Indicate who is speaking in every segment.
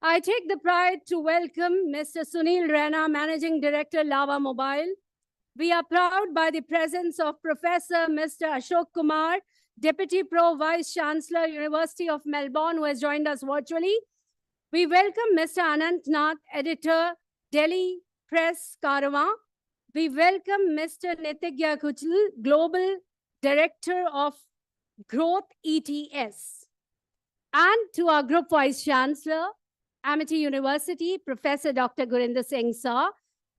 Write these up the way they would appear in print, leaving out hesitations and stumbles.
Speaker 1: I take the pride to welcome Mr. Sunil Rana, Managing Director, Lava Mobile. We are proud by the presence of Professor Mr. Ashok Kumar, Deputy Pro Vice Chancellor, University of Melbourne, who has joined us virtually. We welcome Mr. Anant Nath, Editor, Delhi Press Caravan. We welcome Mr. Nitigya Kuchal, Global Director of Growth ETS. And to our Group Vice Chancellor, Amity University, Professor Dr. Gurinder Singh Sir.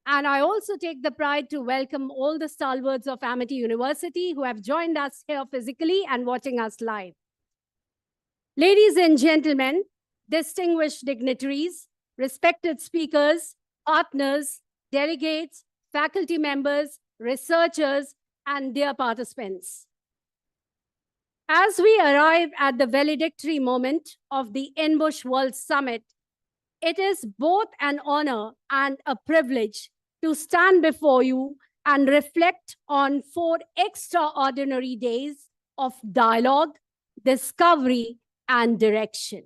Speaker 1: And I also take the pride to welcome all the stalwarts of Amity University who have joined us here physically and watching us live. Ladies and gentlemen, distinguished dignitaries, respected speakers, partners, delegates, faculty members, researchers, and dear participants. As we arrive at the valedictory moment of the INBUSH World Summit, it is both an honor and a privilege to stand before you and reflect on 4 extraordinary days of dialogue, discovery, and direction.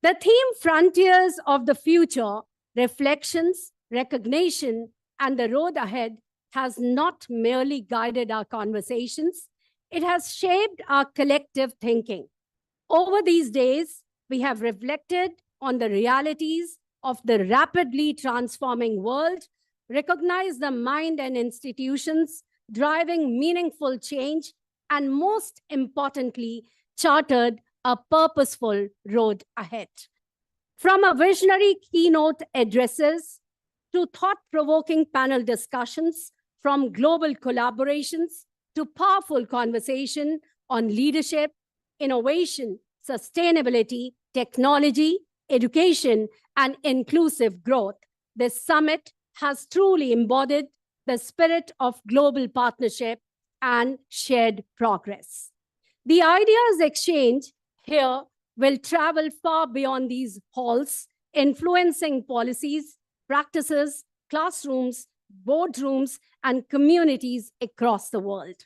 Speaker 1: The theme Frontiers of the Future, Reflections, Recognition, and the Road Ahead has not merely guided our conversations, it has shaped our collective thinking. Over these days, we have reflected on the realities of the rapidly transforming world, recognized the mind and institutions driving meaningful change, and most importantly, chartered a purposeful road ahead. From a visionary keynote addresses to thought-provoking panel discussions, from global collaborations to powerful conversation on leadership, innovation, sustainability, technology, education, and inclusive growth, this summit has truly embodied the spirit of global partnership and shared progress. The ideas exchanged here will travel far beyond these halls, influencing policies, practices, classrooms, boardrooms, and communities across the world.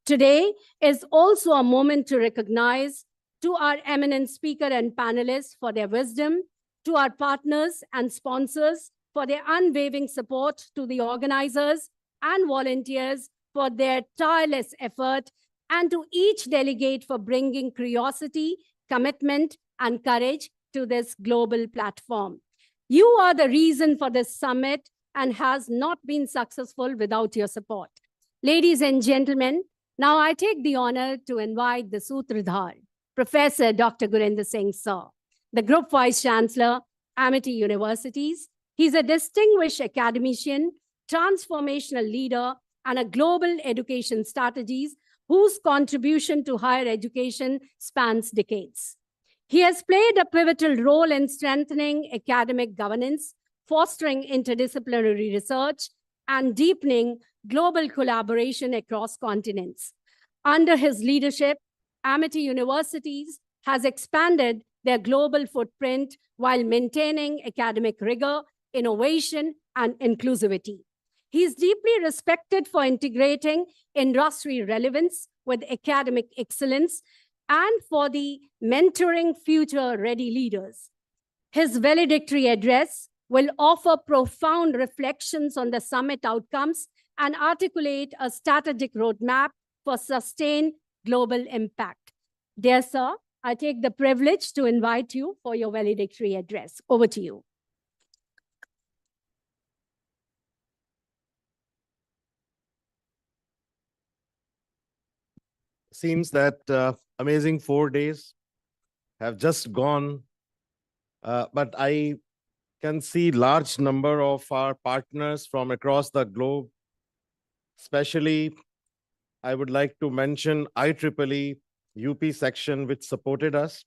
Speaker 1: Today is also a moment to recognize to our eminent speaker and panelists for their wisdom, to our partners and sponsors for their unwavering support, to the organizers and volunteers for their tireless effort, and to each delegate for bringing curiosity, commitment, and courage to this global platform. You are the reason for this summit and has not been successful without your support. Ladies and gentlemen, now I take the honor to invite the Sutradhar, Professor Dr. Gurinder Singh Sir, the Group Vice Chancellor, Amity Universities. He's a distinguished academician, transformational leader, and a global education strategist whose contribution to higher education spans decades. He has played a pivotal role in strengthening academic governance, fostering interdisciplinary research, and deepening global collaboration across continents. Under his leadership, Amity Universities has expanded their global footprint while maintaining academic rigor, innovation, and inclusivity. He is deeply respected for integrating industry relevance with academic excellence and for the mentoring future-ready leaders. His valedictory address will offer profound reflections on the summit outcomes and articulate a strategic roadmap for sustained global impact. Dear sir, I take the privilege to invite you for your valedictory address. Over to you.
Speaker 2: Seems that amazing 4 days have just gone, but I can see large number of our partners from across the globe. Especially, I would like to mention IEEE UP section, which supported us.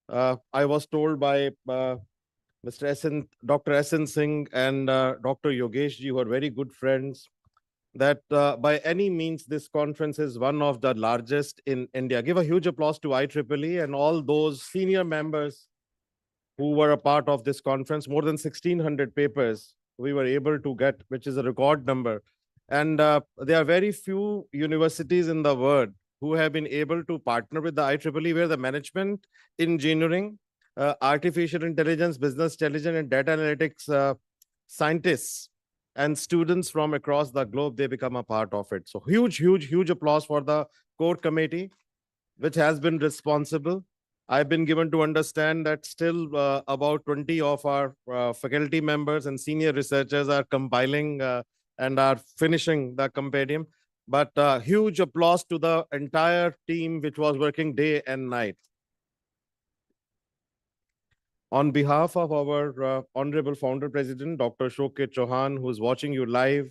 Speaker 2: I was told by Dr. S.N. Singh and Dr. Yogesh ji, who are very good friends, that by any means, this conference is one of the largest in India. Give a huge applause to IEEE and all those senior members who were a part of this conference. More than 1,600 papers we were able to get, which is a record number. And there are very few universities in the world who have been able to partner with the IEEE, where the management, engineering, artificial intelligence, business intelligence, and data analytics scientists and students from across the globe, they become a part of it. So huge, huge, huge applause for the core committee, which has been responsible. I've been given to understand that still about 20 of our faculty members and senior researchers are compiling and are finishing the compendium. But huge applause to the entire team which was working day and night. On behalf of our Honorable Founder President, Dr. Ashok K. Chauhan, who is watching you live,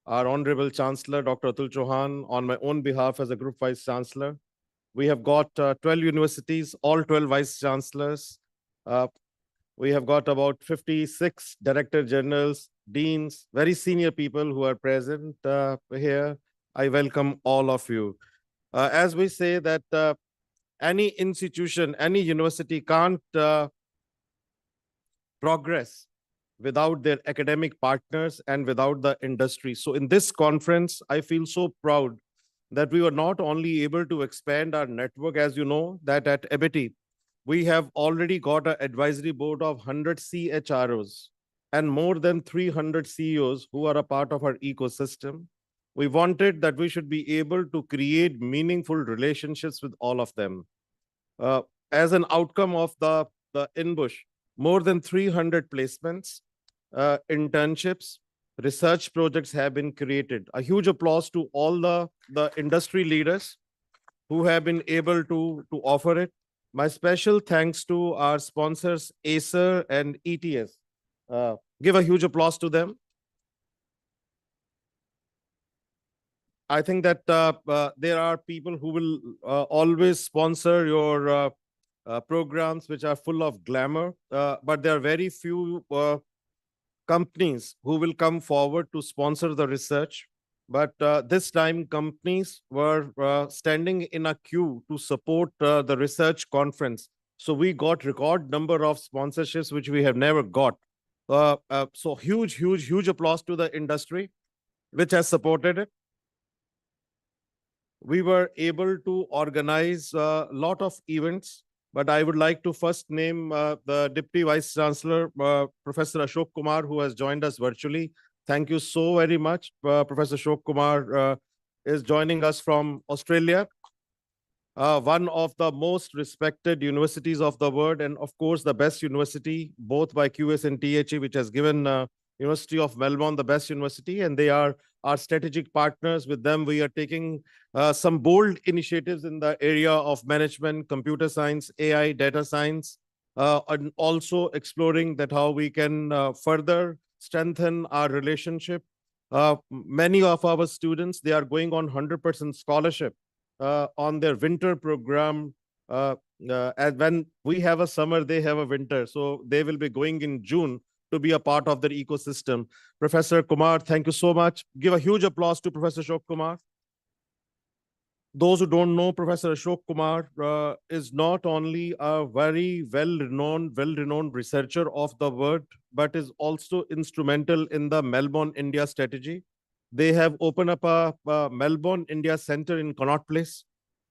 Speaker 2: our Honorable Chancellor, Dr. Atul Chauhan, on my own behalf as a Group Vice Chancellor, we have got 12 universities, all 12 Vice Chancellors. We have got about 56 Director Generals, Deans, very senior people who are present here. I welcome all of you. As we say that any institution, any university can't progress without their academic partners and without the industry. So in this conference, I feel so proud that we were not only able to expand our network, as you know, that at Amity, we have already got an advisory board of 100 CHROs and more than 300 CEOs who are a part of our ecosystem. We wanted that we should be able to create meaningful relationships with all of them. As an outcome of the INBUSH, more than 300 placements, internships, research projects have been created. A huge applause to all the industry leaders who have been able to offer it. My special thanks to our sponsors, Acer and ETS. Give a huge applause to them. I think that there are people who will always sponsor your programs which are full of glamour, but there are very few companies who will come forward to sponsor the research. But this time, companies were standing in a queue to support the research conference. So we got record number of sponsorships, which we have never got. So huge, huge, huge applause to the industry, which has supported it. We were able to organize a lot of events, but I would like to first name the Deputy Vice Chancellor, Professor Ashok Kumar, who has joined us virtually. Thank you so very much. Professor Ashok Kumar is joining us from Australia, one of the most respected universities of the world, and of course, the best university, both by QS and THE, which has given University of Melbourne the best university, and they are our strategic partners. With them, we are taking some bold initiatives in the area of management, computer science, AI, data science, and also exploring that how we can further strengthen our relationship. Many of our students, they are going on 100% scholarship on their winter program. And when we have a summer, they have a winter. So they will be going in June to be a part of their ecosystem. Professor Kumar, thank you so much. Give a huge applause to Professor Ashok Kumar. Those who don't know, Professor Ashok Kumar is not only a very well-renowned researcher of the world, but is also instrumental in the Melbourne, India strategy. They have opened up a Melbourne, India center in Connaught Place.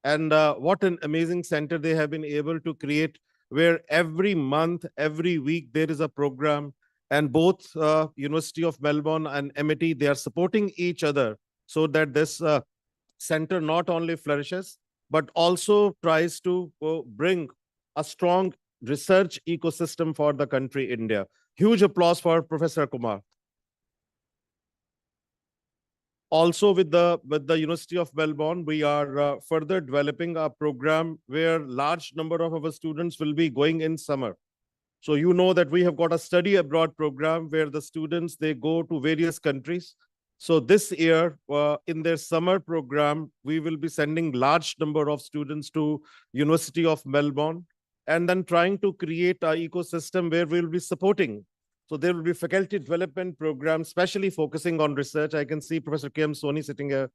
Speaker 2: And what an amazing center they have been able to create, where every month, every week, there is a program. And both University of Melbourne and Amity, they are supporting each other so that this center not only flourishes, but also tries to bring a strong research ecosystem for the country, India. Huge applause for Professor Kumar. Also with the University of Melbourne, we are further developing a program where large number of our students will be going in summer. So you know that we have got a study abroad program where the students, they go to various countries. So this year, in their summer program, we will be sending large number of students to University of Melbourne and then trying to create an ecosystem where we'll be supporting. So there will be faculty development programs, especially focusing on research. I can see Professor K.M. Soni sitting here.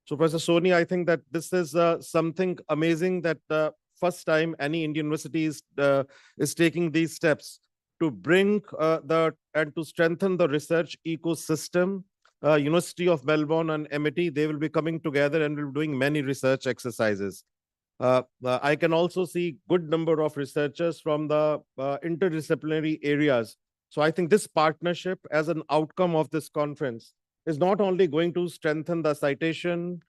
Speaker 2: So Professor Soni, I think that this is something amazing that first time any Indian university is taking these steps to bring and to strengthen the research ecosystem. University of Melbourne and Amity, they will be coming together and will be doing many research exercises. I can also see good number of researchers from the interdisciplinary areas. So I think this partnership as an outcome of this conference is not only going to strengthen the citations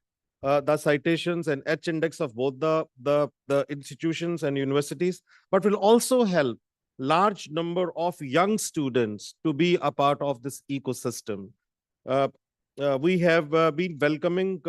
Speaker 2: and H index of both the institutions and universities, but will also help large number of young students to be a part of this ecosystem. Uh, we have been welcoming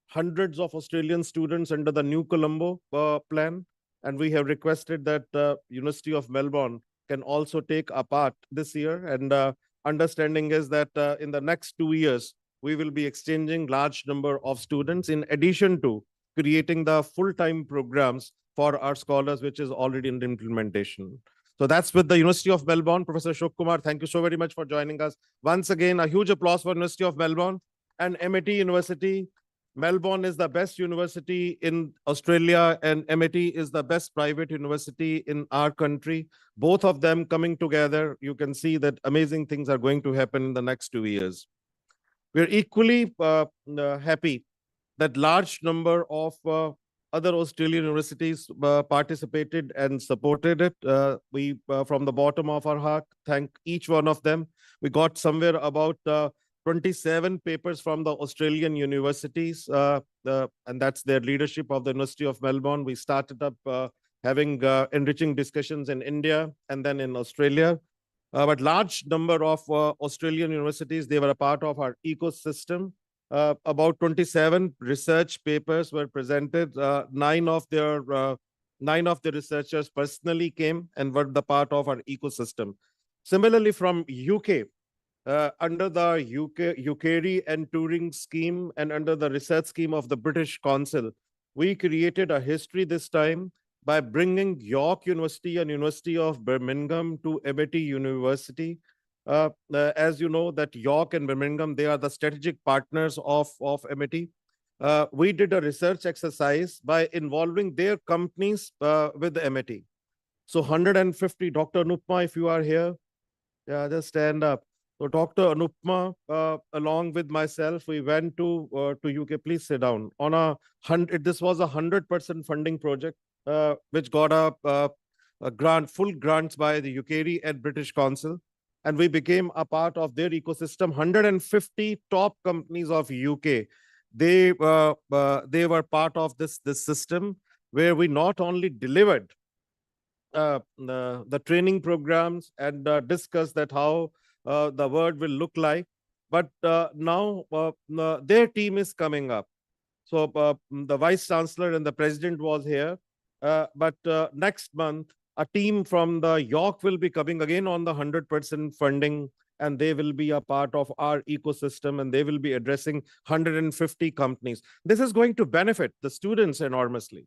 Speaker 2: hundreds of Australian students under the New Colombo plan, and we have requested that University of Melbourne can also take a part this year. And understanding is that in the next 2 years, we will be exchanging large number of students in addition to creating the full-time programs for our scholars, which is already in implementation. So that's with the University of Melbourne. Professor Ashok Kumar, thank you so very much for joining us. Once again, a huge applause for University of Melbourne and Amity University. Melbourne is the best university in Australia and Amity is the best private university in our country. Both of them coming together, you can see that amazing things are going to happen in the next 2 years. We're equally happy that large number of other Australian universities participated and supported it. We, from the bottom of our heart, thank each one of them. We got somewhere about 27 papers from the Australian universities, and that's their leadership of the University of Melbourne. We started up having enriching discussions in India and then in Australia. But large number of Australian universities, they were a part of our ecosystem. About 27 research papers were presented. Nine of the researchers personally came and were the part of our ecosystem. Similarly, from UK, under the UKRI and Turing scheme and under the research scheme of the British Council, we created a history this time by bringing York University and University of Birmingham to Amity University. As you know, that York and Birmingham, they are the strategic partners of Amity. We did a research exercise by involving their companies with Amity. So 150, Dr. Anupma, if you are here, yeah, just stand up. So Dr. Anupma, along with myself, we went to UK. Please sit down. On this was 100% funding project, which got a grant, full grants by the UKRI and British Council, and we became a part of their ecosystem. 150 top companies of UK, they were part of this system where we not only delivered the training programs and discussed that how the world will look like. But now their team is coming up. So the Vice Chancellor and the President was here. But next month, a team from the York will be coming again on the 100% funding, and they will be a part of our ecosystem, and they will be addressing 150 companies. This is going to benefit the students enormously.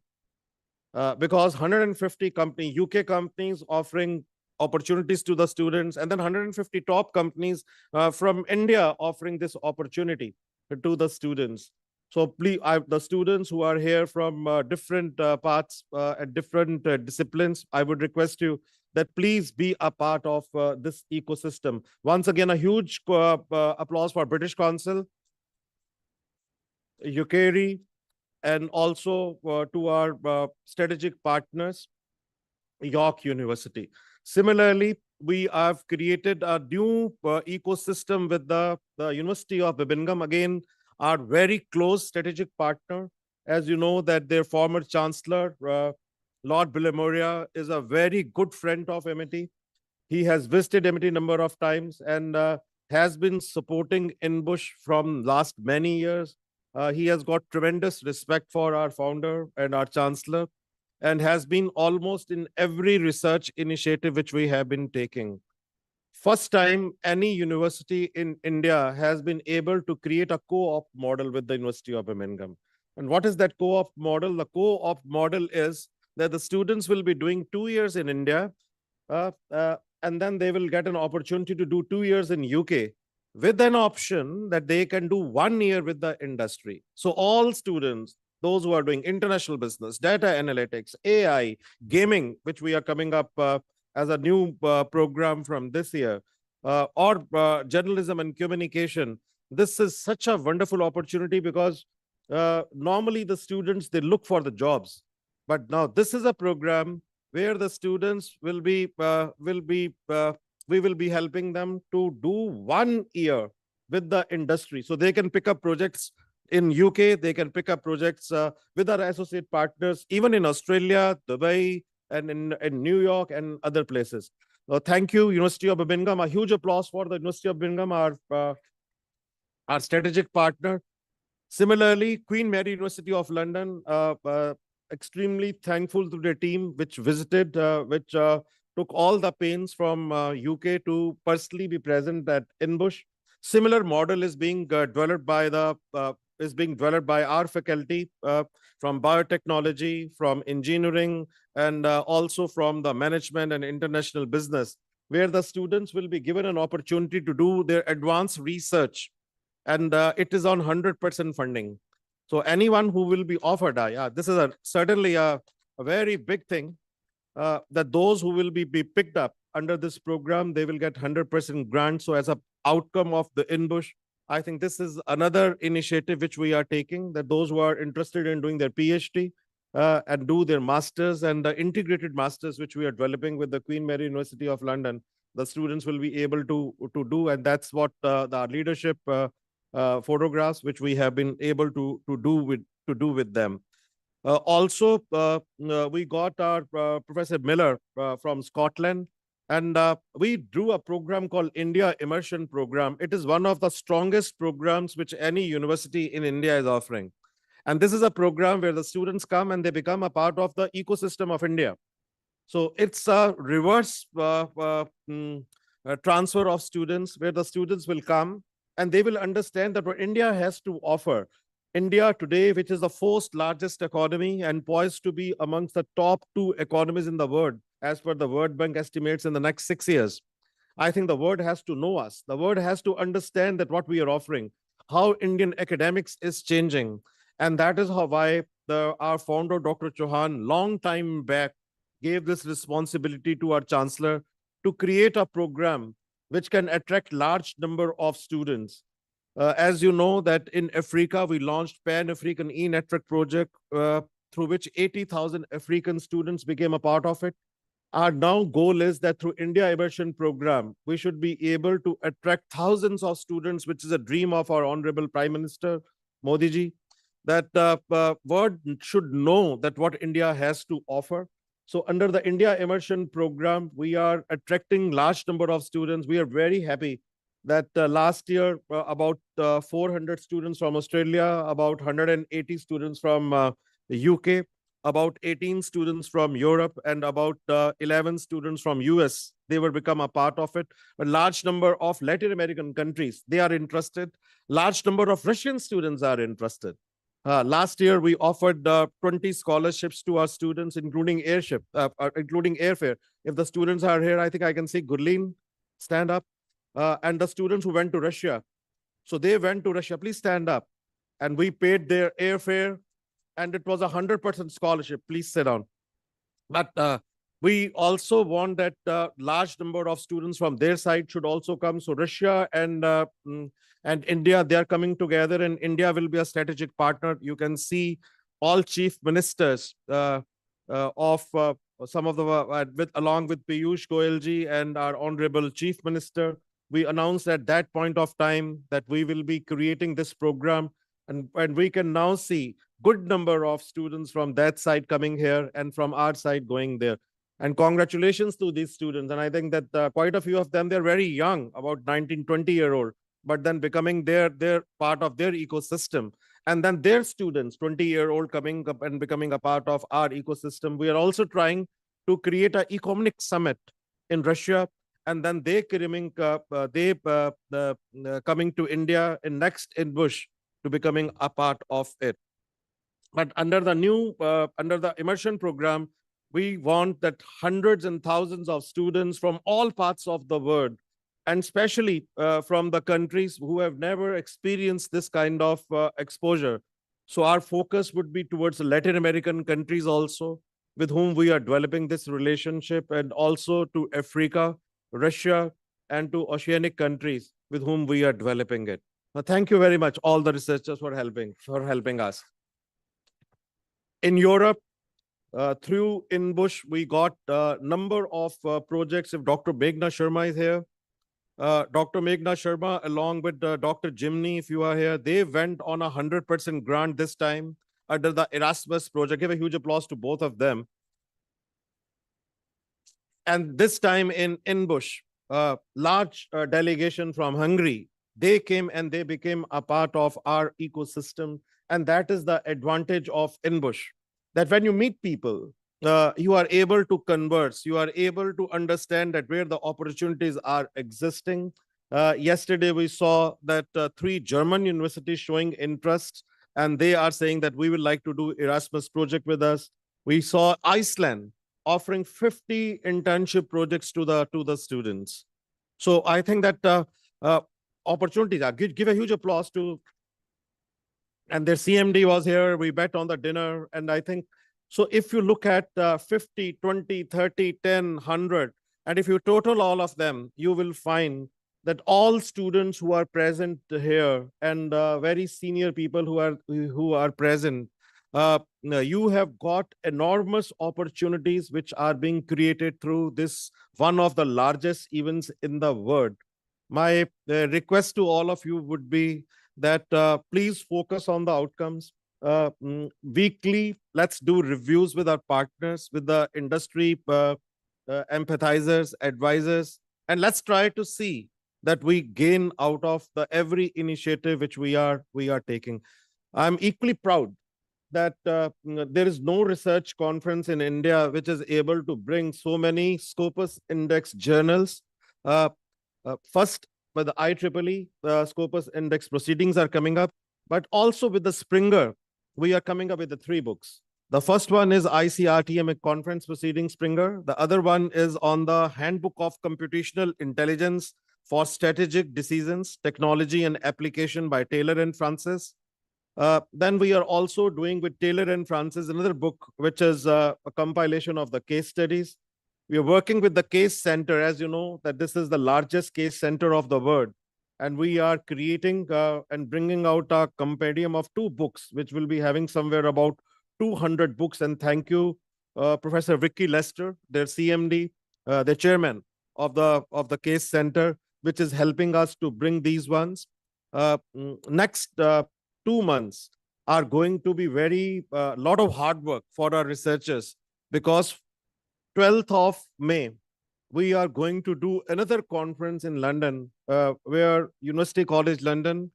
Speaker 2: Because 150 UK companies offering opportunities to the students, and then 150 top companies from India offering this opportunity to the students. So please, the students who are here from different parts and different disciplines, I would request you that please be a part of this ecosystem. Once again, a huge applause for British Council, UKRI, and also to our strategic partners, York University. Similarly, we have created a new ecosystem with the University of Birmingham, again, our very close strategic partner. As you know, that their former Chancellor, Lord Billamoria, is a very good friend of Amity. He has visited Amity a number of times and has been supporting INBUSH from last many years. He has got tremendous respect for our founder and our chancellor, and has been almost in every research initiative which we have been taking. First time any university in India has been able to create a co-op model with the University of Birmingham. And what is that co-op model? The co-op model is that the students will be doing 2 years in India, and then they will get an opportunity to do 2 years in UK, with an option that they can do 1 year with the industry. So all students, those who are doing international business, data analytics, AI, gaming, which we are coming up as a new program from this year, or journalism and communication, this is such a wonderful opportunity because normally the students, they look for the jobs. But now this is a program where the students we will be helping them to do 1 year with the industry. So they can pick up projects in UK, they can pick up projects with our associate partners, even in Australia, Dubai, and in New York and other places. Thank you, University of Birmingham. A huge applause for the University of Birmingham, our strategic partner. Similarly, Queen Mary University of London, extremely thankful to their team which visited, which took all the pains from UK to personally be present at INBUSH. Similar model is being developed by our faculty from biotechnology, from engineering, and also from the management and international business, where the students will be given an opportunity to do their advanced research, and it is on 100% funding. So anyone who will be offered, this is certainly a very big thing, that those who will be picked up under this program, they will get 100% grant. So as a outcome of the INBUSH, I think this is another initiative which we are taking, that those who are interested in doing their PhD and do their masters and the integrated masters, which we are developing with the Queen Mary University of London, the students will be able to do, and that's what the leadership photographs which we have been able to do with them. Also, we got our Professor Miller from Scotland, and we drew a program called India Immersion Program. It is one of the strongest programs which any university in India is offering. And this is a program where the students come and they become a part of the ecosystem of India. So it's a reverse transfer of students, where the students will come and they will understand that what India has to offer. India today, which is the fourth largest economy and poised to be amongst the top 2 economies in the world, as per the World Bank estimates in the next 6 years. I think the world has to know us. The world has to understand that what we are offering, how Indian academics is changing. And that is why our founder, Dr. Chauhan, long time back, gave this responsibility to our chancellor to create a program which can attract large number of students. As you know, that in Africa, we launched Pan-African e-Network project, through which 80,000 African students became a part of it. Our now goal is that through India Immersion Program, we should be able to attract thousands of students, which is a dream of our Honorable Prime Minister, Modi ji, that world should know that what India has to offer. So under the India Immersion Program, we are attracting large number of students. We are very happy that last year, about 400 students from Australia, about 180 students from the UK, about 18 students from Europe, and about 11 students from US, they will become a part of it. A large number of Latin American countries, they are interested. Large number of Russian students are interested. Last year, we offered 20 scholarships to our students, including including airfare. If the students are here, I think I can see Gurleen, stand up. And the students who went to Russia. So they went to Russia, please stand up. And we paid their airfare, and it was 100% scholarship. Please sit down. But we also want that large number of students from their side should also come. So Russia and India, they are coming together, and India will be a strategic partner. You can see all chief ministers of some of the, along with Piyush Goyal ji and our Honorable Chief Minister, we announced at that point of time that we will be creating this program, and we can now see good number of students from that side coming here and from our side going there. And congratulations to these students. And I think that quite a few of them, they're very young, about 19, 20-year-old, but then becoming their part of their ecosystem. And then their students, 20-year-old, coming up and becoming a part of our ecosystem. We are also trying to create an economic summit in Russia, and then they coming to India in next INBUSH to becoming a part of it. But under the immersion program, we want that hundreds and thousands of students from all parts of the world, and especially from the countries who have never experienced this kind of exposure. So our focus would be towards the Latin American countries also, with whom we are developing this relationship, and also to Africa, Russia, and to oceanic countries with whom we are developing it. Thank you very much, all the researchers, for helping us. In Europe, through INBUSH, we got a number of projects. If Dr. Meghna Sharma is here, Dr. Meghna Sharma, along with Dr. Jimny, if you are here, they went on a 100% grant this time under the Erasmus project. Give a huge applause to both of them. And this time in INBUSH, a large delegation from Hungary, they came and they became a part of our ecosystem. And that is the advantage of INBUSH, that when you meet people, you are able to converse, you are able to understand that where the opportunities are existing. Yesterday, we saw that 3 German universities showing interest, and they are saying that we would like to do Erasmus project with us. We saw Iceland offering 50 internship projects to the students. So I think that opportunities are give a huge applause to, and their CMD was here. We bet on the dinner, and I think so. If you look at 50, 20, 30, 10, 100, and if you total all of them, you will find that all students who are present here and very senior people who are present, you have got enormous opportunities which are being created through this one of the largest events in the world. My request to all of you would be that please focus on the outcomes. Weekly, let's do reviews with our partners, with the industry empathizers, advisors, and let's try to see that we gain out of the every initiative which we are taking. I'm equally proud that there is no research conference in India which is able to bring so many Scopus Index journals. First, with the IEEE, Scopus Index proceedings are coming up, but also with the Springer, we are coming up with the 3 books. The first one is ICRTM Conference Proceeding Springer. The other one is on the Handbook of Computational Intelligence for Strategic Decisions, Technology and Application by Taylor and Francis. Then we are also doing with Taylor and Francis another book, which is a compilation of the case studies. We are working with the Case Center, as you know, that this is the largest case center of the world. And we are creating and bringing out a compendium of 2 books, which will be having somewhere about 200 books. And thank you, Professor Vicky Lester, their CMD, the chairman of the Case Center, which is helping us to bring these ones. Next 2 months are going to be very lot of hard work for our researchers, because 12th of May, we are going to do another conference in London, where University College London,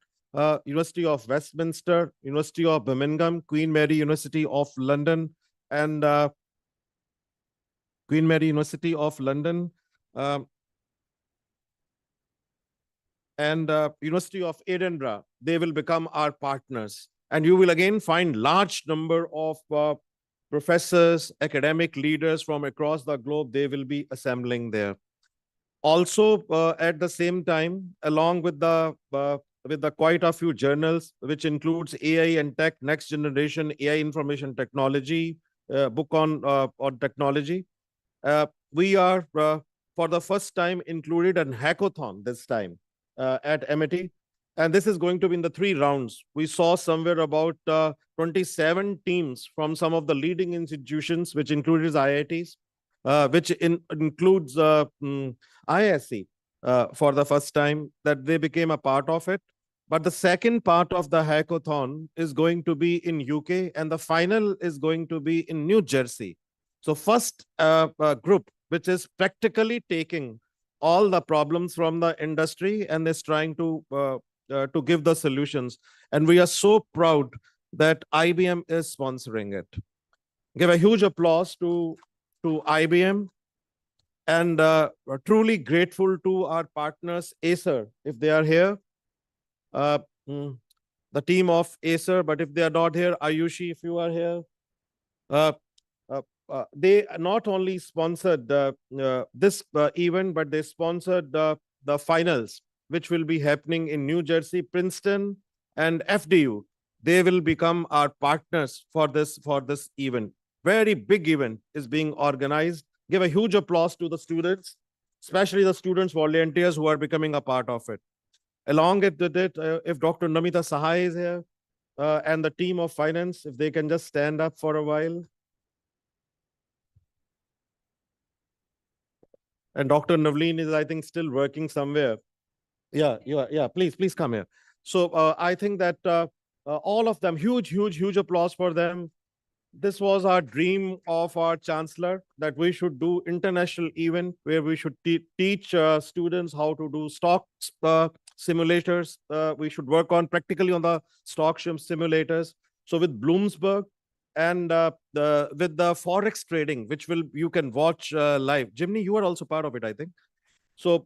Speaker 2: University of Westminster, University of Birmingham, Queen Mary University of London, and Queen Mary University of London, and University of Edinburgh, they will become our partners. And you will again find large number of professors, academic leaders from across the globe. They will be assembling there. Also, at the same time, along with the quite a few journals, which includes AI and Tech, Next Generation AI Information Technology, book on technology. We are, for the first time, included an hackathon this time at Amity. And this is going to be in the 3 rounds. We saw somewhere about 27 teams from some of the leading institutions, which includes IITs, which includes ISC for the first time, that they became a part of it. But the second part of the hackathon is going to be in UK, and the final is going to be in New Jersey. So first group, which is practically taking all the problems from the industry and is trying to give the solutions. And we are so proud that IBM is sponsoring it. Give a huge applause to IBM, and truly grateful to our partners, Acer, if they are here. The team of Acer, but if they are not here, Ayushi, if you are here. They not only sponsored this event, but they sponsored the finals, which will be happening in New Jersey, Princeton, and FDU. They will become our partners for this event. Very big event is being organized. Give a huge applause to the students, especially the students, volunteers who are becoming a part of it. Along with it, if Dr. Namita Sahai is here, and the team of finance, if they can just stand up for a while. And Dr. Navleen is, I think, still working somewhere. Yeah, please come here. So I think that all of them, huge applause for them. This was our dream of our chancellor, that we should do international event where we should teach students how to do stocks simulators. We should work on practically on the stock simulators. So with Bloomsburg and with the forex trading, which will you can watch live. Jimmy, you are also part of it, I think. So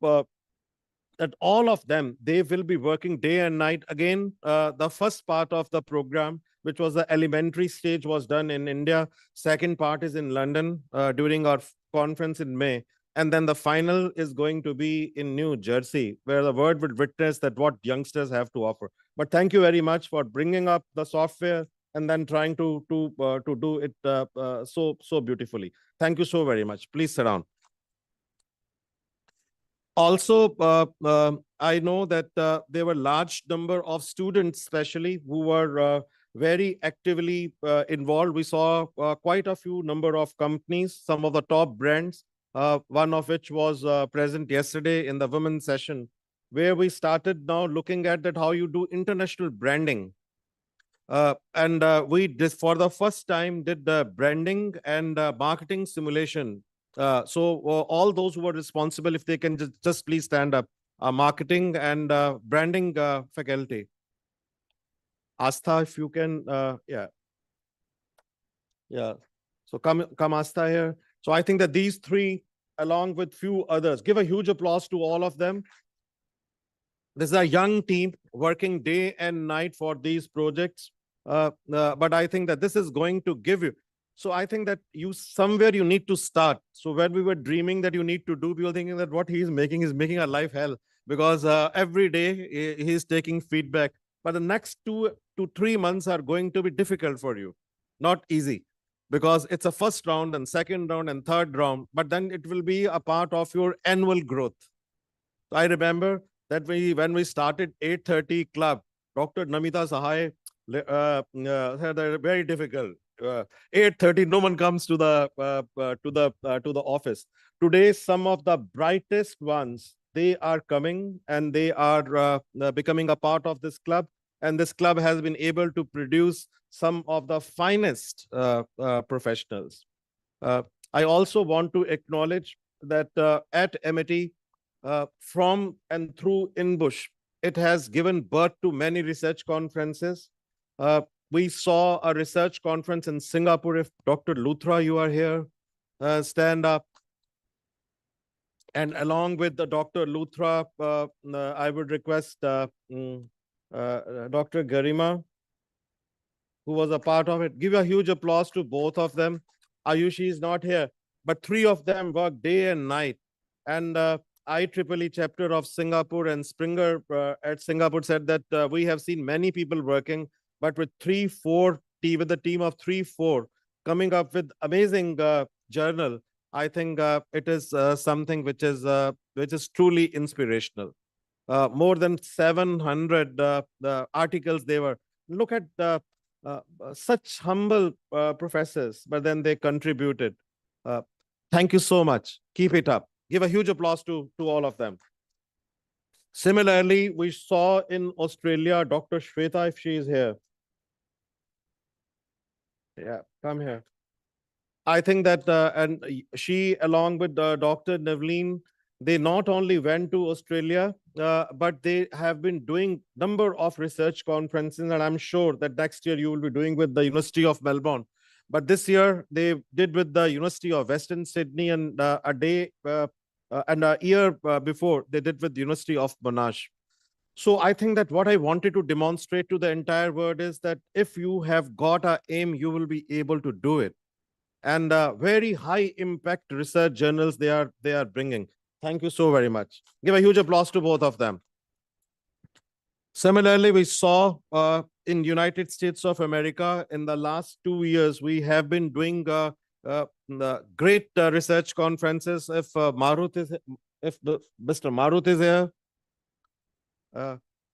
Speaker 2: that all of them, they will be working day and night. Again, the first part of the program, which was the elementary stage, was done in India. Second part is in London during our conference in May. And then the final is going to be in New Jersey, where the world will witness that what youngsters have to offer. But thank you very much for bringing up the software and then trying to do it so beautifully. Thank you so very much. Please sit down. Also, I know that there were large number of students, especially, who were very actively involved. We saw quite a few number of companies, some of the top brands, one of which was present yesterday in the women's session, where we started now looking at that how you do international branding. And we did, for the first time, did the branding and marketing simulation. So all those who are responsible, if they can just please stand up, marketing and branding faculty. Astha, if you can, yeah. So come Astha here. So I think that these three, along with few others, give a huge applause to all of them. This is a young team working day and night for these projects. But I think that this is going to give you. So I think that somewhere you need to start. So when we were dreaming that you need to do, we were thinking that what he's making a life hell, because every day he's taking feedback. But the next 2 to 3 months are going to be difficult for you. Not easy, because it's a first round and second round and third round, but then it will be a part of your annual growth. So I remember that when we started 8:30 club, Dr. Namita Sahai said that very difficult. 8:30, no one comes to the office. Today, some of the brightest ones, they are coming and they are becoming a part of this club. And this club has been able to produce some of the finest professionals. I also want to acknowledge that at Amity, from and through INBUSH, it has given birth to many research conferences. We saw a research conference in Singapore. If Dr. Luthra, you are here, stand up. And along with the Dr. Luthra, I would request Dr. Garima, who was a part of it. Give a huge applause to both of them. Ayushi is not here, but three of them work day and night. And IEEE chapter of Singapore and Springer at Singapore said that we have seen many people working, but with with the team of 3-4 coming up with amazing journal, I think it is something which is truly inspirational. More than 700 articles they were. Look at such humble professors, but then they contributed. Thank you so much. Keep it up. Give a huge applause to all of them. Similarly, we saw in Australia, Dr. Shweta, if she is here. Yeah, come here. I think that, and she, along with Dr. Navleen, they not only went to Australia, but they have been doing number of research conferences, and I'm sure that next year you will be doing with the University of Melbourne. But this year they did with the University of Western Sydney, and and a year before they did with the University of Monash. So I think that what I wanted to demonstrate to the entire world is that if you have got an aim, you will be able to do it. And very high impact research journals they are bringing. Thank you so very much. Give a huge applause to both of them. Similarly, we saw in United States of America in the last 2 years, we have been doing great research conferences. If Mr. Maruth is here,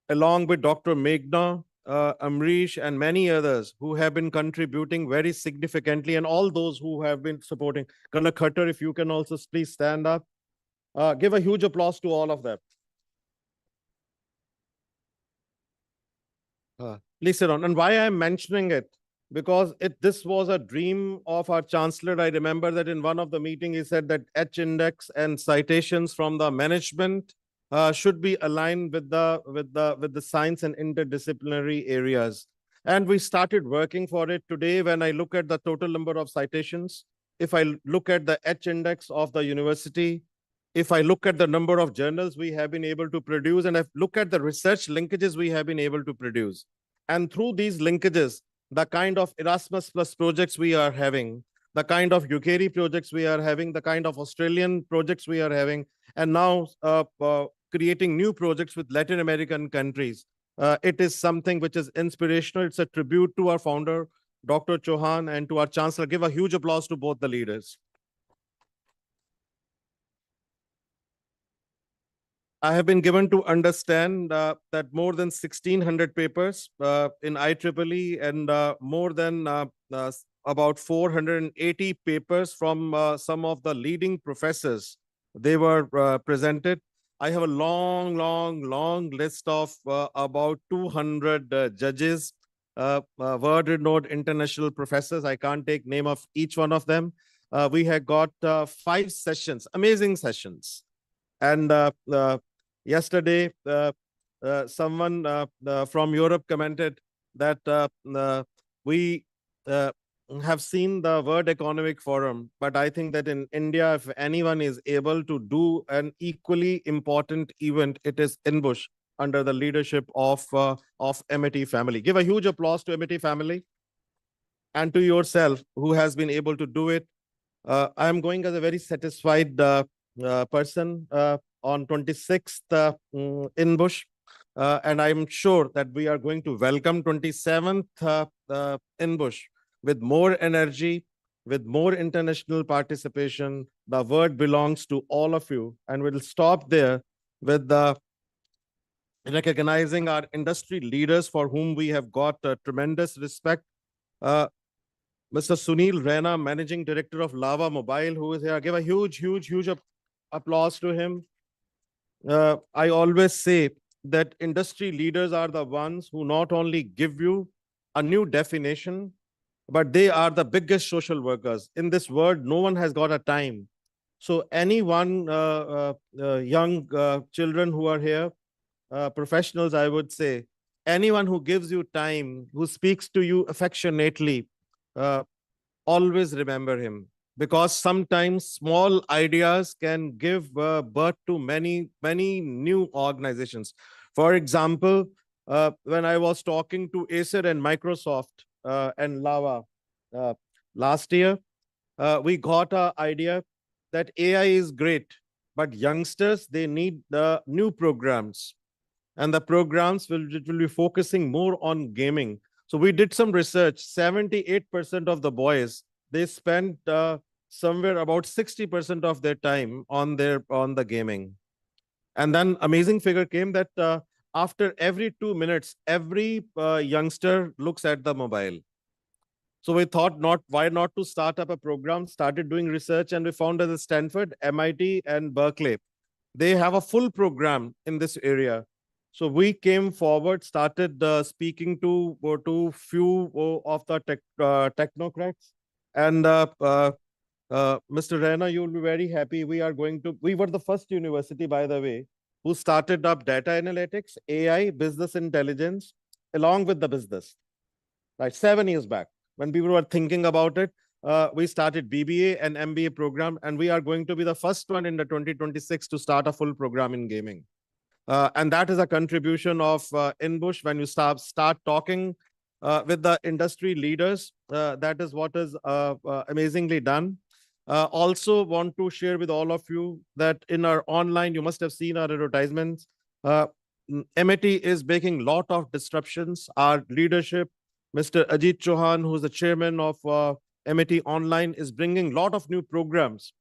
Speaker 2: along with Dr. Meghna, Amrish, and many others who have been contributing very significantly, and all those who have been supporting. Kanak Khattar, if you can also please stand up. Give a huge applause to all of them. Please sit down. And why I'm mentioning it, because this was a dream of our chancellor. I remember that in one of the meetings, he said that H index and citations from the management should be aligned with the science and interdisciplinary areas. And we started working for it. Today, when I look at the total number of citations, if I look at the H index of the university, if I look at the number of journals we have been able to produce, and I look at the research linkages we have been able to produce, and through these linkages, the kind of Erasmus Plus projects we are having, the kind of UKRI projects we are having, the kind of Australian projects we are having, and now creating new projects with Latin American countries. It is something which is inspirational. It's a tribute to our founder, Dr. Chauhan, and to our chancellor. Give a huge applause to both the leaders. I have been given to understand that more than 1,600 papers in IEEE and more than about 480 papers from some of the leading professors, they were presented. I have a long list of about 200 judges, world-renowned international professors. I can't take name of each one of them. We have got 5 sessions, amazing sessions. And yesterday, someone from Europe commented that we have seen the World Economic Forum, but I think that in India, if anyone is able to do an equally important event, it is INBUSH under the leadership of Amity family. Give a huge applause to Amity family and to yourself who has been able to do it. I am going as a very satisfied person on 26th INBUSH, and I'm sure that we are going to welcome 27th INBUSH with more energy, with more international participation. The word belongs to all of you, and we'll stop there with recognizing our industry leaders for whom we have got tremendous respect. Mr. Sunil Raina, Managing Director of Lava Mobile, who is here. Give a huge applause to him. I always say that industry leaders are the ones who not only give you a new definition, but they are the biggest social workers. In this world, no one has got a time. So anyone, young children who are here, professionals, I would say, anyone who gives you time, who speaks to you affectionately, always remember him, because sometimes small ideas can give birth to many new organizations. For example, when I was talking to Acer and Microsoft and Lava last year, we got an idea that AI is great, but youngsters, they need the new programs, and the programs will be focusing more on gaming. So we did some research. 78% of the boys, they spent somewhere about 60% of their time on the gaming. And then amazing figure came that after every 2 minutes, every youngster looks at the mobile. So we thought, why not to start up a program, started doing research, and we found that Stanford, MIT, and Berkeley, they have a full program in this area. So we came forward, started speaking to few of the technocrats. And Mr. Raina, you'll be very happy. We were the first university, by the way, who started up data analytics, AI, business intelligence, along with the business, right? 7 years back, when people were thinking about it, we started BBA and MBA program, and we are going to be the first one in the 2026 to start a full program in gaming. And that is a contribution of INBUSH. When you start talking with the industry leaders, that is what is amazingly done. Also want to share with all of you that in our online, you must have seen our advertisements. Amity is making lot of disruptions. Our leadership, Mr. Ajit Chauhan, who is the chairman of Amity Online, is bringing lot of new programs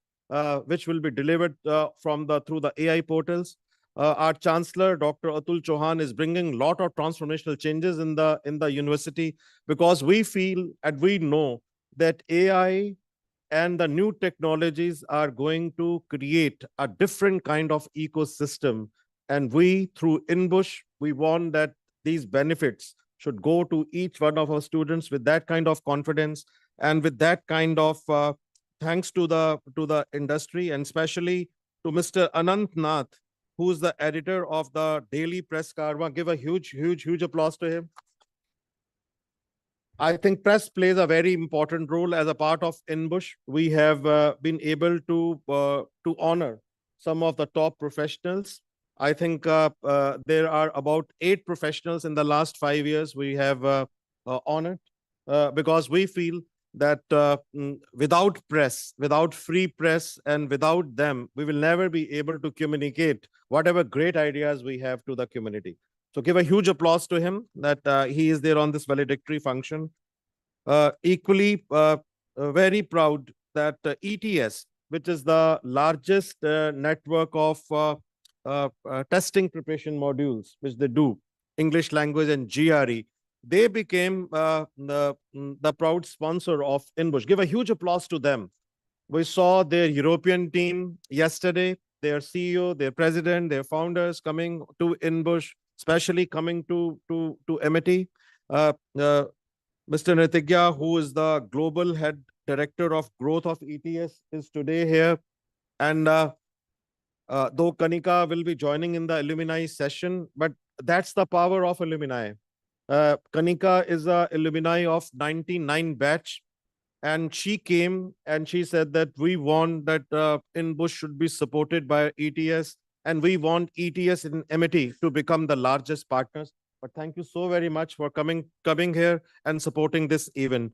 Speaker 2: which will be delivered through the AI portals. Our chancellor, Dr. Atul Chauhan, is bringing a lot of transformational changes in the university, because we feel and we know that AI and the new technologies are going to create a different kind of ecosystem. And we, through INBUSH, we want that these benefits should go to each one of our students with that kind of confidence and with that kind of thanks to the industry, and especially to Mr. Anant Nath, who's the editor of the Daily Press Karma. Give a huge applause to him. I think press plays a very important role as a part of INBUSH. We have been able to honor some of the top professionals. I think there are about 8 professionals in the last 5 years we have honored because we feel that without press, without free press, and without them, we will never be able to communicate whatever great ideas we have to the community. So give a huge applause to him that he is there on this valedictory function. Equally, very proud that ETS, which is the largest network of testing preparation modules, which they do, English language and GRE, they became the proud sponsor of INBUSH. Give a huge applause to them. We saw their European team yesterday, their CEO, their president, their founders coming to INBUSH, especially coming to Amity. Mr. Nitigya, who is the global head director of growth of ETS, is today here. And though Kanika will be joining in the alumni session, but that's the power of alumni. Kanika is a alumni of 99 batch. And she came and she said that we want that INBUSH should be supported by ETS, and we want ETS in Amity to become the largest partners. But thank you so very much for coming here and supporting this event.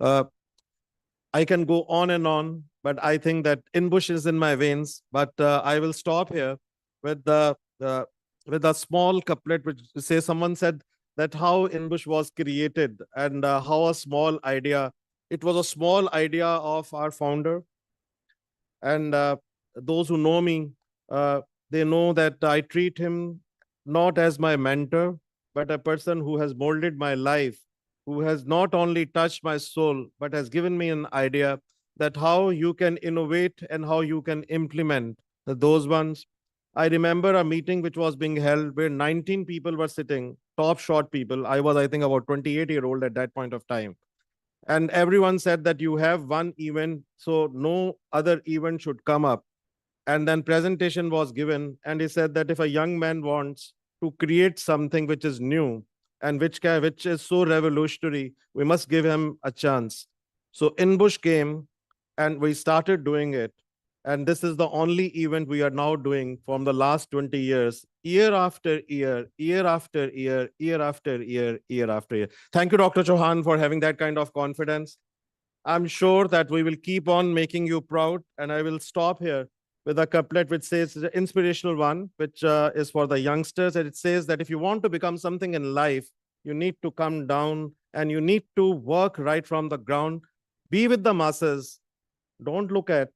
Speaker 2: I can go on and on, but I think that INBUSH is in my veins. But I will stop here with a small couplet which says, someone said that how INBUSH was created and how a small idea. It was a small idea of our founder. And those who know me, they know that I treat him not as my mentor, but a person who has molded my life, who has not only touched my soul, but has given me an idea that how you can innovate and how you can implement those ones. I remember a meeting which was being held where 19 people were sitting, top short people. I was, I think, about 28-year-old at that point of time. And everyone said that you have one event, so no other event should come up. And then presentation was given, and he said that if a young man wants to create something which is new and which is so revolutionary, we must give him a chance. So INBUSH came and we started doing it. And this is the only event we are now doing from the last 20 years, year after year, year after year, year after year, year after year. Thank you, Dr. Chauhan, for having that kind of confidence. I'm sure that we will keep on making you proud. And I will stop here with a couplet which says, the inspirational one, which is for the youngsters. And it says that if you want to become something in life, you need to come down and you need to work right from the ground. Be with the masses. Don't look at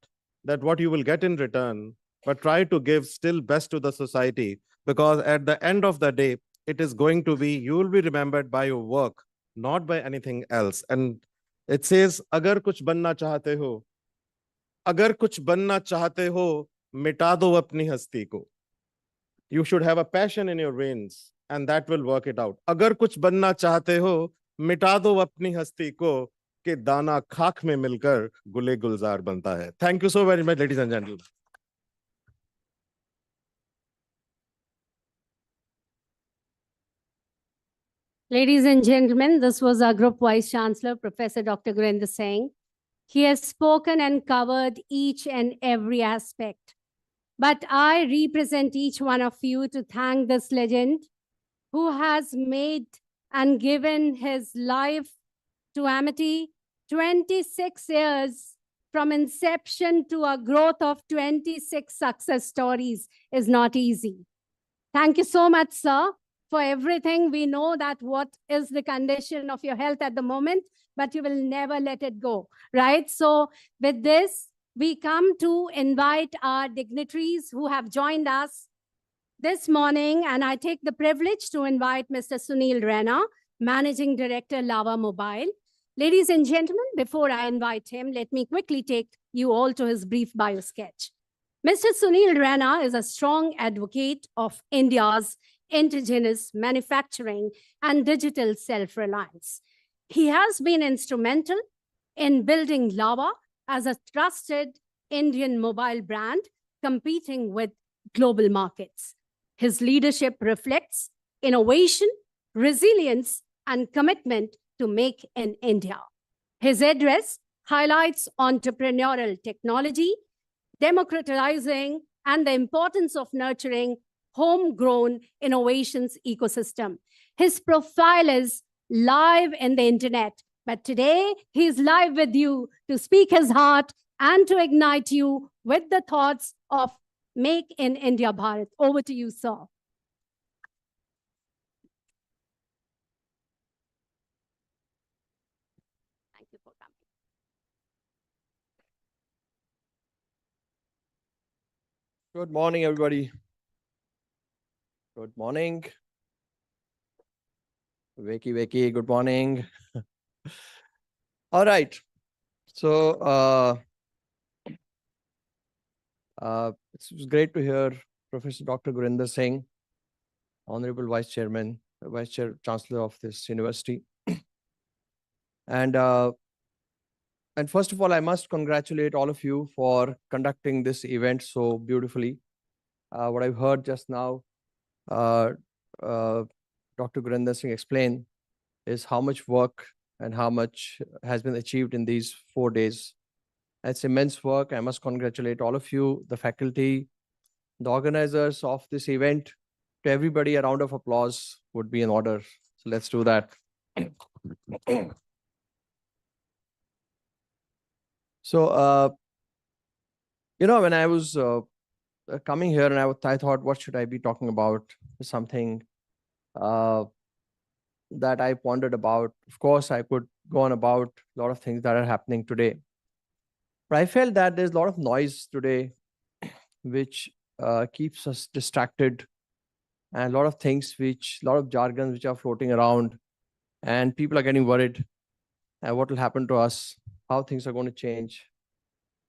Speaker 2: that what you will get in return, but try to give still best to the society, because at the end of the day, it is going to be, you will be remembered by your work, not by anything else. And it says, agar kuch banna chahte ho, agar kuch banna chahte ho, mita do apni hasti ko. You should have a passion in your veins, and that will work it out. Agar kuch banna chahte ho, mita do apni hasti ko, के दाना खाक में मिलकर गुले गुलजार बनता है. Thank you so very much, ladies and gentlemen.
Speaker 1: Ladies and gentlemen, this was our Group Vice Chancellor, Professor Dr. Gurinder Singh. He has spoken and covered each and every aspect. But I represent each one of you to thank this legend who has made and given his life to Amity. 26 years from inception to a growth of 26 success stories is not easy. Thank you so much, sir, for everything. We know that what is the condition of your health at the moment, but you will never let it go, right? So with this, we come to invite our dignitaries who have joined us this morning, and I take the privilege to invite Mr. Sunil Raina, Managing Director, Lava Mobile. Ladies and gentlemen, before I invite him, let me quickly take you all to his brief bio sketch. Mr. Sunil Raina is a strong advocate of India's indigenous manufacturing and digital self-reliance. He has been instrumental in building Lava as a trusted Indian mobile brand competing with global markets. His leadership reflects innovation, resilience, and commitment to make in India. His address highlights entrepreneurial technology, democratizing, and the importance of nurturing homegrown innovations ecosystem. His profile is live in the internet, but today he is live with you to speak his heart and to ignite you with the thoughts of Make in India Bharat. Over to you, sir. Thank you for coming.
Speaker 3: Good morning, everybody. Good morning. Wakey, good morning. All right. So it's great to hear Professor Dr. Gurinder Singh, Honorable Vice Chairman, Vice Chancellor of this university. And first of all, I must congratulate all of you for conducting this event so beautifully. What I've heard just now, Dr. Gurinder Singh explain is how much work and how much has been achieved in these 4 days. It's immense work. I must congratulate all of you, the faculty, the organizers of this event. To everybody, a round of applause would be in order. So let's do that. So, when I was coming here and I thought, what should I be talking about? Something that I pondered about. Of course, I could go on about a lot of things that are happening today. But I felt that there's a lot of noise today, which keeps us distracted, and a lot of things a lot of jargon which are floating around, and people are getting worried. And what will happen to us? How things are going to change?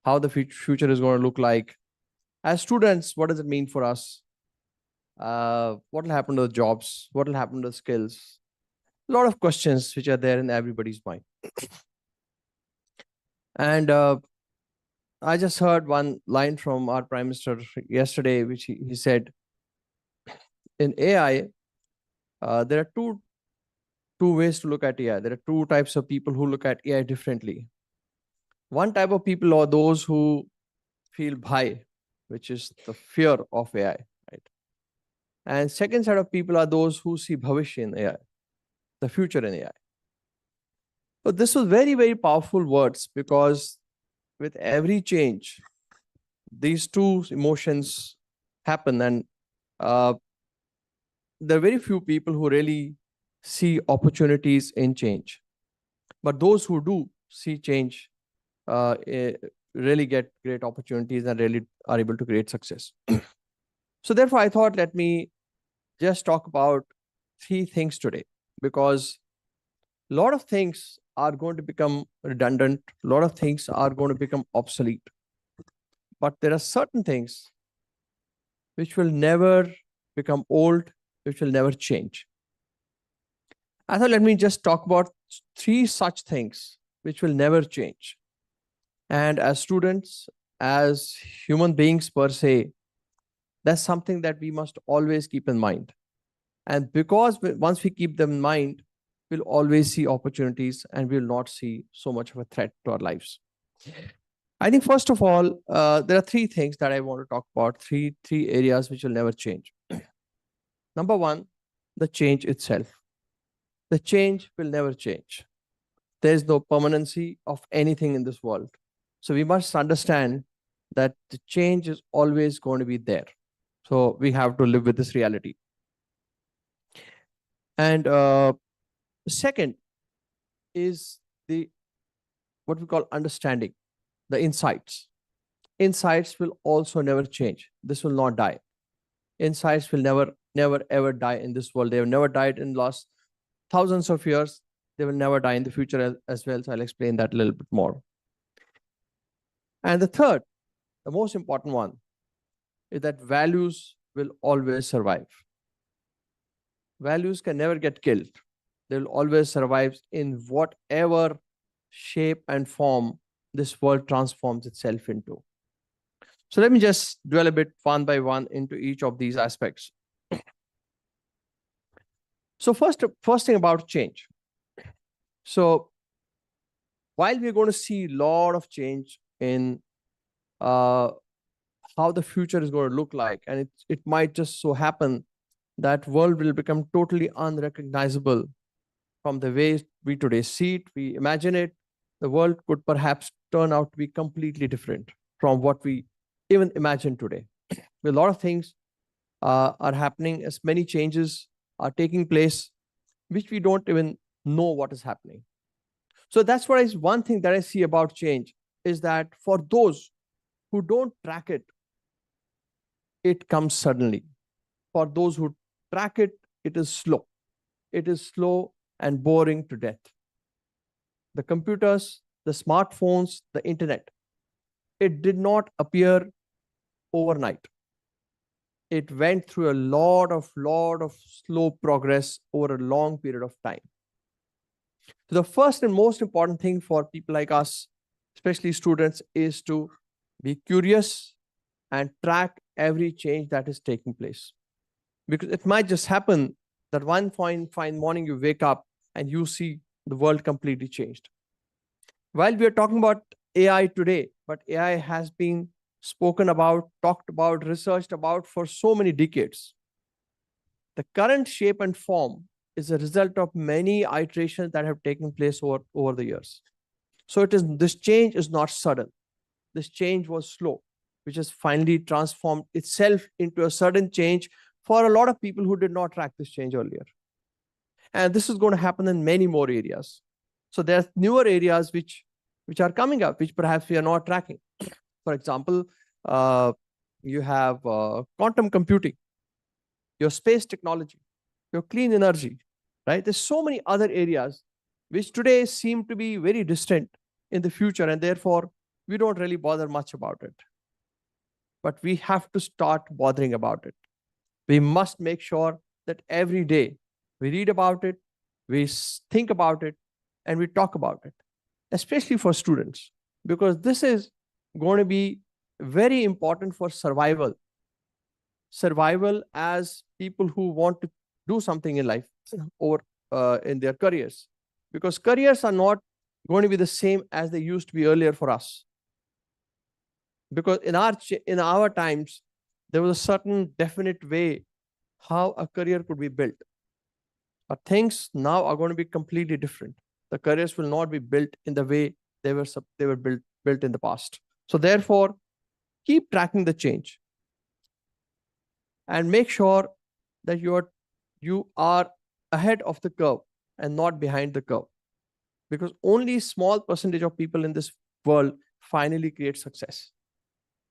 Speaker 3: How the future is going to look like? As students, what does it mean for us? What will happen to the jobs? What will happen to the skills? A lot of questions which are there in everybody's mind. And I just heard one line from our Prime Minister yesterday, which he said, in AI, there are two ways to look at AI. There are two types of people who look at AI differently. One type of people are those who feel bhai, which is the fear of AI, right? And second set of people are those who see bhavish in AI, the future in AI. So this was very, very powerful words, because with every change, these two emotions happen, and there are very few people who really see opportunities in change. But those who do see change really get great opportunities and really are able to create success. So therefore, I thought, let me just talk about 3 things today, because a lot of things are going to become redundant. A lot of things are going to become obsolete. But there are certain things which will never become old, which will never change. I thought, let me just talk about 3 such things which will never change. And as students, as human beings per se, that's something that we must always keep in mind. And because once we keep them in mind, we'll always see opportunities and we'll not see so much of a threat to our lives. I think, first of all, there are 3 things that I want to talk about, three areas which will never change. Number 1, the change itself. The change will never change. There is no permanency of anything in this world. So we must understand that the change is always going to be there. So we have to live with this reality. And second is what we call understanding, the insights. Insights will also never change. This will not die. Insights will never ever die in this world. They have never died in the last thousands of years. they will never die in the future as well. So I'll explain that a little bit more. And the third, the most important one, is that values will always survive. Values can never get killed. They will always survive in whatever shape and form this world transforms itself into. So let me just dwell a bit one by one into each of these aspects. So first thing about change. So while we're going to see a lot of change in how the future is going to look like, and it might just so happen that world will become totally unrecognizable from the way we today see it, we imagine it. The world could perhaps turn out to be completely different from what we even imagine today. A lot of things are happening, as many changes are taking place, which we don't even know what is happening. So that's what is one thing that I see about change, is that for those who don't track it, it comes suddenly. For those who track it, it is slow. It is slow and boring to death. The computers, the smartphones, the internet, it did not appear overnight. It went through a lot of slow progress over a long period of time. So the first and most important thing for people like us, especially students, is to be curious and track every change that is taking place. Because it might just happen that one fine morning you wake up and you see the world completely changed. While we are talking about AI today, but AI has been spoken about, talked about, researched about for so many decades. The current shape and form is a result of many iterations that have taken place over the years. So this change is not sudden. This change was slow, which has finally transformed itself into a sudden change for a lot of people who did not track this change earlier. And this is going to happen in many more areas. So there's newer areas which are coming up, which perhaps we are not tracking. For example, you have quantum computing, your space technology, your clean energy, right? There's so many other areas which today seem to be very distant in the future, and therefore we don't really bother much about it. But we have to start bothering about it. We must make sure that every day we read about it, we think about it, and we talk about it, especially for students, because this is going to be very important for survival. Survival as people who want to do something in life or in their careers, because careers are not going to be the same as they used to be earlier for us. Because in our times, there was a certain definite way how a career could be built. But things now are going to be completely different. The careers will not be built in the way they were built in the past. So therefore, keep tracking the change and make sure that you are ahead of the curve and not behind the curve. Because only small percentage of people in this world finally create success.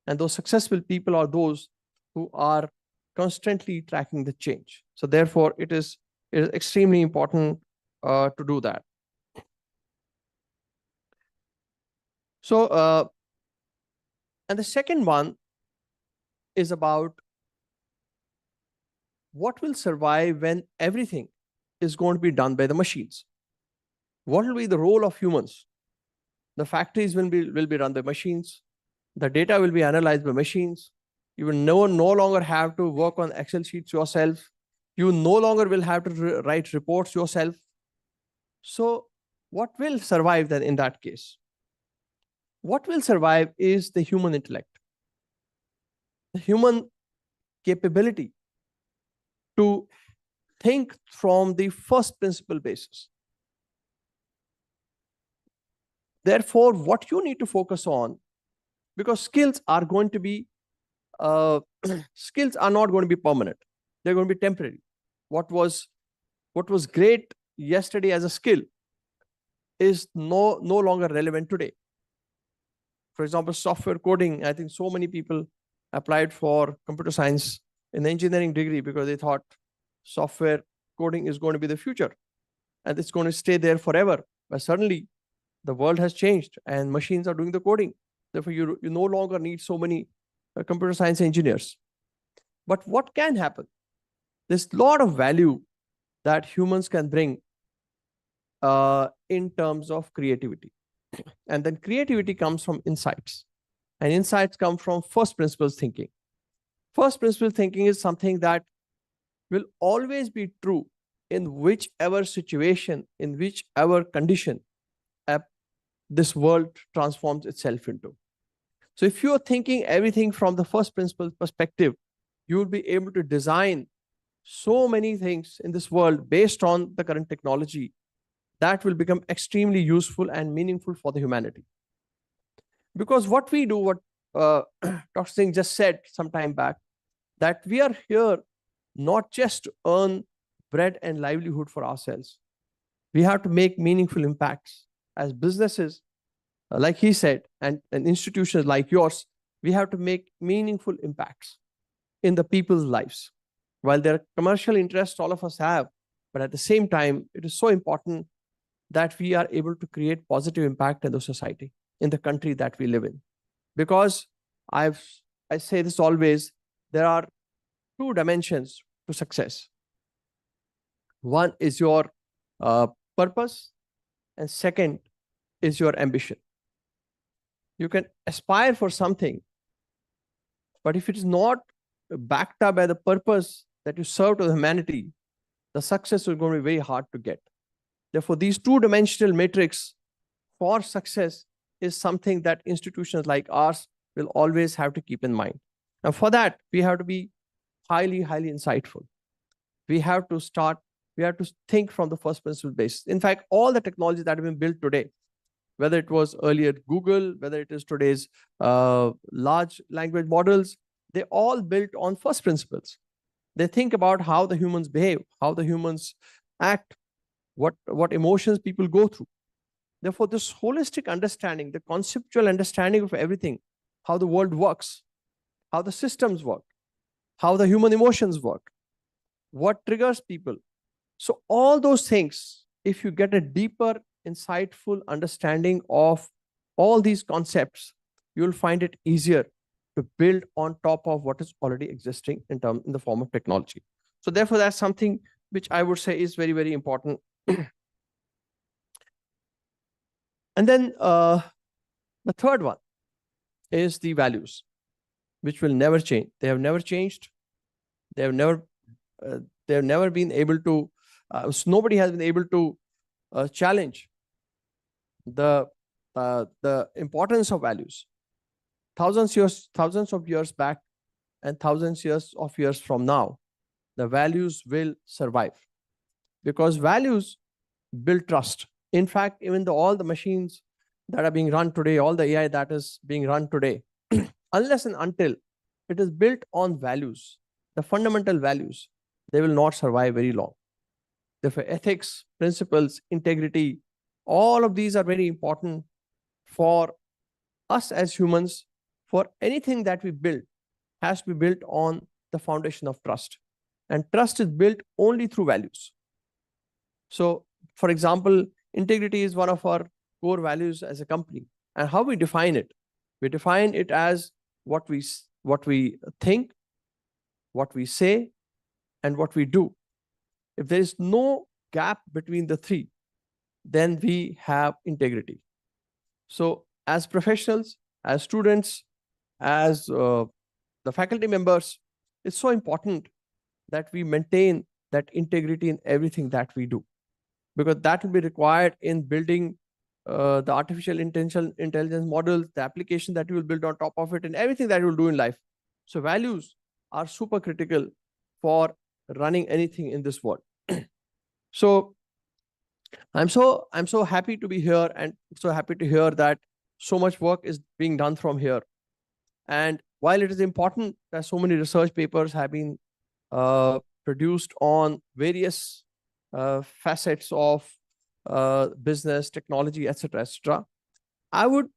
Speaker 3: And those successful people are those who are constantly tracking the change. So therefore, it is extremely important to do that. So, and the second one is about what will survive when everything is going to be done by the machines. What will be the role of humans? The factories will be run by machines. The data will be analyzed by machines. You will no longer have to work on Excel sheets yourself. You no longer will have to write reports yourself. So what will survive then in that case? What will survive is the human intellect, the human capability to think from the first principle basis. Therefore, what you need to focus on, because skills are going to be, skills are not going to be permanent. They're going to be temporary. What was great yesterday as a skill is no longer relevant today. For example, software coding, I think so many people applied for computer science in the engineering degree because they thought software coding is going to be the future. and it's going to stay there forever. But suddenly the world has changed and machines are doing the coding. Therefore, you no longer need so many computer science engineers. But what can happen? There's a lot of value that humans can bring in terms of creativity. And then creativity comes from insights. And insights come from first principles thinking. First principle thinking is something that will always be true in whichever situation, in whichever condition this world transforms itself into. So if you're thinking everything from the first principle perspective, you will be able to design so many things in this world based on the current technology that will become extremely useful and meaningful for the humanity. Because what we do, what Dr. Singh just said some time back, that we are here not just to earn bread and livelihood for ourselves. We have to make meaningful impacts as businesses, like he said, and institutions like yours. We have to make meaningful impacts in the people's lives. While there are commercial interests all of us have, but at the same time, it is so important that we are able to create positive impact in the society, in the country that we live in. Because I say this always, there are two dimensions to success. One is your purpose, and second is your ambition. You can aspire for something, but if it is not backed up by the purpose that you serve to the humanity, the success is going to be very hard to get. Therefore, these two-dimensional matrix for success is something that institutions like ours will always have to keep in mind. And for that, we have to be highly, highly insightful. We have to think from the first principle basis. In fact, all the technologies that have been built today, whether it was earlier Google, whether it is today's large language models, they all built on first principles. They think about how the humans behave, how the humans act, what emotions people go through. Therefore, this holistic understanding, the conceptual understanding of everything, how the world works, how the systems work, how the human emotions work, what triggers people. So all those things, if you get a deeper, insightful understanding of all these concepts, you'll find it easier to build on top of what is already existing in the form of technology. So therefore, that's something which I would say is very, very important. And then the third one is the values, which will never change. They have never changed. They have never been able to, nobody has been able to challenge the importance of values. Thousands of years back and thousands of years from now, the values will survive, because values build trust. In fact, even all the machines that are being run today, all the AI that is being run today, unless and until it is built on values, the fundamental values, they will not survive very long. Therefore, ethics, principles, integrity, all of these are very important for us as humans. For anything that we build has to be built on the foundation of trust. And trust is built only through values. So, for example, integrity is one of our core values as a company. And how we define it? We define it as what we think, what we say, and what we do. If there is no gap between the three, then we have integrity. So as professionals, as students, as the faculty members, it's so important that we maintain that integrity in everything that we do, because that will be required in building the artificial intelligence models, the application that you will build on top of it, and everything that you will do in life. So values are super critical for running anything in this world. So I'm so happy to be here, and so happy to hear that so much work is being done from here. And while it is important that so many research papers have been produced on various facets of business, technology, etc., etc., I would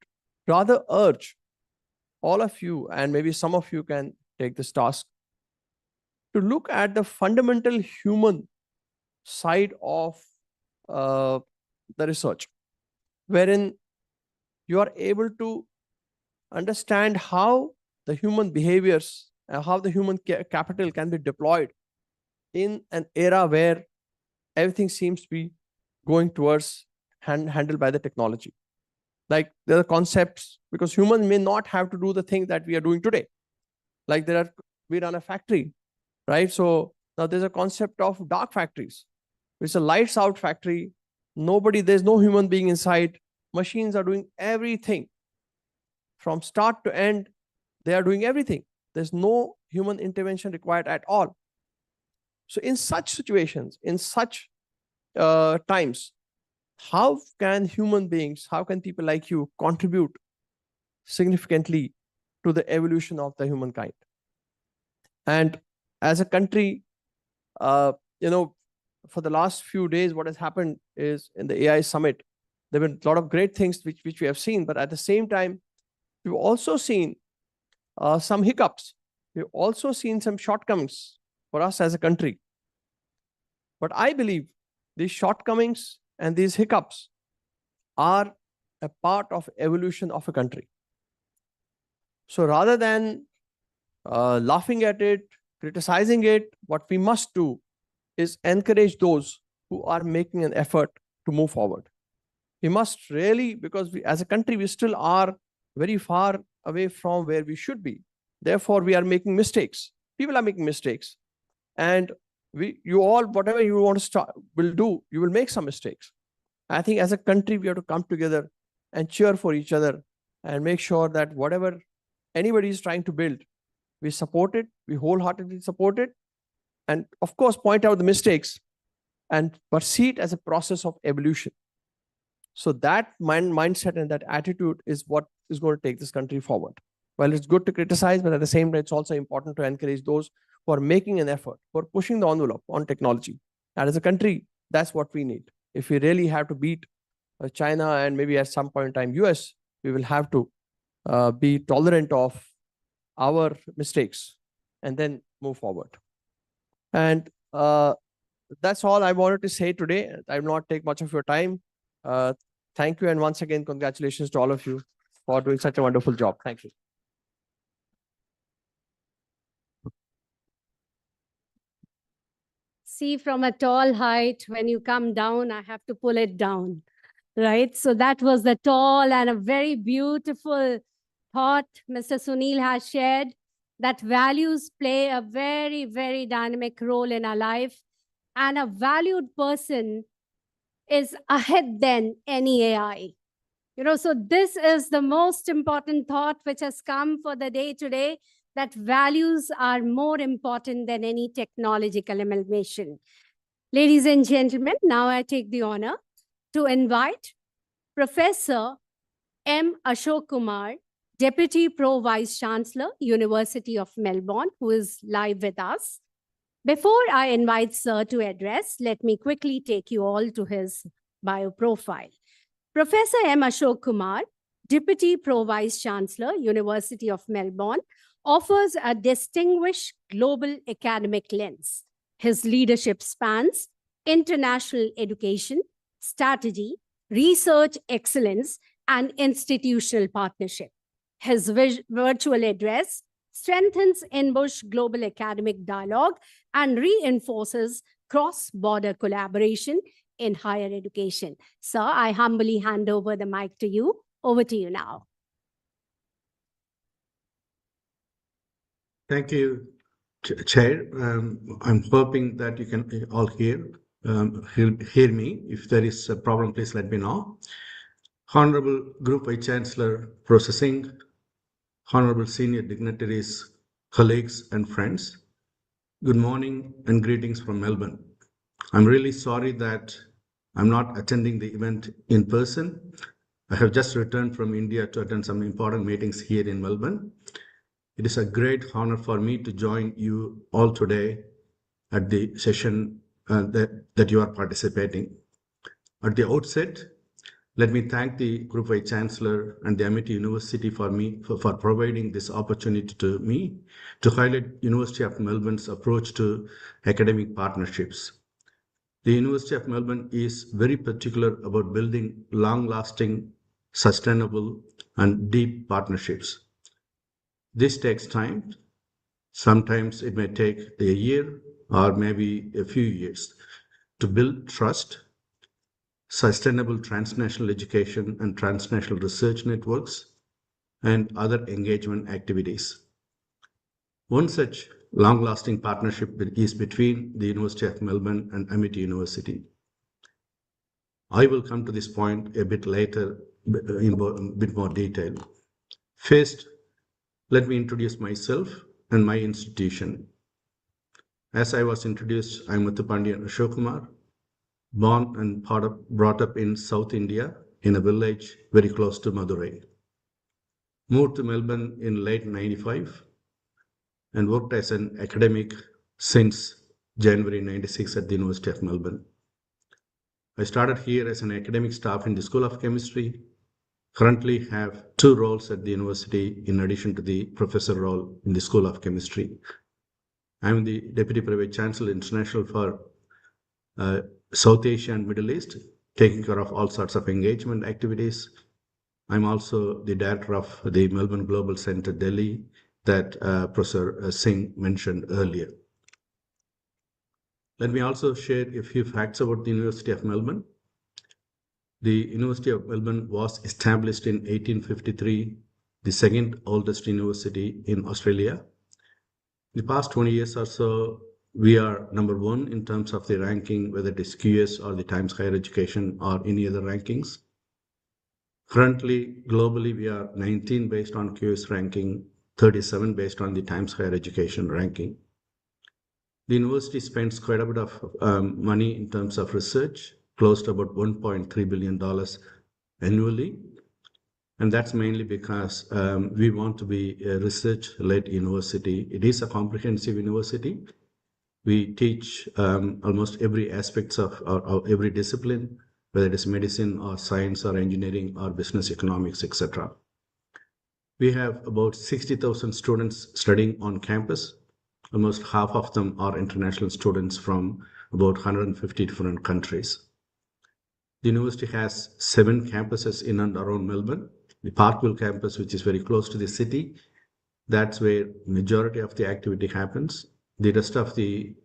Speaker 3: rather urge all of you, and maybe some of you can take this task, to look at the fundamental human side of the research, wherein you are able to understand how the human behaviors and how the human capital can be deployed in an era where everything seems to be going towards handled by the technology. Like there are concepts, because humans may not have to do the thing that we are doing today. Like we run a factory, right? So now there's a concept of dark factories. It's a lights out factory. There's no human being inside. Machines are doing everything. From start to end, they are doing everything. There's no human intervention required at all. So in such situations, in such times, how can human beings, how can people like you contribute significantly to the evolution of the humankind? And as a country, for the last few days, what has happened is in the AI summit, there have been a lot of great things which we have seen, but at the same time, we've also seen some hiccups. We've also seen some shortcomings for us as a country. But I believe these shortcomings and these hiccups are a part of evolution of a country. So rather than laughing at it, criticizing it, what we must do is encourage those who are making an effort to move forward. We must really, because as a country, we still are very far away from where we should be. Therefore, we are making mistakes. People are making mistakes. And you all, whatever you want to will do, you will make some mistakes. I think as a country, we have to come together and cheer for each other and make sure that whatever anybody is trying to build, we support it, we wholeheartedly support it, and of course, point out the mistakes, but see it as a process of evolution. So that mindset and that attitude is what is going to take this country forward. Well, it's good to criticize, but at the same time, it's also important to encourage those who are making an effort, who are pushing the envelope on technology. And as a country, that's what we need. If we really have to beat China and maybe at some point in time US, we will have to be tolerant of our mistakes and then move forward. And that's all I wanted to say today. I will not take much of your time. Thank you. And once again, congratulations to all of you for doing such a wonderful job. Thank you.
Speaker 1: See, from a tall height, when you come down, I have to pull it down, right? So that was the tall and a very beautiful thought Mr. Sunil has shared, that values play a very, very dynamic role in our life. And a valued person is ahead than any AI. So this is the most important thought which has come for the day today, that values are more important than any technological amalgamation. Ladies and gentlemen, now I take the honor to invite Professor M. Ashok Kumar, Deputy Pro Vice Chancellor, University of Melbourne, who is live with us. Before I invite Sir to address, let me quickly take you all to his bio profile. Professor M. Ashok Kumar, Deputy Pro Vice Chancellor, University of Melbourne, offers a distinguished global academic lens. His leadership spans international education, strategy, research excellence, and institutional partnership. His virtual address strengthens INBUSH global academic dialogue and reinforces cross-border collaboration in higher education. Sir, I humbly hand over the mic to you. Over to you now.
Speaker 4: Thank you, Chair. I'm hoping that you can all hear me. If there is a problem, please let me know. Honorable Group Vice Chancellor, Processing, Honorable Senior Dignitaries, colleagues and friends, good morning and greetings from Melbourne. I'm really sorry that I'm not attending the event in person. I have just returned from India to attend some important meetings here in Melbourne. It is a great honor for me to join you all today at the session that you are participating. At the outset, let me thank the Group Vice Chancellor and the Amity University for providing this opportunity to me to highlight University of Melbourne's approach to academic partnerships. The University of Melbourne is very particular about building long-lasting, sustainable, and deep partnerships. This takes time. Sometimes it may take a year or maybe a few years to build trust, sustainable transnational education and transnational research networks, and other engagement activities. One such long-lasting partnership is between the University of Melbourne and Amity University. I will come to this point a bit later in a bit more detail. First, let me introduce myself and my institution. As I was introduced, I am Muthupandiyan Ashok Kumar, born and brought up in South India in a village very close to Madurai. Moved to Melbourne in late 95 and worked as an academic since January 96 at the University of Melbourne. I started here as an academic staff in the School of Chemistry. Currently have 2 roles at the university in addition to the professor role in the School of Chemistry. I am the Deputy Private Chancellor International for South Asia and Middle East, taking care of all sorts of engagement activities. I'm also the director of the Melbourne Global Center, Delhi, that Professor Singh mentioned earlier. Let me also share a few facts about the University of Melbourne. The University of Melbourne was established in 1853, the second oldest university in Australia. The past 20 years or so, we are number 1 in terms of the ranking, whether it is QS or the Times Higher Education or any other rankings. Currently, globally, we are 19 based on QS ranking, 37 based on the Times Higher Education ranking. The university spends quite a bit of money in terms of research, close to about $1.3 billion annually. And that's mainly because we want to be a research-led university. It is a comprehensive university. We teach almost every aspect of every discipline, whether it is medicine or science or engineering or business economics, etc. We have about 60,000 students studying on campus. Almost half of them are international students from about 150 different countries. The university has 7 campuses in and around Melbourne. The Parkville campus, which is very close to the city, that's where majority of the activity happens. The rest of the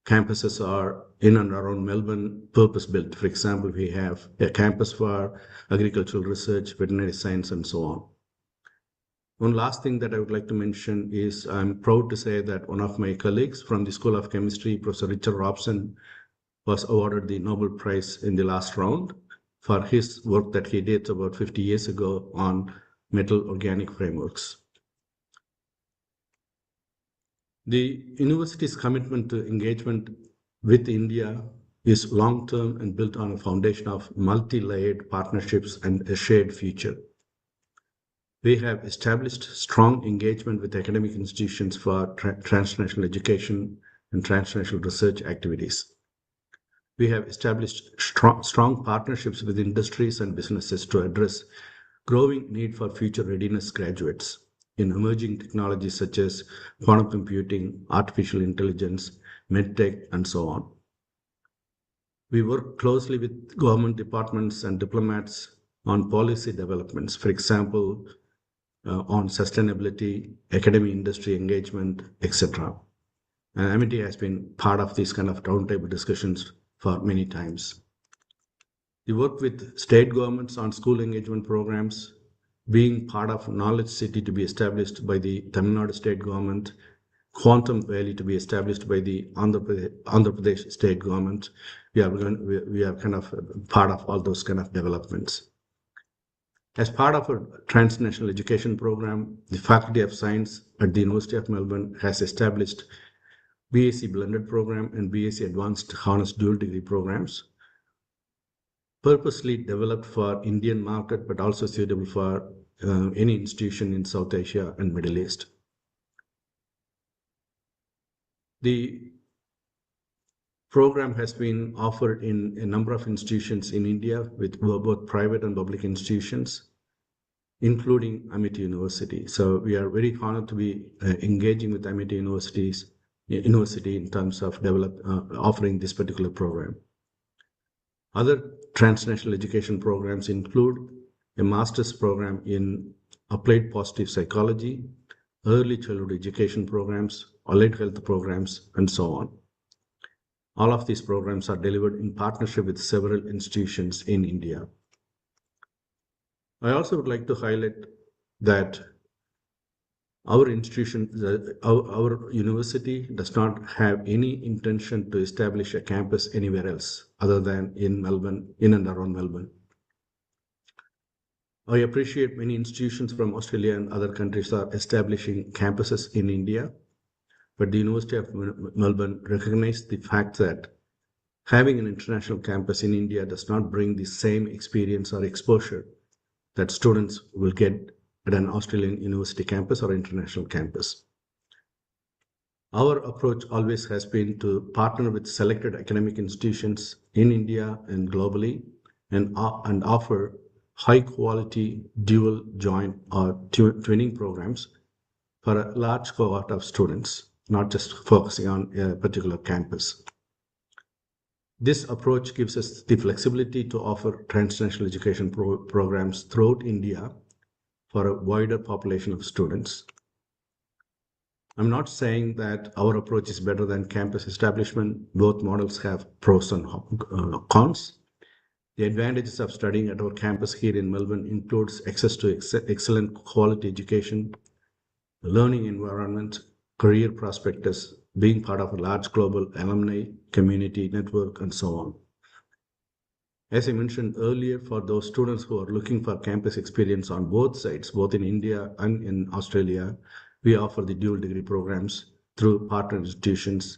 Speaker 4: campuses are in and around Melbourne, purpose-built. For example, we have a campus for agricultural research, veterinary science, and so on. One last thing that I would like to mention is I'm proud to say that one of my colleagues from the School of Chemistry, Professor Richard Robson, was awarded the Nobel Prize in the last round for his work that he did about 50 years ago on metal organic frameworks. The university's commitment to engagement with India is long-term and built on a foundation of multi-layered partnerships and a shared future. We have established strong engagement with academic institutions for transnational education and transnational research activities. We have established strong partnerships with industries and businesses to address growing need for future readiness graduates in emerging technologies such as quantum computing, artificial intelligence, medtech, and so on. We work closely with government departments and diplomats on policy developments, for example, on sustainability, academic industry engagement, etc. And Amity has been part of these kind of roundtable discussions for many times. We work with state governments on school engagement programs, being part of Knowledge City to be established by the Tamil Nadu state government, Quantum Valley to be established by the Andhra Pradesh state government. We are kind of part of all those kind of developments. As part of a transnational education program, the Faculty of Science at the University of Melbourne has established BSc Blended Program and BSc Advanced Honors Dual Degree programs, purposely developed for Indian market, but also suitable for any institution in South Asia and Middle East. The program has been offered in a number of institutions in India with both private and public institutions, including Amity University. So we are very honored to be engaging with Amity Universities university in terms of offering this particular program. Other transnational education programs include a master's program in applied positive psychology, early childhood education programs, allied health programs, and so on. All of these programs are delivered in partnership with several institutions in India. I also would like to highlight that our institution, our university does not have any intention to establish a campus anywhere else other than in Melbourne, in and around Melbourne. I appreciate many institutions from Australia and other countries are establishing campuses in India, but the University of Melbourne recognized the fact that having an international campus in India does not bring the same experience or exposure that students will get at an Australian university campus or international campus. Our approach always has been to partner with selected academic institutions in India and globally and offer high quality dual joint or twinning programs for a large cohort of students, not just focusing on a particular campus. This approach gives us the flexibility to offer transnational education programs throughout India for a wider population of students. I'm not saying that our approach is better than campus establishment. Both models have pros and cons. The advantages of studying at our campus here in Melbourne includes access to excellent quality education, learning environment, career prospectus, being part of a large global alumni community network, and so on. As I mentioned earlier, for those students who are looking for campus experience on both sides, both in India and in Australia, we offer the dual degree programs through partner institutions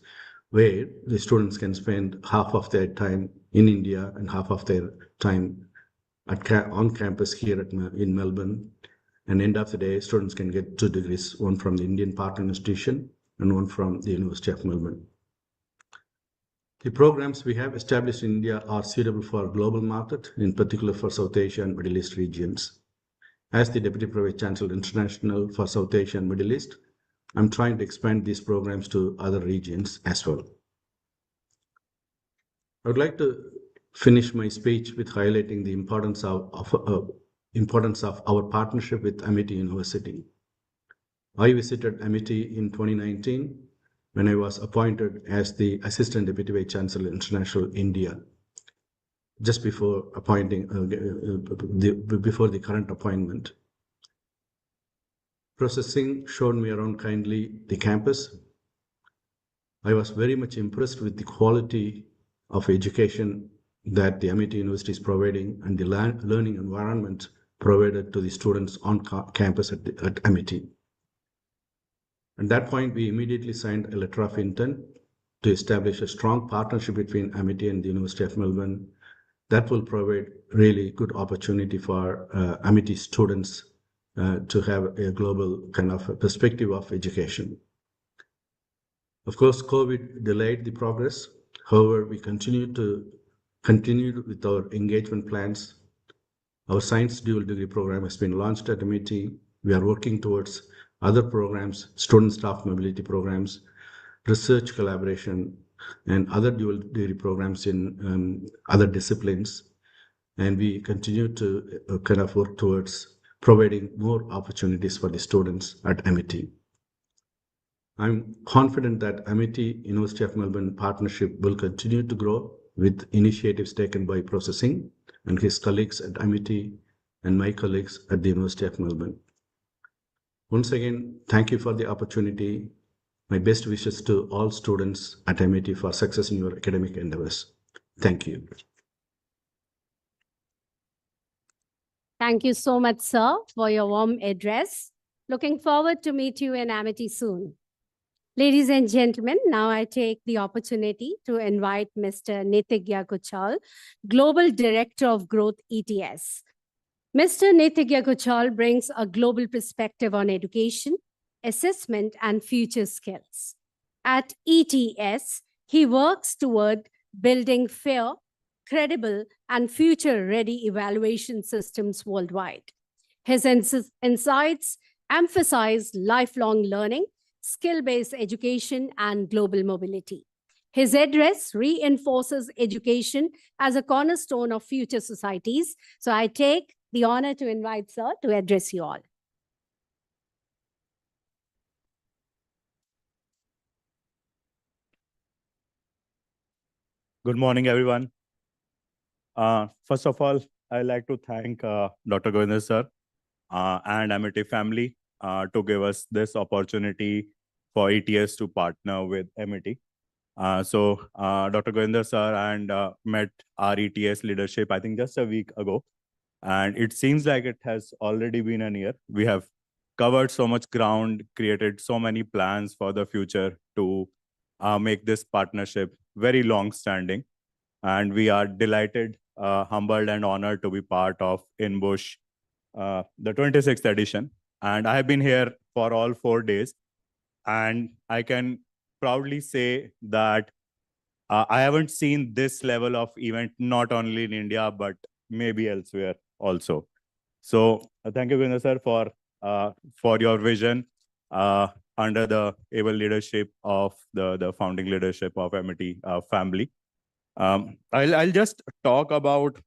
Speaker 4: where the students can spend half of their time in India and half of their time on campus here in Melbourne. And end of the day, students can get 2 degrees, one from the Indian partner institution and one from the University of Melbourne. The programs we have established in India are suitable for global market, in particular for South Asia and Middle East regions. As the Deputy Pro-Vice Chancellor International for South Asia and Middle East, I'm trying to expand these programs to other regions as well. I would like to finish my speech with highlighting the importance of our partnership with Amity University. I visited Amity in 2019 when I was appointed as the Assistant Deputy Vice Chancellor International India, just before appointing before the current appointment. Processing showed me around kindly the campus. I was very much impressed with the quality of education that the Amity University is providing and the learning environment provided to the students on campus at Amity. At that point, we immediately signed a letter of intent to establish a strong partnership between Amity and the University of Melbourne that will provide really good opportunity for Amity students to have a global kind of a perspective of education. Of course, COVID delayed the progress. However, we continued with our engagement plans. Our science dual degree program has been launched at Amity. We are working towards other programs, student staff mobility programs, research collaboration, and other dual degree programs in other disciplines. And we continue to kind of work towards providing more opportunities for the students at Amity. I'm confident that Amity University of Melbourne partnership will continue to grow with initiatives taken by Processing and his colleagues at Amity and my colleagues at the University of Melbourne. Once again, thank you for the opportunity. My best wishes to all students at Amity for success in your academic endeavors. Thank you.
Speaker 1: Thank you so much, sir, for your warm address. Looking forward to meet you in Amity soon. Ladies and gentlemen, now I take the opportunity to invite Mr. Nitigya Kuchal, Global Director of Growth, ETS. Mr. Nitigya Kuchal brings a global perspective on education, assessment, and future skills. At ETS, he works toward building fair, credible, and future-ready evaluation systems worldwide. His insights emphasize lifelong learning, skill-based education, and global mobility. His address reinforces education as a cornerstone of future societies. So I take the honor to invite Sir to address you all.
Speaker 5: Good morning, everyone. First of all, I'd like to thank Dr. Govinder sir and Amity family to give us this opportunity for ETS to partner with Amity. Dr. Govinder sir and met our ETS leadership, I think just a week ago. And it seems like it has already been a year. We have covered so much ground, created so many plans for the future to make this partnership very long-standing. And we are delighted, humbled, and honored to be part of INBUSH, the 26th edition. And I have been here for all 4 days. And I can proudly say that I haven't seen this level of event, not only in India, but maybe elsewhere also. So thank you, Vinay sir, for your vision under the able leadership of the founding leadership of Amity family. I'll just talk about,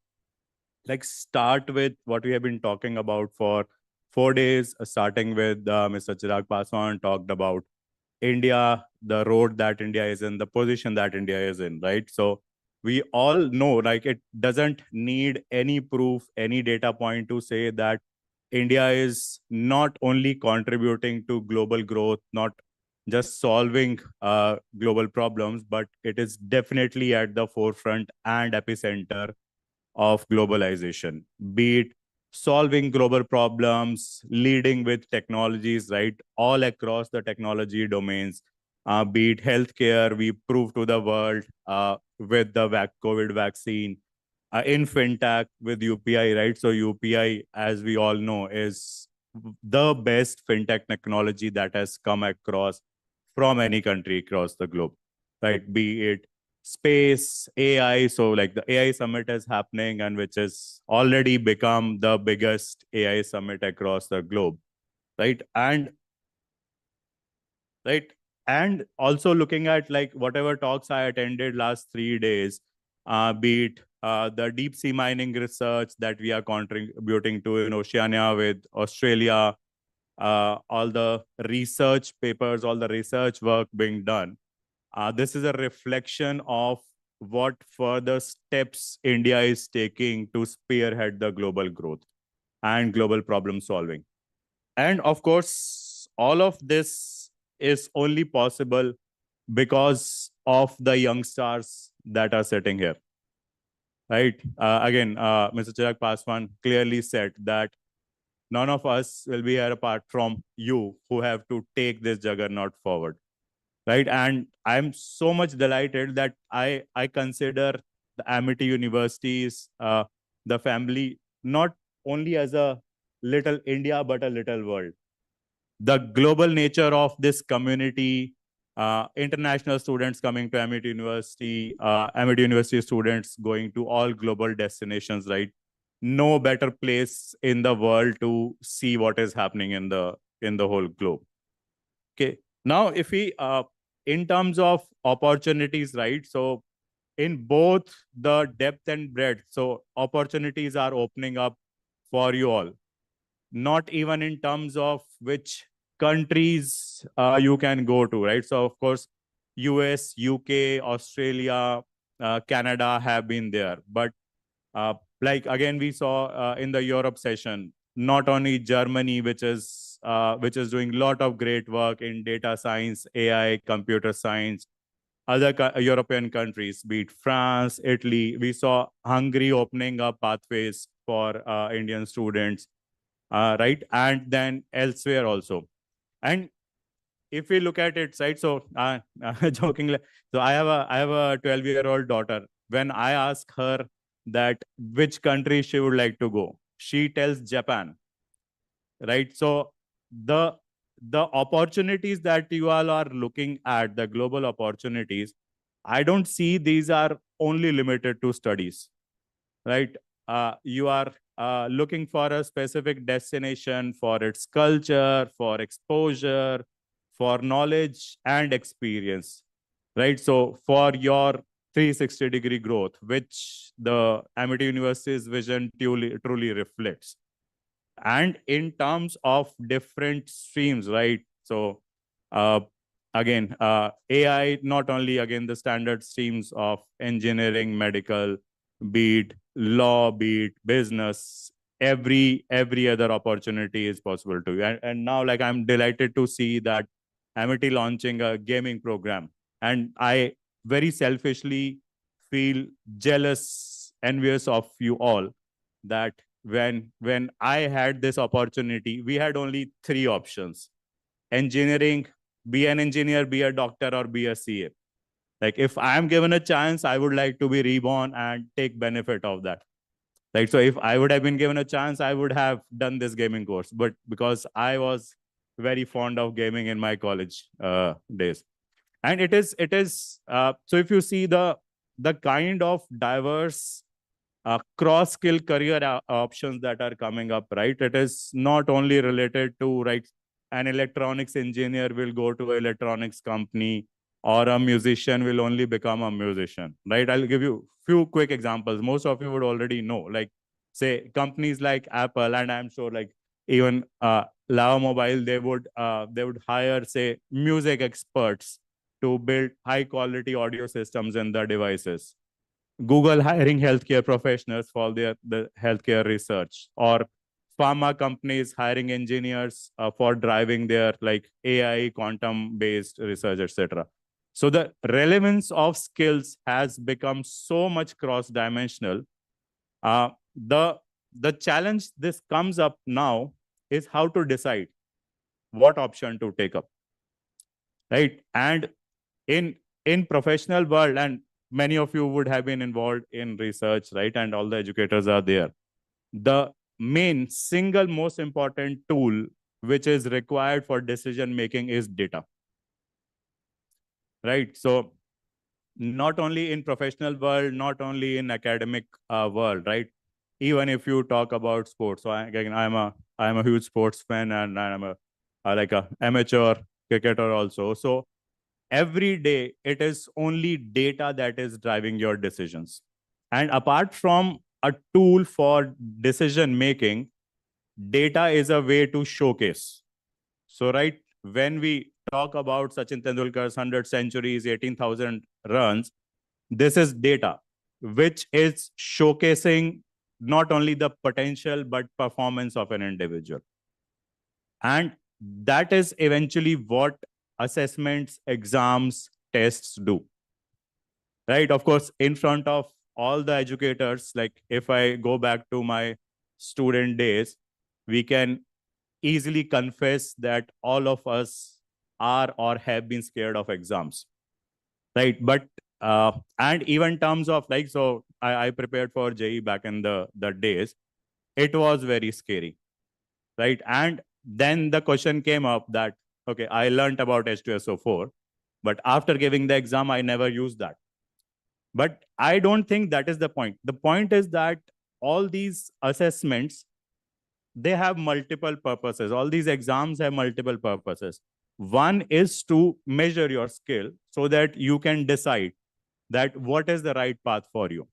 Speaker 5: start with what we have been talking about for 4 days, starting with Mr. Chirag Paswan talked about India, the road that India is in, the position that India is in, right? So we all know, it doesn't need any proof, any data point to say that India is not only contributing to global growth, not just solving global problems, but it is definitely at the forefront and epicenter of globalization, be it solving global problems, leading with technologies, right, all across the technology domains, be it healthcare, we proved to the world with the COVID vaccine, in fintech with UPI, right? So UPI, as we all know, is the best fintech technology that has come across from any country across the globe, right? Be it space, AI. So the AI summit is happening, and which has already become the biggest AI summit across the globe, right? And also looking at whatever talks I attended last 3 days, be it the deep sea mining research that we are contributing to in Oceania with Australia, all the research papers, all the research work being done. This is a reflection of what further steps India is taking to spearhead the global growth and global problem solving. And of course, all of this is only possible because of the young stars that are sitting here, right? Again, Mr. Chirag Paswan clearly said that none of us will be here apart from you who have to take this juggernaut forward, right? And I'm so much delighted that I consider the Amity universities, the family, not only as a little India, but a little world. The global nature of this community, international students coming to Amity University students going to all global destinations, right? No better place in the world to see what is happening in the whole globe. Okay. Now, if we, in terms of opportunities, right? So in both the depth and breadth, so opportunities are opening up for you all. Not even in terms of which countries you can go to, right? So of course, US, UK, Australia, Canada have been there. But again, we saw in the Europe session, not only Germany, which is doing a lot of great work in data science, AI, computer science, other European countries, be it France, Italy. We saw Hungary opening up pathways for Indian students, right? And then elsewhere also. And if we look at it, right? So jokingly, so I have a 12-year-old daughter. When I ask her that which country she would like to go, she tells Japan, right? So the opportunities that you all are looking at, the global opportunities, I don't see these are only limited to studies, right? You are looking for a specific destination for its culture, for exposure, for knowledge and experience, right? So for your 360-degree growth, which the Amity University's vision truly reflects. And in terms of different streams, right? So again, AI, not only again the standard streams of engineering, medical, be it law, be it business, every other opportunity is possible to you. And now, like, I'm delighted to see that Amity launching a gaming program. And I very selfishly feel jealous, envious of you all, that when I had this opportunity, we had only 3 options: engineering, be an engineer, be a doctor, or be a CA. Like, if I am given a chance, I would like to be reborn and take benefit of that. Like, so if I would have been given a chance, I would have done this gaming course. But because I was very fond of gaming in my college days, and it is so if you see the kind of diverse cross-skill career options that are coming up, right? It is not only related to, right, an electronics engineer will go to an electronics company, or a musician will only become a musician, right? I'll give you few quick examples. Most of you would already know, like, say, companies like Apple, and I'm sure, like, even Lava Mobile, they would hire, say, music experts to build high quality audio systems in the devices. Google hiring healthcare professionals for the healthcare research, or pharma companies hiring engineers for driving their, like, AI, quantum-based research, etc. So the relevance of skills has become so much cross-dimensional. The challenge this comes up now is how to decide what option to take up, right? And in professional world, and many of you would have been involved in research, right? And all the educators are there. The main single most important tool which is required for decision making is data, right? So not only in professional world, not only in academic world, right? Even if you talk about sports. So I'm a huge sports fan, and I'm a like a amateur cricketer also. So every day it is only data that is driving your decisions. And apart from a tool for decision making, data is a way to showcase. So, right, when we talk about Sachin Tendulkar's 100 centuries, 18,000 runs, this is data which is showcasing not only the potential but performance of an individual. And that is eventually what assessments, exams, tests do, right? Of course, in front of all the educators, like, if I go back to my student days, we can easily confess that all of us are or have been scared of exams, right? But and even in terms of, like, so I prepared for JEE back in the days. It was very scary, right? And then the question came up that, okay, I learned about H2SO4, but after giving the exam, I never used that. But I don't think that is the point. The point is that all these assessments, they have multiple purposes. All these exams have multiple purposes. One is to measure your skill so that you can decide that what is the right path for you.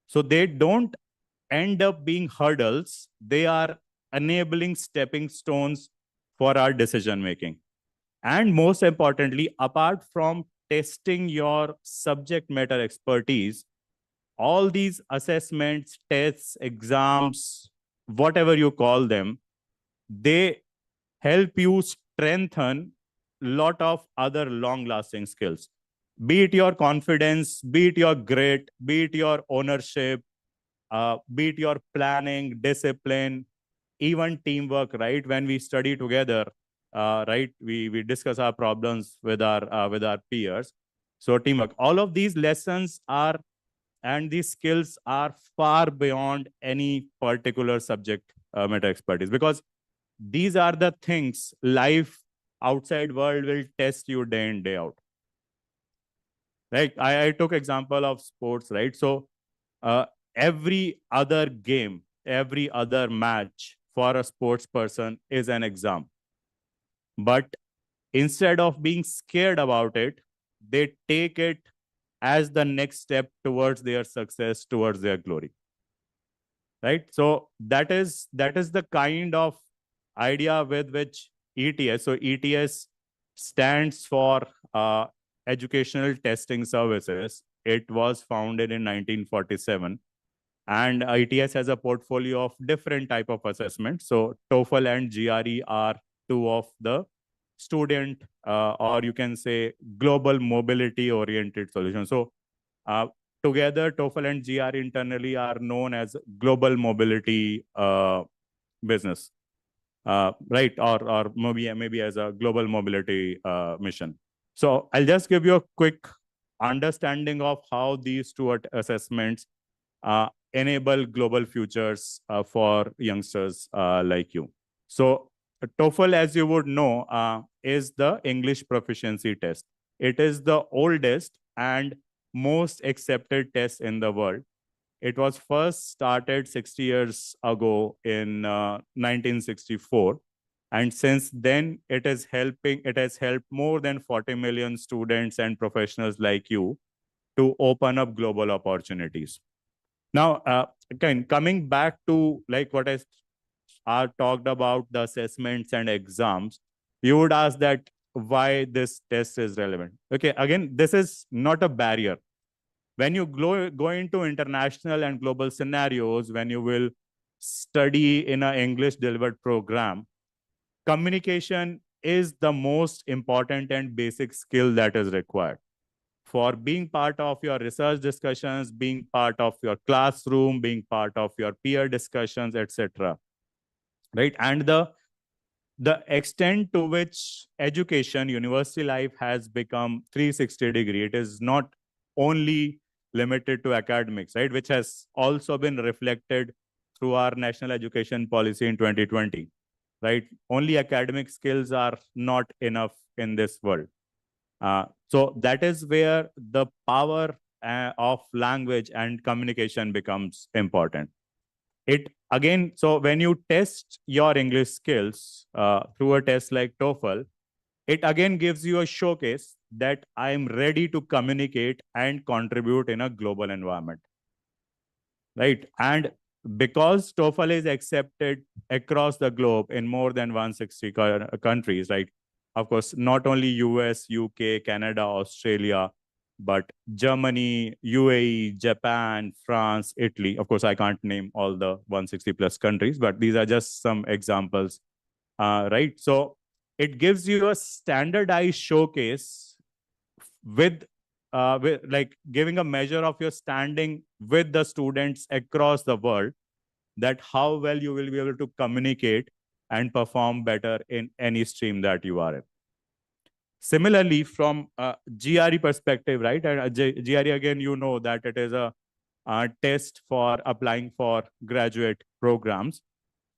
Speaker 5: So they don't end up being hurdles. They are enabling stepping stones for our decision making. And most importantly, apart from testing your subject matter expertise, all these assessments, tests, exams, whatever you call them, they help you strengthen a lot of other long-lasting skills. Be it your confidence, be it your grit, be it your ownership, be it your planning, discipline, even teamwork, right? When we study together, right, we discuss our problems with our peers. So teamwork, all of these lessons are, and these skills are far beyond any particular subject matter expertise, because these are the things life outside world will test you day in, day out. Right? I took example of sports, right? So every other game, every other match for a sports person is an exam. But instead of being scared about it, they take it as the next step towards their success, towards their glory. Right? So that is the kind of idea with which ETS, so ETS stands for Educational Testing Services. It was founded in 1947. And ETS has a portfolio of different type of assessments. So TOEFL and GRE are two of the student, or you can say global mobility oriented solutions. So together, TOEFL and GRE internally are known as global mobility business, right? Or maybe as a global mobility mission. So I'll just give you a quick understanding of how these two assessments enable global futures for youngsters like you. So TOEFL, as you would know, is the English proficiency test. It is the oldest and most accepted test in the world. It was first started 60 years ago in 1964. And since then, it has helped more than 40 million students and professionals like you to open up global opportunities. Now, again, coming back to like what I talked about, the assessments and exams, you would ask that why this test is relevant. Okay, again, this is not a barrier. When you go into international and global scenarios, when you will study in an English delivered program, communication is the most important and basic skill that is required for being part of your research discussions, being part of your classroom, being part of your peer discussions, etc. Right? And the extent to which education, university life has become 360-degree, it is not only limited to academics, right? Which has also been reflected through our national education policy in 2020, right? Only academic skills are not enough in this world. So that is where the power of language and communication becomes important. It again, so when you test your English skills through a test like TOEFL, it again gives you a showcase that I am ready to communicate and contribute in a global environment, right? And because TOEFL is accepted across the globe in more than 160 countries, right? Of course, not only US, UK, Canada, Australia, but Germany, UAE, Japan, France, Italy. Of course, I can't name all the 160 plus countries, but these are just some examples, right? So it gives you a standardized showcase with like giving a measure of your standing with the students across the world, that how well you will be able to communicate and perform better in any stream that you are in. Similarly, from a GRE perspective, right? And GRE, again, you know that it is a test for applying for graduate programs.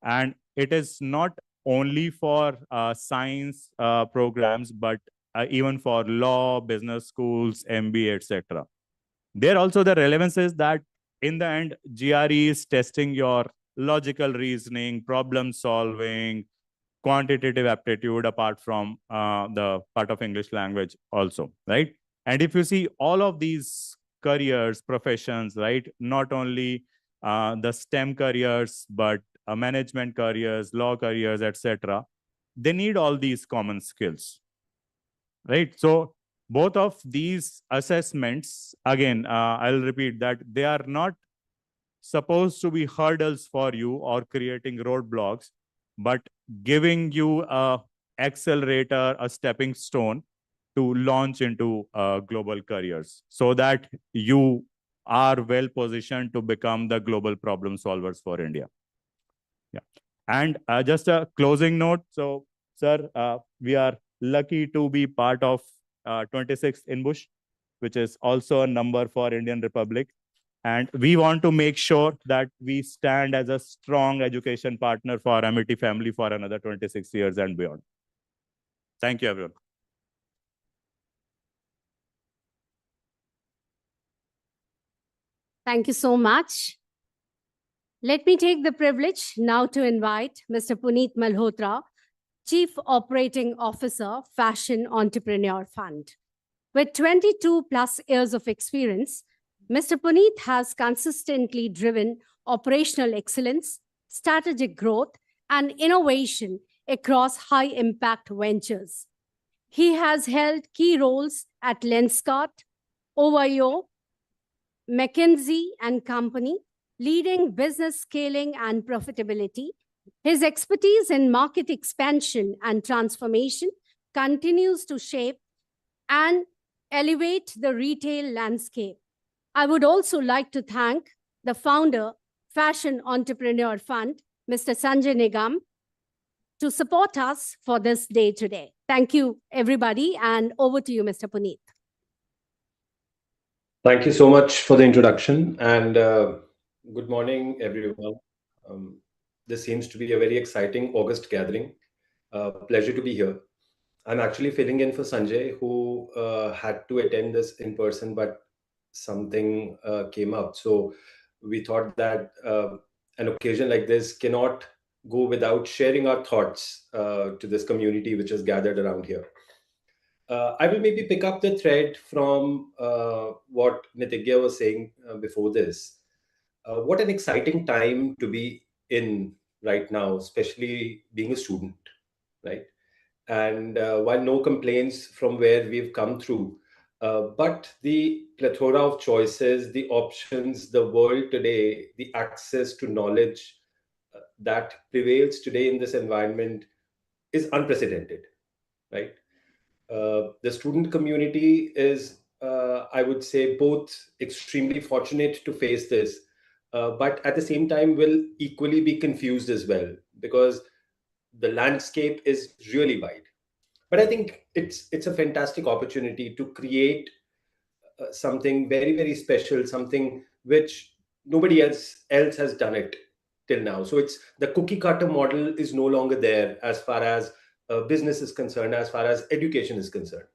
Speaker 5: And it is not only for science programs, but even for law, business schools, MBA, etc. There also the relevance is that in the end, GRE is testing your logical reasoning, problem solving, quantitative aptitude, apart from the part of English language also, right? And if you see all of these careers, professions, right, not only the STEM careers, but management careers, law careers, etc., they need all these common skills, right? So both of these assessments, again, I'll repeat that they are not supposed to be hurdles for you or creating roadblocks, but giving you a accelerator, a stepping stone to launch into global careers, so that you are well positioned to become the global problem solvers for India. Yeah. And just a closing note. So, sir, we are lucky to be part of 26th INBUSH, which is also a number for Indian Republic. And we want to make sure that we stand as a strong education partner for Amity family for another 26 years and beyond. Thank you, everyone.
Speaker 1: Thank you so much. Let me take the privilege now to invite Mr. Puneet Malhotra Chief Operating Officer, Fashion Entrepreneur Fund. With 22 plus years of experience, Mr. Puneet has consistently driven operational excellence, strategic growth, and innovation across high-impact ventures. He has held key roles at Lenskart, Ovayo, McKinsey and Company, leading business scaling and profitability. His expertise in market expansion and transformation continues to shape and elevate the retail landscape. I would also like to thank the founder, Fashion Entrepreneur Fund, Mr. Sanjay Nigam, to support us for this day today. Thank you, everybody, and over to you, Mr. Puneet.
Speaker 6: Thank you so much for the introduction, and good morning, everyone. This seems to be a very exciting August gathering. Pleasure to be here. I'm actually filling in for Sanjay, who had to attend this in person, but something came up. So we thought that an occasion like this cannot go without sharing our thoughts to this community which is gathered around here. I will maybe pick up the thread from what Nitigya was saying before this. What an exciting time to be in right now, especially being a student, right? And while no complaints from where we've come through, but the plethora of choices, the options, the world today, the access to knowledge that prevails today in this environment is unprecedented, right? The student community is, I would say, both extremely fortunate to face this, but at the same time will equally be confused as well, because the landscape is really wide. But I think it's a fantastic opportunity to create something very, very special, something which nobody else has done it till now. So it's the cookie cutter model is no longer there as far as business is concerned, as far as education is concerned.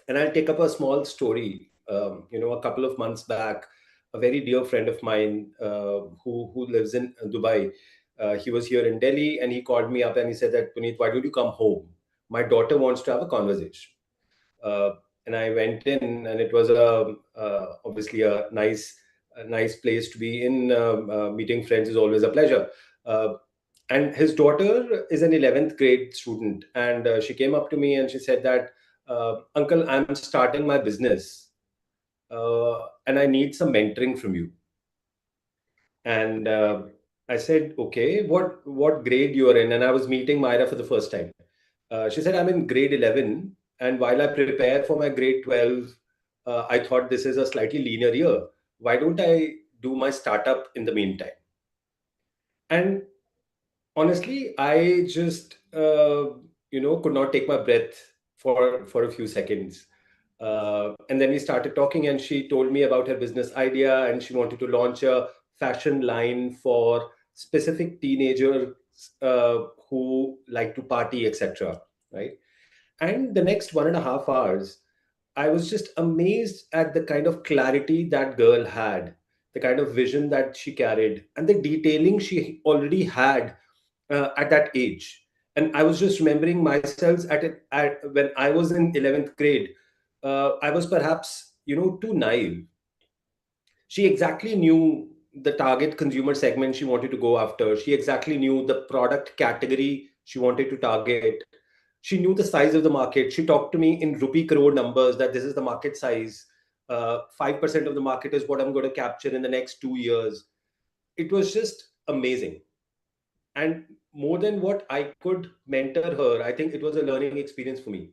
Speaker 6: And I'll take up a small story. A couple of months back, a very dear friend of mine who lives in Dubai, he was here in Delhi, and he called me up and he said that, Puneet, why don't you come home? My daughter wants to have a conversation. And I went in, and it was obviously a nice place to be in. Meeting friends is always a pleasure. And his daughter is an 11th grade student, and she came up to me and she said that, Uncle, I'm starting my business, and I need some mentoring from you. And I said, okay, what grade you are in? And I was meeting Myra for the first time. She said, I'm in grade 11, and while I prepare for my grade 12, I thought this is a slightly leaner year. Why don't I do my startup in the meantime? And honestly, I just could not take my breath for a few seconds. And then we started talking, and she told me about her business idea, and she wanted to launch a fashion line for specific teenagers who like to party, etc. Right? And the next 1.5 hours, I was just amazed at the kind of clarity that girl had, the kind of vision that she carried, and the detailing she already had at that age. And I was just remembering myself at when I was in 11th grade. I was perhaps too naive. She exactly knew the target consumer segment she wanted to go after. She exactly knew the product category she wanted to target. She knew the size of the market. She talked to me in rupee crore numbers, that this is the market size. 5% of the market is what I'm going to capture in the next 2 years. It was just amazing. And more than what I could mentor her, I think it was a learning experience for me.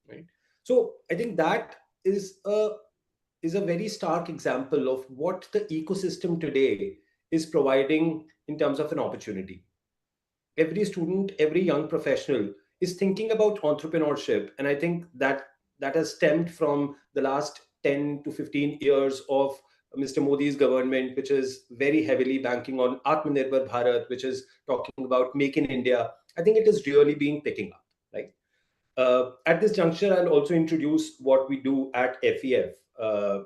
Speaker 6: Right. So I think that is a very stark example of what the ecosystem today is providing in terms of an opportunity. Every student, every young professional is thinking about entrepreneurship, and I think that has stemmed from the last 10 to 15 years of Mr. Modi's government, which is very heavily banking on Atmanirbhar Bharat, which is talking about Make in India. I think it is really being picking up, right? At this juncture, I'll also introduce what we do at FEF.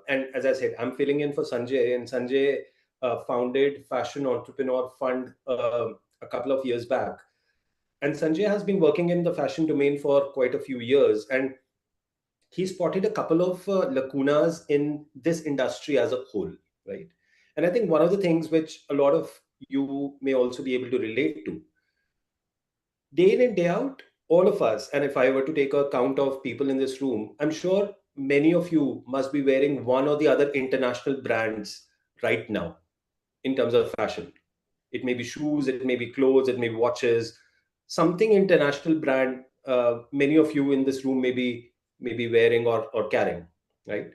Speaker 6: And as I said, I'm filling in for Sanjay, and Sanjay founded Fashion Entrepreneur Fund a couple of years back. And Sanjay has been working in the fashion domain for quite a few years, and he spotted a couple of lacunas in this industry as a whole, right? And I think one of the things which a lot of you may also be able to relate to, day in and day out, all of us, and if I were to take a count of people in this room, I'm sure many of you must be wearing one or the other international brands right now in terms of fashion. It may be shoes, it may be clothes, it may be watches, something international brand. Many of you in this room may be wearing or carrying, right?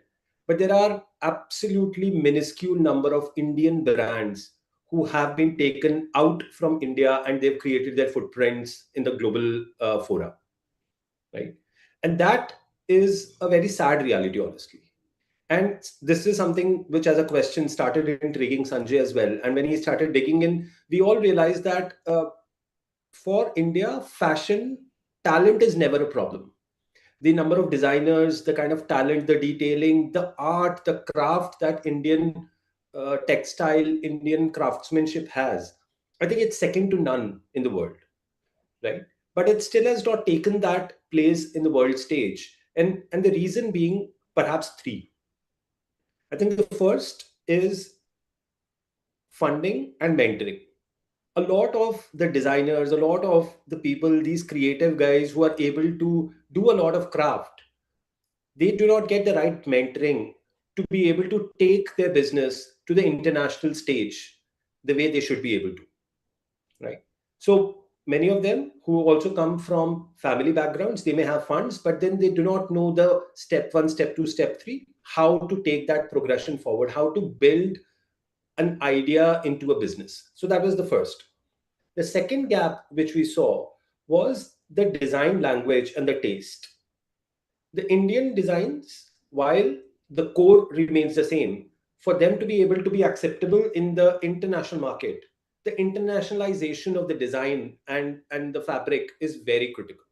Speaker 6: But there are absolutely minuscule number of Indian brands who have been taken out from India and they've created their footprints in the global fora, right? And that is a very sad reality, honestly. And this is something which, as a question, started intriguing Sanjay as well. And when he started digging in, we all realized that for India, fashion talent is never a problem. The number of designers, the kind of talent, the detailing, the art, the craft that Indian textile, Indian craftsmanship has, I think it's second to none in the world, right? But it still has not taken that place in the world stage. And the reason being perhaps three. I think the first is funding and mentoring. A lot of the designers, a lot of the people, these creative guys who are able to do a lot of craft, they do not get the right mentoring to be able to take their business to the international stage the way they should be able to, right? So many of them who also come from family backgrounds, they may have funds, but then they do not know the step one, step two, step three, how to take that progression forward, how to build an idea into a business. So that was the first. The second gap which we saw was the design language and the taste. The Indian designs, while the core remains the same, for them to be able to be acceptable in the international market, the internationalization of the design and the fabric is very critical.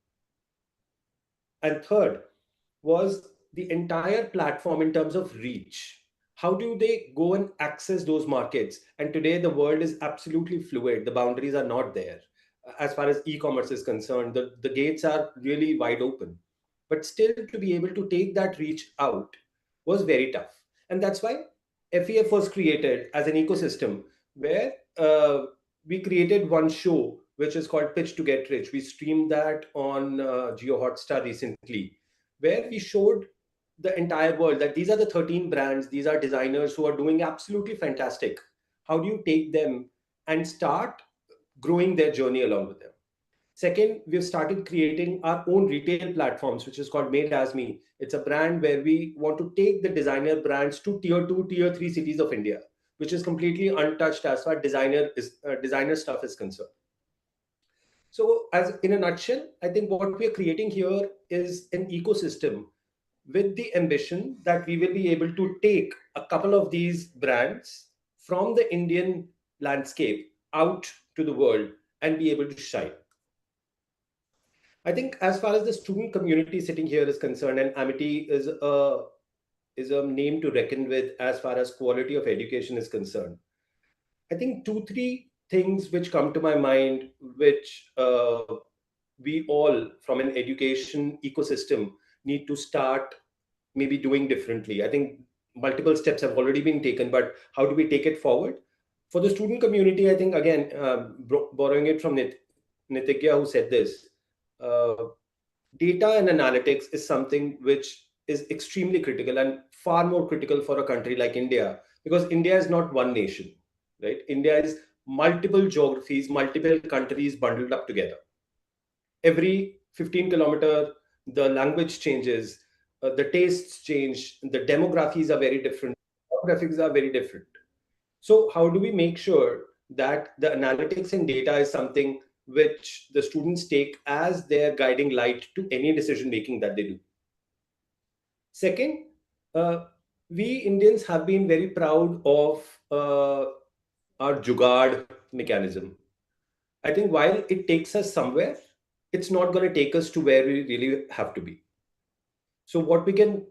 Speaker 6: And third was the entire platform in terms of reach. How do they go and access those markets? And today the world is absolutely fluid. The boundaries are not there. As far as e-commerce is concerned, the gates are really wide open. But still to be able to take that reach out was very tough. And that's why FEF was created as an ecosystem where we created one show which is called Pitch to Get Rich. We streamed that on Geo Hotstar recently, where we showed the entire world that these are the 13 brands, these are designers who are doing absolutely fantastic. How do you take them and start growing their journey along with them? Second, we've started creating our own retail platforms, which is called Made As Me. It's a brand where we want to take the designer brands to tier 2, tier 3 cities of India, which is completely untouched as far as designer stuff is concerned. So, as in a nutshell, I think what we are creating here is an ecosystem with the ambition that we will be able to take a couple of these brands from the Indian landscape out to the world and be able to shine. I think as far as the student community sitting here is concerned, and Amity is a name to reckon with as far as quality of education is concerned. I think two, three things which come to my mind, which we all from an education ecosystem need to start maybe doing differently. I think multiple steps have already been taken, but how do we take it forward? For the student community, I think, again, borrowing it from Nitigya, who said this, data and analytics is something which is extremely critical and far more critical for a country like India, because India is not one nation, right? India is multiple geographies, multiple countries bundled up together. Every 15 kilometer, the language changes, the tastes change, the demographies are very different, demographics are very different. So how do we make sure that the analytics and data is something which the students take as their guiding light to any decision making that they do? Second, we Indians have been very proud of our jugaad mechanism. I think while it takes us somewhere, it's not going to take us to where we really have to be. So what we can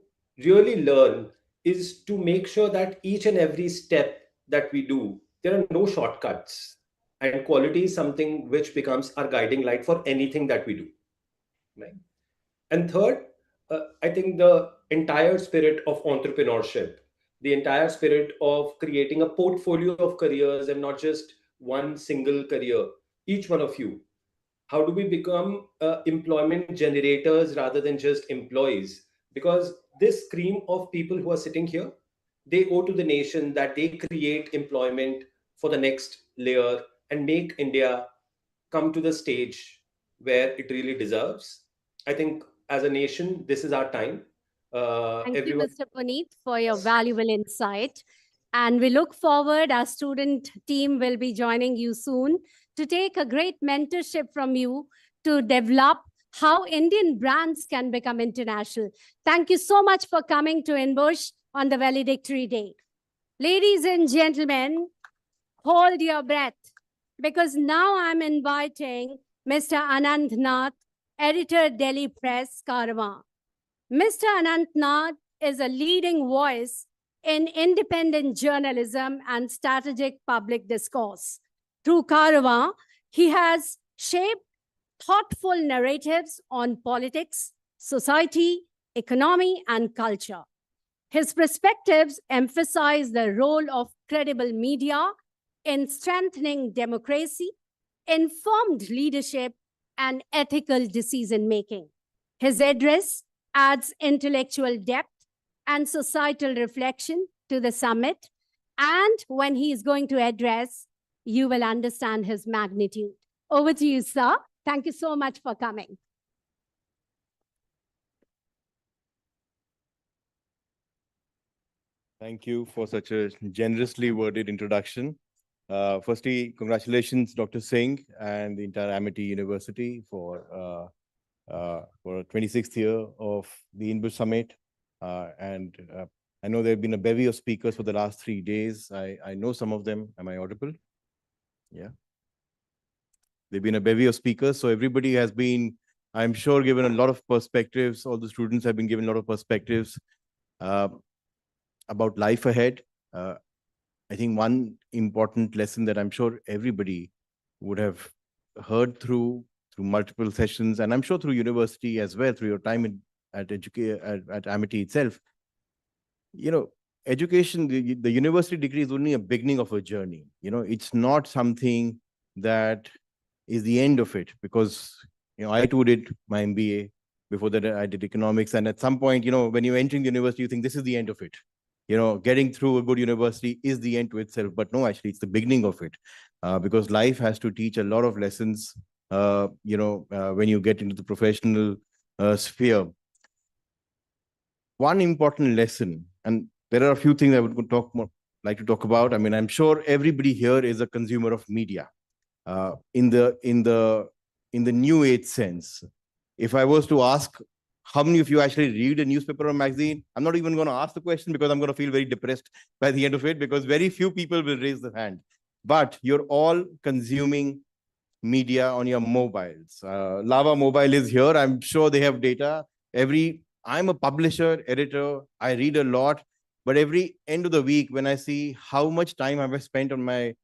Speaker 6: really learn is to make sure that each and every step that we do, there are no shortcuts. And quality is something which becomes our guiding light for anything that we do. Right? And third, I think the entire spirit of entrepreneurship, the entire spirit of creating a portfolio of careers and not just one single career, each one of you. How do we become employment generators rather than just employees? Because this stream of people who are sitting here, they owe to the nation that they create employment for the next layer and make India come to the stage where it really deserves. I think as a nation, this is our time.
Speaker 1: Thank you,
Speaker 6: Everyone.
Speaker 1: Mr. Puneet, for your valuable insight. And we look forward, our student team will be joining you soon to take a great mentorship from you to develop how Indian brands can become international. Thank you so much for coming to INBUSH on the valedictory day. Ladies and gentlemen, hold your breath, because now I'm inviting Mr. Anant Nath, editor, Delhi Press, Caravan. Mr. Anant Nath is a leading voice in independent journalism and strategic public discourse. Through Caravan, he has shaped thoughtful narratives on politics, society, economy, and culture. His perspectives emphasize the role of credible media in strengthening democracy, informed leadership, and ethical decision-making. His address adds intellectual depth and societal reflection to the summit. And when he is going to address, you will understand his magnitude. Over to you, sir. Thank you so much for coming.
Speaker 7: Thank you for such a generously worded introduction. Firstly, congratulations, Dr. Singh and the entire Amity University for 26th year of the INBUSH Summit. I know there have been a bevy of speakers for the last 3 days. I know some of them. Am I audible? Yeah. There've been a bevy of speakers. So everybody has been, I'm sure, given a lot of perspectives. All the students have been given a lot of perspectives about life ahead. I think one important lesson that I'm sure everybody would have heard through multiple sessions, and I'm sure through university as well, through your time at Amity itself. You know, education, the university degree is only a beginning of a journey. You know, it's not something that is the end of it, because, you know, I too did my MBA. Before that, I did economics. And at some point, you know, when you're entering the university, you think this is the end of it. You know, getting through a good university is the end to itself. But no, actually, it's the beginning of it. Because life has to teach a lot of lessons, when you get into the professional sphere. One important lesson, and there are a few things I would like to talk about. I mean, I'm sure everybody here is a consumer of media in the new age sense. If I was to ask how many of you actually read a newspaper or magazine, I'm not even going to ask the question, because I'm going to feel very depressed by the end of it, because very few people will raise their hand. But you're all consuming media on your mobiles. Lava Mobile is here. I'm sure they have data. I'm a publisher, editor. I read a lot. But every end of the week, when I see how much time I've spent on my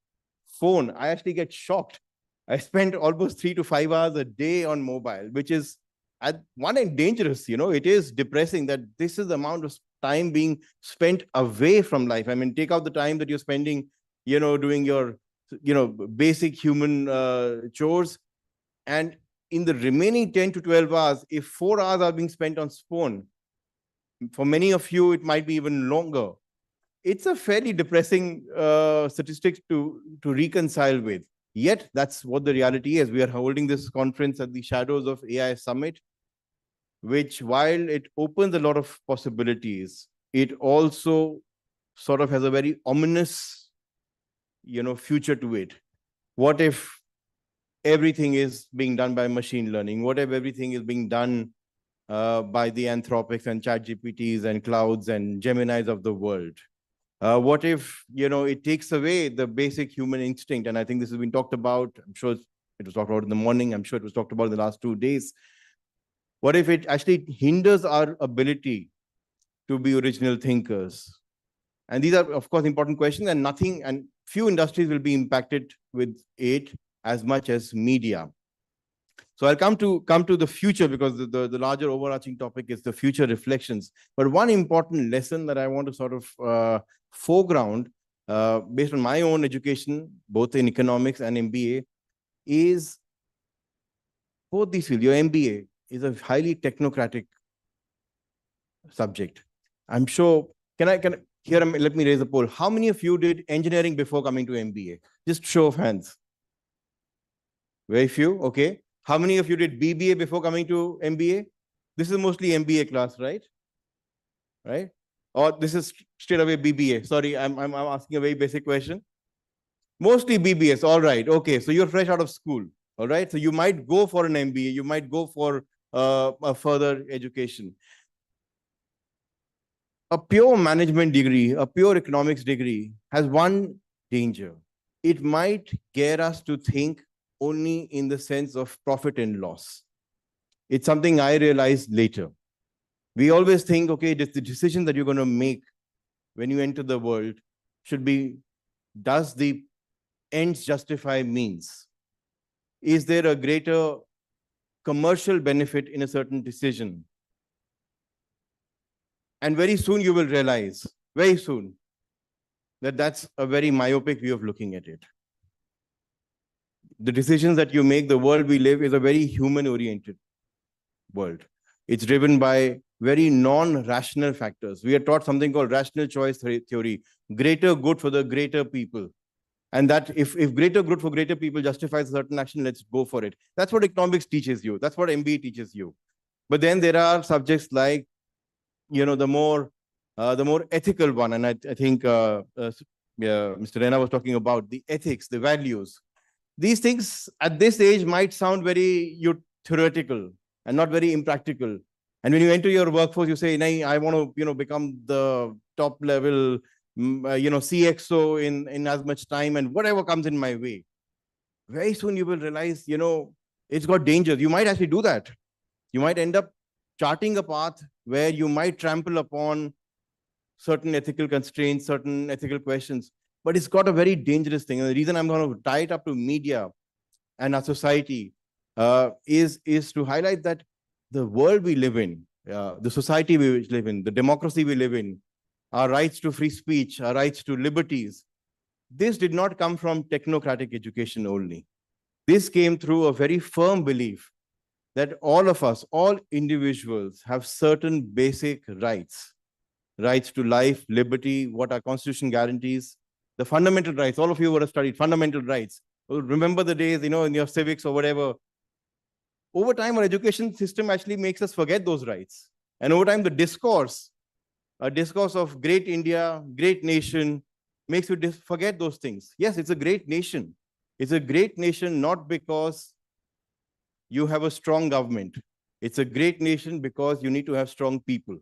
Speaker 7: phone, I actually get shocked. I spend almost 3 to 5 hours a day on mobile, which is at one end dangerous. You know, it is depressing that this is the amount of time being spent away from life. I mean, take out the time that you're spending, you know, doing your, you know, basic human chores. And in the remaining 10 to 12 hours, if 4 hours are being spent on phone, for many of you, it might be even longer. It's a fairly depressing statistic to reconcile with. Yet, that's what the reality is. We are holding this conference at the shadows of AI Summit, which, while it opens a lot of possibilities, it also sort of has a very ominous, you know, future to it. What if everything is being done by machine learning? What if everything is being done by the Anthropics and ChatGPTs and clouds and Geminis of the world? What if, you know, it takes away the basic human instinct? And I think this has been talked about. I'm sure it was talked about in the morning. I'm sure it was talked about in the last 2 days. What if it actually hinders our ability to be original thinkers And these are, of course, important questions, and nothing, and few industries will be impacted with it as much as media. So I'll come to the future, because the larger overarching topic is the future reflections. But one important lesson that I want to sort of foreground, based on my own education, both in economics and MBA, is both these fields. Your MBA is a highly technocratic subject. I'm sure, here, let me raise a poll. How many of you did engineering before coming to MBA? Just show of hands. Very few, okay. How many of you did BBA before coming to MBA? This is mostly MBA class, right? Right? Or this is straight away BBA. Sorry, I'm asking a very basic question. Mostly BBS, all right. Okay, so you're fresh out of school, all right? So you might go for an MBA, you might go for a further education. A pure management degree, a pure economics degree has one danger. It might get us to think only in the sense of profit and loss. It's something I realized later. We always think, okay, the decision that you're going to make when you enter the world should be, does the ends justify means? Is there a greater commercial benefit in a certain decision? And very soon you will realize, very soon, that that's a very myopic view of looking at it. The decisions that you make, the world we live is a very human-oriented world. It's driven by very non-rational factors. We are taught something called rational choice theory, greater good for the greater people. And that if greater good for greater people justifies a certain action, let's go for it. That's what economics teaches you. That's what MBA teaches you. But then there are subjects like, the more ethical one. And I think Mr. Rena was talking about the ethics, the values. These things at this age might sound very theoretical and not very impractical. And when you enter your workforce, you say, "Nahi, I want to, become the top level, CXO in as much time and whatever comes in my way." Very soon you will realize, it's got dangers. You might actually do that. You might end up charting a path where you might trample upon certain ethical constraints, certain ethical questions. But it's got a very dangerous thing. And the reason I'm going to tie it up to media and our society is to highlight that the world we live in, the society we live in, the democracy we live in, our rights to free speech, our rights to liberties, this did not come from technocratic education only. This came through a very firm belief that all of us, all individuals, have certain basic rights. Rights to life, liberty, what our constitution guarantees, the fundamental rights. All of you would have studied fundamental rights. Remember the days, in your civics or whatever. Over time, our education system actually makes us forget those rights. And over time, the discourse, a discourse of great India, great nation, makes you forget those things. Yes, it's a great nation. It's a great nation not because you have a strong government. It's a great nation because you need to have strong people.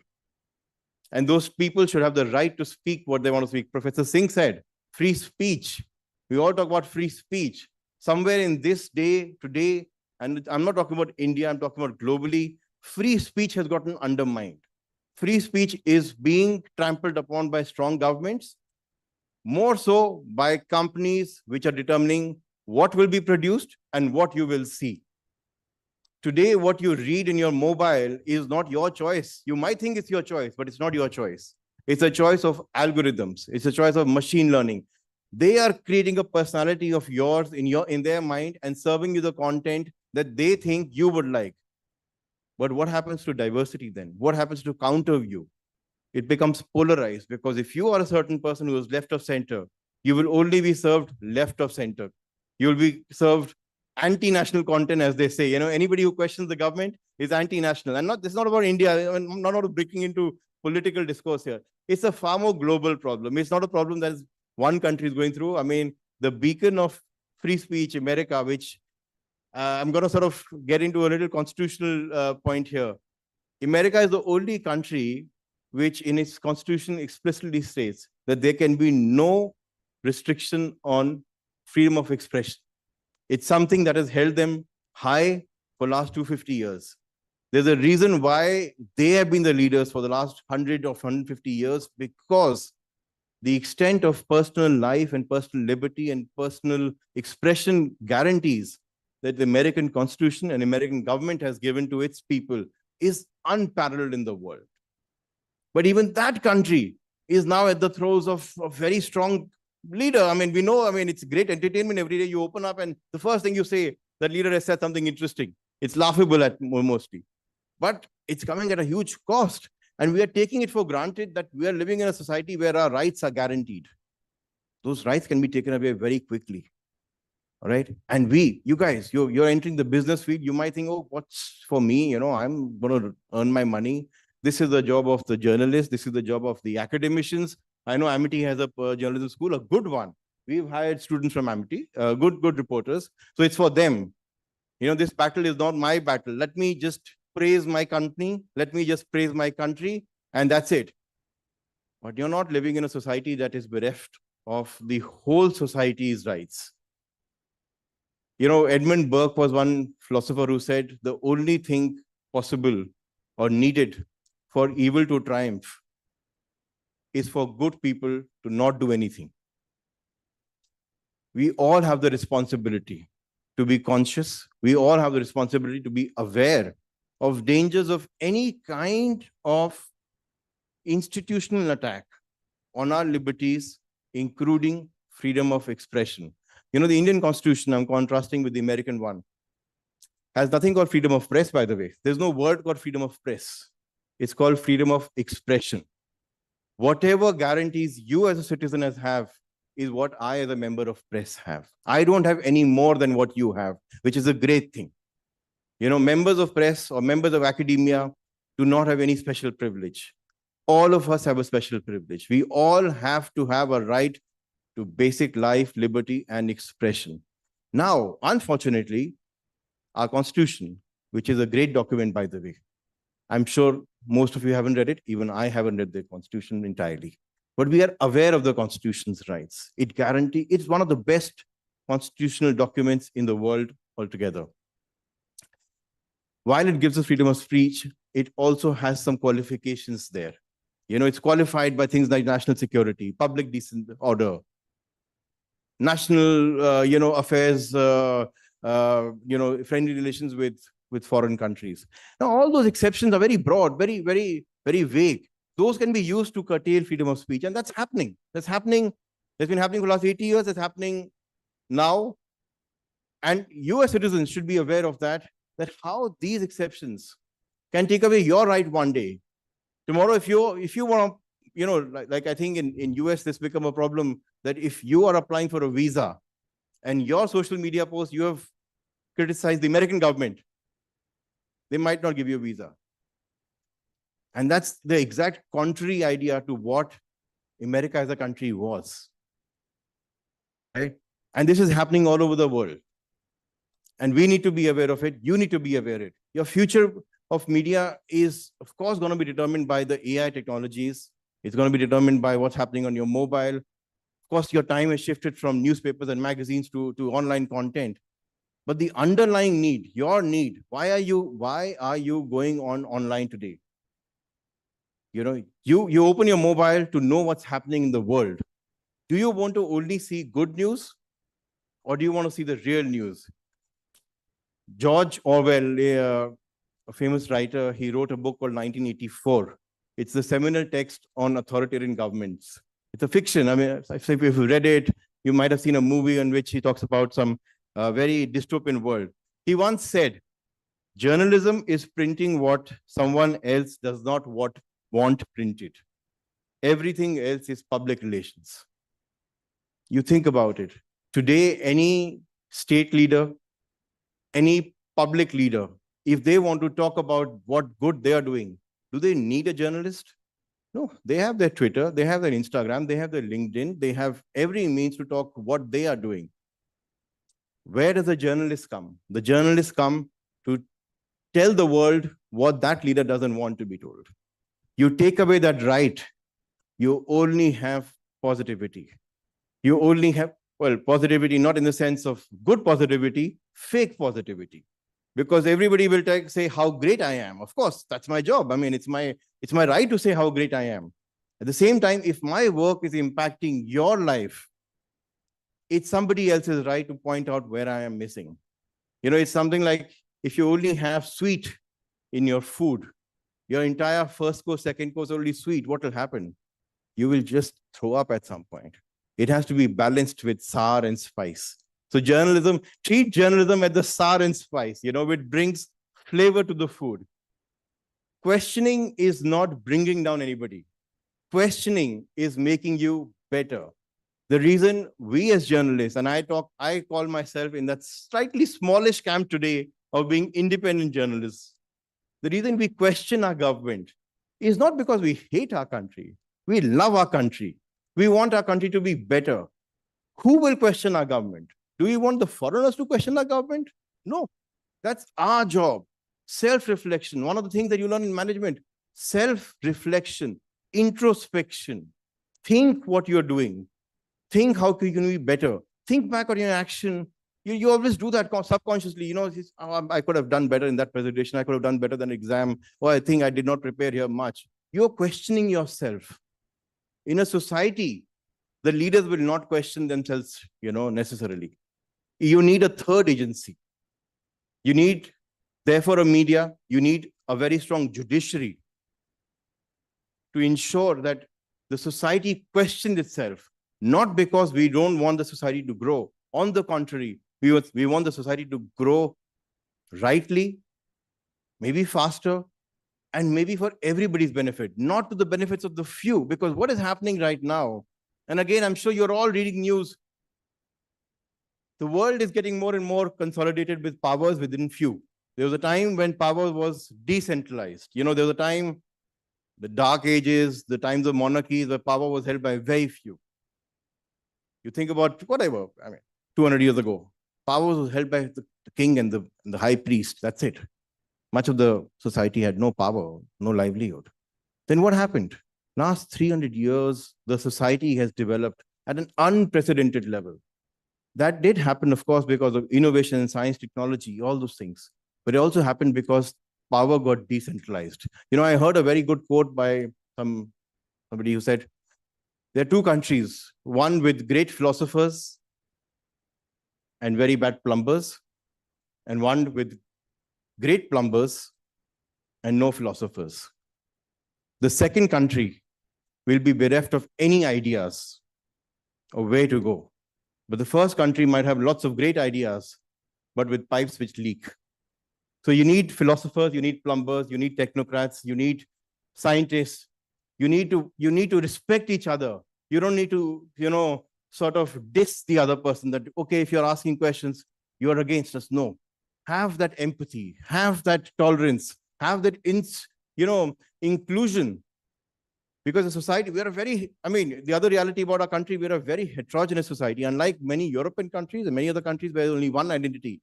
Speaker 7: And those people should have the right to speak what they want to speak. Professor Singh said, free speech. We all talk about free speech. Somewhere in this day, today, and I'm not talking about India, I'm talking about globally, free speech has gotten undermined. Free speech is being trampled upon by strong governments, more so by companies which are determining what will be produced and what you will see. Today, what you read in your mobile is not your choice. You might think it's your choice, but it's not your choice. It's a choice of algorithms. It's a choice of machine learning. They are creating a personality of yours in their mind and serving you the content that they think you would like. But what happens to diversity then? What happens to counter view? It becomes polarized, because if you are a certain person who is left of center, you will only be served left of center. You will be served anti-national content, as they say. Anybody who questions the government is anti-national. And this is not about India. I'm not breaking into political discourse here. It's a far more global problem. It's not a problem that one country is going through. I mean, the beacon of free speech, America, which I'm going to sort of get into a little constitutional point here. America is the only country which in its constitution explicitly states that there can be no restriction on freedom of expression. It's something that has held them high for the last 250 years. There's a reason why they have been the leaders for the last 100 or 150 years, because the extent of personal life and personal liberty and personal expression guarantees that the American Constitution and American government has given to its people is unparalleled in the world. But even that country is now at the throes of a very strong leader. I mean, we know, I mean, it's great entertainment every day. You open up and the first thing you say, that leader has said something interesting. It's laughable at mostly, but it's coming at a huge cost. And we are taking it for granted that we are living in a society where our rights are guaranteed. Those rights can be taken away very quickly. All right. And you guys, you're entering the business field. You might think, oh, what's for me? I'm going to earn my money. This is the job of the journalist. This is the job of the academicians. I know Amity has a journalism school, a good one. We've hired students from Amity, good reporters. So it's for them. This battle is not my battle. Let me just praise my company. Let me just praise my country. And that's it. But you're not living in a society that is bereft of the whole society's rights. Edmund Burke was one philosopher who said the only thing possible or needed for evil to triumph is for good people to not do anything. We all have the responsibility to be conscious. We all have the responsibility to be aware of dangers of any kind of institutional attack on our liberties, including freedom of expression. The Indian Constitution, I'm contrasting with the American one, has nothing called freedom of press, by the way. There's no word called freedom of press. It's called freedom of expression. Whatever guarantees you as a citizen have is what I as a member of press have. I don't have any more than what you have, which is a great thing. Members of press or members of academia do not have any special privilege. All of us have a special privilege. We all have to have a right to basic life, liberty, and expression. Now, unfortunately, our Constitution, which is a great document, by the way, I'm sure most of you haven't read it. Even I haven't read the Constitution entirely. But we are aware of the Constitution's rights. It's one of the best constitutional documents in the world altogether. While it gives us freedom of speech, it also has some qualifications there. It's qualified by things like national security, public decent order, national, affairs, friendly relations with foreign countries. Now, all those exceptions are very broad, very, very, very vague. Those can be used to curtail freedom of speech, and that's happening. That's happening. That's been happening for the last 80 years. It's happening now. And you as citizens should be aware of that how these exceptions can take away your right one day. Tomorrow, if you want to, like I think in US, this become a problem that if you are applying for a visa and your social media post, you have criticized the American government, they might not give you a visa. And that's the exact contrary idea to what America as a country was. Right? And this is happening all over the world. And we need to be aware of it. You need to be aware of it. Your future of media is, of course, going to be determined by the AI technologies. It's going to be determined by what's happening on your mobile. Of course, your time has shifted from newspapers and magazines to online content. But the underlying need, your need, why are you going online today? You open your mobile to know what's happening in the world. Do you want to only see good news, or do you want to see the real news? George Orwell, a famous writer, he wrote a book called 1984. It's the seminal text on authoritarian governments. It's a fiction. I mean, if you've read it, you might have seen a movie in which he talks about some very dystopian world. He once said, journalism is printing what someone else does not want printed. Everything else is public relations. You think about it. Today, any state leader, any public leader, if they want to talk about what good they are doing, do they need a journalist? No, they have their Twitter, they have their Instagram, they have their LinkedIn, they have every means to talk what they are doing. Where does the journalist come? The journalists come to tell the world what that leader doesn't want to be told. You take away that right, you only have positivity. You only have, well, positivity, not in the sense of good positivity, fake positivity. Because everybody will say how great I am. Of course, that's my job. I mean, it's my right to say how great I am. At the same time, if my work is impacting your life, it's somebody else's right to point out where I am missing. It's something like if you only have sweet in your food, your entire first course, second course only sweet, what will happen? You will just throw up at some point. It has to be balanced with sour and spice. So treat journalism as the sour and spice, which brings flavor to the food. Questioning is not bringing down anybody. Questioning is making you better. The reason we as journalists, and I call myself in that slightly smallish camp today of being independent journalists. The reason we question our government is not because we hate our country. We love our country. We want our country to be better. Who will question our government? Do we want the foreigners to question our government? No, that's our job. Self-reflection. One of the things that you learn in management, self-reflection, introspection. Think what you're doing. Think how you can be better. Think back on your action. You always do that subconsciously. I could have done better in that presentation. I could have done better than exam. Or I think I did not prepare here much. You're questioning yourself. In a society, the leaders will not question themselves, necessarily. You need a third agency. You need, therefore, a media. You need a very strong judiciary to ensure that the society questions itself, not because we don't want the society to grow. On the contrary, we want the society to grow rightly, maybe faster, and maybe for everybody's benefit, not to the benefits of the few. Because what is happening right now, and again, I'm sure you're all reading news, the world is getting more and more consolidated with powers within few. There was a time when power was decentralized. There was a time, the dark ages, the times of monarchies, where power was held by very few. You think about whatever, 200 years ago, power was held by the king and the high priest. That's it. Much of the society had no power, no livelihood. Then what happened? Last 300 years, the society has developed at an unprecedented level. That did happen, of course, because of innovation in science, technology, all those things. But it also happened because power got decentralized. I heard a very good quote by somebody who said, there are two countries, one with great philosophers and very bad plumbers, and one with great plumbers and no philosophers. The second country will be bereft of any ideas of where to go. But the first country might have lots of great ideas, but with pipes which leak. So you need philosophers, you need plumbers, you need technocrats, you need scientists. You need to respect each other. You don't need to, sort of diss the other person that, okay, if you're asking questions, you're against us. No. Have that empathy, have that tolerance, have that, inclusion. Because a society, we are the other reality about our country, we are a very heterogeneous society, unlike many European countries and many other countries where there's only one identity,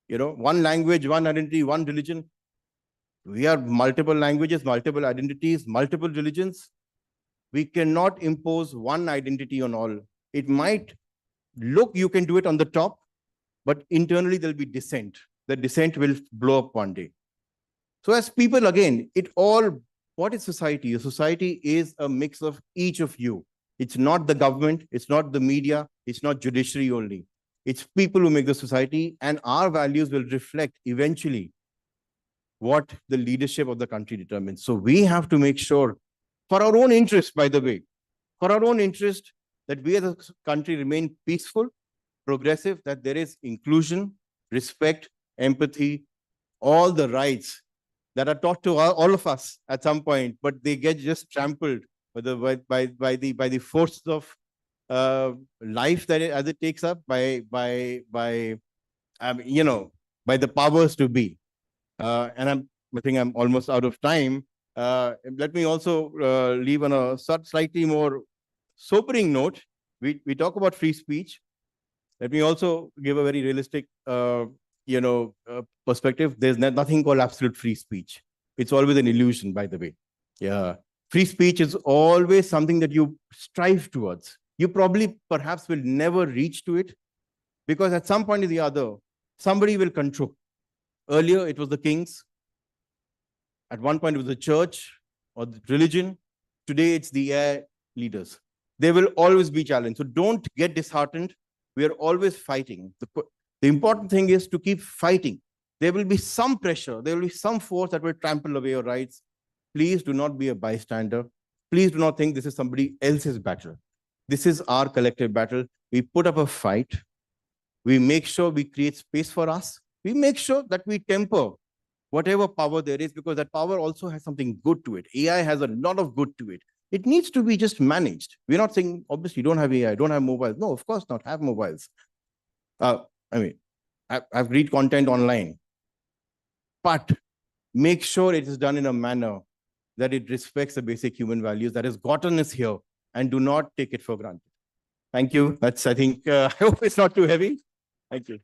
Speaker 7: one language, one identity, one religion. We have multiple languages, multiple identities, multiple religions. We cannot impose one identity on all. It might look, you can do it on the top, but internally there'll be dissent. The dissent will blow up one day. So as people, again, what is society? A society is a mix of each of you. It's not the government, it's not the media, it's not judiciary only. It's people who make the society, and our values will reflect eventually what the leadership of the country determines. So we have to make sure, for our own interest, by the way, for our own interest, that we as a country remain peaceful, progressive, that there is inclusion, respect, empathy, all the rights that are taught to all of us at some point, but they get just trampled by the force of life that as it takes up by the powers to be. And I think I'm almost out of time. Let me also leave on a slightly more sobering note. We talk about free speech. Let me also give a very realistic perspective. There's nothing called absolute free speech. It's always an illusion, by the way. Yeah. Free speech is always something that you strive towards. You perhaps will never reach to it, because at some point or the other, somebody will control. Earlier, it was the kings. At one point, it was the church or the religion. Today, it's the AI leaders. There will always be challenge. So don't get disheartened. We are always fighting. The important thing is to keep fighting. There will be some pressure. There will be some force that will trample away your rights. Please do not be a bystander. Please do not think this is somebody else's battle. This is our collective battle. We put up a fight. We make sure we create space for us. We make sure that we temper whatever power there is, because that power also has something good to it. AI has a lot of good to it. It needs to be just managed. We're not saying, obviously, don't have AI, don't have mobiles. No, of course not, have mobiles. I've read content online, but make sure it is done in a manner that it respects the basic human values that has gotten us here, and do not take it for granted. Thank you. That's, I think, I hope it's not too heavy. Thank you.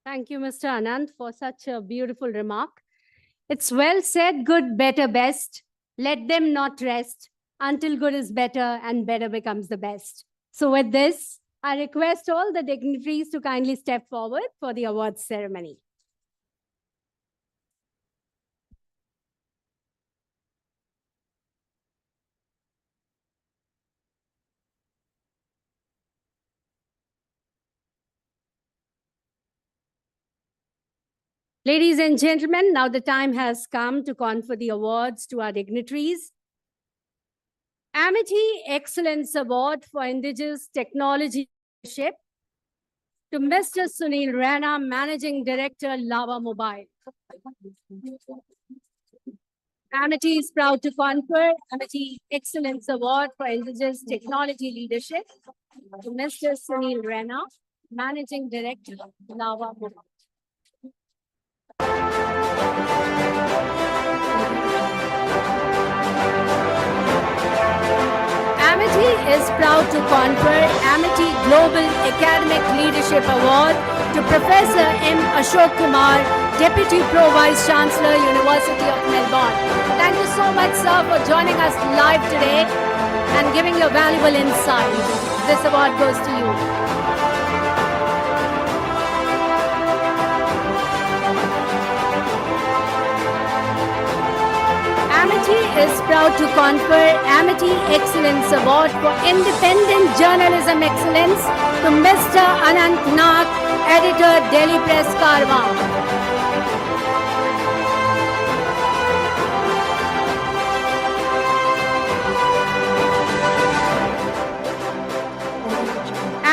Speaker 1: Thank you, Mr. Anand, for such a beautiful remark. It's well said, good, better, best. Let them not rest until good is better and better becomes the best. So with this, I request all the dignitaries to kindly step forward for the awards ceremony. Ladies and gentlemen, now the time has come to confer the awards to our dignitaries. Amity Excellence Award for Indigenous Technology Leadership to Mr. Sunil Rana, Managing Director, Lava Mobile. Amity is proud to confer Amity Excellence Award for Indigenous Technology Leadership to Mr. Sunil Rana, Managing Director, Lava Mobile. Amity is proud to confer Amity Global Academic Leadership Award to Professor M. Ashok Kumar, Deputy Pro Vice Chancellor, University of Melbourne. Thank you so much, sir, for joining us live today and giving your valuable insight. This award goes to you. Amity is proud to confer Amity Excellence Award for Independent Journalism Excellence to Mr. Anant Nag, Editor, Delhi Press, Karwa.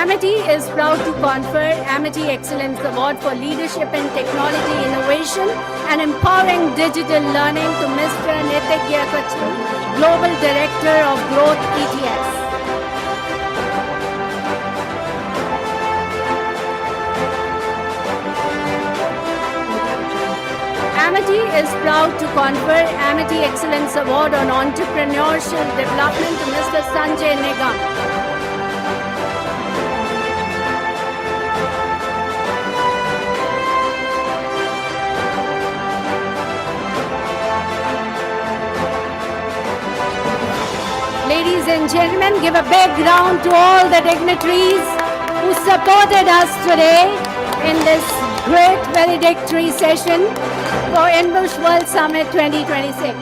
Speaker 1: Amity is proud to confer Amity Excellence Award for Leadership in Technology Innovation and Empowering Digital Learning to Mr. Nitigya Kachu, Global Director of Growth ETS. Amity is proud to confer Amity Excellence Award on Entrepreneurial Development to Mr. Sanjay Nigam. Ladies and gentlemen, give a big round to all the dignitaries who supported us today in this great valedictory session for INBUSH World Summit 2026.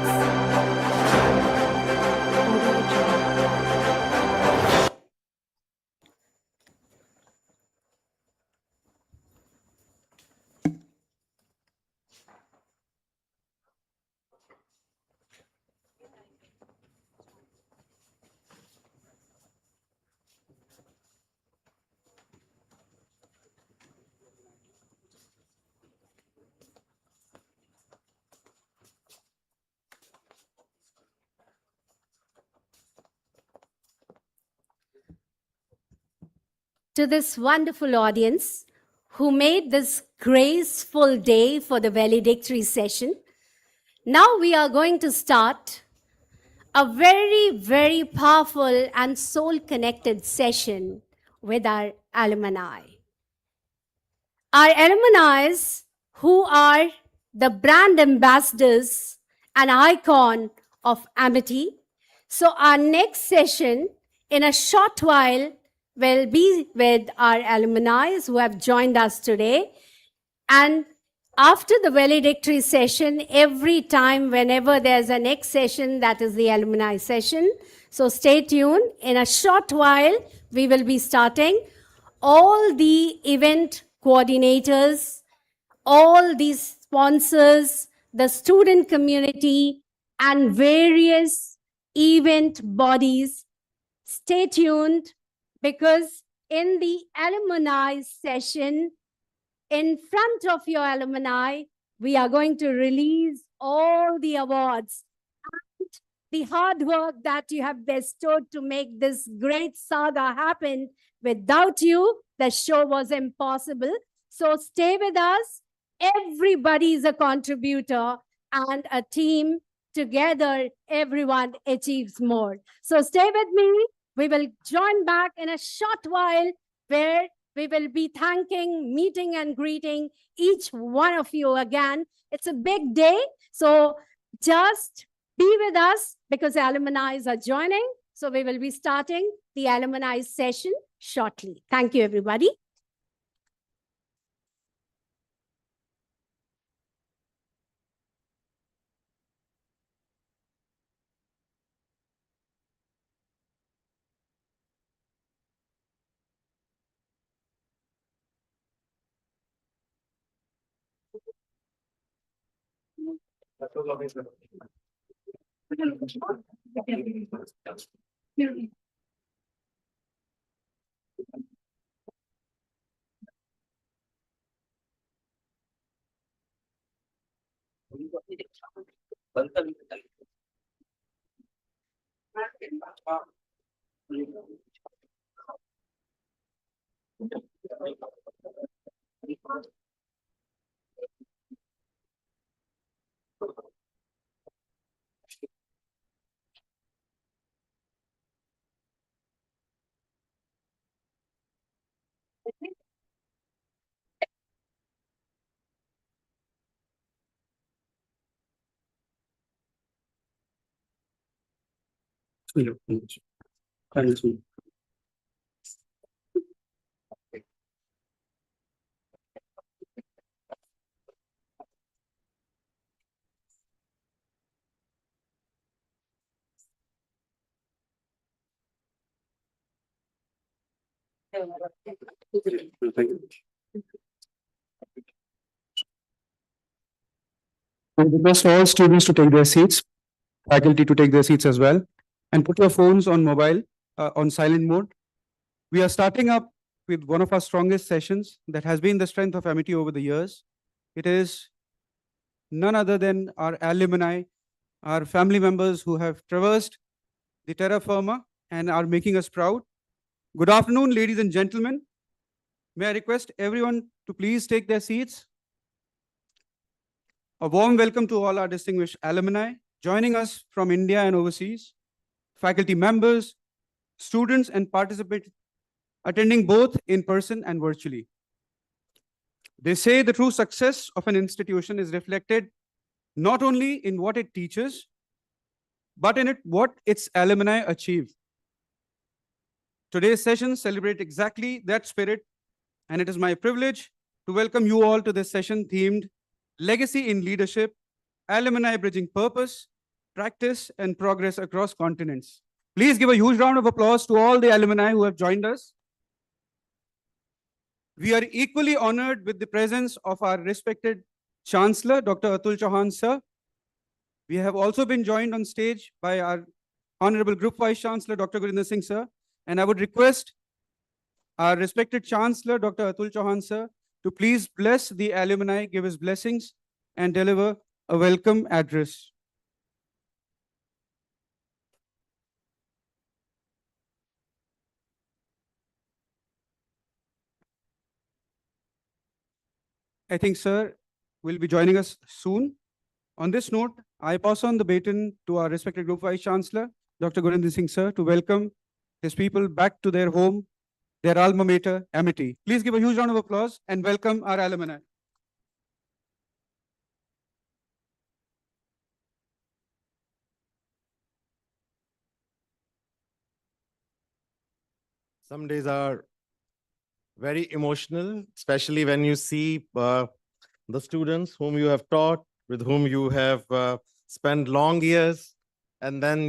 Speaker 1: To this wonderful audience who made this graceful day for the valedictory session, now we are going to start a very, very powerful and soul-connected session with our alumni. Our alumni who are the brand ambassadors and icon of Amity. So our next session in a short while will be with our alumni who have joined us today. And after the valedictory session, every time, whenever there's a next session, that is the alumni session. So stay tuned. In a short while, we will be starting. All the event coordinators, all these sponsors, the student community, and various event bodies, stay tuned, because in the alumni session, in front of your alumni, we are going to release all the awards and the hard work that you have bestowed to make this great saga happen. Without you, the show was impossible. So stay with us. Everybody is a contributor and a team. Together, everyone achieves more. So stay with me. We will join back in a short while where we will be thanking, meeting, and greeting each one of you again. It's a big day. So just be with us because alumni are joining. So we will be starting the alumni session shortly. Thank you, everybody.
Speaker 8: I request all students to take their seats, faculty to take their seats as well, and put your phones on mobile, on silent mode. We are starting up with one of our strongest sessions that has been the strength of Amity over the years. It is none other than our alumni, our family members who have traversed the terra firma and are making us proud. Good afternoon, ladies and gentlemen. May I request everyone to please take their seats? A warm welcome to all our distinguished alumni joining us from India and overseas, faculty members, students, and participants attending both in person and virtually. They say the true success of an institution is reflected not only in what it teaches, but in what its alumni achieve. Today's session celebrates exactly that spirit, and it is my privilege to welcome you all to this session themed Legacy in Leadership, Alumni Bridging Purpose, Practice, and Progress Across Continents. Please give a huge round of applause to all the alumni who have joined us. We are equally honored with the presence of our respected Chancellor, Dr. Atul Chauhan, sir. We have also been joined on stage by our Honorable Group Vice Chancellor, Dr. Gurinder Singh, sir. And I would request our respected Chancellor, Dr. Atul Chauhan, sir, to please bless the alumni, give his blessings, and deliver a welcome address. I think, sir, will be joining us soon. On this note, I pass on the baton to our respected Group Vice Chancellor, Dr. Gurinder Singh, sir, to welcome his people back to their home, their alma mater, Amity. Please give a huge round of applause and welcome our alumni.
Speaker 2: Some days are very emotional, especially when you see the students whom you have taught, with whom you have spent long years, and then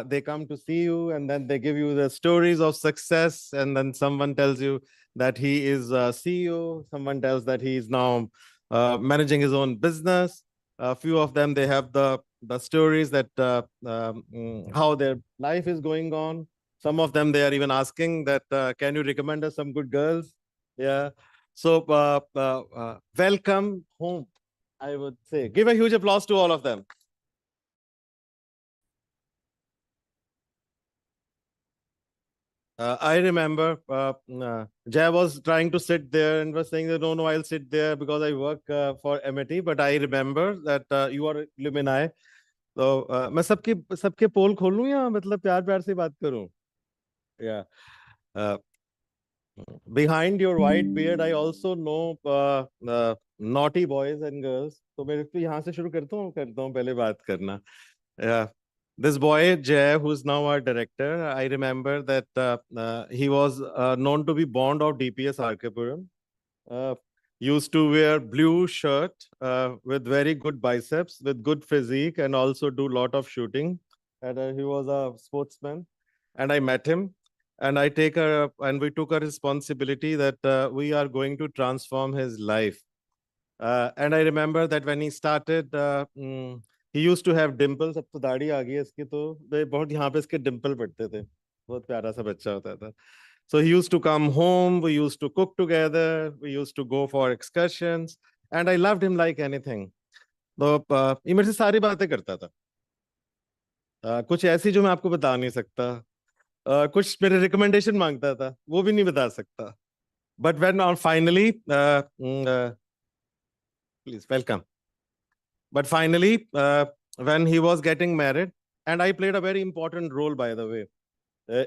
Speaker 2: they come to see you, and then they give you the stories of success, and then someone tells you that he is a CEO, someone tells that he is now managing his own business. A few of them, they have the stories that how their life is going on. Some of them, they are even asking that, can you recommend us some good girls? Yeah. So welcome home, I would say. Give a huge applause to all of them. I remember Jay was trying to sit there and was saying that, no, I'll sit there because I work for Amity. But I remember that you are Lumini. So मैं सबके पोल खोलूं या मतलब प्यार से बात करूं? Yeah. Behind your white beard, I also know naughty boys and girls. तो मैं तो यहाँ से शुरू करता हूँ पहले बात करना. Yeah. This boy, Jay, who's now our director, I remember that he was known to be Bond of DPS Arkapuram. Used to wear blue shirt with very good biceps, with good physique, and also do lot of shooting. And he was a sportsman. And I met him, and we took a responsibility that we are going to transform his life. And I remember that when he started, he used to have dimples. अब तो दाढ़ी आ गई है इसकी, तो बहुत यहाँ पे इसके डिम्पल पड़ते थे. बहुत प्यारा सा बच्चा होता था. So he used to come home, we used to cook together, we used to go for excursions, and I loved him like anything. तो ये मेरे से सारी बातें करता था. कुछ ऐसी जो मैं आपको बता नहीं सकता. कुछ मेरे रिकमेंडेशन मांगता था, वो भी नहीं बता सकता. But when finally, please welcome. But finally, when he was getting married, and I played a very important role, by the way,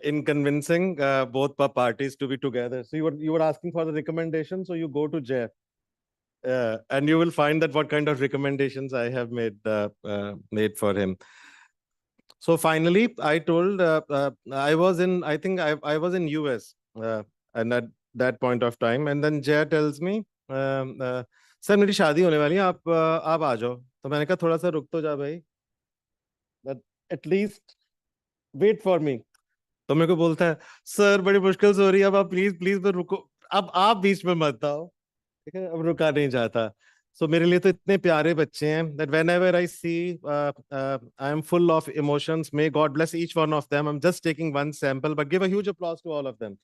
Speaker 2: in convincing both parties to be together. So you were asking for the recommendation, so you go to Jay, and you will find that what kind of recommendations I have made for him. So finally, I told I was in US, and at that point of time, and then Jay tells me, sir मेरी शादी होने वाली है, आप आ जाओ. तो मैंने कहा थोड़ा सा रुक तो जा भाई, that at least wait for me. तो मेरे को बोलता है, सर बड़ी मुश्किल से हो रही है, अब आप प्लीज रुको, अब आप बीच में मत आओ. ठीक है, अब रुका नहीं जाता. So मेरे लिए तो इतने प्यारे बच्चे हैं that whenever I see, I am full of emotions. May God bless each one of them. I'm just taking one sample, but give a huge applause to all of them.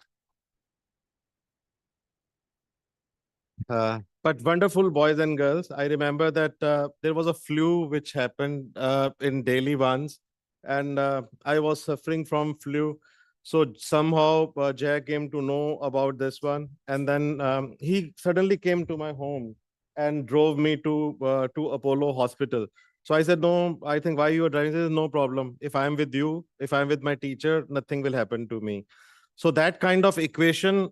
Speaker 2: But wonderful boys and girls. I remember that there was a flu which happened in Delhi once, and I was suffering from flu. So somehow Jay came to know about this one, and then he suddenly came to my home and drove me to Apollo Hospital. So I said, no, I think why you are driving? He said, no problem. If I'm with you, if I'm with my teacher, nothing will happen to me. So that kind of equation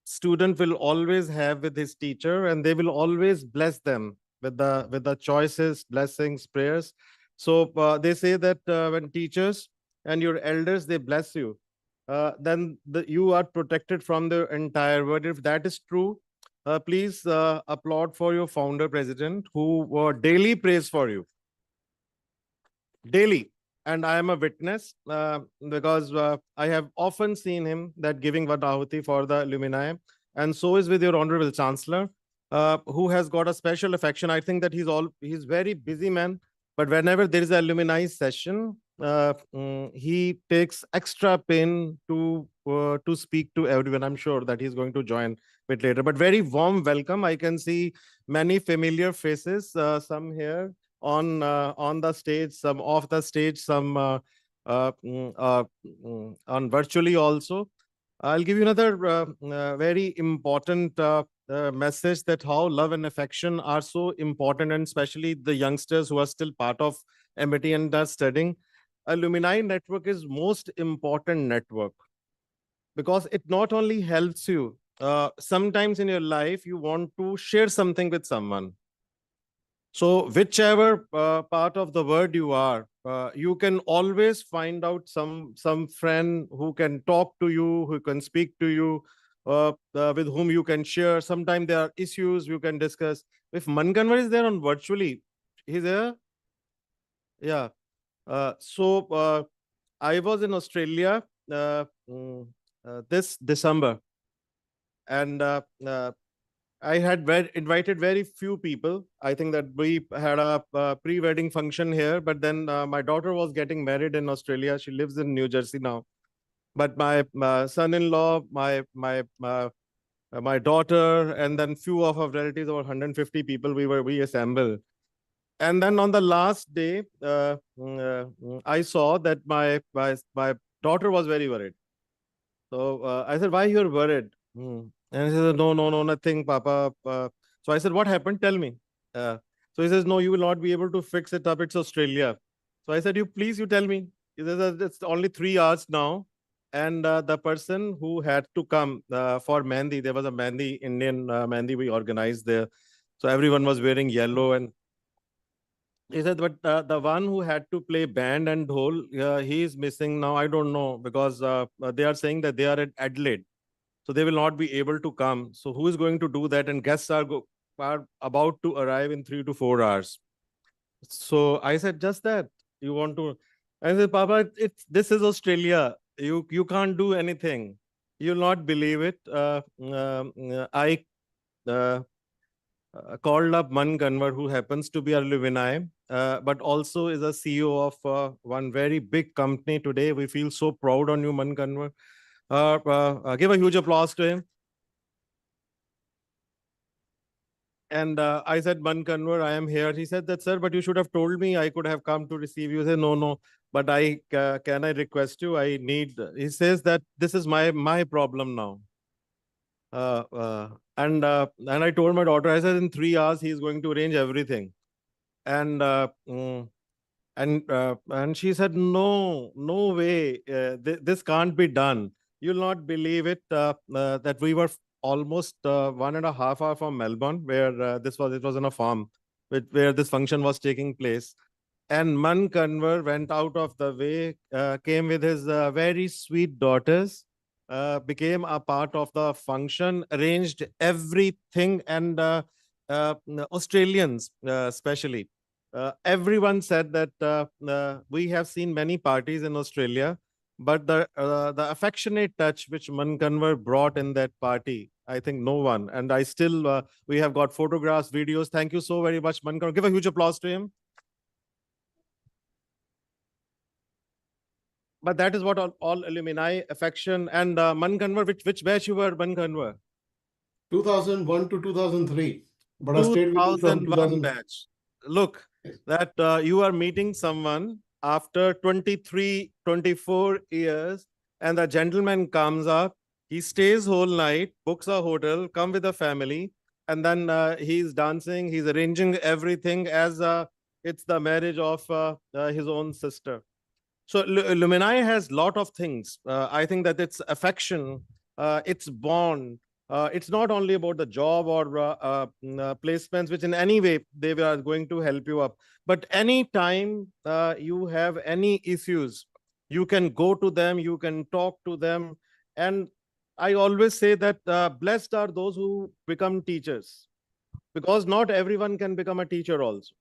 Speaker 2: student will always have with his teacher, and they will always bless them with the choices, blessings, prayers. So they say that when teachers and your elders, they bless you, then you are protected from the entire world. If that is true, please applaud for your founder president, who daily prays for you. Daily. And I am a witness because I have often seen him that giving Vadahuti for the alumni. And so is with your Honorable Chancellor, who has got a special affection. I think that he's very busy man, but whenever there is an alumni session, he takes extra pain to speak to everyone. I'm sure that he's going to join a bit later. But very warm welcome. I can see many familiar faces, some here on the stage, some off the stage, some on virtually also. I'll give you another very important message, that how love and affection are so important, and especially the youngsters who are still part of Amity and are studying. Alumni network is most important network, because it not only helps you, sometimes in your life you want to share something with someone. So whichever part of the world you are, you can always find out some friend who can talk to you, who can speak to you, with whom you can share. Sometimes there are issues you can discuss. If Mankanwar is there on virtually, he's there. Yeah. I was in Australia this December, and I had invited very few people. I think that we had a pre-wedding function here, but then my daughter was getting married in Australia. She lives in New Jersey now. But my son-in-law, my daughter, and then few of our relatives, over 150 people, we assembled. And then on the last day, I saw that my daughter was very worried. So I said, "Why you're worried?" And he said, "No, nothing, Papa." So I said, "What happened? Tell me." So he says, "No, you will not be able to fix it up. It's Australia." So I said, you tell me." He says, "It's only 3 hours now." And the person who had to come for Mehndi, there was a Mehndi, Indian Mehndi we organized there. So everyone was wearing yellow. And he said, but the one who had to play band and dhol, he is missing now. I don't know, because they are saying that they are at Adelaide. So they will not be able to come. So who is going to do that? And guests are about to arrive in 3 to 4 hours. So I said, just that you want to? I said, Papa, this is Australia. You can't do anything. You'll not believe it. I called up Mankanwar, who happens to be alumni, but also is a CEO of one very big company today. We feel so proud on you, Mankanwar. Give a huge applause to him. And I said, Mankanwar, I am here. He said that, sir, but you should have told me. I could have come to receive you. He said, no, but can I request you? I need, he says that this is my problem now. And I told my daughter, I said, in 3 hours, he's going to arrange everything. And she said, no way, this can't be done. You'll not believe it, that we were almost 1.5 hours from Melbourne, where it was in a farm where this function was taking place. And Mankanwar went out of the way, came with his very sweet daughters, became a part of the function, arranged everything, and Australians especially. Everyone said that we have seen many parties in Australia, but the affectionate touch which Mankanwar brought in that party, I think no one. And I still, we have got photographs, videos. Thank you so very much, Mankanwar. Give a huge applause to him. But that is what all alumni, affection, and Mankanwar, which batch you were, Mankanwar?
Speaker 9: 2001 to 2003. But I stayed with you from
Speaker 2: 2001 batch. Look, that you are meeting someone after 23, 24 years, and the gentleman comes up, he stays whole night, books a hotel, come with a family, and then he's dancing, he's arranging everything as it's the marriage of his own sister. So Lumini has a lot of things. I think that it's affection, it's bond. It's not only about the job or placements, which in any way they are going to help you up. But anytime you have any issues, you can go to them, you can talk to them. And I always say that blessed are those who become teachers, because not everyone can become a teacher also.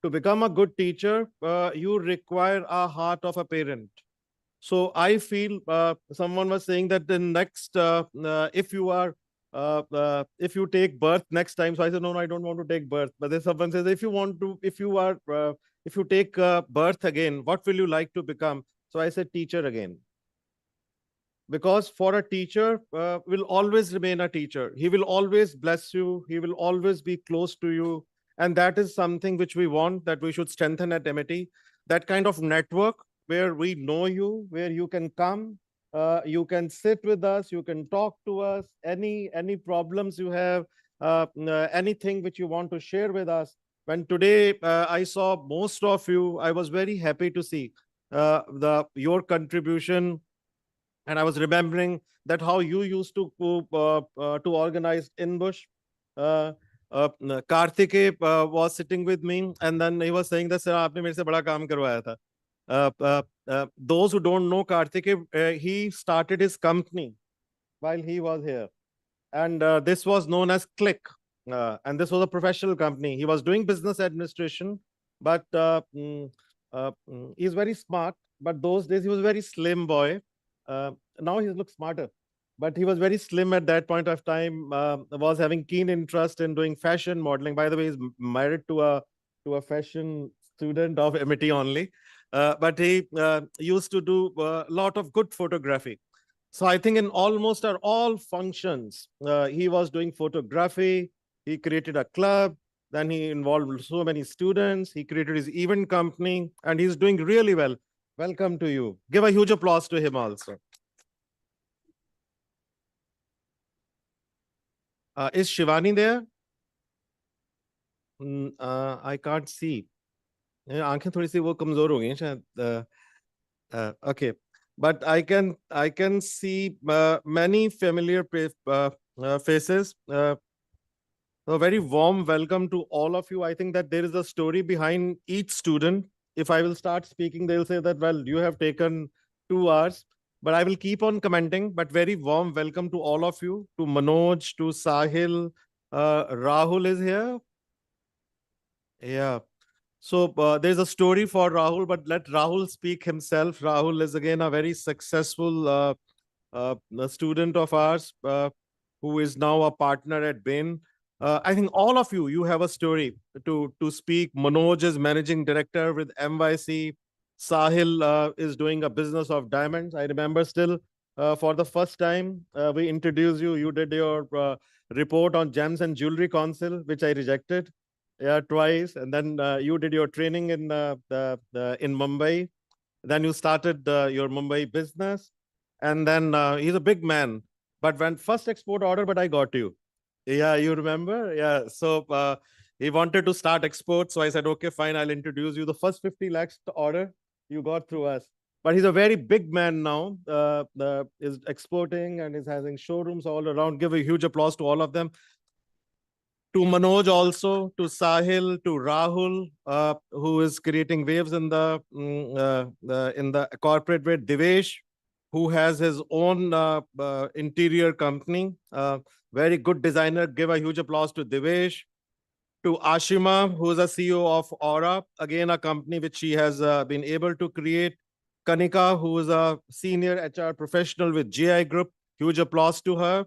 Speaker 2: To become a good teacher, you require a heart of a parent. So I feel someone was saying that the next, if you take birth next time. So I said, no, I don't want to take birth. But then someone says, if you take birth again, what will you like to become? So I said, teacher again. Because for a teacher will always remain a teacher. He will always bless you. He will always be close to you. And that is something which we want, that we should strengthen at Amity. That kind of network where we know you, where you can come, you can sit with us, you can talk to us, any problems you have, anything which you want to share with us. When today I saw most of you, I was very happy to see your contribution. And I was remembering that how you used to organize INBUSH. Karthike was sitting with me, and then he was saying that, sir, aapne mere se bada kaam karwaya tha. Those who don't know Karthike, he started his company while he was here. And this was known as Click. And this was a professional company. He was doing business administration, but he's very smart. But those days he was a very slim boy. Now he looks smarter. But he was very slim at that point of time, was having keen interest in doing fashion modeling. By the way, he's married to a fashion student of Amity only. But he used to do a lot of good photography. So I think in almost all functions, he was doing photography. He created a club. Then he involved so many students. He created his event company, and he's doing really well. Welcome to you. Give a huge applause to him also. Is Shivani there? I can't see. आंखें थोड़ी सी वो कमजोर हो गई हैं शायद. Okay, but I can see many familiar faces. A very warm welcome to all of you. I think that there is a story behind each student. If I will start speaking, they'll say that, well, you have taken 2 hours, but I will keep on commenting. But very warm welcome to all of you, to Manoj, to Sahil. Rahul is here. Yeah. So there's a story for Rahul, but let Rahul speak himself. Rahul is again a very successful student of ours who is now a partner at Bain. I think all of you have a story to speak. Manoj is managing director with MYC. Sahil is doing a business of diamonds. I remember still for the first time we introduced you. You did your report on Gems and Jewelry Council, which I rejected. Yeah, twice. And then you did your training in Mumbai. Then you started your Mumbai business. And then he's a big man. But when first export order, but I got you. Yeah, you remember? Yeah. So he wanted to start export. So I said, okay, fine, I'll introduce you. The first 50 lakhs order you got through us. But he's a very big man now, is exporting and is having showrooms all around. Give a huge applause to all of them. To Manoj also, to Sahil, to Rahul, who is creating waves in the corporate way. Devesh, who has his own interior company. Very good designer. Give a huge applause to Devesh. To Ashima, who is a CEO of Aura, again a company which she has been able to create. Kanika, who is a senior HR professional with GI Group. Huge applause to her.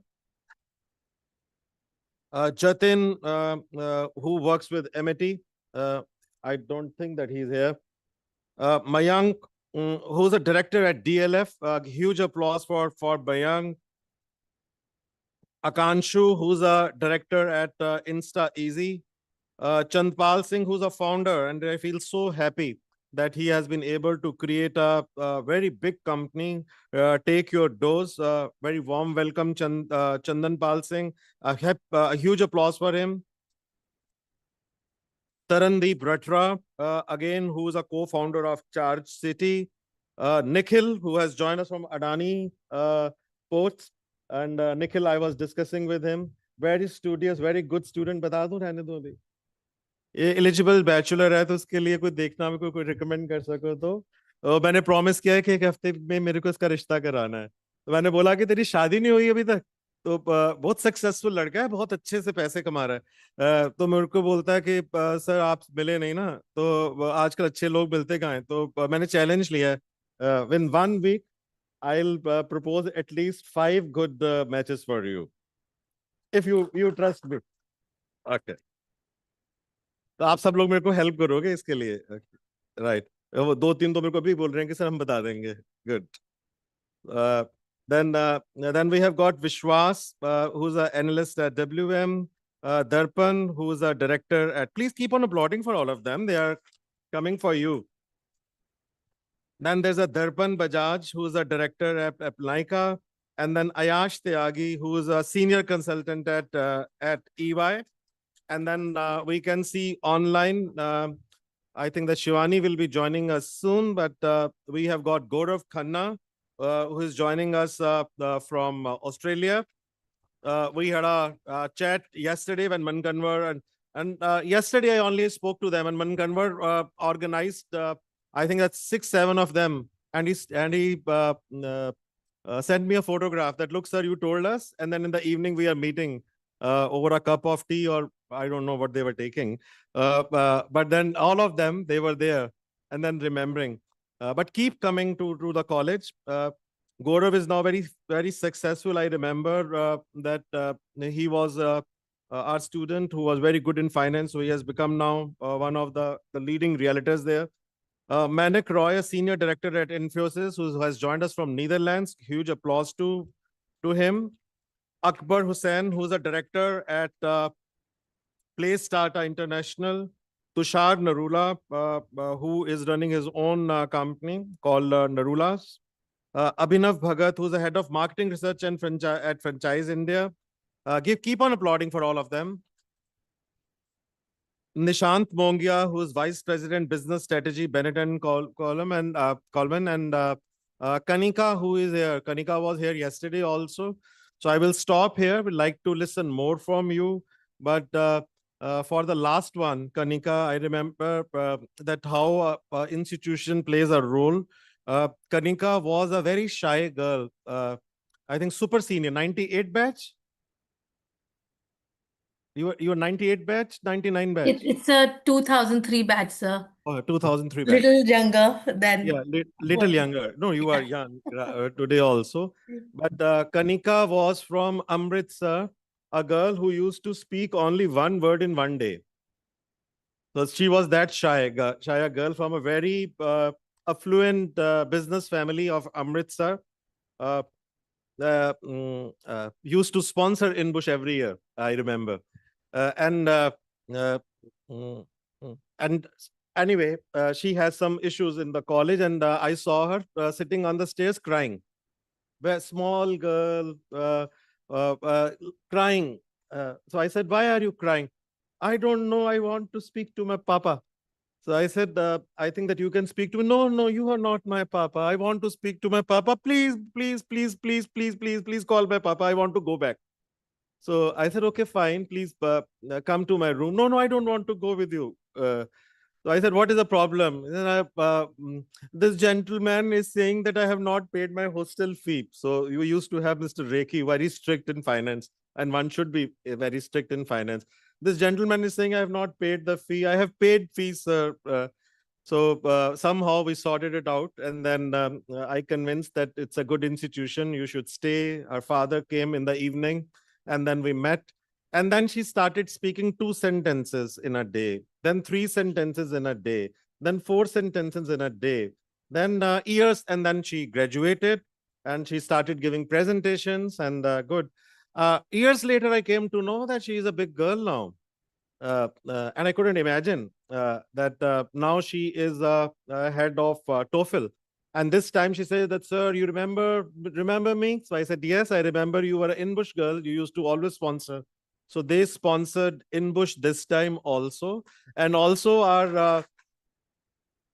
Speaker 2: Jatin, who works with Amity. I don't think that he's here. Mayank, who's a director at DLF. Huge applause for Mayank. Akanshu, who's a director at Insta Easy. Chandpal Singh, who's a founder, and I feel so happy that he has been able to create a very big company. Take your dose. Very warm welcome, Chandan Pal Singh. A huge applause for him. Tarandeep Ratra, again, who is a co-founder of Charge City. Nikhil, who has joined us from Adani Ports. And Nikhil, I was discussing with him. Very studious, very good student. बता दूं रहने दो अभी. ये eligible bachelor है तो उसके लिए कोई देखना में कोई रिकमेंड कर सको तो मैंने प्रॉमिस किया है कि 1 हफ्ते में मेरे को इसका रिश्ता कराना है. तो मैंने बोला कि तेरी शादी नहीं हुई अभी तक. तो बहुत सक्सेसफुल लड़का है, बहुत अच्छे से पैसे कमा रहा है. तो मेरे को बोलता है कि सर आप मिले नहीं ना, तो आजकल अच्छे लोग मिलते कहाँ हैं. तो मैंने चैलेंज लिया है, win 1 week I'll propose at least 5 good matches for you, if you trust me. Okay. तो आप सब लोग मेरे को हेल्प करोगे इसके लिए, राइट? वो 2-3 तो मेरे को अभी बोल रहे हैं कि सर हम बता देंगे. Good. Then we have got Vishwas, who's an analyst at WM. Darpan, who's a director at. Please keep on applauding for all of them. They are coming for you. Then there's a Darpan Bajaj, who's a director at Laika. And then Ayash Tyagi, who is a senior consultant at EY. And then we can see online, I think that Shivani will be joining us soon, but we have got Gaurav Khanna, who is joining us from Australia. We had a chat yesterday when Mankanwar, and yesterday I only spoke to them, and Mankanwar organized, I think that's 6-7 of them, and he sent me a photograph that, look, sir, you told us. And then in the evening, we are meeting over a cup of tea, or I don't know what they were taking. But then all of them, they were there and then remembering. But keep coming to the college. Gaurav is now very, very successful. I remember that he was our student who was very good in finance. So he has become now one of the leading realtors there. Manik Roy, a senior director at Infosys, who has joined us from Netherlands. Huge applause to him. Akbar Hussain, who's a director at Place Tata International. Tushar Narula, who is running his own company called Narulas. Abhinav Bhagat, who's the head of marketing research and at Franchise India. Keep on applauding for all of them. Nishant Mongia, who is Vice President Business Strategy, Bennett and Coleman, and Kanika, who is here. Kanika was here yesterday also. So I will stop here. We'd like to listen more from you. But for the last one, Kanika, I remember that how institution plays a role. Kanika was a very shy girl. I think super senior, 98 batch. You were 98 batch, 99 batch?
Speaker 10: It's a 2003 batch, sir.
Speaker 2: Oh, 2003 batch.
Speaker 10: Little younger than.
Speaker 2: Yeah, little younger. No, you are young today also. But Kanika was from Amritsar, a girl who used to speak only one word in one day. So she was that shy girl from a very affluent business family of Amritsar. Used to sponsor INBUSH every year, I remember. And anyway, she has some issues in the college, and I saw her sitting on the stairs crying. A small girl crying. So I said, why are you crying? I don't know. I want to speak to my papa. So I said, I think that you can speak to me. No, you are not my papa. I want to speak to my papa. Please call my papa. I want to go back. So I said, okay, fine. Please come to my room. No, I don't want to go with you. So I said, what is the problem? This gentleman is saying that I have not paid my hostel fee. So you used to have Mr. Rekhi, very strict in finance, and one should be very strict in finance. This gentleman is saying I have not paid the fee. I have paid fees, sir. So somehow we sorted it out. And then I convinced that it's a good institution. You should stay. Our father came in the evening, and then we met. And then she started speaking 2 sentences in a day, then 3 sentences in a day, then 4 sentences in a day, then years, and then she graduated and she started giving presentations, and good. Years later, I came to know that she is a big girl now. And I couldn't imagine that now she is head of TOEFL. And this time she said that, sir, you remember me? So I said, yes, I remember. You were an INBUSH girl. You used to always sponsor. So they sponsored INBUSH this time also. And also our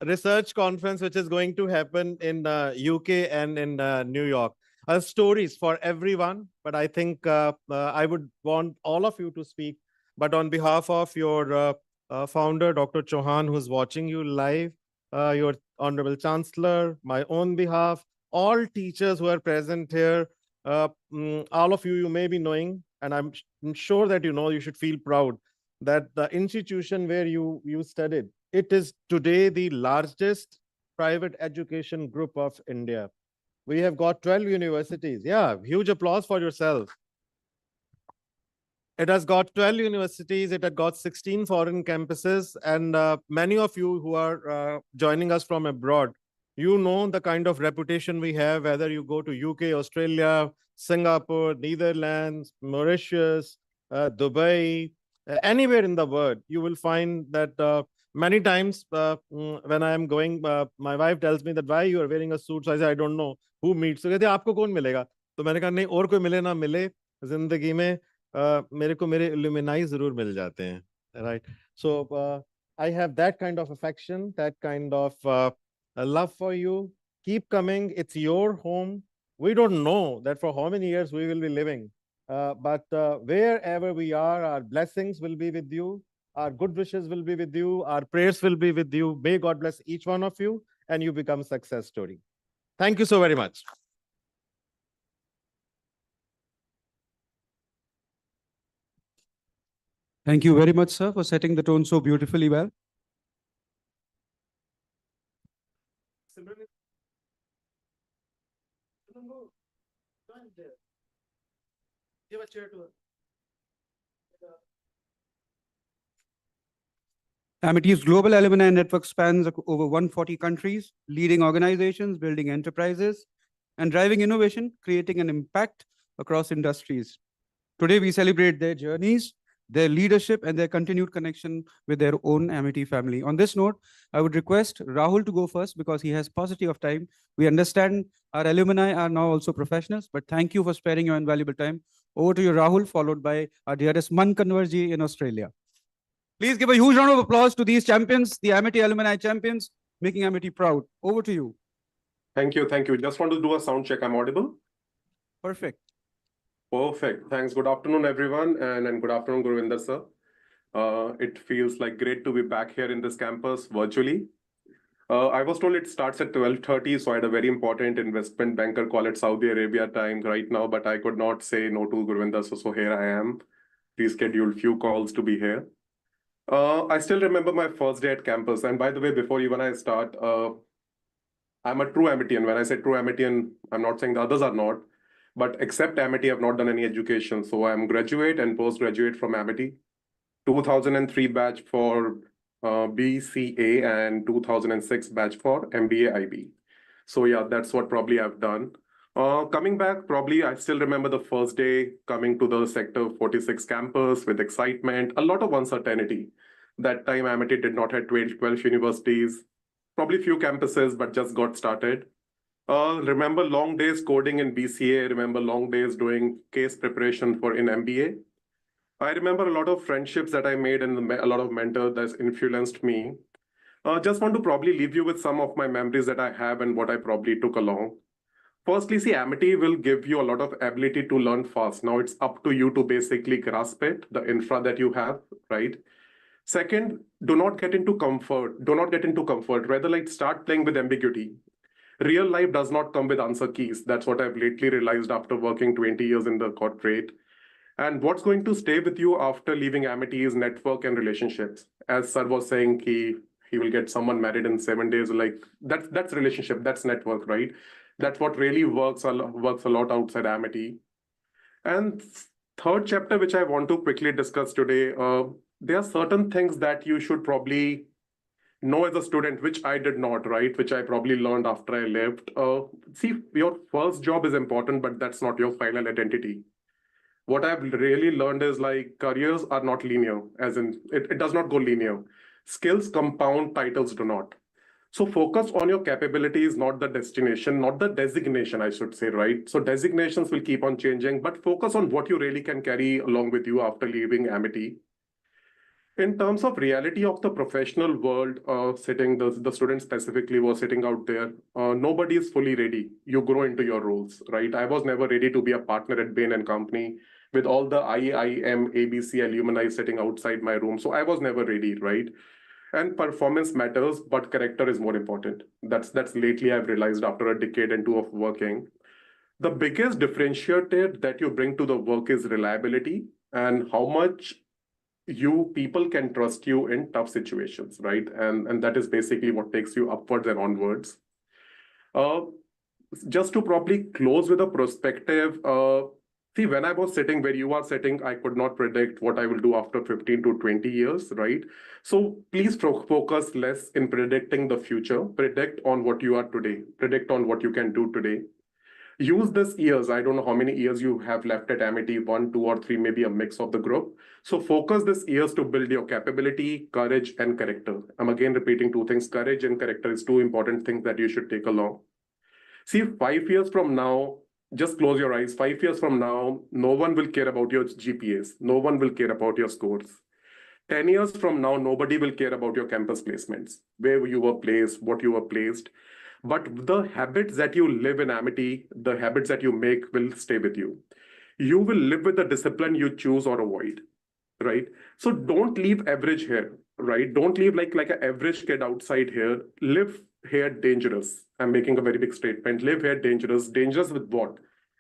Speaker 2: research conference, which is going to happen in UK and in New York. Stories for everyone, but I think I would want all of you to speak. But on behalf of your founder, Dr. Chauhan, who's watching you live, your Honorable Chancellor, my own behalf, all teachers who are present here, all of you may be knowing, and I'm sure that you should feel proud that the institution where you studied, it is today the largest private education group of India. We have got 12 universities. Yeah, huge applause for yourself. It has got 12 universities. It has got 16 foreign campuses. And many of you who are joining us from abroad, you know the kind of reputation we have, whether you go to UK, Australia, Singapore, Netherlands, Mauritius, Dubai, anywhere in the world, you will find that many times when I am going, my wife tells me that why you are wearing a suit. So I say, I don't know who meets. So कहते आपको कौन मिलेगा? तो मैंने कहा नहीं, और कोई मिले ना मिले जिंदगी में मेरे को मेरे इल्यूमिनाई जरूर मिल जाते हैं, right? So I have that kind of affection, that kind of love for you. Keep coming. It's your home. We don't know that for how many years we will be living, but wherever we are, our blessings will be with you. Our good wishes will be with you. Our prayers will be with you. May God bless each one of you, and you become a success story. Thank you so very much.
Speaker 8: Thank you very much, sir, for setting the tone so beautifully well.
Speaker 2: Give a chair to her.
Speaker 8: Amity's global alumni network spans over 140 countries, leading organizations, building enterprises, and driving innovation, creating an impact across industries. Today, we celebrate their journeys, their leadership, and their continued connection with their own Amity family. On this note, I would request Rahul to go first because he has paucity of time. We understand our alumni are now also professionals, but thank you for sparing your invaluable time. Over to you, Rahul, followed by our dearest Man Kanwarji in Australia. Please give a huge round of applause to these champions, the Amity alumni champions, making Amity proud. Over to you.
Speaker 11: Thank you. Thank you. Just want to do a sound check. I'm audible?
Speaker 8: Perfect.
Speaker 11: Perfect. Thanks. Good afternoon, everyone. And good afternoon, Gurvinder sir. It feels like great to be back here in this campus virtually. I was told it starts at 12:30, so I had a very important investment banker call at Saudi Arabia time right now, but I could not say no to Gurvinder, so here I am. Rescheduled few calls to be here. I still remember my first day at campus. And by the way, before even I start, I'm a true Amitian. When I say true Amitian, I'm not saying the others are not, but except Amity, I've not done any education. So I'm graduate and postgraduate from Amity. 2003 batch for BCA and 2006 batch for MBA IB. So yeah, that's what probably I've done. Coming back, probably I still remember the first day coming to the Sector 46 campus with excitement, a lot of uncertainty. That time Amity did not have 12 universities, probably few campuses, but just got started. Remember long days coding in BCA, remember long days doing case preparation for in MBA. I remember a lot of friendships that I made and a lot of mentors that influenced me. Just want to probably leave you with some of my memories that I have and what I probably took along. Firstly, see, Amity will give you a lot of ability to learn fast. Now it's up to you to basically grasp it, the infra that you have, right? Second, do not get into comfort. Do not get into comfort. Rather, like start playing with ambiguity. Real life does not come with answer keys. That's what I've lately realized after working 20 years in the corporate. And what's going to stay with you after leaving Amity is network and relationships. As Sir was saying, he will get someone married in 7 days. Like that's relationship, that's network, right? That's what really works a lot outside Amity. And third chapter, which I want to quickly discuss today, there are certain things that you should probably know as a student, which I did not, right? Which I probably learned after I left. See, your first job is important, but that's not your final identity. What I've really learned is like careers are not linear, as in it does not go linear. Skills compound, titles do not. So focus on your capabilities, not the destination, not the designation, I should say, right? So designations will keep on changing, but focus on what you really can carry along with you after leaving Amity. In terms of reality of the professional world, the students specifically were sitting out there, nobody is fully ready. You grow into your roles, right? I was never ready to be a partner at Bain & Company with all the IIM, ABC alumni sitting outside my room. So I was never ready, right? And performance matters, but character is more important. That's lately I've realized after a decade and two of working. The biggest differentiator that you bring to the work is reliability and how much people can trust you in tough situations, right? And that is basically what takes you upwards and onwards. Just to probably close with a perspective, see, when I was sitting where you are sitting, I could not predict what I will do after 15 to 20 years, right? So please focus less in predicting the future. Predict on what you are today. Predict on what you can do today. Use this years. I don't know how many years you have left at Amity, 1, 2, or 3, maybe a mix of the group. So focus this years to build your capability, courage, and character. I'm again repeating two things. Courage and character is two important things that you should take along. See, 5 years from now, just close your eyes. 5 years from now, no one will care about your GPAs. No one will care about your scores. 10 years from now, nobody will care about your campus placements, where you were placed, what you were placed. But the habits that you live in Amity, the habits that you make will stay with you. You will live with the discipline you choose or avoid, right? So don't leave average here, right? Don't leave like an average kid outside here. Live here dangerous. I'm making a very big statement. Live here dangerous. Dangerous with what?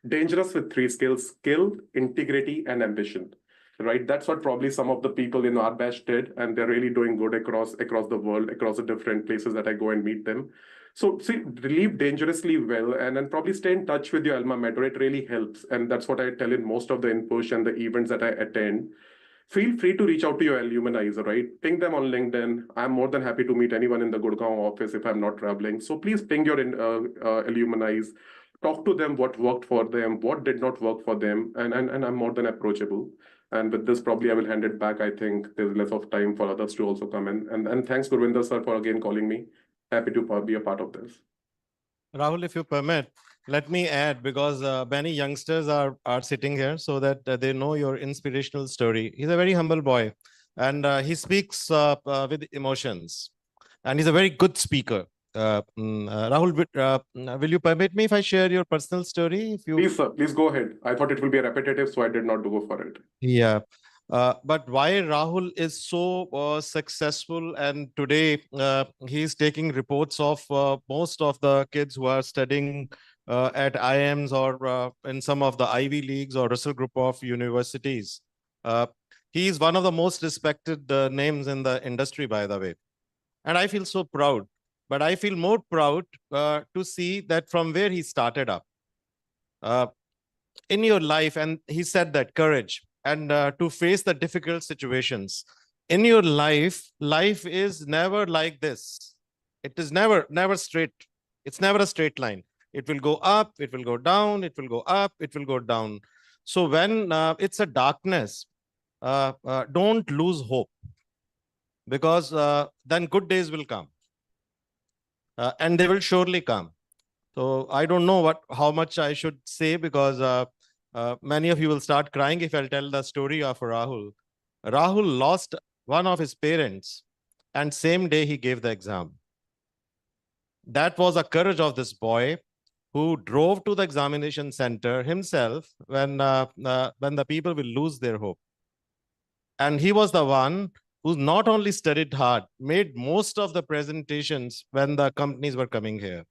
Speaker 11: Dangerous with 3 skills: skill, integrity, and ambition. right? That's what probably some of the people in our batch did, and they're really doing good across the world, across the different places that I go and meet them. So see, leave dangerously well, and then probably stay in touch with your alma mater. It really helps, and that's what I tell in most of the INBUSH and the events that I attend. Feel free to reach out to your alumni, right? Ping them on LinkedIn. I'm more than happy to meet anyone in the Gurgaon office if I'm not traveling. So please ping your alumni, talk to them what worked for them, what did not work for them, and I'm more than approachable. And with this, probably I will hand it back. I think there's less of time for others to also come in. And thanks, Gurvinder sir, for again calling me. Happy to be a part of this.
Speaker 2: Rahul, if you permit, let me add, because many youngsters are sitting here so that they know your inspirational story. He's a very humble boy, and he speaks with emotions, and he's a very good speaker. Rahul, will you permit me if I share your personal story? If you...
Speaker 11: Please, sir, please go ahead. I thought it will be repetitive, so I did not go for it.
Speaker 2: Yeah. But why Rahul is so successful, and today he's taking reports of most of the kids who are studying at IIMs or in some of the Ivy Leagues or Russell Group of universities. He is one of the most respected names in the industry, by the way. And I feel so proud. But I feel more proud to see that from where he started up. In your life, and he said that courage, and to face the difficult situations in your life is never like this. It is never straight. It's never a straight line. It will go up, it will go down, it will go up, it will go down. So when it's a darkness, don't lose hope, because then good days will come, and they will surely come. So I don't know how much I should say, because many of you will start crying if I'll tell the story of Rahul. Rahul lost one of his parents, and same day he gave the exam. That was the courage of this boy, who drove to the examination center himself when the people will lose their hope. And he was the one who not only studied hard, made most of the presentations when the companies were coming here.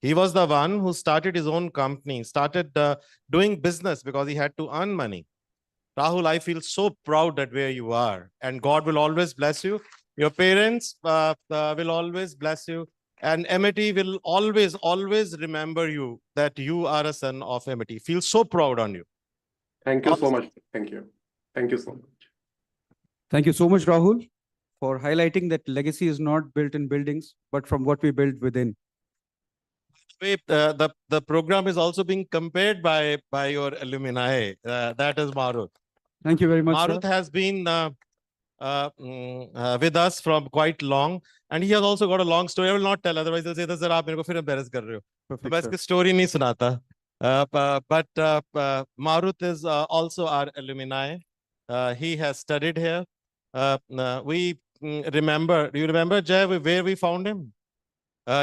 Speaker 2: He was the one who started his own company, started doing business because he had to earn money. Rahul, I feel so proud that where you are, and God will always bless you. Your parents will always bless you, and Amity will always remember you, that you are a son of Amity. Feel so proud on you.
Speaker 11: Thank you so much. Thank you. Thank you so much.
Speaker 8: Thank you so much, Rahul, for highlighting that legacy is not built in buildings, but from what we build within.
Speaker 2: The program is also being compared by your alumni. That is Marut.
Speaker 8: Thank you very much,
Speaker 2: Marut has been with us from quite long, and he has also got a long story. I will not tell, otherwise they'll say that, sir, aap mere ko fir embarrass kar rahe ho.
Speaker 8: Perfect,
Speaker 2: मैं इसकी story नहीं सुनाता. But Marut is also our alumni. He has studied here. We remember, do you remember, Jay, where we found him?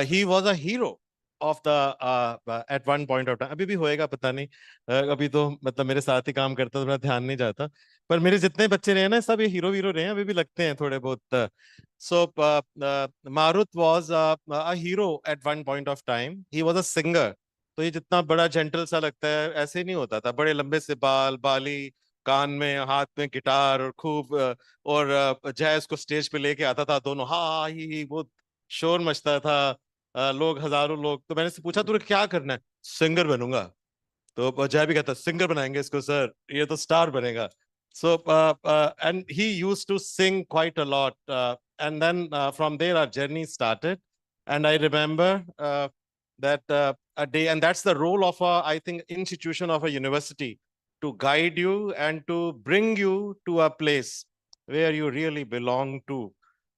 Speaker 2: He was a hero of the at one point of time. अभी भी होएगा पता नहीं, अभी तो मतलब मेरे साथ ही काम करता तो मेरा ध्यान नहीं जाता, पर मेरे जितने बच्चे रहे ना, सब ये हीरो रहे हैं, अभी भी लगते हैं थोड़े बहुत. So Marut was a hero at one point of time. He was a singer. तो ये जितना बड़ा जेंटल सा लगता है, ऐसे नहीं होता था. बड़े लंबे से बाल, बाली, कान में, हाथ में गिटार, और खूब, और जैज़ को स्टेज पे लेके आता था दोनों. हाँ, ही वो शोर मचता था, लोग, हजारों लोग. तो मैंने से पूछा, तुझे क्या करना है? सिंगर बनूंगा. तो जय भी कहता, सिंगर बनाएंगे इसको सर, ये तो स्टार बनेगा. So and he used to sing quite a lot, and then from there our journey started. And I remember that a day, and that's the role of I think institution of a university, to guide you and to bring you to a place where you really belong to.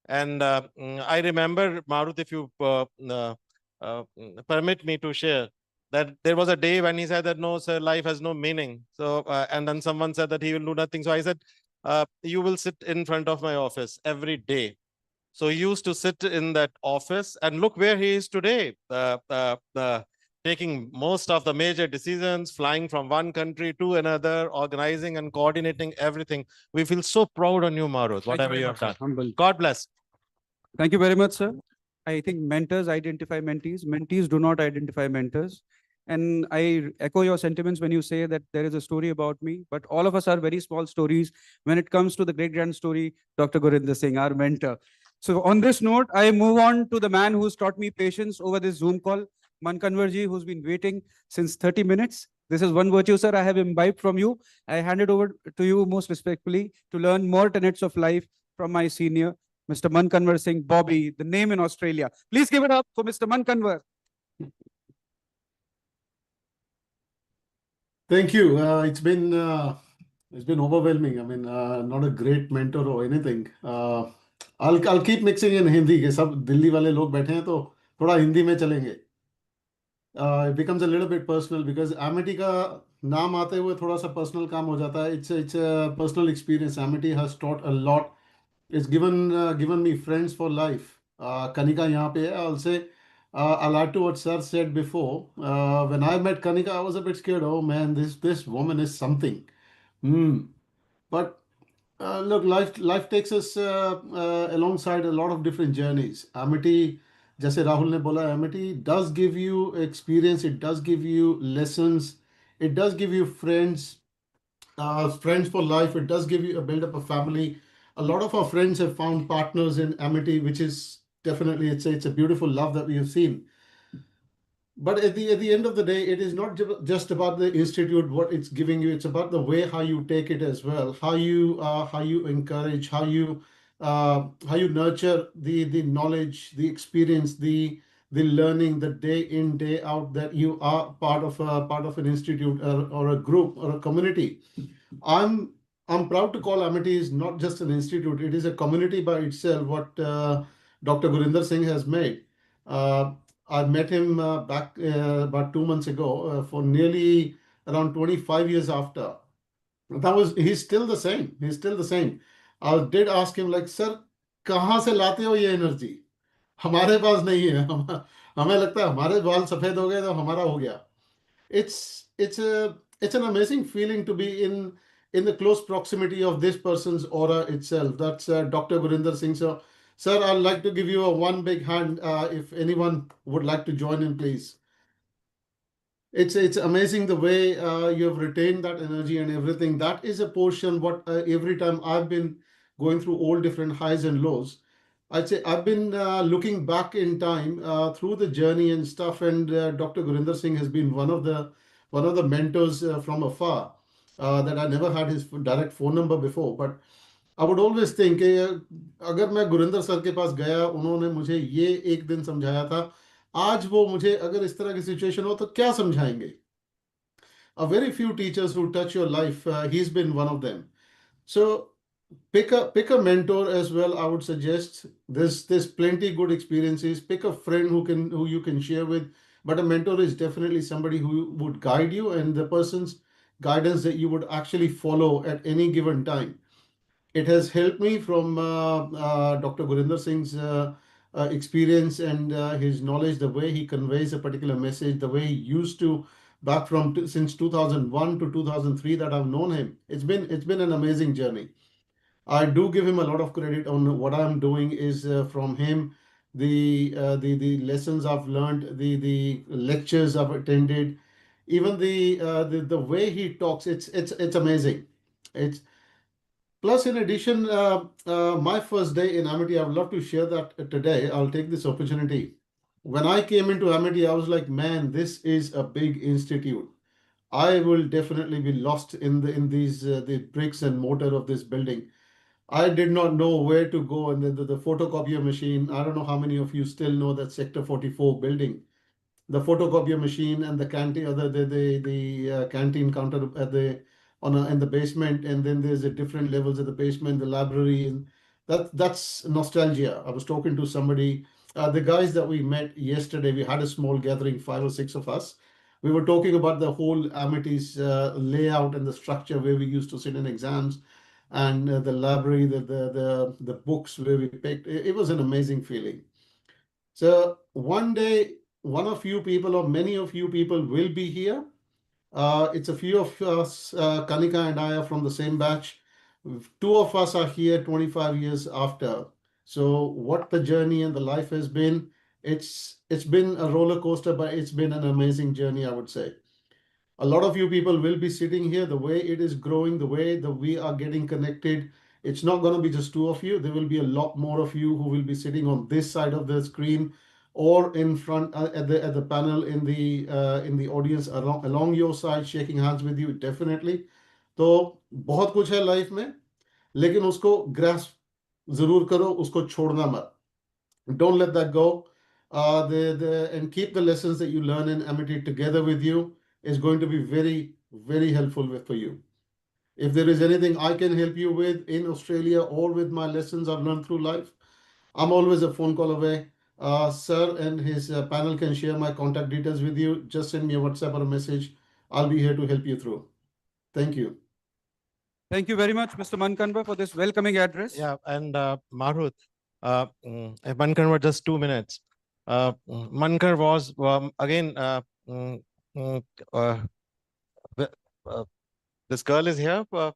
Speaker 2: And I remember, Marut, if you permit me to share, that there was a day when he said that, no, sir, life has no meaning. So, and then someone said that he will do nothing. So I said, you will sit in front of my office every day. So he used to sit in that office, and look where he is today, taking most of the major decisions, flying from one country to another, organizing and coordinating everything. We feel so proud on you, Marut, whatever you have done.
Speaker 8: Humble.
Speaker 2: God bless.
Speaker 8: Thank you very much, sir. I think mentors identify mentees. Mentees do not identify mentors. And I echo your sentiments when you say that there is a story about me, but all of us are very small stories when it comes to the great grand story, Dr. Gurinder Singh, our mentor. So on this note, I move on to the man who's taught me patience over this Zoom call, Mankanwarji, who's been waiting since 30 minutes. This is one virtue, sir, I have imbibed from you. I hand it over to you most respectfully to learn more tenets of life from my senior, Mr. Mankanwar Singh, Bobby, the name in Australia. Please give it up for Mr. Mankanwar.
Speaker 9: Thank you. It's been overwhelming. I mean, not a great mentor or anything. I'll keep mixing in Hindi के सब दिल्ली वाले लोग बैठे हैं तो थोड़ा हिंदी में चलेंगे. It becomes a little bit personal because Amity का नाम आते हुए थोड़ा सा personal काम हो जाता है. It's a personal experience. Amity has taught a lot. It's given me friends for life. Kanika यहाँ पे है. I'll say I'll add to what Sir said before. When I met Kanika, I was a bit scared. Oh man, this woman is something. But look, life takes us alongside a lot of different journeys. Amity, जैसे राहुल ने बोला, Amity does give you experience. It does give you lessons. It does give you friends. Friends for life. It does give you a build up a family. A lot of our friends have found partners in Amity, which is definitely it's a beautiful love that we have seen. But at the end of the day, it is not just about the institute, what it's giving you. It's about the way how you take it as well, how you encourage, how you nurture the knowledge, the experience, the learning, the day in day out that you are part of an institute or a group or a community. I'm proud to call Amity is not just an institute; it is a community by itself. What Dr. Gurinder Singh has made. I met him back about 2 months ago for nearly around 25 years after. He's still the same. He's still the same. I did ask him like, sir, कहाँ से लाते हो ये energy? हमारे पास नहीं है. हमें लगता है हमारे बाल सफेद हो गए तो हमारा हो गया. It's an amazing feeling to be in the close proximity of this person's aura itself. That's Dr. Gurinder Singh. So, sir, I'd like to give you a one big hand if anyone would like to join in, please. It's amazing the way you have retained that energy and everything. That is a portion what every time I've been going through all different highs and lows, I'd say I've been looking back in time through the journey and stuff, and Dr. Gurinder Singh has been one of the mentors from afar that I never had his direct phone number before. But I would always think अगर मैं Gurinder sir के पास गया, उन्होंने मुझे ये एक दिन समझाया था, आज वो मुझे अगर इस तरह की सिचुएशन हो तो क्या समझाएंगे? A very few teachers who touch your life, he's been one of them. So pick a mentor as well. I would suggest there's plenty good experiences. Pick a friend who you can share with. But a mentor is definitely somebody who would guide you, and the person's guidance that you would actually follow at any given time. It has helped me from Dr. Gurinder Singh's experience and his knowledge, the way he conveys a particular message, the way he used to back from since 2001 to 2003 that I've known him. It's been an amazing journey. I do give him a lot of credit on what I'm doing is from him. The lessons I've learned, the lectures I've attended, even the way he talks, it's amazing. It's plus, in addition, my first day in Amity, I would love to share that today. I'll take this opportunity. When I came into Amity, I was like, man, this is a big institute. I will definitely be lost in these the bricks and mortar of this building. I did not know where to go, and the photocopier machine. I don't know how many of you still know that Sector 44 building. The photocopier machine and the canteen, the canteen counter at the in the basement, and then there's a different levels of the basement, the library, and that's nostalgia. I was talking to somebody, the guys that we met yesterday. We had a small gathering, 5 or 6 of us. We were talking about the whole Amity's layout and the structure where we used to sit in exams, and the library, the books where we picked. It was an amazing feeling. So one day, one of you people or many of you people will be here. It's a few of us, Kanika and I are from the same batch. 2 of us are here 25 years after. So what the journey and the life has been, it's been a roller coaster, but it's been an amazing journey, I would say. A lot of you people will be sitting here. The way it is growing, the way that we are getting connected, it's not going to be just two of you. There will be a lot more of you who will be sitting on this side of the screen or in front at the panel in the audience along your side, shaking hands with you, definitely. तो बहुत कुछ है life में, लेकिन उसको grasp जरूर करो, उसको छोड़ना मत. Don't let that go. And keep the lessons that you learn in Amity together with you is going to be very, very helpful for you. If there is anything I can help you with in Australia or with my lessons I've learned through life, I'm always a phone call away. Sir and his panel can share my contact details with you. Just send me a WhatsApp or a message. I'll be here to help you through. Thank you.
Speaker 8: Thank you very much, Mr. Mankanwa, for this welcoming address.
Speaker 2: Yeah, and Marut, Mankar, just 2 minutes. Mankar was again. This girl is here from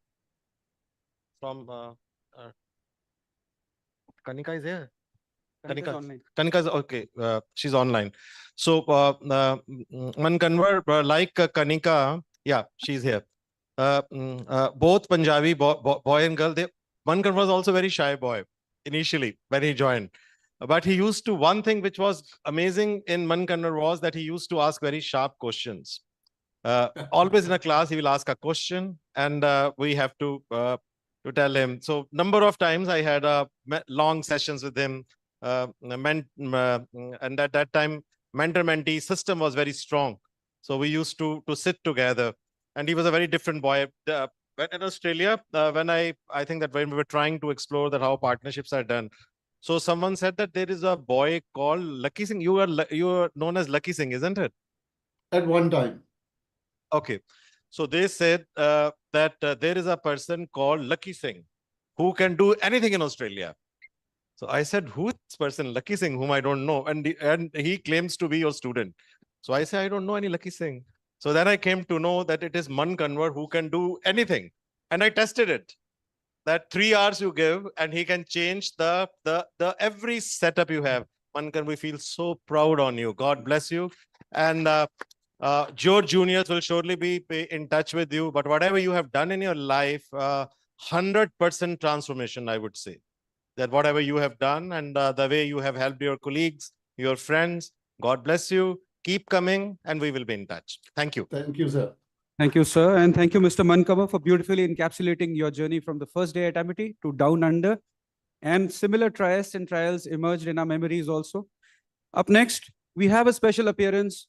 Speaker 2: Kanika is here. Kanika is okay. She's online. So Mankanwar, like Kanika, yeah, she's here. Both Punjabi boy and girl. Mankanwar was also very shy boy initially when he joined, but he used to, one thing which was amazing in Mankanwar was that he used to ask very sharp questions. Always in a class, he will ask a question, and we have to tell him. So number of times I had long sessions with him, and at that time mentor-mentee system was very strong. So we used to sit together, and he was a very different boy. In Australia, when I think that when we were trying to explore that how partnerships are done, so someone said that there is a boy called Lucky Singh. You are known as Lucky Singh, isn't it?
Speaker 9: At one time.
Speaker 2: Okay. So they said that there is a person called Lucky Singh who can do anything in Australia. So I said, who is this person, Lucky Singh, whom I don't know? And he claims to be your student. So I say, I don't know any Lucky Singh. So then I came to know that it is Mankanwar who can do anything. And I tested it. That 3 hours you give and he can change the every setup you have. Mankan, we feel so proud on you. God bless you. And your juniors will surely be in touch with you. But whatever you have done in your life, 100% transformation, I would say. That whatever you have done and the way you have helped your colleagues, your friends, God bless you. Keep coming and we will be in touch. Thank you.
Speaker 9: Thank you, sir.
Speaker 8: Thank you, sir. And thank you, Mr. Mankanwa, for beautifully encapsulating your journey from the first day at Amity to down under. And similar trysts and trials emerged in our memories also. Up next, we have a special appearance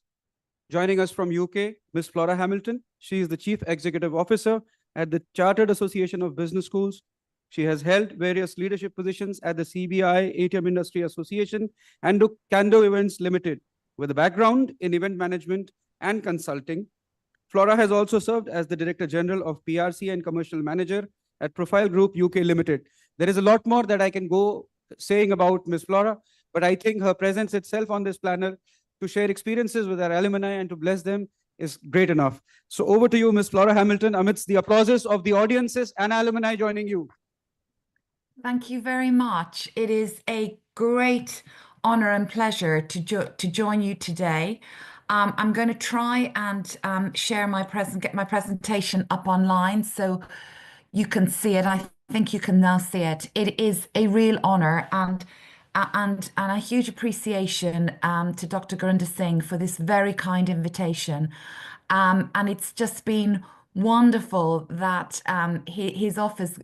Speaker 8: joining us from UK, Ms. Flora Hamilton. She is the Chief Executive Officer at the Chartered Association of Business Schools. She has held various leadership positions at the CBI, ATM Industry Association, and Kando Events Limited, with a background in event management and consulting. Flora has also served as the Director General of PRC and Commercial Manager at Profile Group UK Limited. There is a lot more that I can go saying about Ms. Flora, but I think her presence itself on this panel to share experiences with our alumni and to bless them is great enough. So over to you, Ms. Flora Hamilton, amidst the applauses of the audiences and alumni joining you.
Speaker 12: Thank you very much. It is a great honor and pleasure to join you today. I'm going to try and get my presentation up online so you can see it. I think you can now see it. It is a real honor and a huge appreciation to Dr. Gurinder Singh for this very kind invitation. And it's just been wonderful that his office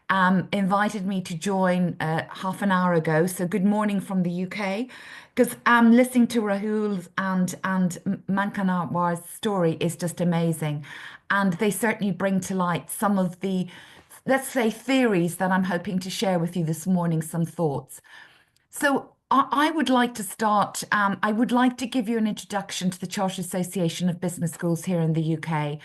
Speaker 12: invited me to join half an hour ago. So good morning from the UK, because listening to Rahul's and Mankanwar's story is just amazing. And they certainly bring to light some of the, let's say, theories that I'm hoping to share with you this morning, some thoughts. So I would like to start, I would like to give you an introduction to the Chartered Association of Business Schools here in the UK.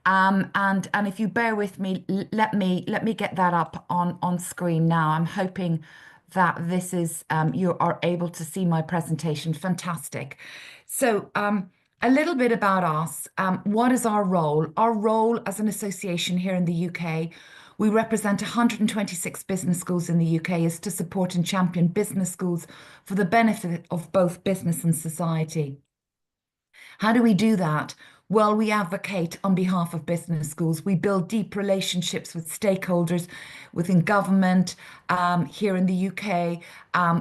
Speaker 12: And if you bear with me, let me get that up on screen now. I'm hoping that this is, you are able to see my presentation. Fantastic. So a little bit about us. What is our role? Our role as an association here in the UK, We represent 126 business schools in the UK, is to support and champion business schools for the benefit of both business and society. How do we do that? Well, we advocate on behalf of business schools. We build deep relationships with stakeholders within government, here in the UK,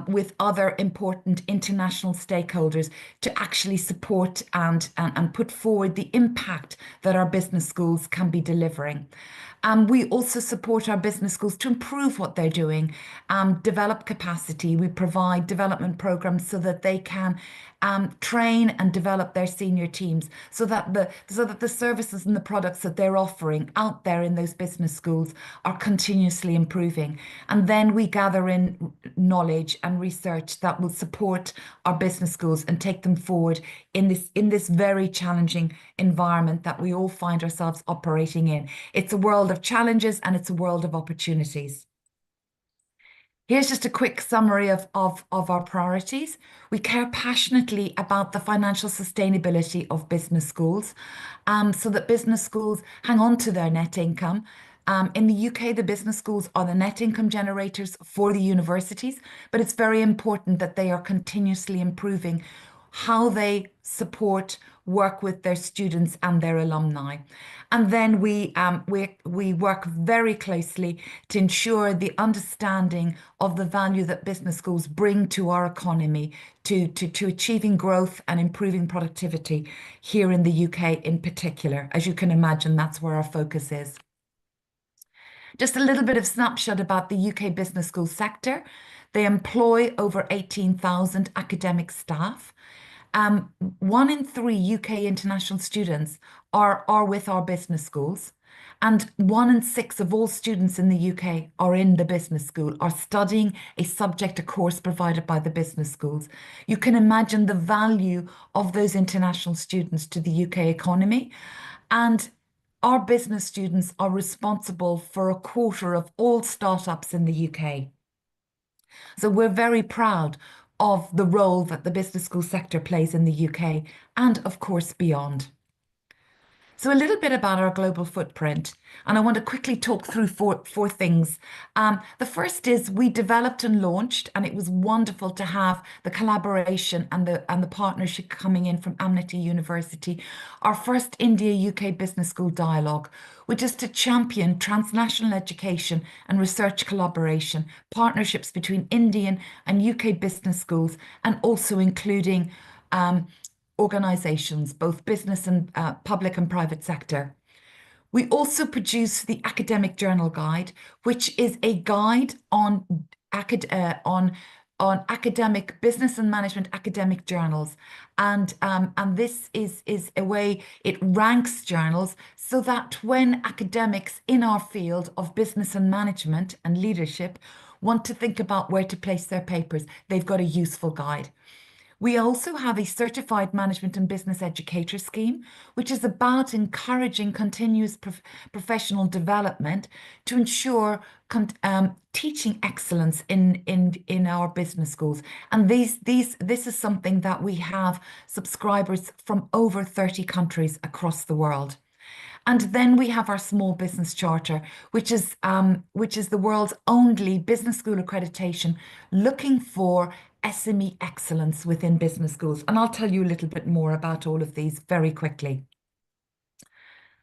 Speaker 12: with other important international stakeholders to actually support and put forward the impact that our business schools can be delivering. We also support our business schools to improve what they're doing, develop capacity. We provide development programs so that they can train and develop their senior teams, so that the services and the products that they're offering out there in those business schools are continuously improving. And then we gather in knowledge and research that will support our business schools and take them forward in this very challenging environment that we all find ourselves operating in. It's a world of challenges and it's a world of opportunities. Here's just a quick summary of our priorities. We care passionately about the financial sustainability of business schools, so that business schools hang on to their net income. In the UK, the business schools are the net income generators for the universities, but it's very important that they are continuously improving how they support, work with their students and their alumni. And then we work very closely to ensure the understanding of the value that business schools bring to our economy, to achieving growth and improving productivity here in the UK in particular. As you can imagine, that's where our focus is. Just a little bit of snapshot about the UK business school sector. They employ over 18,000 academic staff. 1 in 3 UK international students are with our business schools, and 1 in 6 of all students in the UK are in the business school, are studying a subject, a course provided by the business schools. You can imagine the value of those international students to the UK economy, and our business students are responsible for 1/4 of all startups in the UK. So we're very proud of the role that the business school sector plays in the UK and, of course, beyond. So a little bit about our global footprint, and I want to quickly talk through four things. The first is we developed and launched, and it was wonderful to have the collaboration and the partnership coming in from Amity University, our first India-UK Business School Dialogue, which is to champion transnational education and research collaboration, partnerships between Indian and UK business schools, and also including organizations, both business and public and private sector. We also produce the Academic Journal Guide, which is a guide on academic business and management academic journals. And this is a way it ranks journals so that when academics in our field of business and management and leadership want to think about where to place their papers, they've got a useful guide. We also have a certified management and business educator scheme, which is about encouraging continuous professional development to ensure teaching excellence in our business schools. And this is something that we have subscribers from over 30 countries across the world. And then we have our Small Business Charter, which is the world's only business school accreditation looking for SME excellence within business schools. And I'll tell you a little bit more about all of these very quickly.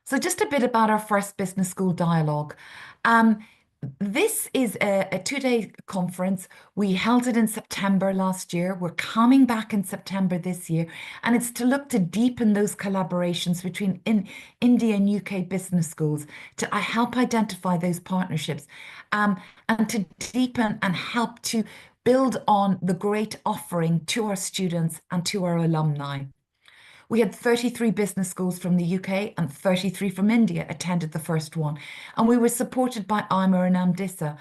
Speaker 12: So just a bit about our first business school dialogue. This is a 2-day conference. We held it in September last year. We're coming back in September this year, and it's to look to deepen those collaborations between India and UK business schools, to help identify those partnerships, and to deepen and help to build on the great offering to our students and to our alumni. We had 33 business schools from the UK and 33 from India attended the first one. And we were supported by IMA and AMDISA.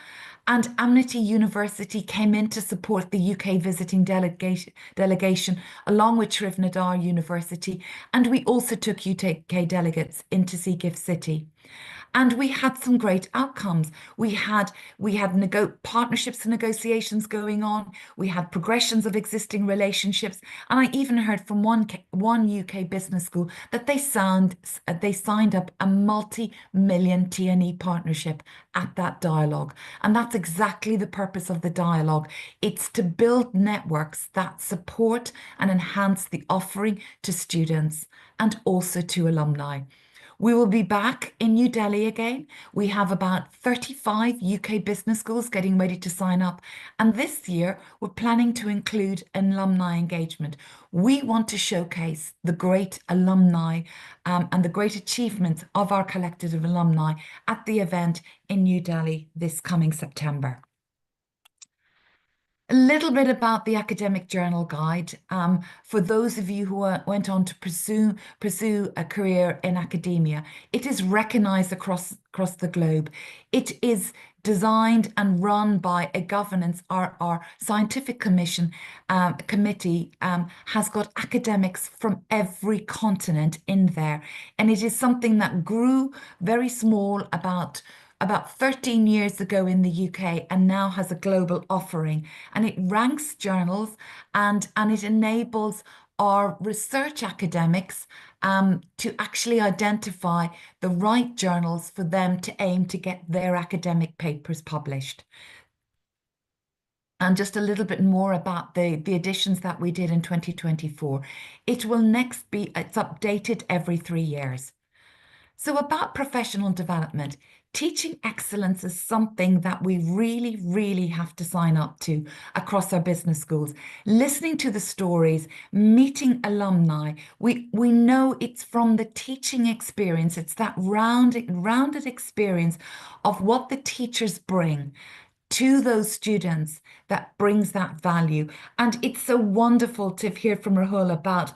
Speaker 12: And Amity University came in to support the UK visiting delegation along with Srivnadar University. And we also took UK delegates in to see Gift City. And we had some great outcomes. We had partnerships and negotiations going on. We had progressions of existing relationships. And I even heard from one UK business school that they signed up a multi-million T&E partnership at that dialogue. And that's exactly the purpose of the dialogue. It's to build networks that support and enhance the offering to students and also to alumni. We will be back in New Delhi again. We have about 35 UK business schools getting ready to sign up. And this year, we're planning to include an alumni engagement. We want to showcase the great alumni and the great achievements of our collective of alumni at the event in New Delhi this coming September. A little bit about the academic journal guide. For those of you who went on to pursue a career in academia, it is recognized across the globe. It is designed and run by a governance. Our scientific committee has got academics from every continent in there. And it is something that grew very small about 13 years ago in the UK and now has a global offering. And it ranks journals and it enables our research academics to actually identify the right journals for them to aim to get their academic papers published. And just a little bit more about the additions that we did in 2024. It's updated every 3 years. So about professional development, teaching excellence is something that we really, really have to sign up to across our business schools. Listening to the stories, meeting alumni, we know it's from the teaching experience. It's that rounded experience of what the teachers bring to those students that brings that value. And it's so wonderful to hear from Rahul about,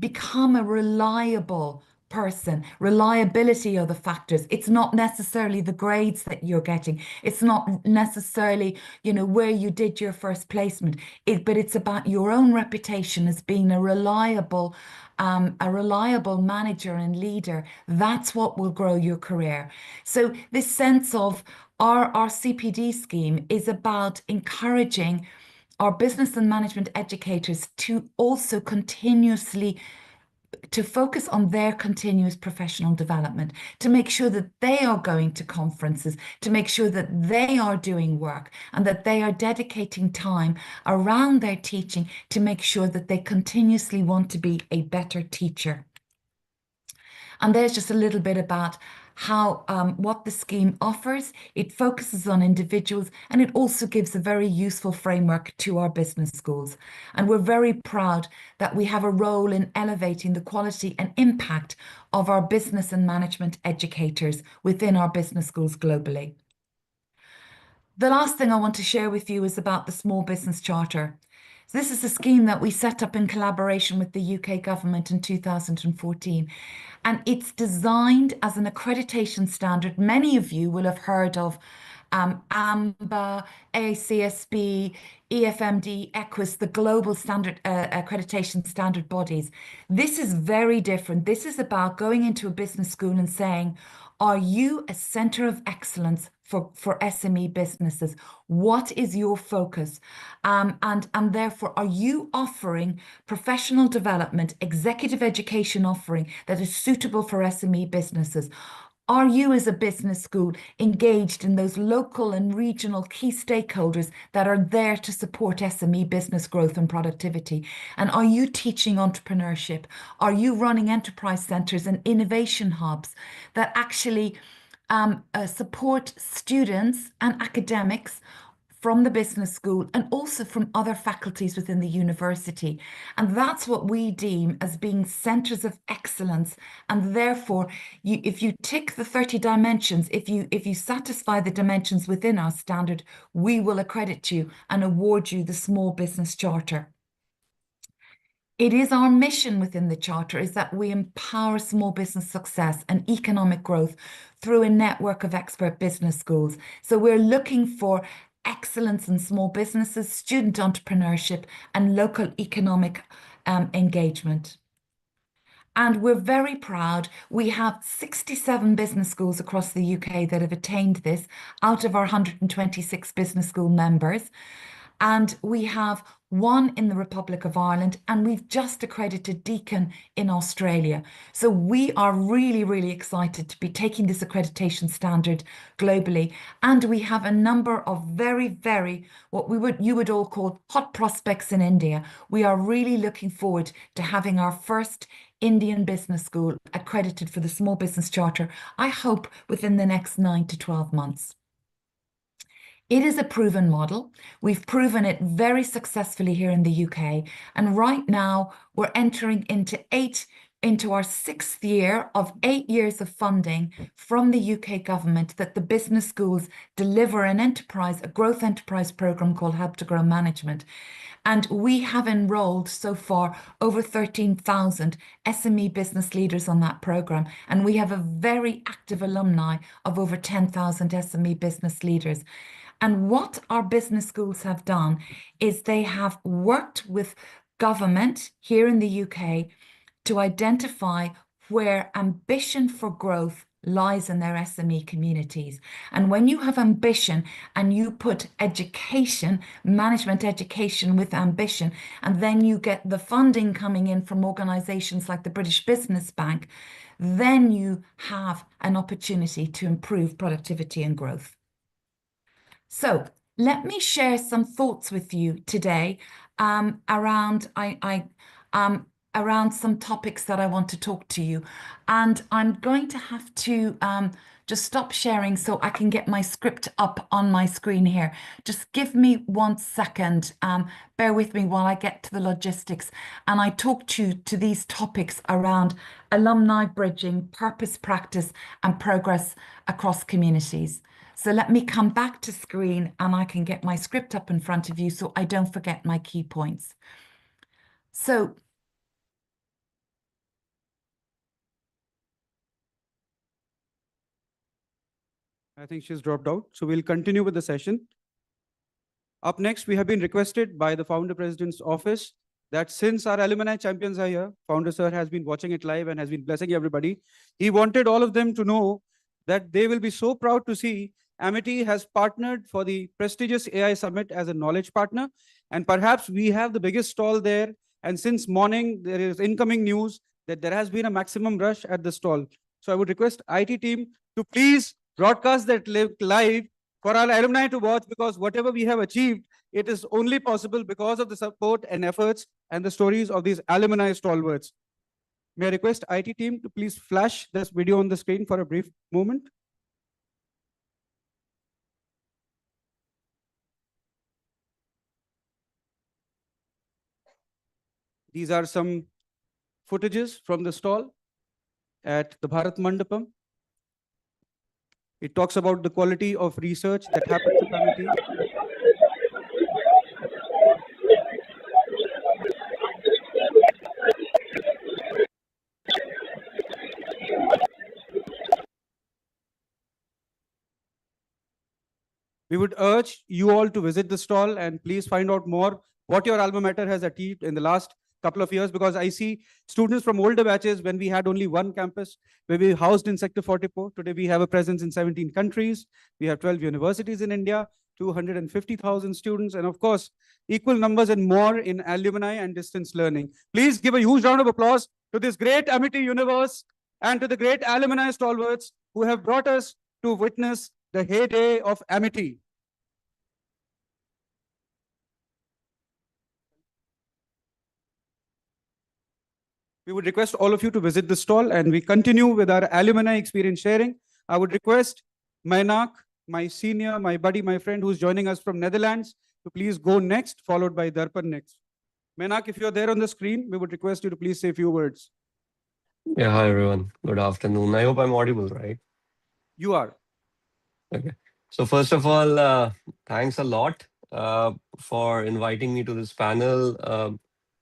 Speaker 12: become a reliable person. Reliability are the factors. It's not necessarily the grades that you're getting. It's not necessarily, where you did your first placement, but it's about your own reputation as being a reliable manager and leader. That's what will grow your career. So this sense of our CPD scheme is about encouraging our business and management educators to also continuously to focus on their continuous professional development, to make sure that they are going to conferences, to make sure that they are doing work and that they are dedicating time around their teaching to make sure that they continuously want to be a better teacher. And there's just a little bit about how what the scheme offers. It focuses on individuals and it also gives a very useful framework to our business schools. And we're very proud that we have a role in elevating the quality and impact of our business and management educators within our business schools globally. The last thing I want to share with you is about the Small Business Charter. This is a scheme that we set up in collaboration with the UK government in 2014. And it's designed as an accreditation standard. Many of you will have heard of AMBA, ACSB, EFMD, EQUIS, the global standard accreditation standard bodies. This is very different. This is about going into a business school and saying, are you a center of excellence for SME businesses? What is your focus? And therefore, are you offering professional development, executive education offering that is suitable for SME businesses? Are you as a business school engaged in those local and regional key stakeholders that are there to support SME business growth and productivity? And are you teaching entrepreneurship? Are you running enterprise centers and innovation hubs that actually support students and academics from the business school and also from other faculties within the university? And that's what we deem as being centers of excellence. And therefore, if you tick the 30 dimensions, if you satisfy the dimensions within our standard, we will accredit you and award you the Small Business Charter. It is our mission within the Charter is that we empower small business success and economic growth through a network of expert business schools. So we're looking for excellence in small businesses, student entrepreneurship, and local economic engagement. And we're very proud. We have 67 business schools across the UK that have attained this out of our 126 business school members. And we have one in the Republic of Ireland, and we've just accredited Deakin in Australia. So we are really, really excited to be taking this accreditation standard globally. And we have a number of very, very, you would all call hot prospects in India. We are really looking forward to having our first Indian business school accredited for the Small Business Charter, I hope within the next 9 to 12 months. It is a proven model. We've proven it very successfully here in the UK. And right now we're entering into our 6th year of 8 years of funding from the UK government that the business schools deliver a growth enterprise program called Help to Grow Management. And we have enrolled so far over 13,000 SME business leaders on that program. And we have a very active alumni of over 10,000 SME business leaders. And what our business schools have done is they have worked with government here in the UK to identify where ambition for growth lies in their SME communities. And when you have ambition and you put education, management education with ambition, and then you get the funding coming in from organizations like the British Business Bank, then you have an opportunity to improve productivity and growth. So let me share some thoughts with you today around some topics that I want to talk to you. And I'm going to have to just stop sharing so I can get my script up on my screen here. Just give me 1 second. Bear with me while I get to the logistics. And I talk to these topics around alumni bridging, purpose, practice, and progress across communities. So let me come back to screen and I can get my script up in front of you so I don't forget my key points. So
Speaker 8: I think she's dropped out. So we'll continue with the session. Up next, we have been requested by the Founder President's office that since our alumni champions are here, Founder Sir has been watching it live and has been blessing everybody. He wanted all of them to know that they will be so proud to see Amity has partnered for the prestigious AI Summit as a knowledge partner. And perhaps we have the biggest stall there. And since morning, there is incoming news that there has been a maximum rush at the stall. So I would request IT team to please broadcast that live for our alumni to watch, because whatever we have achieved, it is only possible because of the support and efforts and the stories of these alumni stalwarts. May I request IT team to please flash this video on the screen for a brief moment. These are some footages from the stall at the Bharat Mandapam. It talks about the quality of research that happens at Amity. We would urge you all to visit the stall and please find out more what your alma mater has achieved in the last couple of years, because I see students from older batches when we had only one campus where we housed in Sector 44. Today we have a presence in 17 countries. We have 12 universities in India, 250,000 students, and of course, equal numbers and more in alumni and distance learning. Please give a huge round of applause to this great Amity universe and to the great alumni stalwarts who have brought us to witness the heyday of Amity. We would request all of you to visit the stall, and we continue with our alumni experience sharing. I would request Mainak, my senior, my buddy, my friend who's joining us from Netherlands, to please go next, followed by Darpan next. Mainak, if you're there on the screen, we would request you to please say a few words.
Speaker 13: Yeah, hi everyone. Good afternoon. I hope I'm audible, right?
Speaker 8: You are.
Speaker 13: Okay. So first of all, thanks a lot for inviting me to this panel.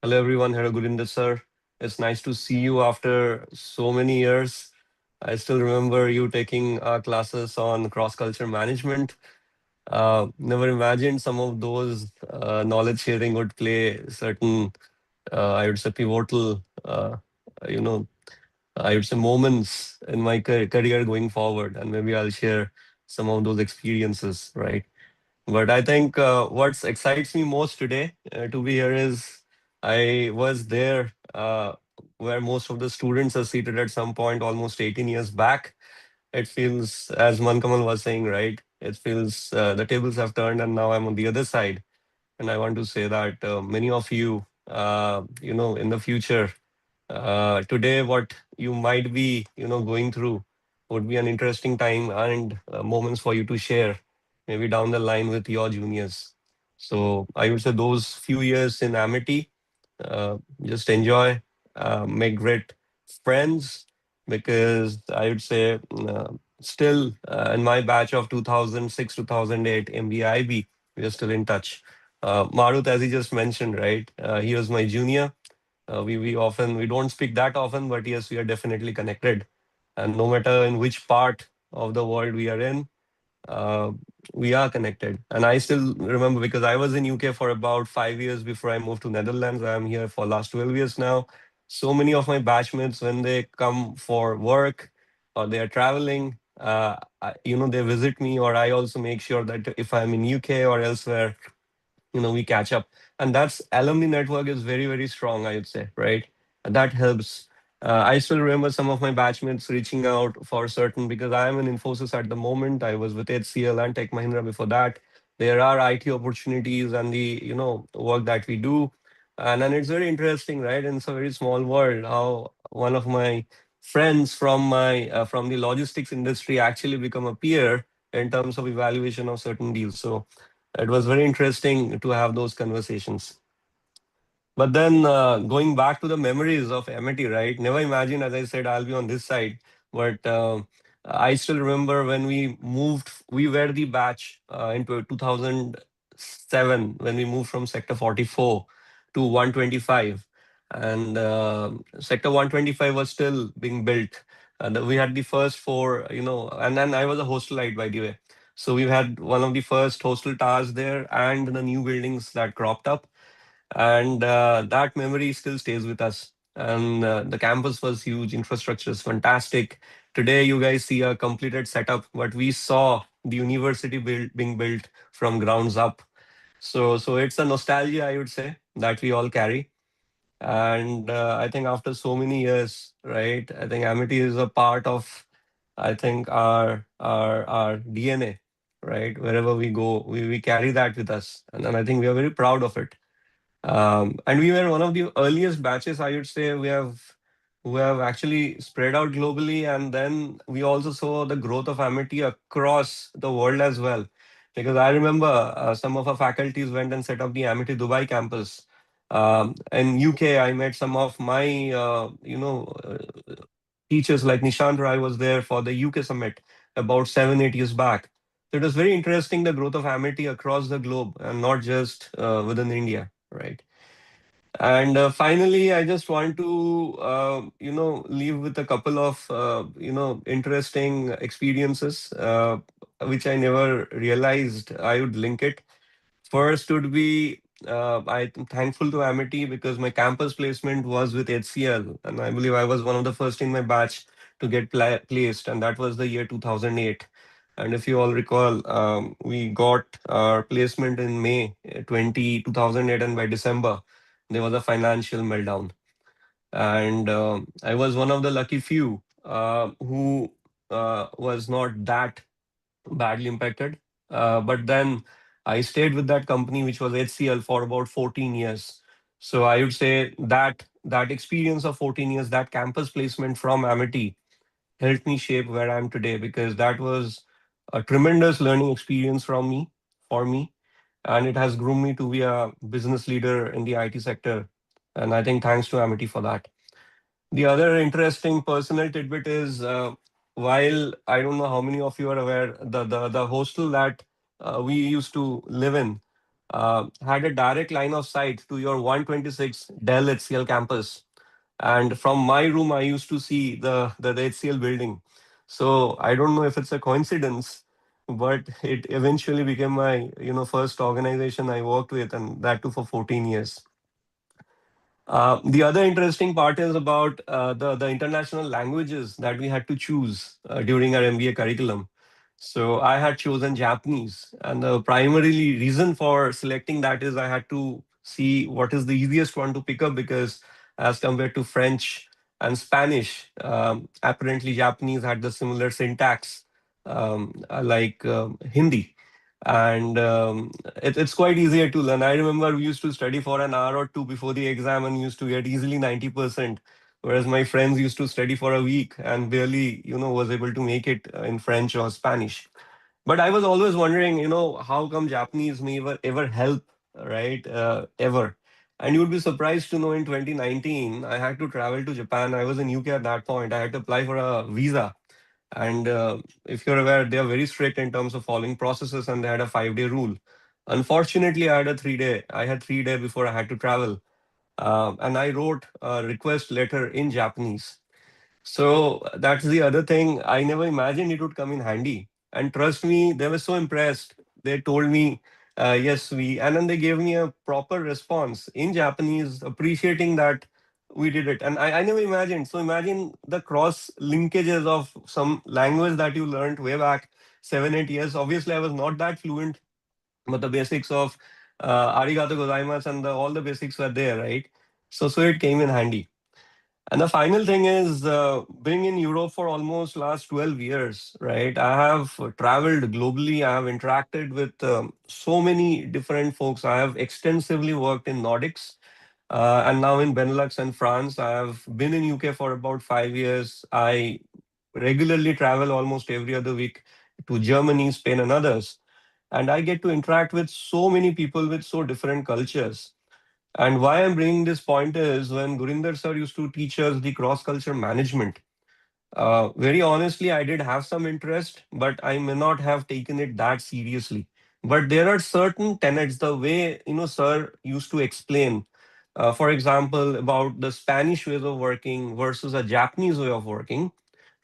Speaker 13: Hello everyone. Hello Gurinder sir. It's nice to see you after so many years. I still remember you taking classes on cross-culture management. Never imagined some of those knowledge sharing would play certain, I would say, pivotal, I would say, moments in my career going forward, and maybe I'll share some of those experiences, right? But I think what excites me most today to be here is I was there where most of the students are seated at some point almost 18 years back. It feels, as Mankamal was saying, right? It feels the tables have turned and now I'm on the other side. And I want to say that many of you, in the future, today what you might be going through would be an interesting time and moments for you to share maybe down the line with your juniors. So I would say those few years in Amity, just enjoy, make great friends, because I would say still in my batch of 2006 2008 MBIB, we are still in touch. Marut, as he just mentioned, right, he was my junior. We don't speak that often, but yes, we are definitely connected. And no matter in which part of the world we are in, uh, we are connected. And I still remember, because I was in UK for about 5 years before I moved to Netherlands. I'm here for last 12 years now. So many of my batchmates, when they come for work or they are traveling, they visit me, or I also make sure that if I'm in UK or elsewhere, we catch up. And that's alumni network is very, very strong, I would say, right? And that helps. I still remember some of my batchmates reaching out for certain, because I am in Infosys at the moment. I was with HCL and Tech Mahindra before that. There are IT opportunities and the work that we do, and it's very interesting, right? And it's a very small world how one of my friends from the logistics industry actually become a peer in terms of evaluation of certain deals. So it was very interesting to have those conversations. But then going back to the memories of Amity, right? Never imagined, as I said, I'll be on this side. But I still remember when we moved, we were the batch into 2007 when we moved from Sector 44 to 125. And Sector 125 was still being built. And we had the first four, and then I was a hostelite, by the way. So we had one of the first hostel towers there and the new buildings that cropped up. And that memory still stays with us. And the campus was huge, infrastructure is fantastic. Today, you guys see a completed setup, but we saw the university being built from grounds up. So it's a nostalgia, I would say, that we all carry. And I think after so many years, right, I think Amity is a part of, I think, our DNA, right? Wherever we go, we carry that with us. And I think we are very proud of it. And we were one of the earliest batches, I would say, who have actually spread out globally. And then we also saw the growth of Amity across the world as well. Because I remember some of our faculties went and set up the Amity Dubai campus. In UK, I met some of my, teachers like Nishant Rai was there for the UK summit about 7-8 years back. So it was very interesting, the growth of Amity across the globe and not just within India, right? And finally, I just want to, leave with a couple of, interesting experiences, which I never realized I would link it. First would be, I'm thankful to Amity because my campus placement was with HCL, and I believe I was one of the first in my batch to get placed, and that was the year 2008. And if you all recall, we got our placement in May 2008, and by December, there was a financial meltdown. And I was one of the lucky few who was not that badly impacted. But then I stayed with that company, which was HCL, for about 14 years. So I would say that experience of 14 years, that campus placement from Amity, helped me shape where I am today, because that was a tremendous learning experience for me, and it has groomed me to be a business leader in the IT sector. And I think thanks to Amity for that. The other interesting personal tidbit is, while I don't know how many of you are aware, the hostel that we used to live in had a direct line of sight to your 126 Dell HCL campus. And from my room, I used to see the HCL building. So I don't know if it's a coincidence, but it eventually became my first organization I worked with, and that too for 14 years. The other interesting part is about the international languages that we had to choose during our MBA curriculum. So I had chosen Japanese, and the primary reason for selecting that is I had to see what is the easiest one to pick up, because as compared to French and Spanish, apparently Japanese had the similar syntax like Hindi. And it's quite easier to learn. I remember we used to study for an hour or two before the exam and used to get easily 90%, whereas my friends used to study for a week and barely, was able to make it in French or Spanish. But I was always wondering, how come Japanese may ever help, right? Ever. And you would be surprised to know in 2019, I had to travel to Japan. I was in UK at that point. I had to apply for a visa. And if you're aware, they are very strict in terms of following processes, and they had a 5-day rule. Unfortunately, I had 3 day before I had to travel. And I wrote a request letter in Japanese. So that's the other thing. I never imagined it would come in handy. And trust me, they were so impressed. They told me, yes, and then they gave me a proper response in Japanese, appreciating that we did it. And I never imagined. So imagine the cross linkages of some language that you learned way back 7-8 years. Obviously, I was not that fluent, but the basics of arigato gozaimasu and all the basics were there, right? So it came in handy. And the final thing is, being in Europe for almost last 12 years, right? I have traveled globally. I have interacted with so many different folks. I have extensively worked in Nordics and now in Benelux and France. I have been in UK for about 5 years. I regularly travel almost every other week to Germany, Spain, and others. And I get to interact with so many people with so different cultures. And why I'm bringing this point is, when Gurinder sir used to teach us the cross-culture management, very honestly, I did have some interest, but I may not have taken it that seriously. But there are certain tenets, the way, sir used to explain, for example, about the Spanish ways of working versus a Japanese way of working,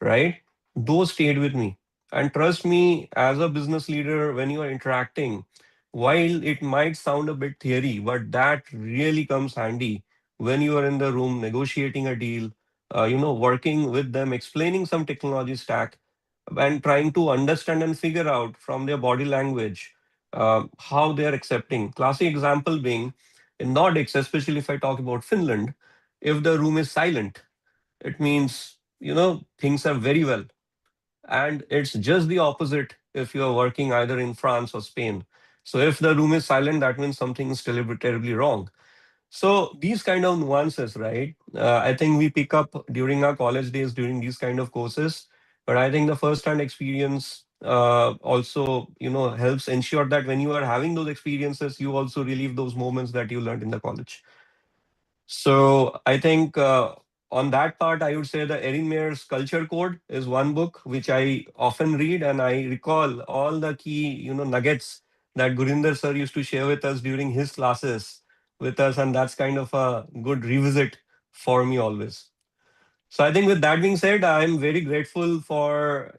Speaker 13: right? Those stayed with me. And trust me, as a business leader, when you are interacting, while it might sound a bit theory, but that really comes handy when you are in the room negotiating a deal, working with them, explaining some technology stack, and trying to understand and figure out from their body language how they are accepting. Classic example being in Nordics, especially if I talk about Finland, if the room is silent, it means, things are very well. And it's just the opposite if you're working either in France or Spain. So if the room is silent, that means something is terribly wrong. So these kind of nuances, right? I think we pick up during our college days, during these kind of courses. But I think the first-hand experience also, helps ensure that when you are having those experiences, you also relive those moments that you learned in the college. So I think on that part, I would say the Erin Mayer's Culture Code is one book which I often read, and I recall all the key, nuggets that Gurinder sir used to share with us during his classes with us, and that's kind of a good revisit for me always. So I think with that being said, I'm very grateful for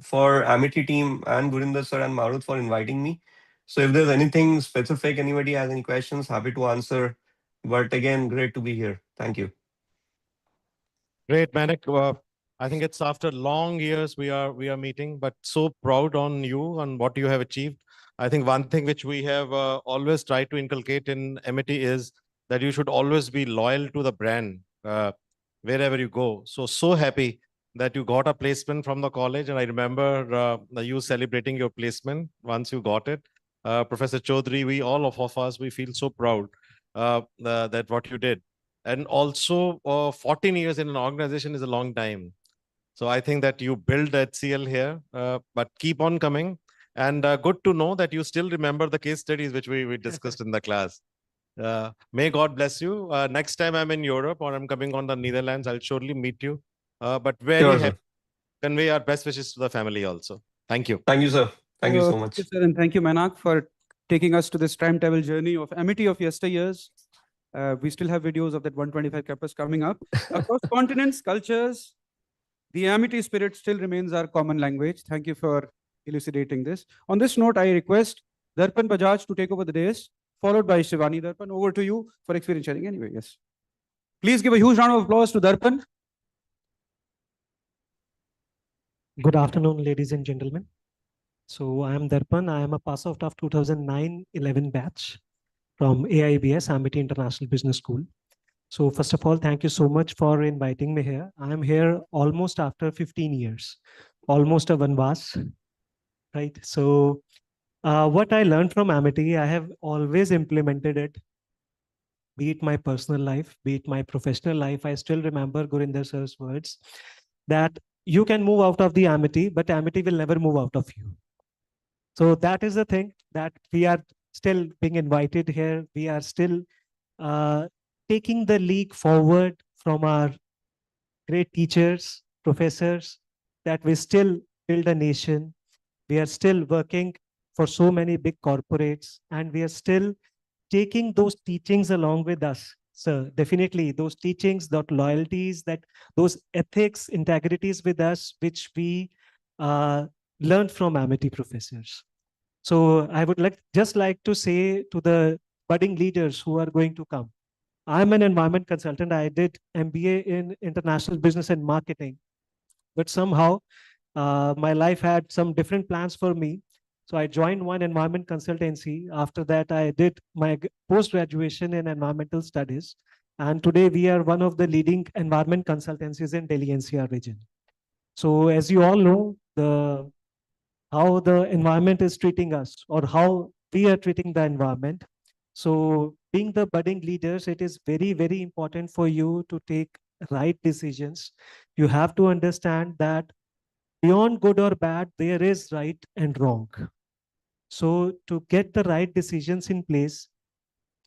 Speaker 13: for Amity team and Gurinder sir and Marut for inviting me. So if there's anything specific, anybody has any questions, happy to answer. But again, great to be here. Thank you.
Speaker 2: Great, Manik. I think it's after long years we are meeting, but so proud on you and what you have achieved. I think one thing which we have always tried to inculcate in Amity is that you should always be loyal to the brand wherever you go. So happy that you got a placement from the college, and I remember you celebrating your placement once you got it. Professor Chaudhary, all of us, we feel so proud that what you did. And also 14 years in an organization is a long time. So I think that you build HCL here, but keep on coming. And good to know that you still remember the case studies which we discussed in the class. May God bless you. Next time I'm in Europe or I'm coming on the Netherlands, I'll surely meet you. But very
Speaker 13: Sure,
Speaker 2: happy.
Speaker 13: sir.
Speaker 2: Convey our best wishes to the family also. Thank you.
Speaker 13: Thank you, sir. Thank you so much.
Speaker 8: Thank you, sir, and thank you, Manak, for taking us to this time travel journey of Amity of yesteryears. We still have videos of that 125 campus coming up. Across continents, cultures, the Amity spirit still remains our common language. Thank you for elucidating this. On this note, I request Darpan Bajaj to take over the dais, followed by Shivani. Darpan, over to you for experience sharing anyway. Yes. Please give a huge round of applause to Darpan.
Speaker 14: Good afternoon, ladies and gentlemen. So I am Darpan. I am a pass out of 2009-11 batch from AIBS, Amity International Business School. So first of all, thank you so much for inviting me here. I am here almost after 15 years, almost a vanvas, right? So what I learned from Amity, I have always implemented it, be it my personal life, be it my professional life. I still remember Gurinder sir's words that you can move out of the Amity, but Amity will never move out of you. So that is the thing that we are still being invited here. We are still taking the league forward from our great teachers, professors, that we still build a nation. We are still working for so many big corporates, and we are still taking those teachings along with us. So definitely those teachings, that loyalties, that those ethics, integrities with us, which we learned from Amity professors. So I would just like to say to the budding leaders who are going to come, I'm an environment consultant. I did MBA in international business and marketing, but somehow my life had some different plans for me. So I joined one environment consultancy. After that, I did my post-graduation in environmental studies. And today we are one of the leading environment consultancies in Delhi NCR region. So as you all know, how the environment is treating us or how we are treating the environment. So being the budding leaders, it is very, very important for you to take right decisions. You have to understand that beyond good or bad, there is right and wrong. So to get the right decisions in place,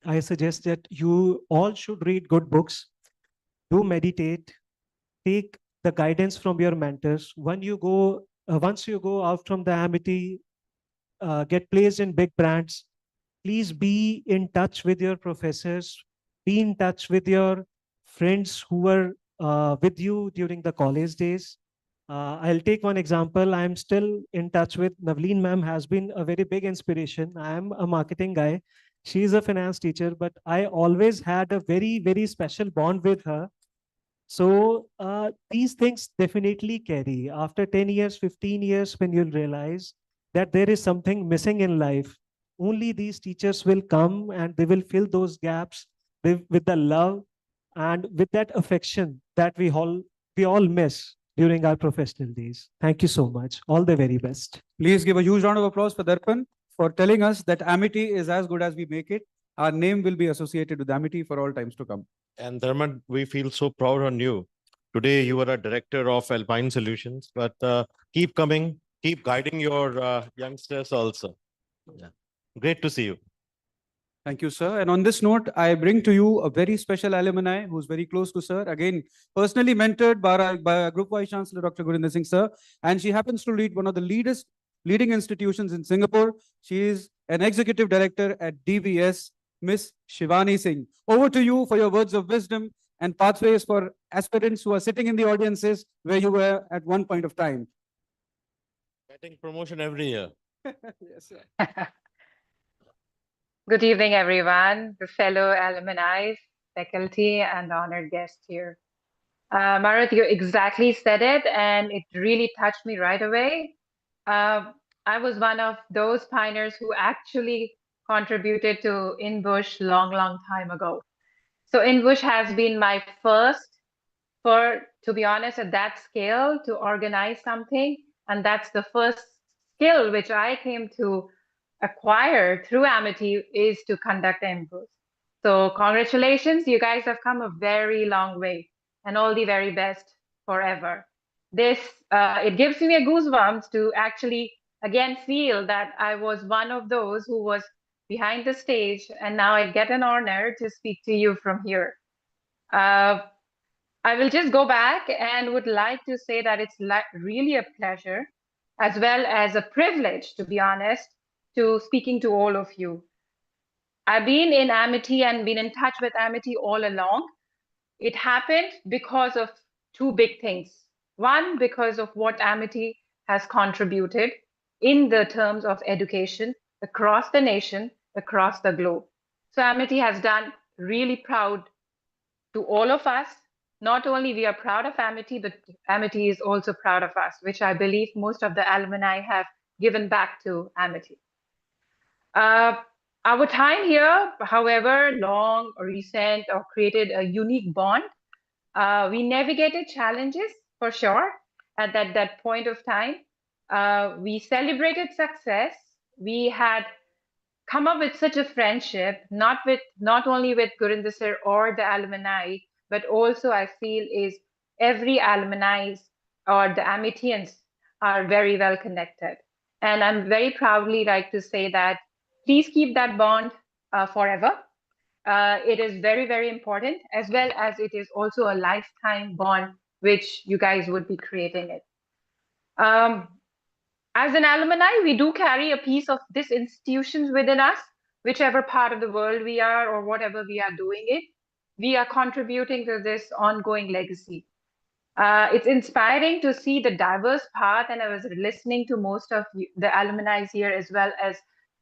Speaker 14: I suggest that you all should read good books, do meditate, take the guidance from your mentors. Once you go out from the Amity, get placed in big brands, please be in touch with your professors, be in touch with your friends who were with you during the college days. I'll take one example. I'm still in touch with Navleen ma'am, has been a very big inspiration. I'm a marketing guy. She's a finance teacher, but I always had a very, very special bond with her. So these things definitely carry. After 10 years, 15 years, when you'll realize that there is something missing in life, only these teachers will come and they will fill those gaps with the love and with that affection that we all miss during our professional days. Thank you so much. All the very best.
Speaker 8: Please give a huge round of applause for Darpan for telling us that Amity is as good as we make it. Our name will be associated with Amity for all times to come.
Speaker 2: And Dharman, we feel so proud on you. Today, you are a director of Alpine Solutions, but keep coming, keep guiding your youngsters also. Yeah. Great to see you.
Speaker 8: Thank you, sir. And on this note, I bring to you a very special alumni who's very close to sir. Again, personally mentored by our Group Vice Chancellor, Dr. Gurinder Singh, sir. And she happens to lead one of the leading institutions in Singapore. She is an executive director at DVS, Miss Shivani Singh. Over to you for your words of wisdom and pathways for aspirants who are sitting in the audiences where you were at one point of time.
Speaker 2: Getting promotion every year.
Speaker 8: Yes, sir.
Speaker 15: Good evening, everyone, the fellow alumni, faculty, and honored guests here. Marath, you exactly said it, and it really touched me right away. I was one of those pioneers who actually contributed to INBUSH long time ago. So INBUSH has been my first to be honest, at that scale, to organize something. And that's the first skill which I came to acquire through Amity is to conduct INBUSH. So congratulations, you guys have come a very long way, and all the very best forever. This, it gives me a goosebumps to actually again feel that I was one of those who was behind the stage, and now I get an honor to speak to you from here. I will just go back and would like to say that it's really a pleasure as well as a privilege, to be honest, to speaking to all of you. I've been in Amity and been in touch with Amity all along. It happened because of two big things. One, because of what Amity has contributed in the terms of education across the nation, across the globe. So Amity has done really proud to all of us. Not only we are proud of Amity, but Amity is also proud of us, which I believe most of the alumni have given back to Amity. Our time here, however long or recent, or created a unique bond. We navigated challenges for sure at that point of time. We celebrated success. We had come up with such a friendship, not only with Gurinder sir or the alumni, but also I feel is every alumni or the Amitians are very well connected. And I'm very proudly like to say that please keep that bond forever. It is very, very important, as well as it is also a lifetime bond, which you guys would be creating it. As an alumni, we do carry a piece of this institution within us, whichever part of the world we are or whatever we are doing it, we are contributing to this ongoing legacy. It's inspiring to see the diverse path, and I was listening to most of the alumni here, as well as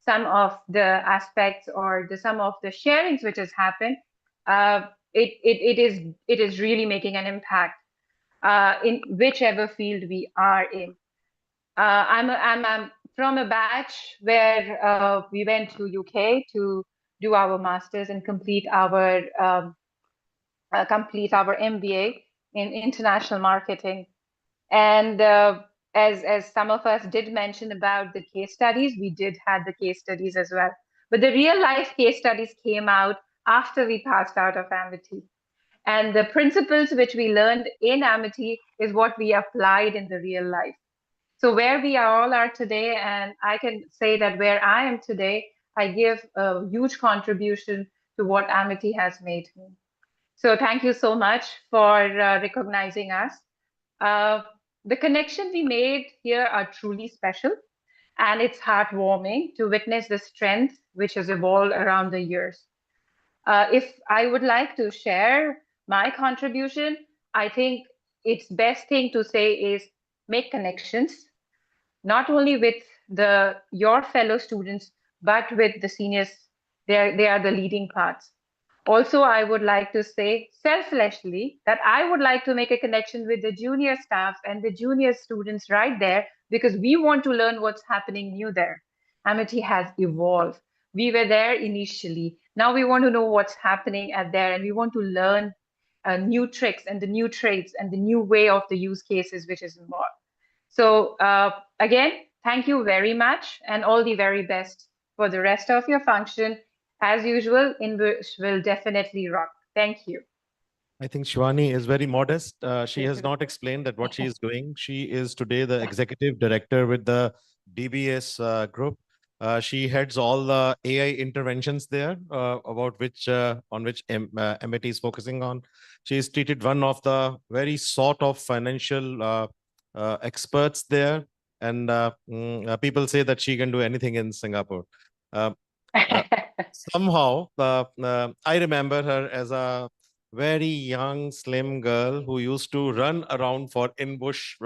Speaker 15: some of the aspects or some of the sharings which has happened. It is really making an impact in whichever field we are in. I'm from a batch where we went to UK to do our masters and complete our MBA in international marketing. And as some of us did mention about the case studies, we did have the case studies as well. But the real life case studies came out after we passed out of Amity. And the principles which we learned in Amity is what we applied in the real life. So where we all are today, and I can say that where I am today, I give a huge contribution to what Amity has made me. So thank you so much for recognizing us. The connection we made here are truly special, and it's heartwarming to witness the strength which has evolved around the years. If I would like to share my contribution, I think it's best thing to say is make connections, not only with your fellow students, but with the seniors. They are the leading parts. Also, I would like to say selfishly that I would like to make a connection with the junior staff and the junior students right there, because we want to learn what's happening new there. Amity has evolved. We were there initially. Now we want to know what's happening at there, and we want to learn new tricks and the new traits and the new way of the use cases which is involved. So again, thank you very much, and all the very best for the rest of your function. As usual, INBUSH will definitely rock. Thank you.
Speaker 2: I think Shivani is very modest. She has not explained that what she is doing. She is today the executive director with the DBS group. She heads all the AI interventions there, about which on which Amity is focusing on. She is treated one of the very sort of financial experts there, and people say that she can do anything in Singapore. Somehow, I remember her as a very young, slim girl who used to run around for INBUSH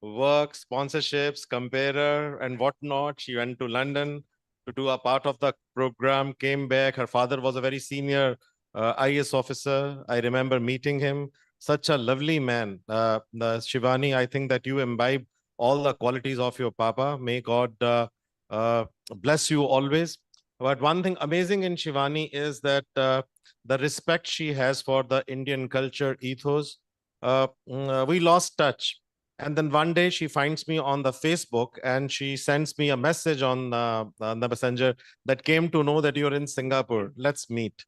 Speaker 2: work, sponsorships, comparer, and whatnot. She went to London to do a part of the program, came back. Her father was a very senior IAS officer. I remember meeting him. Such a lovely man. Shivani, I think that you imbibe all the qualities of your papa. May God bless you always. But one thing amazing in Shivani is that the respect she has for the Indian culture ethos. We lost touch. And then one day she finds me on the Facebook and she sends me a message on the messenger that came to know that you're in Singapore. Let's meet.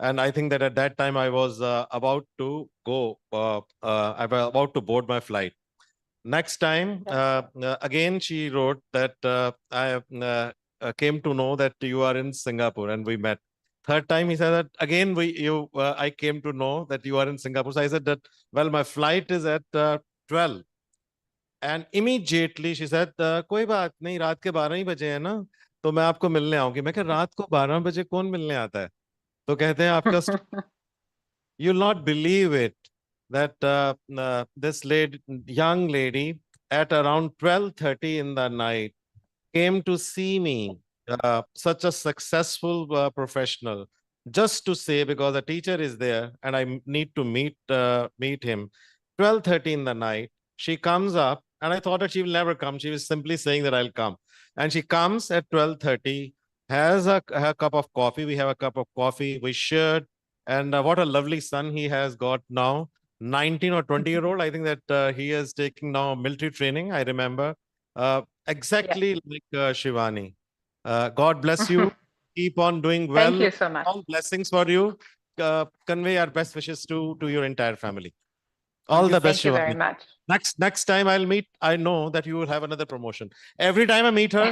Speaker 2: And I think that at that time I was about to go, I was about to board my flight. Next time, again, she wrote that I came to know that you are in Singapore, and we met. Third time, he said that again, I came to know that you are in Singapore. So I said that, well, my flight is at 12. And immediately she said, कोई बात नहीं, रात के 12 ही बजे है ना, तो मैं आपको मिलने आऊंगी. मैं कहा, रात को 12 बजे कौन मिलने आता है? तो कहते हैं आपका you'll not believe it that this young lady at around 12:30 in the night came to see me, such a successful professional, just to say, because a teacher is there and I need to meet him, 12:30 in the night, she comes up and I thought that she will never come. She was simply saying that I'll come. And she comes at 12:30, has a cup of coffee. We have a cup of coffee. We shared. And what a lovely son he has got now. 19 or 20-year-old. I think that he is taking now military training. I remember. Exactly like Shivani. God bless you. Keep on doing well.
Speaker 15: Thank you so much.
Speaker 2: All blessings for you. Convey our best wishes to your entire family. All the best,
Speaker 15: Thank you very
Speaker 2: Shivani.
Speaker 15: much.
Speaker 2: Next time I'll meet, I know that you will have another promotion. Every time I meet her,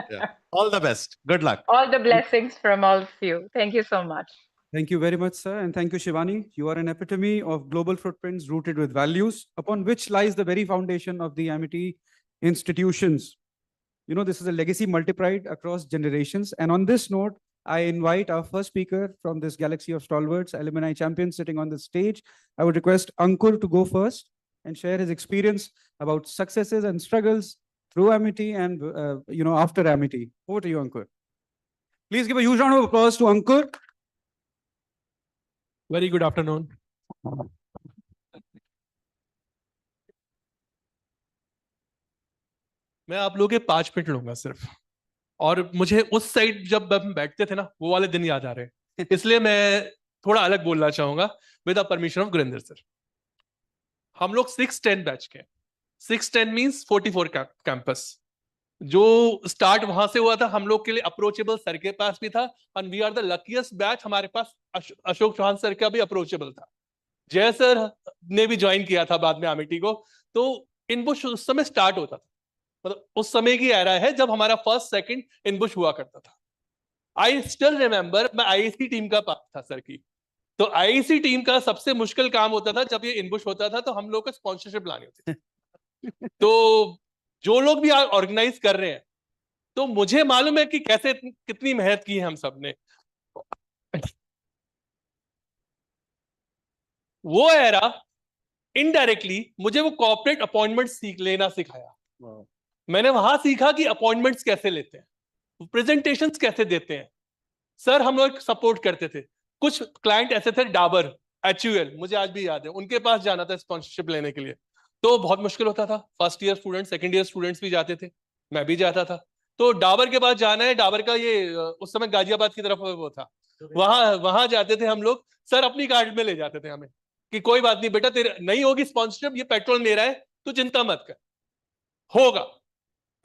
Speaker 2: yeah. All the best. Good luck.
Speaker 15: All the blessings from all of you. Thank you so much.
Speaker 8: Thank you very much, sir. And thank you, Shivani. You are an epitome of global footprints rooted with values, upon which lies the very foundation of the Amity institutions. You know, this is a legacy multiplied across generations. And on this note, I invite our first speaker from this galaxy of stalwarts, alumni champions sitting on the stage. I would request Ankur to go first and share his experience about successes and struggles through Amity and, after Amity. Over to you, Ankur. Please give a huge round of applause to Ankur.
Speaker 16: Very good afternoon. मैं आप लोगों के 5 minute लूंगा सिर्फ, और मुझे उस side जब हम बैठते थे ना, वो वाले दिन याद आ रहे हैं, इसलिए मैं थोड़ा अलग बोलना चाहूंगा with the permission of Gurinder sir. हम लोग 610 बैच के, 610 मींस 44 कैंपस, जो स्टार्ट वहां से हुआ था हम लोग के लिए अप्रोचेबल सर के पास भी था, and we are the luckiest batch, हमारे पास अशोक चौहान सर का भी अप्रोचेबल था, जय सर ने भी ज्वाइन किया था बाद में आमिटी को। तो इनबुश उस समय स्टार्ट होता था, मतलब उस समय की एरा है जब हमारा फर्स्ट सेकंड इनबुश हुआ करता था। आई स्टिल रिमेंबर, मैं आईआईसी टीम का पार्ट था सर की, तो आईआईसी टीम का सबसे मुश्किल काम होता था जब ये इनबुश होता था, तो हम लोग को स्पॉन्सरशिप लानी होती थी। तो जो लोग भी ऑर्गेनाइज कर रहे हैं, तो मुझे मालूम है कि कैसे कितनी मेहनत की है हम सब ने। वो एरा इनडायरेक्टली मुझे वो कॉर्पोरेट अपॉइंटमेंट लेना सिखाया। मैंने वहां सीखा कि अपॉइंटमेंट्स कैसे लेते हैं, प्रेजेंटेशंस कैसे देते हैं। सर हम लोग सपोर्ट करते थे, कुछ क्लाइंट ऐसे थे, डाबर, HUL, मुझे आज भी याद है, उनके पास जाना था स्पॉन्सरशिप लेने के लिए, तो बहुत मुश्किल होता था। First year student, second year students भी जाते थे, मैं भी जाता था। तो डाबर के पास जाना है, डाबर का ये उस समय गाजियाबाद की तरफ वो था, वहां जाते थे हम लोग। सर अपनी कार्ड में ले जाते थे हमें कि कोई बात नहीं बेटा, तेरे नहीं होगी स्पॉन्सरशिप, ये पेट्रोल मेरा है, तू चिंता मत कर, होगा।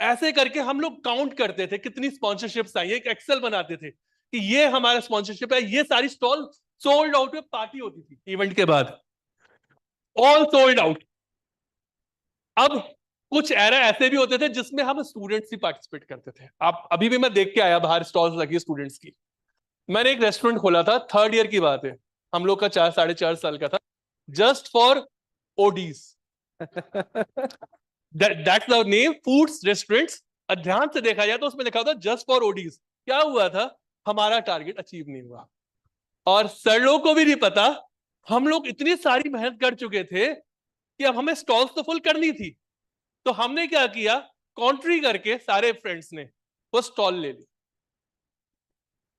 Speaker 16: ऐसे करके हम लोग काउंट करते थे कितनी स्पॉन्सरशिप्स आई, एक एक्सेल बनाते थे कि ये हमारा स्पॉन्सरशिप है। ये सारी स्टॉल सोल्ड आउट में पार्टी होती थी इवेंट के बाद, ऑल सोल्ड आउट। अब कुछ एरा ऐसे भी होते थे जिसमें हम स्टूडेंट्स ही पार्टिसिपेट करते थे। आप अभी भी मैं देख के आया बाहर स्टॉल्स लगी स्टूडेंट्स की। मैंने एक रेस्टोरेंट खोला था, 3rd ईयर की बात है, हम लोग का 4-4.5 साल का था, जस्ट फॉर ओडीज। That's the name, foods restaurants। ध्यान से देखा जाए तो उसमें लिखा था जस्ट फॉर ओडीज। क्या हुआ था, हमारा टारगेट अचीव नहीं हुआ, और सर लोग को भी नहीं पता। हम लोग इतनी सारी मेहनत कर चुके थे कि अब हमें स्टॉल्स तो फुल करनी थी, तो हमने क्या किया, कॉन्ट्री करके सारे फ्रेंड्स ने वो स्टॉल ले ली।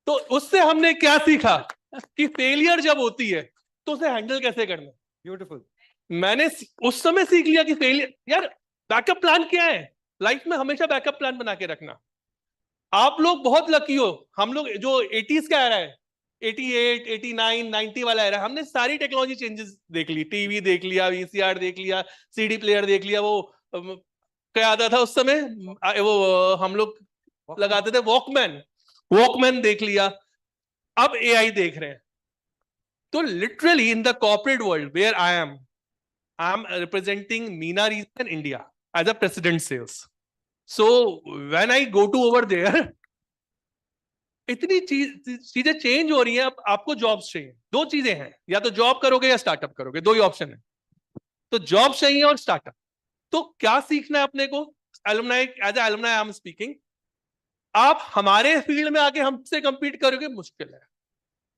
Speaker 16: तो उससे हमने क्या सीखा कि फेलियर जब होती है तो उसे हैंडल कैसे करना।
Speaker 8: ब्यूटीफुल।
Speaker 16: मैंने उस समय सीख लिया कि फेलियर, यार बैकअप प्लान क्या है लाइफ में, हमेशा बैकअप प्लान बना के रखना। आप लोग बहुत लकी हो, हम लोग जो 80s का एरा है, 88, 89, 90 वाला एरा, हमने सारी टेक्नोलॉजी चेंजेस देख ली, टीवी देख लिया, VCR देख लिया, CD प्लेयर देख लिया, वो क्या आता था उस समय, वो हम लोग लगाते थे वॉकमैन देख लिया, अब AI देख रहे हैं। तो literally in the corporate world where I am representing MENA region in India as a president sales. So when I go to over there, इतनी चीजें चेंज हो रही हैं। अब आपको जॉब्स चाहिए, 2 चीजें हैं, या तो जॉब करोगे या स्टार्टअप करोगे, 2 ही ऑप्शन है। तो जॉब चाहिए और स्टार्टअप। तो क्या सीखना है अपने को, alumni, as a alumni I am speaking, आप हमारे फील्ड में आके हमसे कंपीट करोगे, मुश्किल है,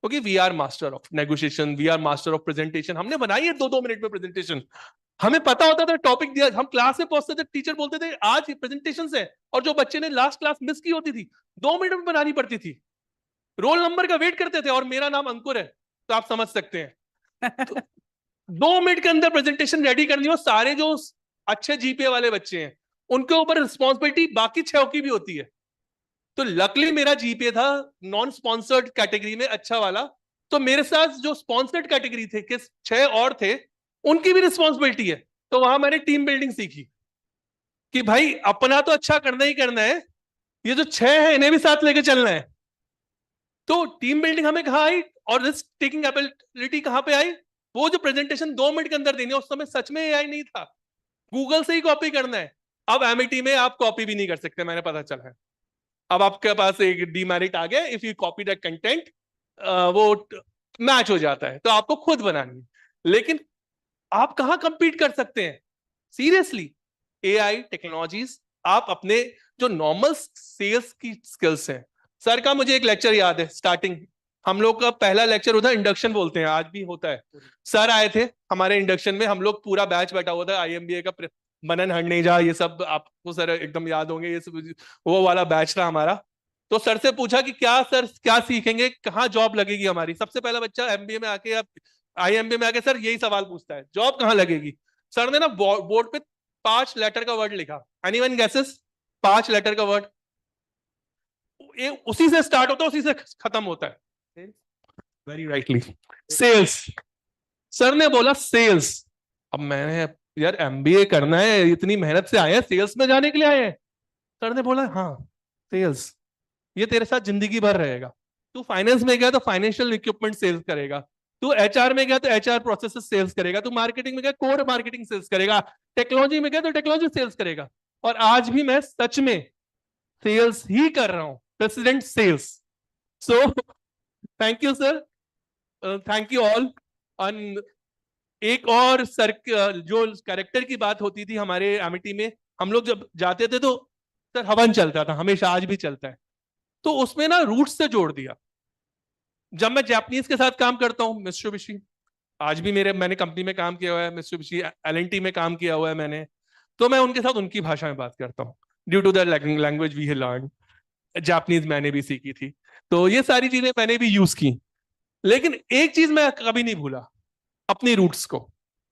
Speaker 16: क्योंकि we are master of negotiation, we are master of presentation. हमने बनाई है 2-2 मिनट में प्रेजेंटेशन, हमें पता होता था टॉपिक दिया, हम क्लास में पहुंचते थे, टीचर बोलते थे आज प्रेजेंटेशन है, और जो बच्चे ने लास्ट क्लास मिस की होती थी 2 मिनट में बनानी पड़ती थी। रोल नंबर का वेट करते थे और मेरा नाम अंकुर है, तो आप समझ सकते हैं। तो 2 मिनट के अंदर प्रेजेंटेशन रेडी करनी हो, सारे जो अच्छे जीपीए वाले बच्चे हैं उनके ऊपर रिस्पॉन्सिबिलिटी बाकी 6 की भी होती है। तो लकली मेरा जीपीए था नॉन स्पॉन्सर्ड कैटेगरी में अच्छा वाला, तो मेरे साथ जो स्पॉन्सर्ड कैटेगरी थे कि 6 और थे, उनकी भी रिस्पॉन्सिबिलिटी है। तो वहां मैंने टीम बिल्डिंग सीखी कि भाई अपना तो अच्छा करना ही करना है, ये जो 6 है इन्हें भी साथ लेके चलना है। तो टीम बिल्डिंग हमें कहाँ आई और रिस्क टेकिंग एबिलिटी कहाँ पे आई? वो जो प्रेजेंटेशन 2 मिनट के अंदर देनी है, उस समय सच में एआई नहीं था, गूगल से ही कॉपी करना है। अब एमिटी में आप कॉपी भी नहीं कर सकते, मैंने पता चला है। अब आपके पास एक डीमेरिट आ गया, if you copy that content वो मैच हो जाता है, तो आपको खुद बनानी है। लेकिन आप कहां कंपीट कर सकते हैं सीरियसली? एआई टेक्नोलॉजीज, आप अपने जो नॉर्मल सेल्स की स्किल्स हैं। सर का मुझे एक लेक्चर याद है, स्टार्टिंग हम लोग का पहला लेक्चर होता है, इंडक्शन बोलते हैं, आज भी होता है। सर आए थे हमारे इंडक्शन में, हम लोग पूरा बैच बैठा हुआ था, आईएमबीए का मनन हड़नेजा, ये सब आपको सर एकदम याद होंगे, ये सब वो वाला बैच था हमारा। तो सर से पूछा कि क्या सर क्या सीखेंगे, कहाँ जॉब लगेगी हमारी? सबसे पहला बच्चा एमबीए में आके या आईएमबी में आके सर यही सवाल पूछता है, जॉब कहाँ लगेगी? सर ने ना बोर्ड पे 5 लेटर का वर्ड लिखा। Anyone guesses? 5 लेटर का वर्ड, उसी से स्टार्ट होता है, उसी से खत्म होता है। Very rightly, sales. सर ने बोला सेल्स। अब मैंने, यार एमबीए करना है, इतनी मेहनत से आए हैं, सेल्स में जाने के लिए आए हैं? सर ने बोला हाँ सेल्स, ये तेरे साथ जिंदगी भर रहेगा। तू फाइनेंस में गया तो फाइनेंशियल इक्विपमेंट सेल्स करेगा, तू एचआर में गया तो एचआर प्रोसेसेस सेल्स करेगा, तू मार्केटिंग में गया कोर मार्केटिंग सेल्स करेगा, टेक्नोलॉजी में गया तो टेक्नोलॉजी सेल्स करेगा। और आज भी मैं सच में सेल्स ही कर रहा हूं, president sales. So thank you sir, thank you all. एक और सर जो कैरेक्टर की बात होती थी हमारे एमिटी में, हम लोग जब जाते थे तो सर हवन चलता था हमेशा, आज भी चलता है। तो उसमें ना रूट्स से जोड़ दिया। जब मैं जापानीज के साथ काम करता हूँ, मित्सुबिशी, आज भी मैंने कंपनी में काम किया हुआ है, मित्सुबिशी एलएनटी में काम किया हुआ है मैंने, तो मैं उनके साथ उनकी भाषा में बात करता हूँ, due to the language we learn. Japanese मैंने भी सीखी थी, तो ये सारी चीजें मैंने भी यूज की। लेकिन एक चीज मैं कभी नहीं भूला, अपनी रूट्स को।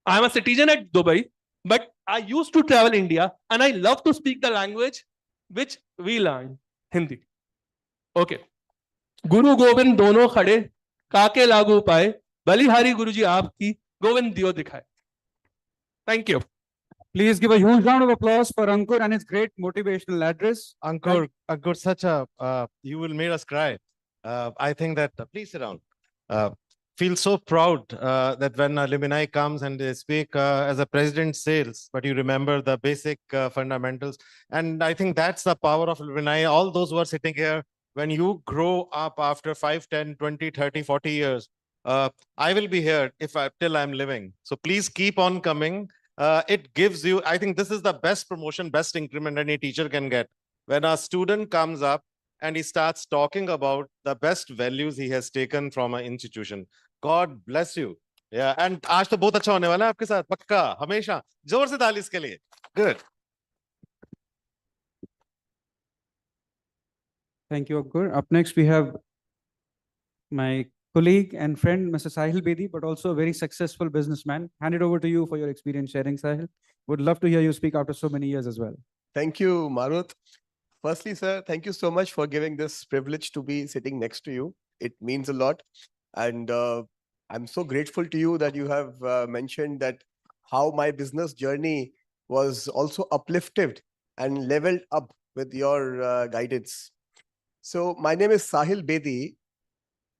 Speaker 16: I am a citizen at Dubai, but I use to travel India and I love to speak the language which we learn, Hindi. Okay. गुरु गोविंद दोनों खड़े, काके लागू पाए, बलिहारी गुरुजी आपकी, गोविंद दियो दिखाए। Thank you.
Speaker 8: Please give a huge round of applause for Ankur and his great motivational address.
Speaker 2: Ankur, such a, you will make us cry. I think that, please sit down. Feel so proud that when alumni comes and they speak as a president sales, but you remember the basic fundamentals. And I think that's the power of alumni. All those who are sitting here, when you grow up after 5, 10, 20, 30, 40 years, I will be here till I'm living. So please keep on coming. It gives you, I think this is the best promotion, best increment any teacher can get. When a student comes up and he starts talking about the best values he has taken from an institution. God bless you. Yeah, and आज तो बहुत अच्छा होने वाला है आपके साथ, पक्का, हमेशा। जोर से ताली इसके लिए। Good.
Speaker 8: Thank you, Ankur. Up next, we have my colleague and friend, Mr. Sahil Bedi, but also a very successful businessman. Hand it over to you for your experience sharing, Sahil. Would love to hear you speak after so many years as well.
Speaker 17: Thank you, Marut. Firstly, sir, thank you so much for giving this privilege to be sitting next to you. It means a lot. And I'm so grateful to you that you have mentioned that how my business journey was also uplifted and leveled up with your guidance. So my name is Sahil Bedi.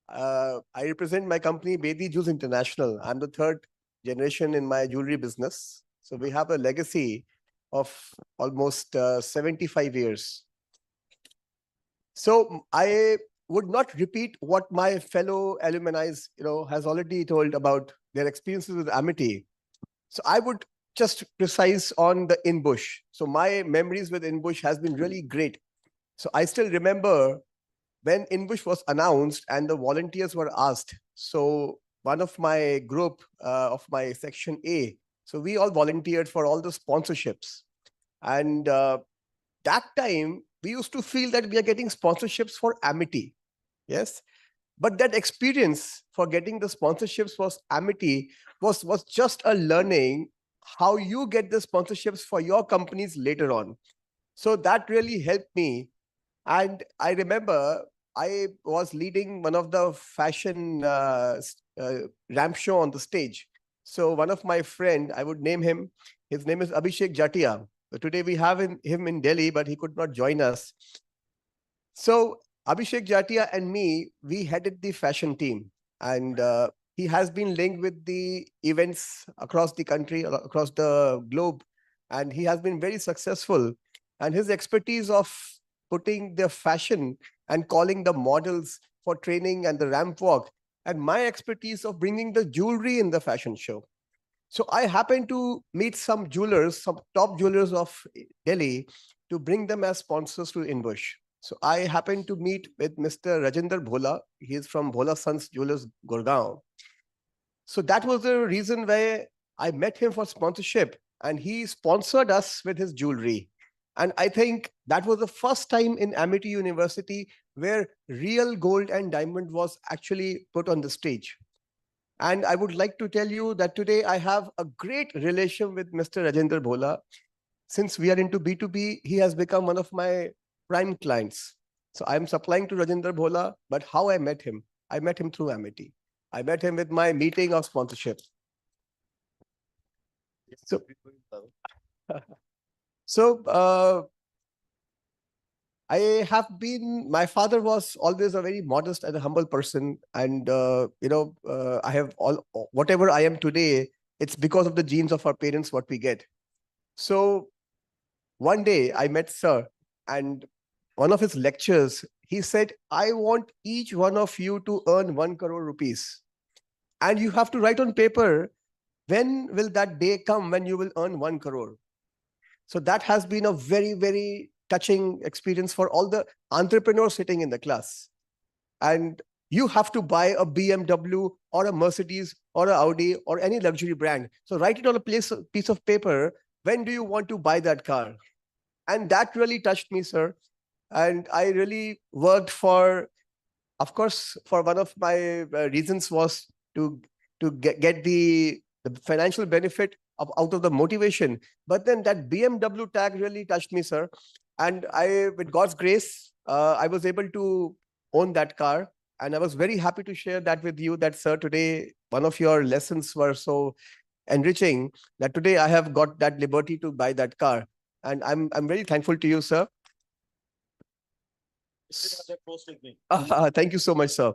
Speaker 17: I represent my company, Bedi Jewels International. I'm the 3rd generation in my jewelry business. So we have a legacy of almost 75 years. So I would not repeat what my fellow alumni, has already told about their experiences with Amity. So I would just precise on the INBUSH. So my memories with INBUSH has been really great. So I still remember when INBUSH was announced and the volunteers were asked. So one of my group of my section A, so we all volunteered for all the sponsorships. And that time, we used to feel that we are getting sponsorships for Amity. Yes. But that experience for getting the sponsorships was Amity was just a learning how you get the sponsorships for your companies later on. So that really helped me. And I remember I was leading one of the fashion ramp show on the stage. So one of my friend, I would name him, his name is Abhishek Jatia. Today we have him in Delhi, but he could not join us. So Abhishek Jatia and me, we headed the fashion team, and he has been linked with the events across the country, across the globe, and he has been very successful. And his expertise of putting the fashion and calling the models for training and the ramp walk, and my expertise of bringing the jewelry in the fashion show. So I happened to meet some jewelers, some top jewelers of Delhi, to bring them as sponsors to INBUSH. So I happened to meet with Mr. Rajendra Bhola. He is from Bhola Sons Jewelers, Gurgaon. So that was the reason why I met him for sponsorship, and he sponsored us with his jewelry. And I think that was the first time in Amity University where real gold and diamond was actually put on the stage. And I would like to tell you that today I have a great relation with Mr. Rajendra Bhola. Since we are into B2B, he has become one of my prime clients. So I'm supplying to Rajendra Bhola, but how I met him? I met him through Amity. I met him with my meeting of sponsorship. So I have been, my father was always a very modest and a humble person. And, I have whatever I am today, it's because of the genes of our parents, what we get. So one day I met Sir, and one of his lectures, he said, I want each one of you to earn 1 crore rupees. And you have to write on paper, when will that day come when you will earn 1 crore? So that has been a very, very touching experience for all the entrepreneurs sitting in the class. And you have to buy a BMW or a Mercedes or an Audi or any luxury brand. So write it on a piece of paper. When do you want to buy that car? And that really touched me, sir. And I really worked for, of course, for one of my reasons was to get the financial benefit out of the motivation. But then that BMW tag really touched me, sir. And with God's grace, I was able to own that car. And I was very happy to share that with you that, sir, today, one of your lessons were so enriching that today I have got that liberty to buy that car. And I'm very thankful to you, sir. Thank you so much, sir.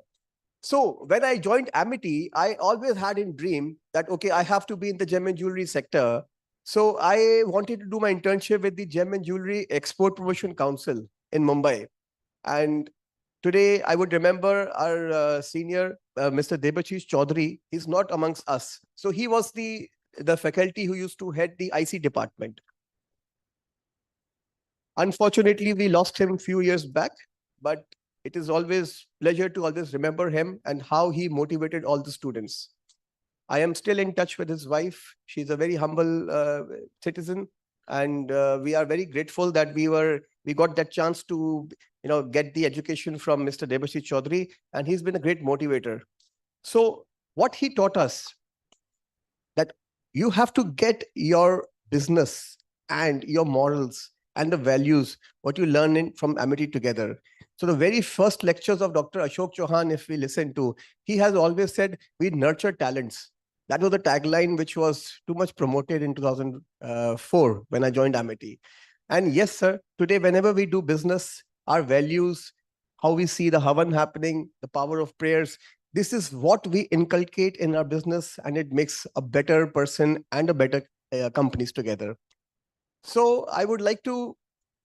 Speaker 17: So when I joined Amity, I always had in dream that, okay, I have to be in the gem and jewelry sector. So I wanted to do my internship with the Gem and Jewelry Export Promotion Council in Mumbai. And today I would remember our senior, Mr. Debashish Chaudhary. He's not amongst us. So he was the faculty who used to head the IC department. Unfortunately, we lost him a few years back, but it is always pleasure to always remember him and how he motivated all the students. I am still in touch with his wife. She's a very humble citizen, and we are very grateful that we got that chance to get the education from Mr. Debashish Chaudhary, and he's been a great motivator. So what he taught us, that you have to get your business and your morals and the values, what you learn from Amity together. So the very first lectures of Dr. Ashok Chauhan, if we listen to, he has always said, we nurture talents. That was the tagline which was too much promoted in 2004 when I joined Amity. And yes, sir, today, whenever we do business, our values, how we see the Havan happening, the power of prayers, this is what we inculcate in our business, and it makes a better person and a better companies together. So I would like to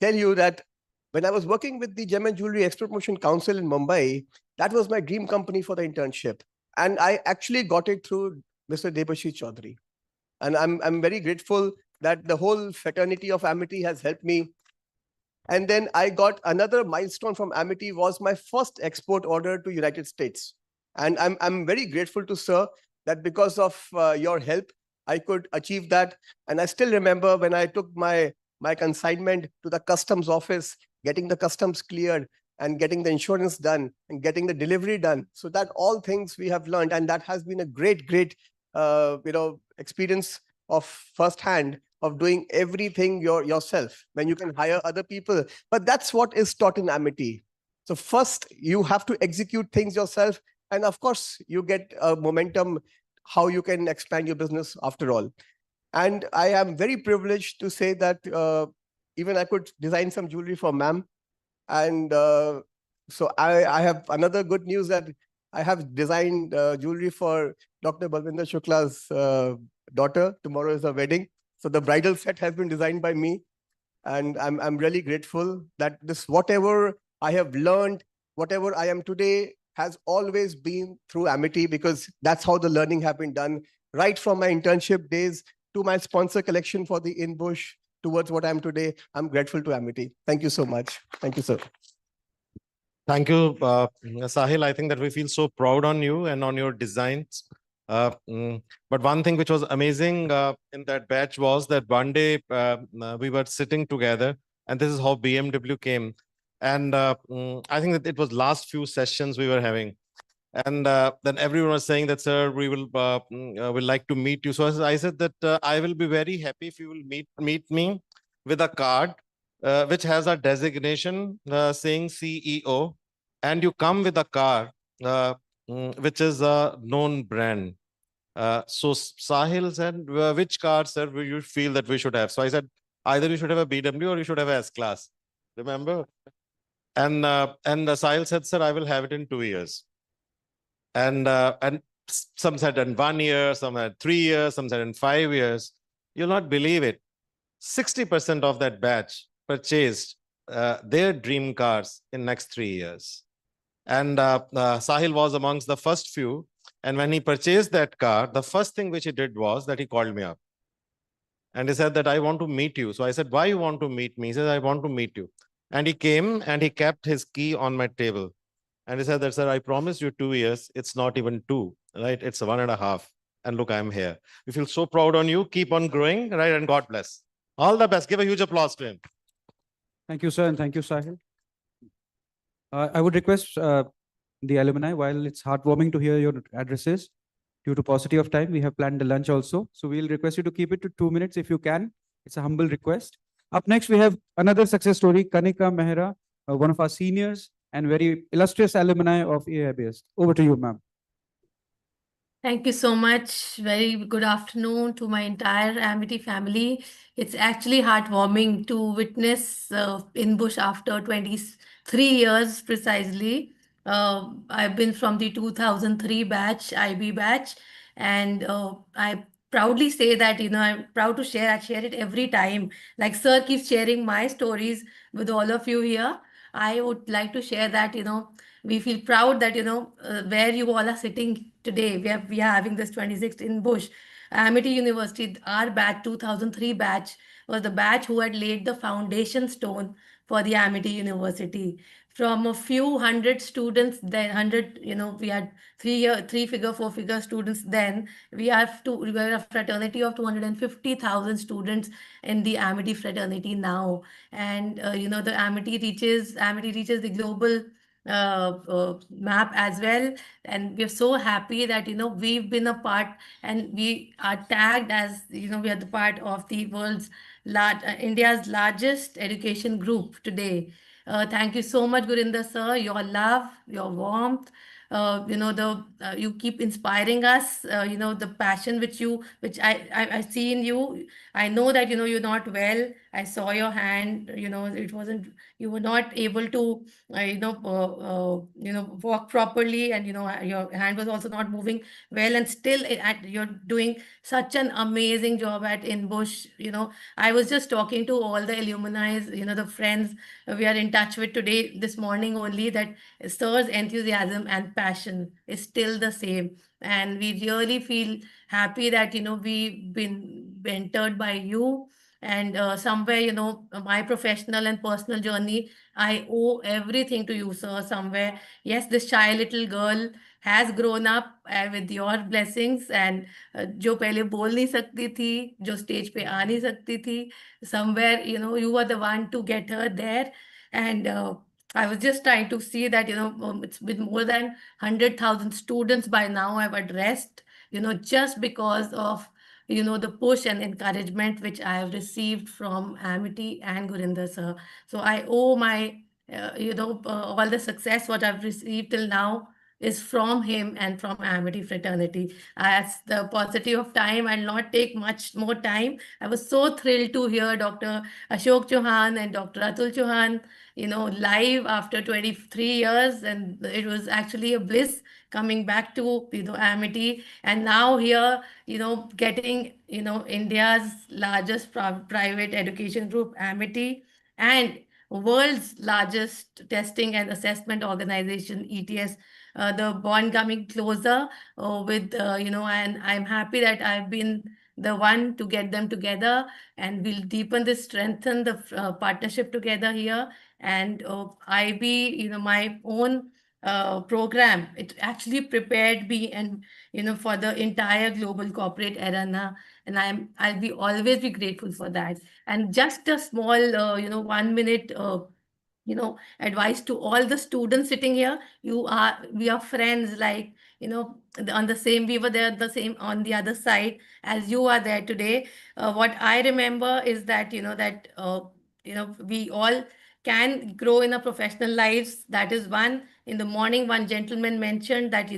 Speaker 17: tell you that when I was working with the Gem and Jewelry Export Promotion Council in Mumbai, that was my dream company for the internship. And I actually got it through Mr. Debashish Chaudhary. And I'm very grateful that the whole fraternity of Amity has helped me. And then I got another milestone from Amity, was my first export order to United States. And I'm very grateful to Sir that because of your help, I could achieve that. And I still remember when I took my consignment to the customs office, getting the customs cleared, and getting the insurance done and getting the delivery done. So that all things we have learned, and that has been a great experience of firsthand of doing everything yourself when you can hire other people. But that's what is taught in Amity. So first you have to execute things yourself, and of course you get a momentum how you can expand your business after all. And I am very privileged to say that even I could design some jewelry for ma'am. And so I have another good news that I have designed jewelry for Dr. Balvinder Shukla's daughter. Tomorrow is her wedding. So the bridal set has been designed by me. And I'm really grateful that this, whatever I have learned, whatever I am today, has always been through Amity, because that's how the learning have been done, right from my internship days to my sponsor collection for the INBUSH towards what I am today. I'm grateful to Amity. Thank you so much. Thank you, sir.
Speaker 2: Thank you, Sahil. I think that we feel so proud on you and on your designs. But one thing which was amazing in that batch was that one day we were sitting together, and this is how BMW came. And I think that it was last few sessions we were having. And then everyone was saying that, sir, we will like to meet you. So I said that I will be very happy if you will meet me with a card which has a designation saying CEO, and you come with a car which is a known brand. So Sahil said, which car, sir, will you feel that we should have? So I said, either you should have a BMW or you should have a S-Class. Remember? And Sahil said, sir, I will have it in 2 years. And some said in 1 year, some had 3 years, some said in 5 years. You'll not believe it. 60% of that batch purchased their dream cars in next 3 years. And Sahil was amongst the first few. And when he purchased that car, the first thing which he did was that he called me up. And he said that I want to meet you. So I said, why you want to meet me? He said, I want to meet you. And he came and he kept his key on my table. And he said that, sir, I promised you 2 years. It's not even 2, right? It's 1.5. And look, I'm here. We feel so proud on you. Keep on growing, right? And God bless. All the best. Give a huge applause to him.
Speaker 8: Thank you, sir. And thank you, Sahil. I would request the alumni, while it's heartwarming to hear your addresses, due to paucity of time, we have planned the lunch also. So we'll request you to keep it to 2 minutes if you can. It's a humble request. Up next, we have another success story, Kanika Mehra, one of our seniors and very illustrious alumni of AIBS. Over to you, ma'am.
Speaker 10: Thank you so much. Very good afternoon to my entire Amity family. It's actually heartwarming to witness INBUSH after 23 years precisely. I've been from the 2003 batch, IB batch, and I proudly say that, I'm proud to share. I share it every time. Like sir keeps sharing my stories with all of you here. I would like to share that, we feel proud that, where you all are sitting today. We are having this 26th INBUSH. Amity University, our batch, 2003 batch, was the batch who had laid the foundation stone for the Amity University. From a few hundred students, then 100, we had 3-figure, 4-figure students then. We are a fraternity of 250,000 students in the Amity fraternity now. And, the Amity reaches the global map as well, and we're so happy that we've been a part, and we are tagged as we are the part of the India's largest education group today. Thank you so much, Gurinder sir. Your love, your warmth, you keep inspiring us. The passion which I see in you. I know that you're not well. I saw your hand. It wasn't. You were not able to walk properly, and your hand was also not moving well, and still you're doing such an amazing job at INBUSH. I was just talking to all the alumni, the friends we are in touch with today, this morning only, that sir's enthusiasm and passion is still the same, and we really feel happy that we've been mentored by you. And somewhere, my professional and personal journey, I owe everything to you, sir, somewhere. Yes, this shy little girl has grown up with your blessings, and जो पहले बोल नहीं सकती थी, जो stage पे आ नहीं सकती थी, somewhere, you were the one to get her there. And I was just trying to see that, it's been more than 100,000 students by now I've addressed, just because of, the push and encouragement which I have received from Amity and Gurinder sir. So I owe my, all the success what I've received till now is from him and from Amity fraternity. As the paucity of time, I'll not take much more time. I was so thrilled to hear Dr. Ashok Chauhan and Dr. Atul Chauhan, live after 23 years. And it was actually a bliss coming back to, Amity. And now here, getting, India's largest private education group, Amity, and world's largest testing and assessment organization, ETS, the bond coming closer and I'm happy that I've been the one to get them together, and we'll deepen this, strengthen the partnership together here. And IB, my own program, it actually prepared me and, for the entire global corporate arena. And I'll be always be grateful for that. And just a small, 1 minute, advice to all the students sitting here. We are friends, like, on the same, we were there the same on the other side as you are there today. What I remember is that, we all can grow in our professional lives. That is one. In the morning, one gentleman mentioned that,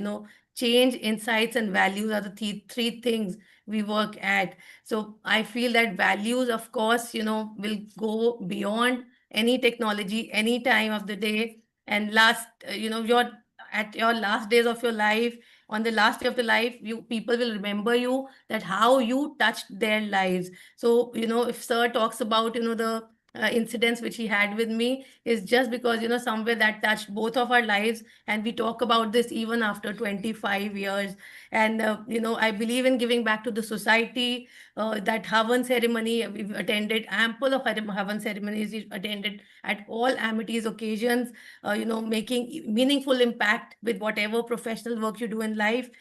Speaker 10: change, insights, and values are the three things we work at. So I feel that values, of course, will go beyond any technology, any time of the day. And last, your at your last days of your life, on the last day of the life, people will remember you, that how you touched their lives. So, if sir talks about, the incidents which he had with me, is just because, somewhere that touched both of our lives. And we talk about this even after 25 years. And, I believe in giving back to the society. That Havan ceremony, we've attended ample of Havan ceremonies, we've attended at all Amity's occasions, making meaningful impact with whatever professional work you do in life.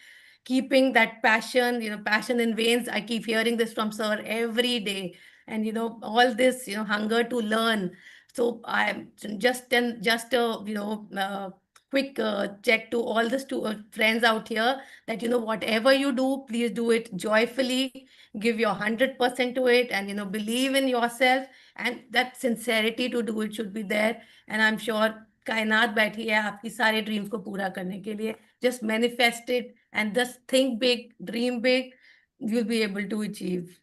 Speaker 10: Keeping that passion, passion in veins. I keep hearing this from sir every day. And, all this, hunger to learn. So I'm just a quick check to all the friends out here, that, whatever you do, please do it joyfully, give your 100% to it, and, believe in yourself, and that sincerity to do it should be there. And I'm sure कायनात बैठी है आपकी सारे dreams को पूरा करने के लिए. Just manifest it and just think big, dream big. You'll be able to achieve.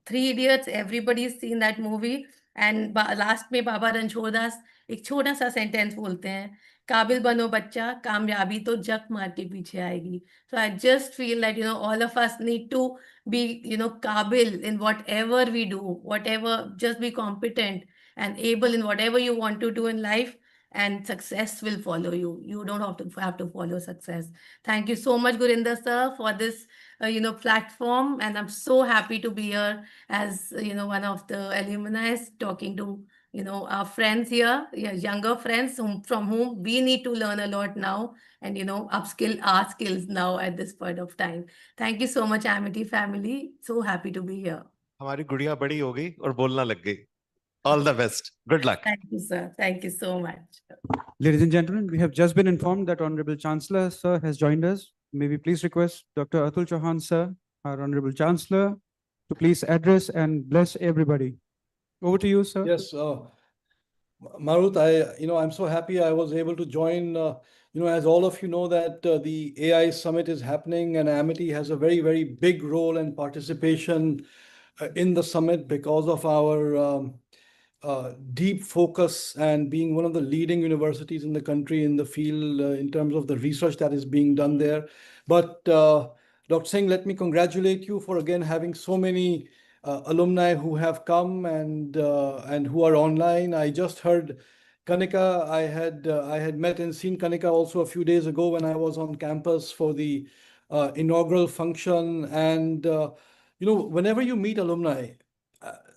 Speaker 10: Three Idiots, everybody's seen that movie. And last में बाबा रणछोड़ दास एक छोटा सा सेंटेंस बोलते हैं, काबिल बनो बच्चा, कामयाबी तो जग मार के पीछे आएगी. So I just feel that, all of us need to be, kabil in whatever we do, whatever, just be competent and able in whatever you want to do in life, and success will follow you. You don't have to follow success. Thank you so much, Gurinder sir, for this, platform. And I'm so happy to be here as, one of the alumni talking to, our friends here, younger friends from whom we need to learn a lot now, and, upskill our skills now at this point of time. Thank you so much, Amity family. So happy to be here.
Speaker 2: हमारी गुड़िया बड़ी हो गई और बोलना लग गई. All the best. Good luck.
Speaker 10: Thank you, sir. Thank you so much.
Speaker 8: Ladies and gentlemen, we have just been informed that Honorable Chancellor, sir, has joined us. May we please request Dr. Atul Chauhan, sir, our Honorable Chancellor, to please address and bless everybody. Over to you, sir.
Speaker 18: Yes, Marut, I'm so happy I was able to join. As all of you know, that the AI Summit is happening, and Amity has a very, very big role and participation in the summit because of our deep focus and being one of the leading universities in the country in the field in terms of the research that is being done there. But Dr. Singh, let me congratulate you for again having so many alumni who have come and who are online. I just heard Kanika. I had met and seen Kanika also a few days ago when I was on campus for the inaugural function. And whenever you meet alumni,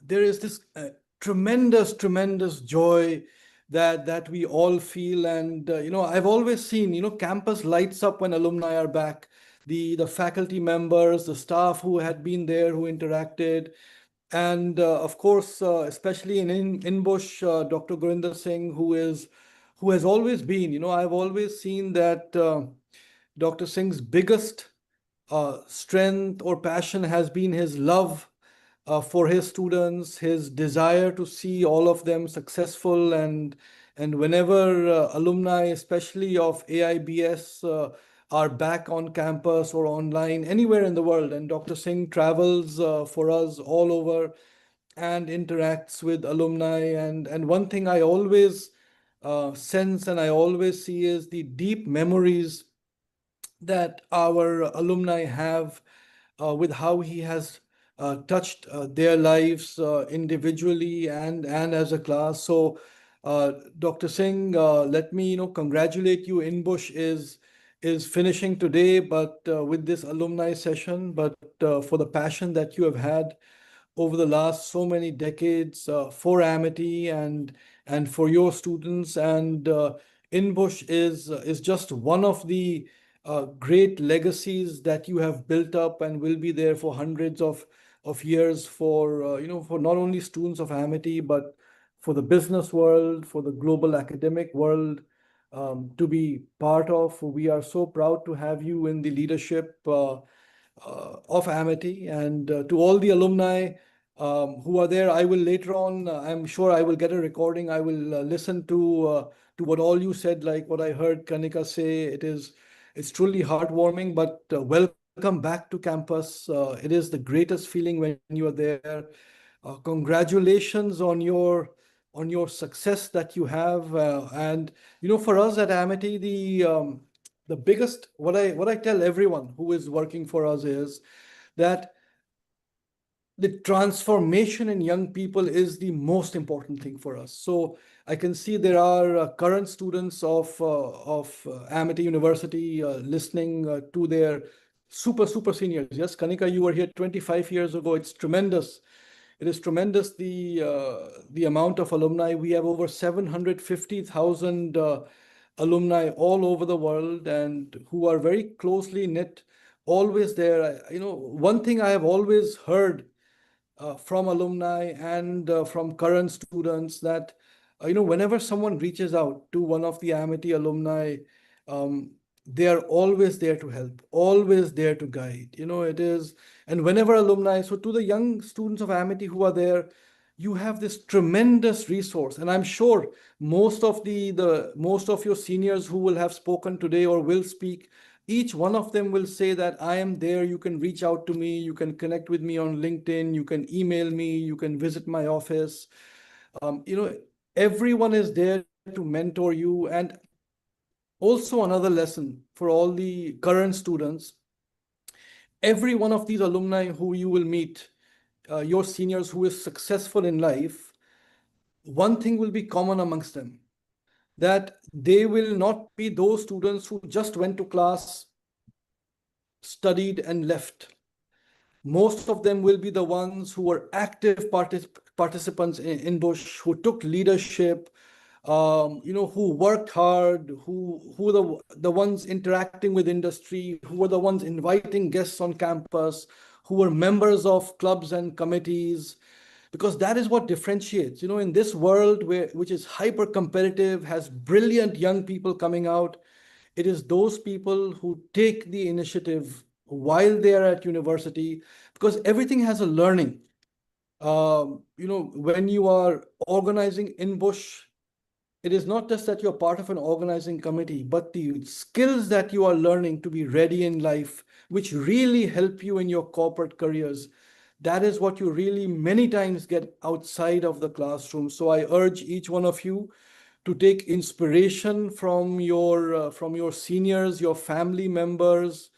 Speaker 18: there is this tremendous joy that we all feel. And I've always seen campus lights up when alumni are back. The faculty members, the staff who had been there, who interacted, and of course, especially in INBUSH, Dr. Gurinder Singh, who is who has always been, I've always seen that Dr. Singh's biggest strength or passion has been his love for his students, his desire to see all of them successful, and whenever alumni, especially of AIBS, are back on campus or online anywhere in the world, and Dr. Singh travels for us all over and interacts with alumni, and one thing I always sense and I always see is the deep memories that our alumni have with how he has touched their lives individually and as a class. So, Dr. Singh, let me congratulate you. INBUSH is finishing today, but with this alumni session, but for the passion that you have had over the last so many decades for Amity and for your students. And INBUSH is just one of the great legacies that you have built up and will be there for hundreds of years for for not only students of Amity but for the business world, for the global academic world to be part of. We are so proud to have you in the leadership of Amity, and to all the alumni who are there. I will later on, I'm sure I will get a recording. I will listen to what all you said, like what I heard Kanika say. It's truly heartwarming, but welcome back to campus. It is the greatest feeling when you are there. Congratulations on your success that you have. And for us at Amity, the biggest, what I tell everyone who is working for us is that the transformation in young people is the most important thing for us. So I can see there are current students of Amity University listening to their super seniors. Yes, Kanika, you were here 25 years ago. It's tremendous. It is tremendous, the amount of alumni. We have over 750,000 alumni all over the world, and who are very closely knit, always there. One thing I have always heard from alumni and from current students that whenever someone reaches out to one of the Amity alumni, they are always there to help, always there to guide. It is, and whenever alumni, so to the young students of Amity who are there, you have this tremendous resource, and I'm sure most of most of your seniors who will have spoken today or will speak, each one of them will say that I am there. You can reach out to me. You can connect with me on LinkedIn. You can email me. You can visit my office. Everyone is there to mentor you. And also another lesson for all the current students, every one of these alumni who you will meet, your seniors who is successful in life, one thing will be common amongst them, that they will not be those students who just went to class, studied and left. Most of them will be the ones who were active participants in INBUSH, who took leadership, who worked hard, who the ones interacting with industry, who were the ones inviting guests on campus, who were members of clubs and committees, because that is what differentiates. In this world which is hyper competitive, has brilliant young people coming out, it is those people who take the initiative while they are at university, because everything has a learning. When you are organizing INBUSH, it is not just that you're part of an organizing committee, but the skills that you are learning to be ready in life, which really help you in your corporate careers, that is what you really many times get outside of the classroom. So I urge each one of you to take inspiration from your seniors, your family members,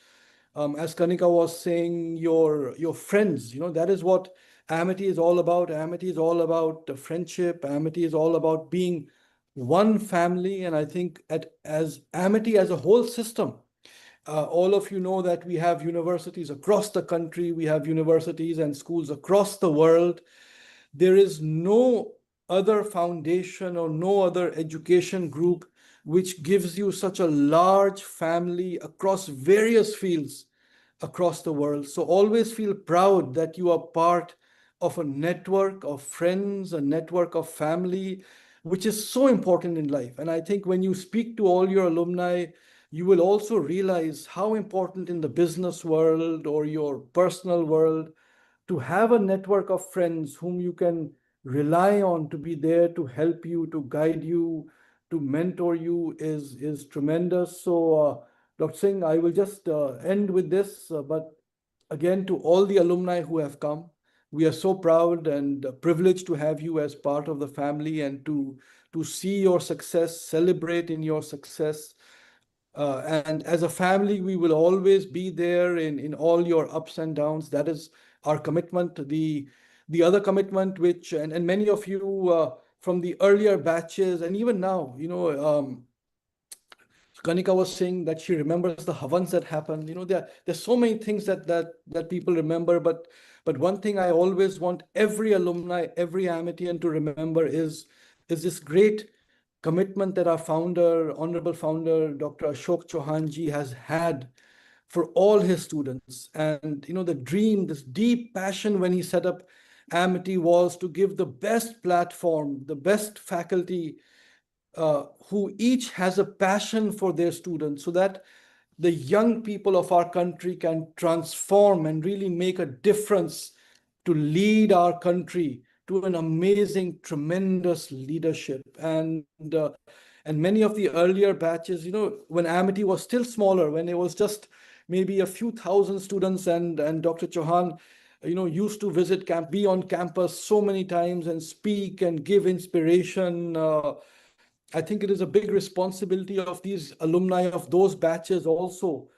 Speaker 18: as Kanika was saying, your friends. That is what Amity is all about. Amity is all about friendship. Amity is all about being one family. And I think as Amity as a whole system, all of you know that we have universities across the country. We have universities and schools across the world. There is no other foundation or no other education group which gives you such a large family across various fields across the world. So always feel proud that you are part of a network of friends, a network of family, which is so important in life. And I think when you speak to all your alumni, you will also realize how important in the business world or your personal world to have a network of friends whom you can rely on to be there to help you, to guide you, to mentor you is tremendous. So, Dr. Singh, I will just end with this, but again, to all the alumni who have come, we are so proud and privileged to have you as part of the family and to see your success, celebrate in your success. And as a family, we will always be there in all your ups and downs. That is our commitment. The other commitment, which and many of you from the earlier batches and even now, Kanika was saying that she remembers the Havans that happened. There's so many things that people remember, but one thing I always want every alumni, every Amitian to remember is this great commitment that our founder, honorable founder, Dr. Ashok Chauhan ji has had for all his students. And the dream, this deep passion when he set up Amity was to give the best platform, the best faculty who each has a passion for their students so that the young people of our country can transform and really make a difference to lead our country to an amazing, tremendous leadership. And many of the earlier batches, when Amity was still smaller, when it was just maybe a few thousand students, and Dr. Chauhan, used to visit be on campus so many times and speak and give inspiration. I think it is a big responsibility of these alumni of those batches also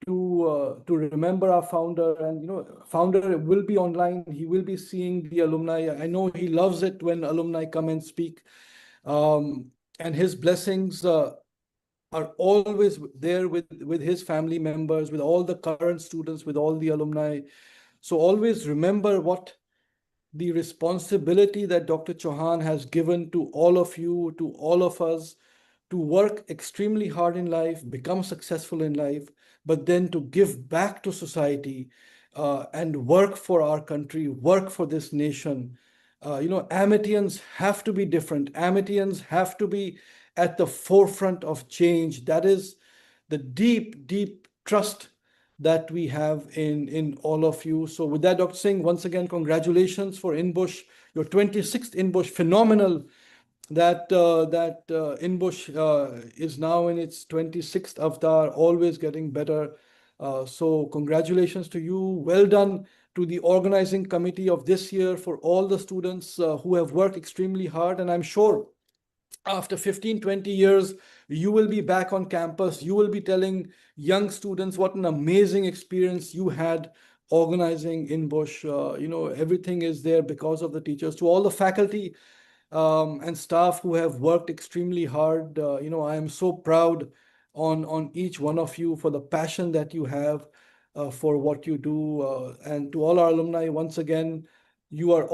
Speaker 18: to remember our founder. And founder will be online. He will be seeing the alumni. I know he loves it when alumni come and speak. And his blessings are always there with his family members, with all the current students, with all the alumni. So always remember what the responsibility that Dr. Chauhan has given to all of you, to all of us, to work extremely hard in life, become successful in life, but then to give back to society and work for our country, work for this nation. Amitians have to be different. Amitians have to be at the forefront of change. That is the deep, deep trust that we have in all of you. So with that, Dr. Singh, once again, congratulations for INBUSH, your 26th INBUSH, phenomenal that INBUSH is now in its 26th avatar, always getting better. So congratulations to you. Well done to the organizing committee of this year for all the students who have worked extremely hard. And I'm sure after 15, 20 years, you will be back on campus. You will be telling young students what an amazing experience you had organizing INBUSH. Everything is there because of the teachers. To all the faculty and staff who have worked extremely hard, I am so proud on each one of you for the passion that you have for what you do. And to all our alumni, once again, you are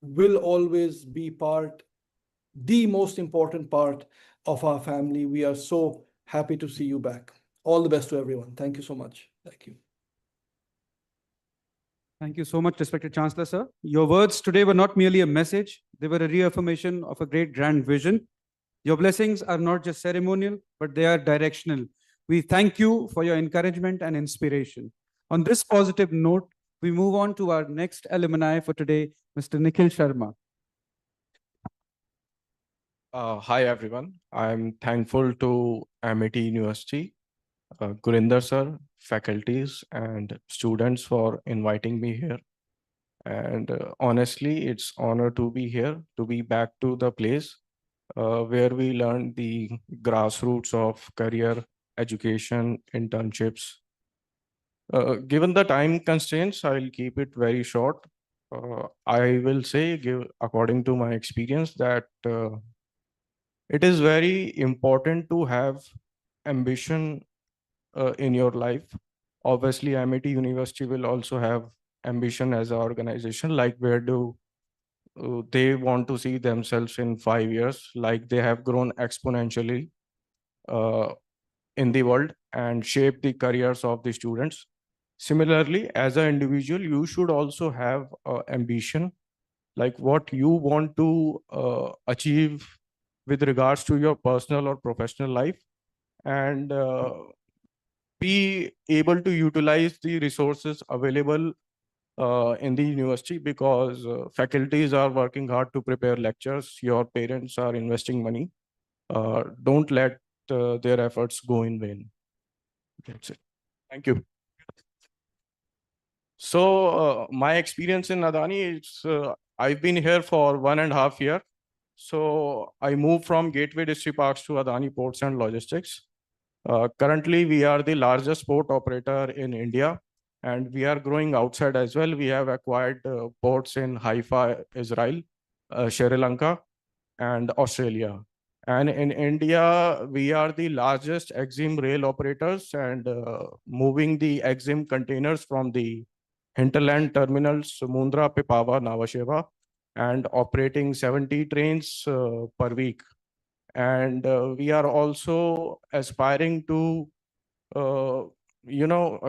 Speaker 18: will always be the most important part of our family. We are so happy to see you back. All the best to everyone. Thank you so much. Thank you.
Speaker 8: Thank you so much, respected Chancellor, sir. Your words today were not merely a message, they were a reaffirmation of a great grand vision. Your blessings are not just ceremonial, but they are directional. We thank you for your encouragement and inspiration. On this positive note, we move on to our next alumni for today, Mr. Nikhil Sharma.
Speaker 19: Hi, everyone. I'm thankful to Amity University, Gurinder sir, faculties, and students for inviting me here. And honestly, it's honor to be here, to be back to the place where we learn the grassroots of career education, internships. Given the time constraints, I'll keep it very short. I will say, according to my experience, that it is very important to have ambition in your life. Obviously, Amity University will also have ambition as an organization, like where do they want to see themselves in 5 years, like they have grown exponentially in the world and shape the careers of the students. Similarly, as an individual, you should also have ambition, like what you want to achieve with regards to your personal or professional life, and be able to utilize the resources available in the university, because faculties are working hard to prepare lectures. Your parents are investing money. Don't let their efforts go in vain. That's it. Thank you. So my experience in Adani is I've been here for 1.5 years. So I moved from Gateway District Parks to Adani Ports and Logistics. Currently, we are the largest port operator in India, and we are growing outside as well. We have acquired ports in Haifa, Israel, Sri Lanka, and Australia. And in India, we are the largest EXIM rail operators, and moving the EXIM containers from the hinterland terminals, Mundra, Pipava, Nhava Sheva, and operating 70 trains per week. And we are also aspiring to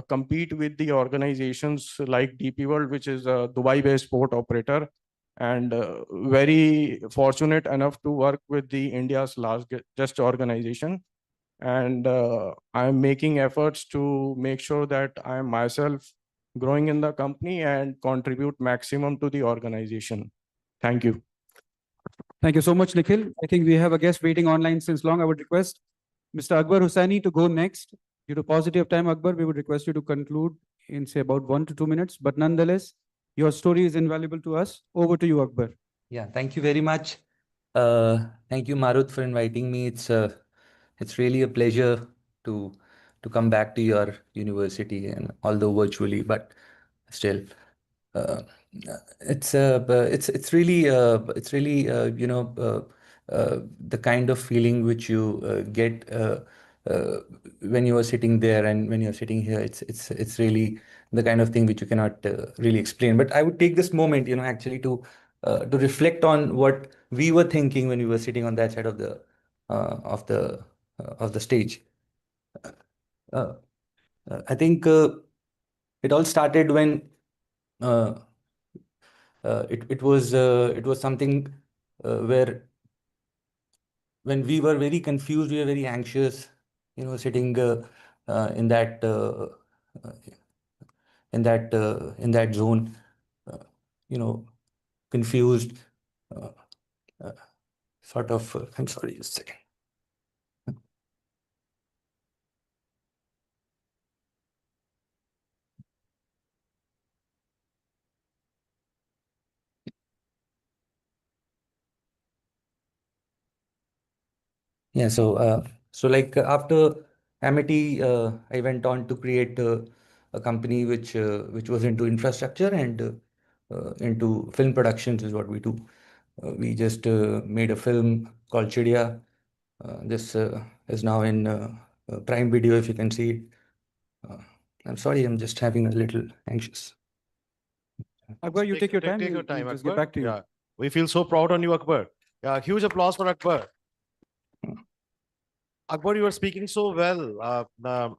Speaker 19: compete with the organizations like DP World, which is a Dubai-based port operator, and very fortunate enough to work with the India's largest organization. And I'm making efforts to make sure that I'm myself growing in the company and contribute maximum to the organization. Thank you.
Speaker 8: Thank you so much, Nikhil. I think we have a guest waiting online since long. I would request Mr. Akbar Hussaini to go next. Due to paucity of time, Akbar, we would request you to conclude in, say, about 1 to 2 minutes. But nonetheless, your story is invaluable to us. Over to you, Akbar.
Speaker 20: Yeah, thank you very much. Thank you, Marut, for inviting me. It's really a pleasure to come back to your university, and although virtually, but still. It's really the kind of feeling which you get when you are sitting there and when you're sitting here. It's really the kind of thing which you cannot really explain. But I would take this moment, actually to reflect on what we were thinking when we were sitting on that side of the stage. I think it all started when it was something where when we were very confused, we were very anxious, sitting in that zone, confused, sort of. I'm sorry, just a second. Yeah, so like after Amity, I went on to create a company which was into infrastructure and into film productions is what we do. We just made a film called Chidiya. This is now in Prime Video, if you can see it. I'm sorry, I'm just having a little anxious.
Speaker 8: Akbar, you take your time.
Speaker 2: Take your time,
Speaker 8: we'll just
Speaker 2: Akbar.
Speaker 8: get back to you.
Speaker 2: Yeah, we feel so proud on you, Akbar. Yeah, huge applause for Akbar. Akbar, you are speaking so well.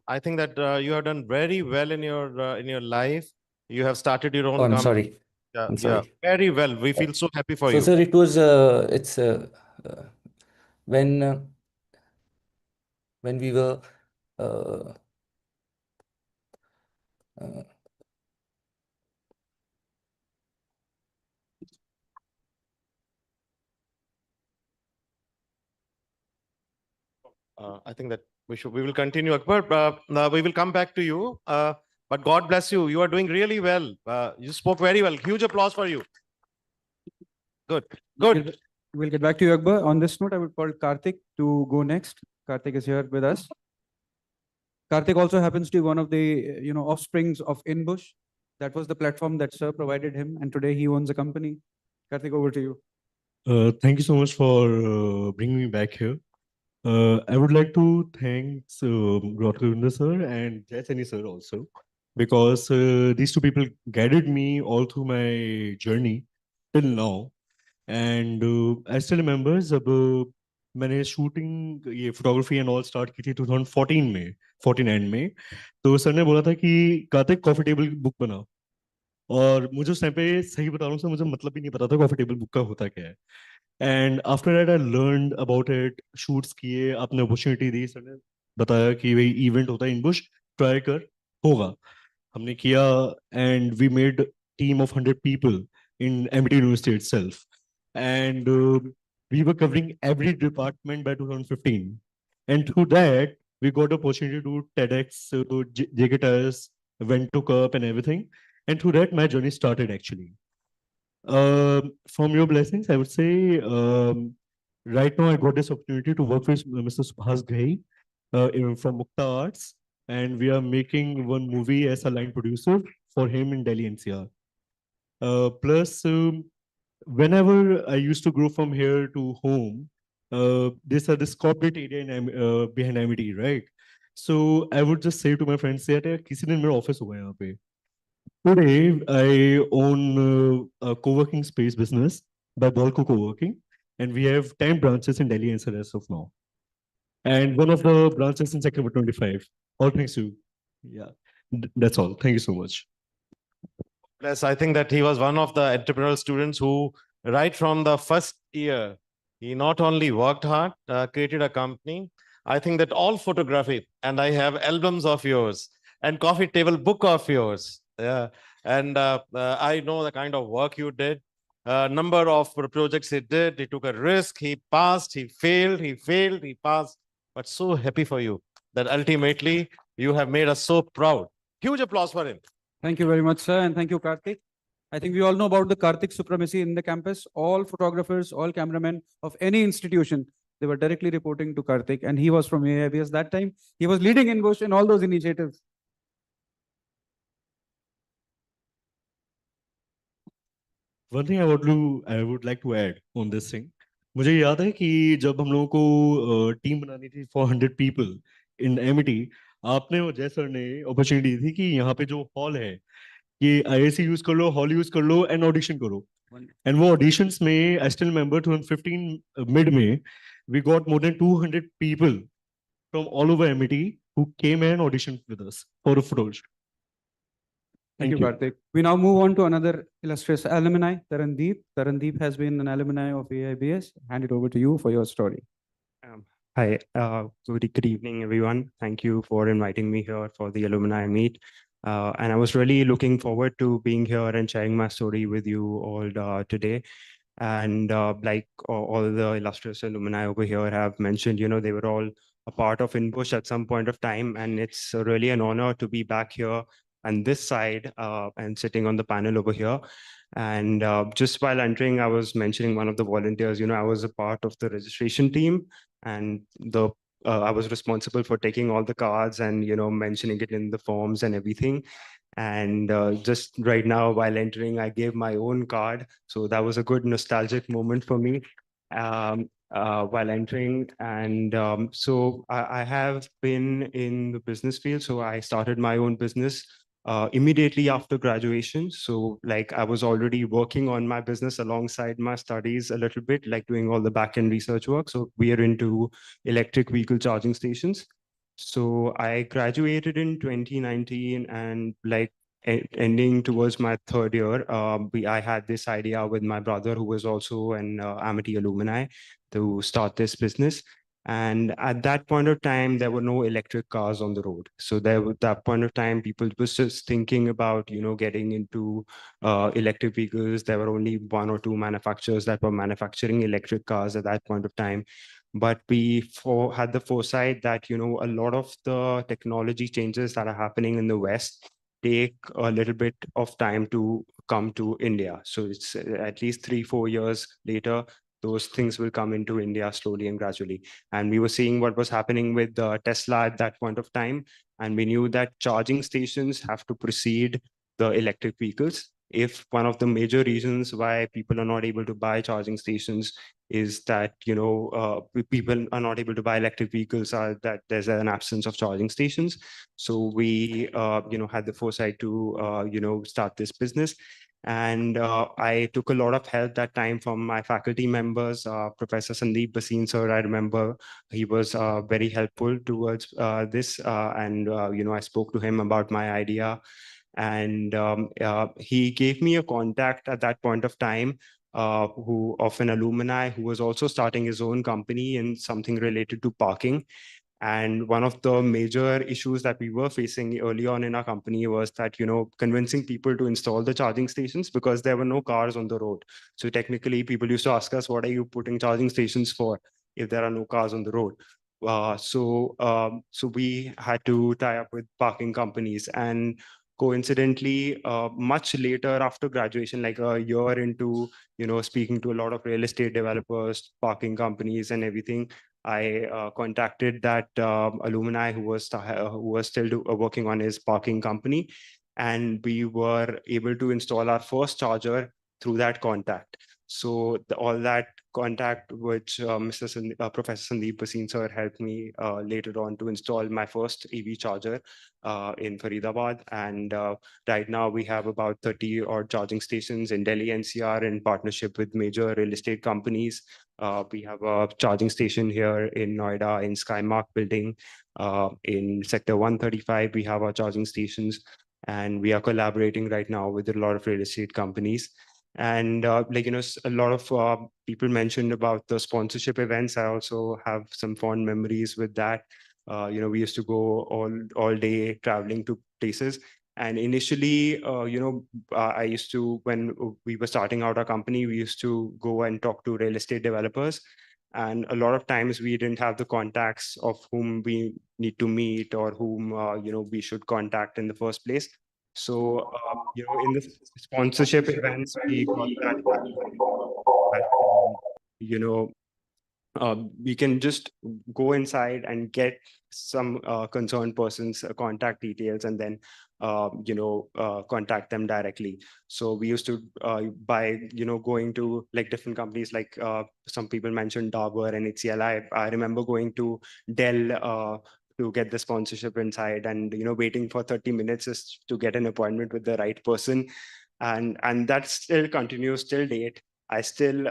Speaker 2: I think that you have done very well in your life. You have started your own
Speaker 20: Oh, I'm
Speaker 2: company.
Speaker 20: sorry.
Speaker 2: Yeah,
Speaker 20: I'm
Speaker 2: yeah,
Speaker 20: sorry.
Speaker 2: very well. We feel so happy for
Speaker 20: So,
Speaker 2: you.
Speaker 20: sir, it was when we were uh, uh,
Speaker 2: I think that we will continue, Akbar. We will come back to you. But God bless you. You are doing really well. You spoke very well. Huge applause for you. Good. Good.
Speaker 8: We'll get back to you, Akbar. On this note, I would call Karthik to go next. Karthik is here with us. Karthik also happens to be one of the offsprings of INBUSH. That was the platform that Sir provided him, and today he owns a company. Karthik, over to you.
Speaker 21: Thank you so much for bringing me back here. I would like to thank Dr. Gurinder sir and Jayaseni sir also, because these two people guided me all through my journey till now. And I still remember जब मैंने shooting ये photography and all start की थी 2014 में 14 and में, तो sir ने बोला था कि कार्तिक कॉफी टेबल बुक बनाओ, और मुझे उस टाइम पे सही बता रहा हूँ सर, मुझे मतलब भी नहीं पता था कॉफी टेबल बुक का होता क्या है. And after that, I learned about it, shoots किए, आपने opportunity दी, सर ने बताया कि भाई event होता है INBUSH, try कर, होगा. हमने किया, and we made team of 100 people in Amity University itself. And we were covering every department by 2015. And through that, we got opportunity to do TEDx, JKTS, went to Cup and everything. And through that, my journey started actually. From your blessings, I would say, right now I got this opportunity to work with Mr. Subhas Ghai from Mukta Arts, and we are making one movie as a line producer for him in Delhi NCR. Plus, whenever I used to go from here to home, this corporate area behind Amity, right? So I would just say to my friends that किसी दिन मेरा office होगा यहाँ पे. Today, I own a co-working space business by Bolco Co-working, and we have 10 branches in Delhi and as of now. And one of the branches in Sector 25. All thanks to you. Yeah, that's all. Thank you so much.
Speaker 2: Plus, I think that he was one of the entrepreneurial students who, right from the first year, he not only worked hard, created a company. I think that all photography, and I have albums of yours and coffee table book of yours. Yeah, and I know the kind of work you did. Number of projects he did. He took a risk. He passed. He failed. He failed. He passed. But so happy for you that ultimately you have made us so proud. Huge applause for him.
Speaker 8: Thank you very much, sir, and thank you, Karthik. I think we all know about the Karthik supremacy in the campus. All photographers, all cameramen of any institution, they were directly reporting to Karthik, and he was from AIBS that time. He was leading INBUSH in all those initiatives.
Speaker 21: One thing I would like to add on this thing. मुझे याद है कि जब हम लोगों को team बनानी थी for 100 people in Amity, आपने और जय सर ने अपॉर्चुनिटी दी थी कि यहाँ पे जो हॉल है ये IAC यूज कर लो, हॉल यूज कर लो एंड ऑडिशन करो. एंड वो ऑडिशंस में आई स्टिल रिमेंबर 2015 मिड में we got more than 200 people from all over Amity who came and auditioned with us for a photo shoot.
Speaker 8: Thank you, Karthik. We now move on to another illustrious alumni, Tarandeep. Tarandeep has been an alumni of AIBS. Hand it over to you for your story.
Speaker 3: Hi, good evening, everyone. Thank you for inviting me here for the alumni meet. And I was really looking forward to being here and sharing my story with you all today. And like all the illustrious alumni over here have mentioned, you know, they were all a part of INBUSH at some point of time. And it's really an honor to be back here on this side and sitting on the panel over here. And just while entering, I was mentioning one of the volunteers, you know, I was a part of the registration team, and I was responsible for taking all the cards and, you know, mentioning it in the forms and everything. And just right now, while entering, I gave my own card. So that was a good nostalgic moment for me while entering. And so I have been in the business field. So I started my own business immediately after graduation. So like I was already working on my business alongside my studies a little bit, like doing all the back-end research work. So we are into electric vehicle charging stations. So I graduated in 2019, and like ending towards my third year, I had this idea with my brother, who was also an Amity alumni, to start this business. And at that point of time, there were no electric cars on the road. So there was that point of time, people was just thinking about, you know, getting into electric vehicles. There were only one or two manufacturers that were manufacturing electric cars at that point of time. But we had the foresight that, you know, a lot of the technology changes that are happening in the West take a little bit of time to come to India. So it's at least 3-4 years later, those things will come into India slowly and gradually. And we were seeing what was happening with Tesla at that point of time. And we knew that charging stations have to precede the electric vehicles. If one of the major reasons why people are not able to buy charging stations is that, you know, people are not able to buy electric vehicles, that there's an absence of charging stations. So we, you know, had the foresight to, you know, start this business. And I took a lot of help that time from my faculty members. Professor Sandeep Basin, sir, I remember he was very helpful towards this. And, you know, I spoke to him about my idea. And he gave me a contact at that point of time who of an alumni who was also starting his own company in something related to parking. And one of the major issues that we were facing early on in our company was that, convincing people to install the charging stations because there were no cars on the road. So technically, people used to ask us, what are you putting charging stations for if there are no cars on the road? So we had to tie up with parking companies. And coincidentally, much later after graduation, like a year into, speaking to a lot of real estate developers, parking companies and everything, I contacted that alumni who was still working on his parking company, and we were able to install our first charger through that contact. So all that contact, which Professor Sandeep Bhasin sir helped me later on to install my first EV charger in Faridabad. And right now we have about 30 odd charging stations in Delhi NCR in partnership with major real estate companies. We have a charging station here in Noida in Skymark building. In Sector 135, we have our charging stations, and we are collaborating right now with a lot of real estate companies. And a lot of people mentioned about the sponsorship events. I also have some fond memories with that. We used to go all day traveling to places. And initially, I used to, when we were starting out our company, we used to go and talk to real estate developers. And a lot of times we didn't have the contacts of whom we need to meet or whom, we should contact in the first place. So, in the sponsorship events, we got that, we can just go inside and get some concerned person's contact details and then contact them directly. So we used to by going to like different companies, like some people mentioned Dabur and HCL. I remember going to Dell to get the sponsorship inside, and waiting for 30 minutes just to get an appointment with the right person. And that still continues till date. I still,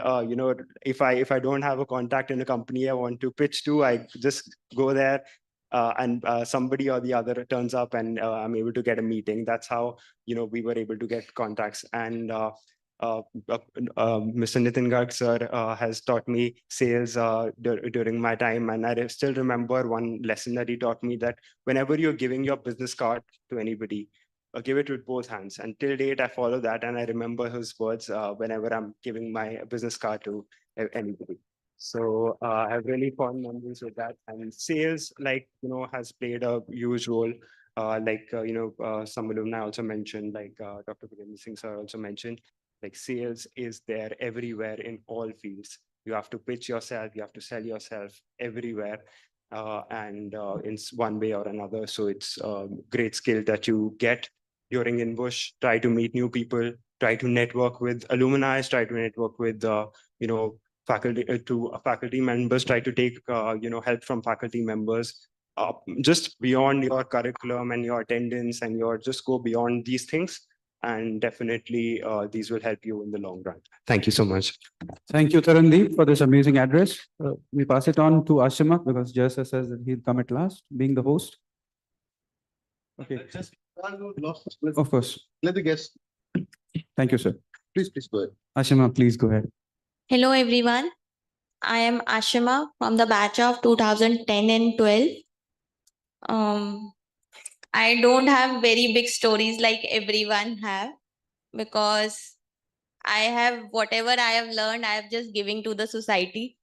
Speaker 3: if I don't have a contact in a company I want to pitch to, I just go there, and somebody or the other turns up, and I'm able to get a meeting. That's how we were able to get contacts. And Mr. Nitin Garg sir has taught me sales during my time, and I still remember one lesson that he taught me, that whenever you're giving your business card to anybody, give it with both hands. And till date, I follow that, and I remember his words whenever I'm giving my business card to anybody. So I have really fond memories with that. And sales, has played a huge role. Some alumni also mentioned, like Dr. Gurinder Singh sir also mentioned, like sales is there everywhere in all fields. You have to pitch yourself, you have to sell yourself everywhere. And in one way or another. So it's a great skill that you get during INBUSH. Try to meet new people, try to network with alumni, try to network with, faculty members, try to take, help from faculty members. Just beyond your curriculum and your attendance, and just go beyond these things. And definitely these will help you in the long run. Thank you so much.
Speaker 8: Thank you, Tarandeep, for this amazing address. We pass it on to Ashima because Jessa says that he'll come at last, being the host. Okay. Of course.
Speaker 4: Let the guests.
Speaker 8: Thank you, sir.
Speaker 4: Please go ahead.
Speaker 8: Ashima, please go ahead.
Speaker 22: Hello, everyone. I am Ashima from the batch of 2010 and 12. I don't have very big stories like everyone have, because I have whatever I have learned, I have just giving to the society.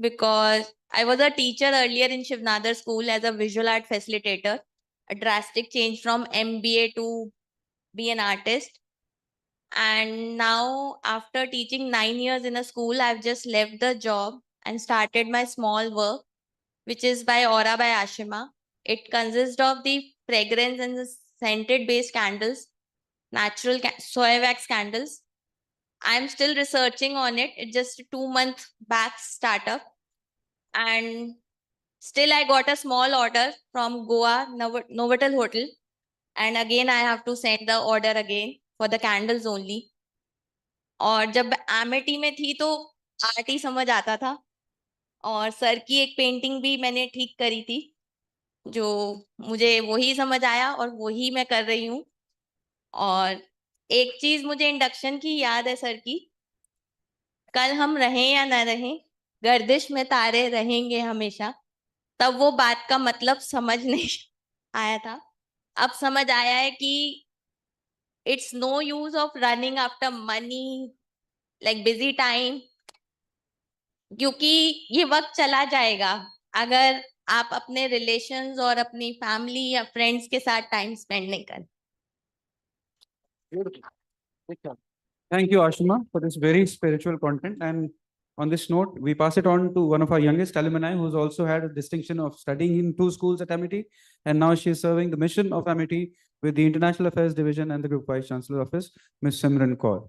Speaker 22: Because I was a teacher earlier in Shivnadar school as a visual art facilitator, a drastic change from MBA to be an artist. And now after teaching 9 years in a school, I've just left the job and started my small work, which is by Aura by Ashima. It consists of the fragrance and the scented based candles, natural soy wax candles. I'm still researching on it. It's just a 2-month back startup. And still I got a small order from Goa, Novotel Hotel. And again, I have to send the order again for the candles only. और जब Amity में थी तो art ही समझ आता था, और sir की एक पेंटिंग भी मैंने ठीक करी थी, जो मुझे वही समझ आया और वही मैं कर रही हूँ. और एक चीज मुझे इंडक्शन की याद है सर की, कल हम रहें या ना रहें, गर्दिश में तारे रहेंगे हमेशा, तब वो बात का मतलब समझ नहीं आया था। अब समझ आया है कि it's no use of running after money like busy time, क्योंकि ये वक्त चला जाएगा अगर आप अपने रिलेशंस और अपनी फैमिली या फ्रेंड्स के साथ टाइम स्पेंड नहीं करें।
Speaker 8: Thank you, Ashima, for this very spiritual content. And on this note, we pass it on to one of our youngest alumni who's also had a distinction of studying in 2 schools at Amity. And now she is serving the mission of Amity with the International Affairs Division and the Group Vice Chancellor Office, Ms. Simran Kaur.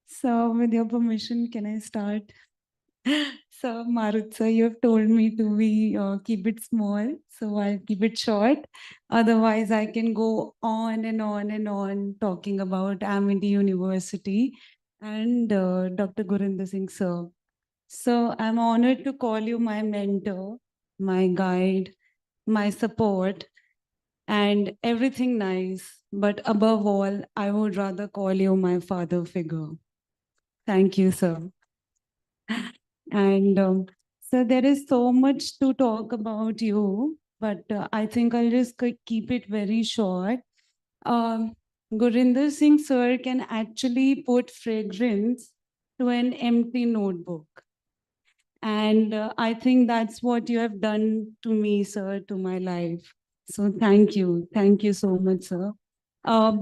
Speaker 4: So, with your permission, can I start? So, Marut sir, you have told me to be keep it small, so I'll keep it short. Otherwise, I can go on and on and on talking about Amity University and Dr. Gurinder Singh sir. So, I'm honored to call you my mentor, my guide, my support, and everything nice. But above all, I would rather call you my father figure. Thank you, sir. And so there is so much to talk about you, but I think I'll just keep it very short. Gurinder Singh sir can actually put fragrance to an empty notebook. And I think that's what you have done to me, sir, to my life. So thank you. Thank you so much, sir.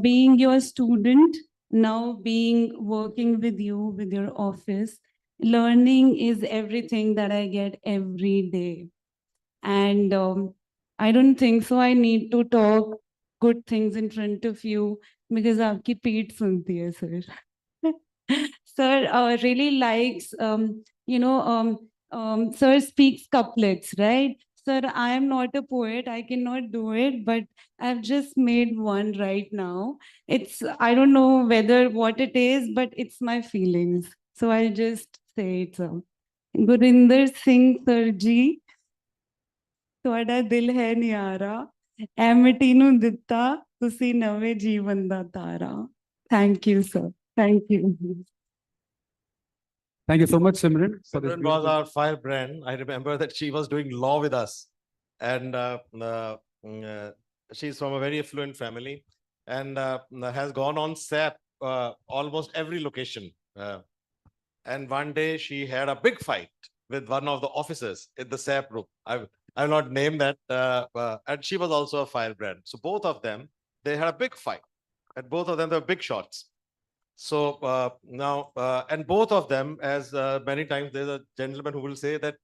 Speaker 4: Being your student, now working with you, with your office, learning is everything that I get every day. And I don't think so I need to talk good things in front of you because aapki peet sunti hai, sir. Sir really likes, sir speaks couplets, right? Sir, I am not a poet. I cannot do it, but I've just made one right now. I don't know what it is, but it's my feelings. So I'll just say it. Gurinder Singh Sir Ji, ਤੁਹਾਡਾ ਦਿਲ ਹੈ ਨਿਆਰਾ, empty ਨੂੰ ਦਿੱਤਾ ਤੁਸੀਂ ਨਵੇਂ ਜੀਵਨ ਦਾ ਤਾਰਾ. Thank you, sir. Thank you.
Speaker 8: Thank you so much, Simran.
Speaker 2: Simran was our firebrand. I remember that she was doing law with us. And she's from a very affluent family and has gone on SAP almost every location. And one day she had a big fight with one of the officers in the SAP group. I'll not name that. And she was also a firebrand. So both of them, they had a big fight. And both of them, they were big shots. So now, and both of them, as many times there's a gentleman who will say that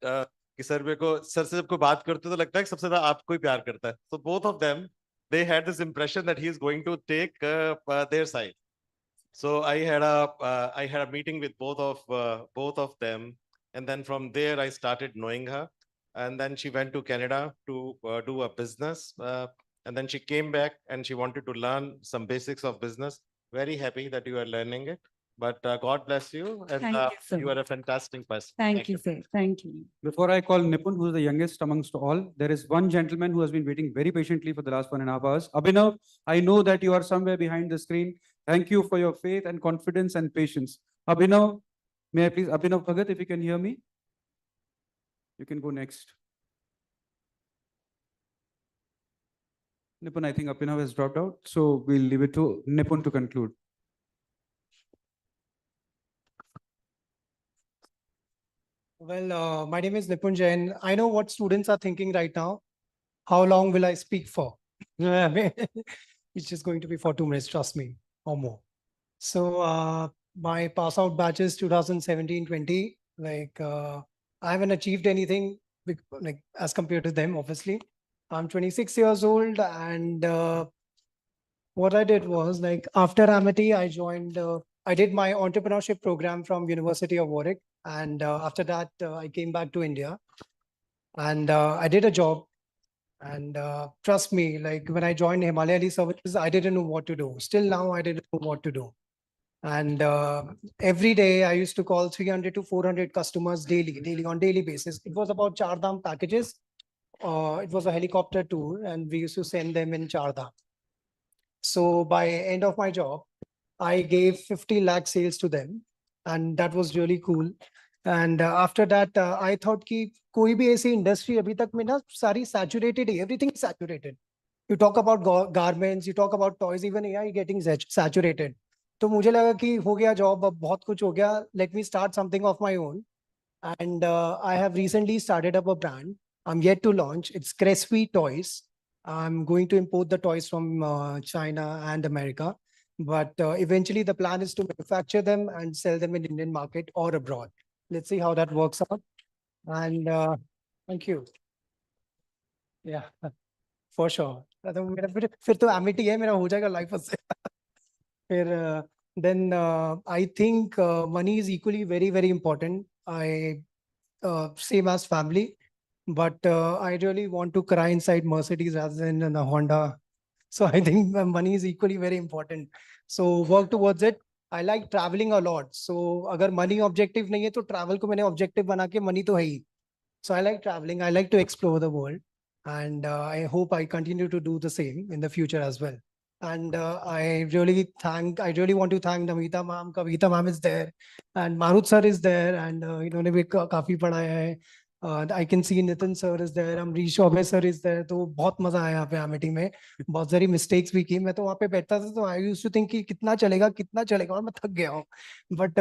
Speaker 2: कि sir मेरे को sir से जब कोई बात करते तो लगता है कि सबसे ज्यादा आपको ही प्यार करता है. So both of them, they had this impression that he is going to take their side. So I had a meeting with both of them, and then from there I started knowing her, and then she went to Canada to do a business, and then she came back and she wanted to learn some basics of business. Very happy that you are learning it, but God bless you, and
Speaker 4: Thank you, sir.
Speaker 2: you are a fantastic person.
Speaker 4: Thank you, sir. Thank you.
Speaker 8: Before I call Nipun, who is the youngest amongst all, there is one gentleman who has been waiting very patiently for the last 1.5 hours. Abhinav, I know that you are somewhere behind the screen. Thank you for your faith and confidence and patience. Abhinav, may I please, Abhinav Bhagat, if you can hear me, you can go next. Nipun, I think Abhinav has dropped out, so we'll leave it to Nipun to conclude.
Speaker 5: Well, my name is Nipun Jain. I know what students are thinking right now. How long will I speak for? It's just going to be for 2 minutes, trust me, or more. So my pass out batches 2017-20, like I haven't achieved anything like as compared to them, obviously. I'm 26 years old, and what I did was, like, after Amity, I joined, I did my entrepreneurship program from University of Warwick. And after that, I came back to India, and I did a job. And trust me, like when I joined Himalaya Services, I didn't know what to do. Still now, I didn't know what to do. And every day I used to call 300 to 400 customers on daily basis. It was about Char Dham packages. It was a helicopter tour, and we used to send them in Char Dham. So by end of my job, I gave 50 lakh sales to them. and that was really cool. And after that, I thought कि कोई भी ऐसी industry अभी तक में ना सारी saturated है, everything is saturated. You talk about garments, you talk about toys, even AI getting saturated. तो मुझे लगा कि हो गया job, अब बहुत कुछ हो गया. Let me start something of my own. And I have recently started up a brand. I'm yet to launch. It's Crespi Toys. I'm going to import the toys from China and America. But eventually the plan is to manufacture them and sell them in Indian market or abroad. Let's see how that works out. And thank you. Yeah, for sure. तो मेरा फिर तो Amity है, मेरा हो जाएगा life से. फिर then I think money is equally very important. Same as family, but I really want to cry inside Mercedes rather than in a Honda. So I think money is equally very important. So work towards it. I like traveling a lot. So अगर money objective नहीं है तो travel को मैंने objective बना के money तो है ही. So I like traveling. I like to explore the world, and I hope I continue to do the same in the future as well. And I really want to thank Namita ma'am. Kavita ma'am is there, and Marut sir is there, and इन्होंने भी काफी पढ़ाया है. I can see Nitin sir is there, Amrish Shobhe sir is there. तो बहुत मजा आया यहाँ पे Amity में. बहुत सारी mistakes भी की. मैं तो वहाँ पे बैठता था तो I used to think कि कितना चलेगा और मैं थक गया हूँ. But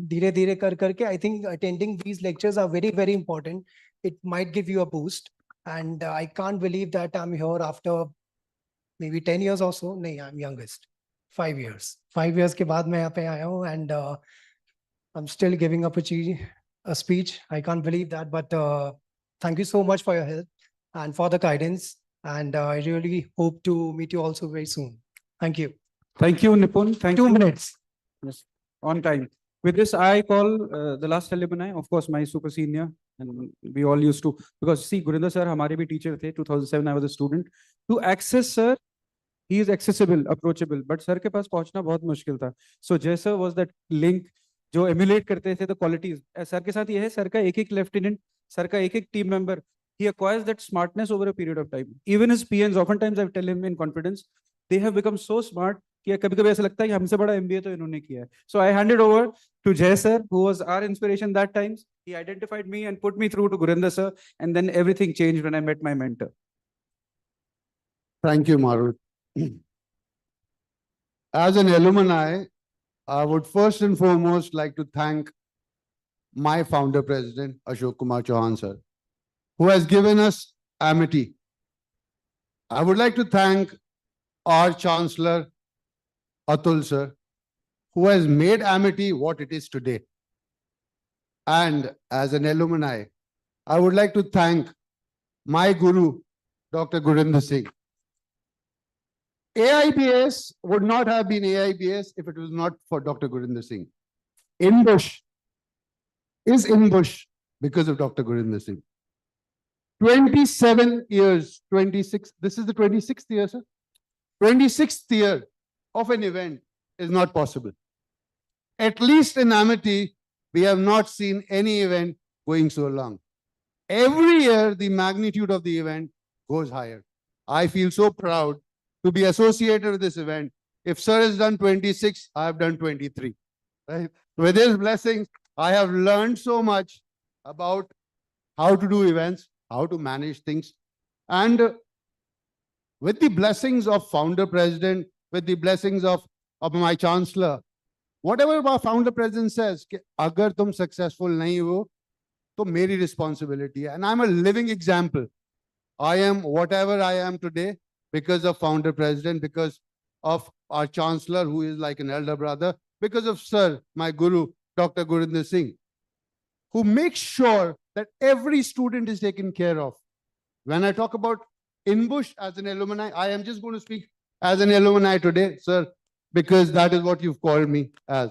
Speaker 5: धीरे धीरे करके I think attending these lectures are very important. It might give you a boost, and I can't believe that I'm here after maybe 10 years or so. No, I'm youngest. 5 years. 5 years के बाद मैं यहाँ पे आया हूँ, and I'm still giving up a speech. I can't believe that, but thank you so much for your help and for the guidance. And I really hope to meet you also very soon. Thank you.
Speaker 8: Thank you, Nipun. Thank
Speaker 5: 2
Speaker 8: you.
Speaker 5: minutes.
Speaker 8: Yes, on time. With this, I call the last alumni, of course, my super senior, and we all used to, because see, Gurinder sir, हमारे भी teacher थे. 2007, I was a student. To access sir, he is accessible, approachable, but sir के पास पहुंचना बहुत मुश्किल था. So Jay was that link जो emulate करते थे the qualities. Sir के साथ ये है, sir का एक lieutenant, sir का एक team member, he acquires that smartness over a period of time. Even his PNs, oftentimes I tell him in confidence, they have become so smart कि कभी-कभी ऐसा लगता है कि हमसे बड़ा MBA तो इन्होंने किया है. So I handed over to Jay sir, who was our inspiration that time. He identified me and put me through to Gurinder sir, and then everything changed when I met my mentor.
Speaker 9: Thank you, Marut. As an alumni, I would first and foremost like to thank my founder president, Ashok Kumar Chauhan sir, who has given us Amity. I would like to thank our chancellor, Atul sir, who has made Amity what it is today. And as an alumni, I would like to thank my guru, Dr. Gurinder Singh. AIBS would not have been AIBS if it was not for Dr. Gurinder Singh. INBUSH is INBUSH because of Dr. Gurinder Singh. 27 years, 26, this is the 26th year, sir. 26th year of an event is not possible. At least in Amity, we have not seen any event going so long. Every year, the magnitude of the event goes higher. I feel so proud to be associated with this event. If sir has done 26, I have done 23. Right? With his blessings, I have learned so much about how to do events, how to manage things. And with the blessings of founder president, with the blessings of my chancellor, whatever our founder president says, कि अगर तुम successful नहीं हो, तो मेरी responsibility है. And I'm a living example. I am whatever I am today because of founder president, because of our chancellor, who is like an elder brother, because of sir, my guru, Dr. Gurinder Singh, who makes sure that every student is taken care of. When I talk about INBUSH as an alumni, I am just going to speak as an alumni today, sir, because that is what you've called me as.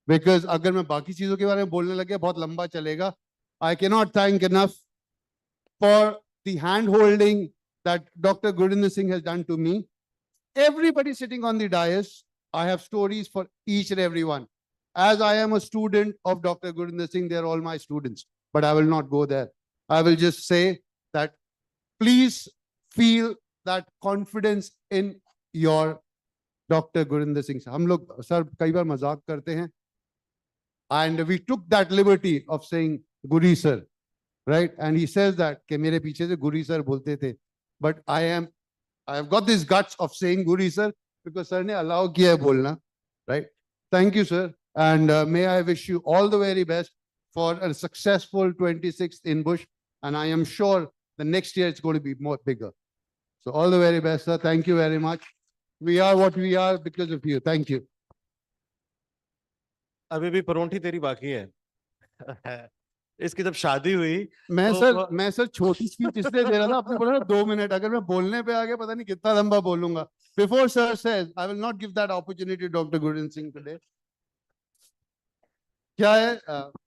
Speaker 9: Because अगर मैं बाकी चीजों के बारे में बोलने लगे बहुत लंबा चलेगा. I cannot thank enough for the hand holding that Dr. Gurinder Singh has done to me. Everybody sitting on the dais, I have stories for each and every one. As I am a student of Dr. Gurinder Singh, they are all my students, but I will not go there. I will just say that please feel that confidence in your Dr. Gurinder Singh. हम लोग sir कई बार मजाक करते हैं.
Speaker 6: And we took that liberty of saying Guri sir, right? And he says that ke mere piche se Guri sir bolte the, but I have got this guts of saying Guri sir because sir ne allow kiya hai bolna, right? Thank you, sir. And may I wish you all the very best for a successful 26th INBUSH. And I am sure the next year it's going to be more bigger. So all the very best, sir. Thank you very much. We are what we are because of you. Thank you.
Speaker 2: अभी भी परोंठी तेरी बाकी है इसकी जब शादी हुई
Speaker 6: मैं सर छोटी स्पीच इसलिए दे रहा था, आपने बोला 2 मिनट, अगर मैं बोलने पे आ गया पता नहीं कितना लंबा बोलूंगा. Before sir says, I will not give that opportunity to Dr. Gurinder Singh today. क्या है?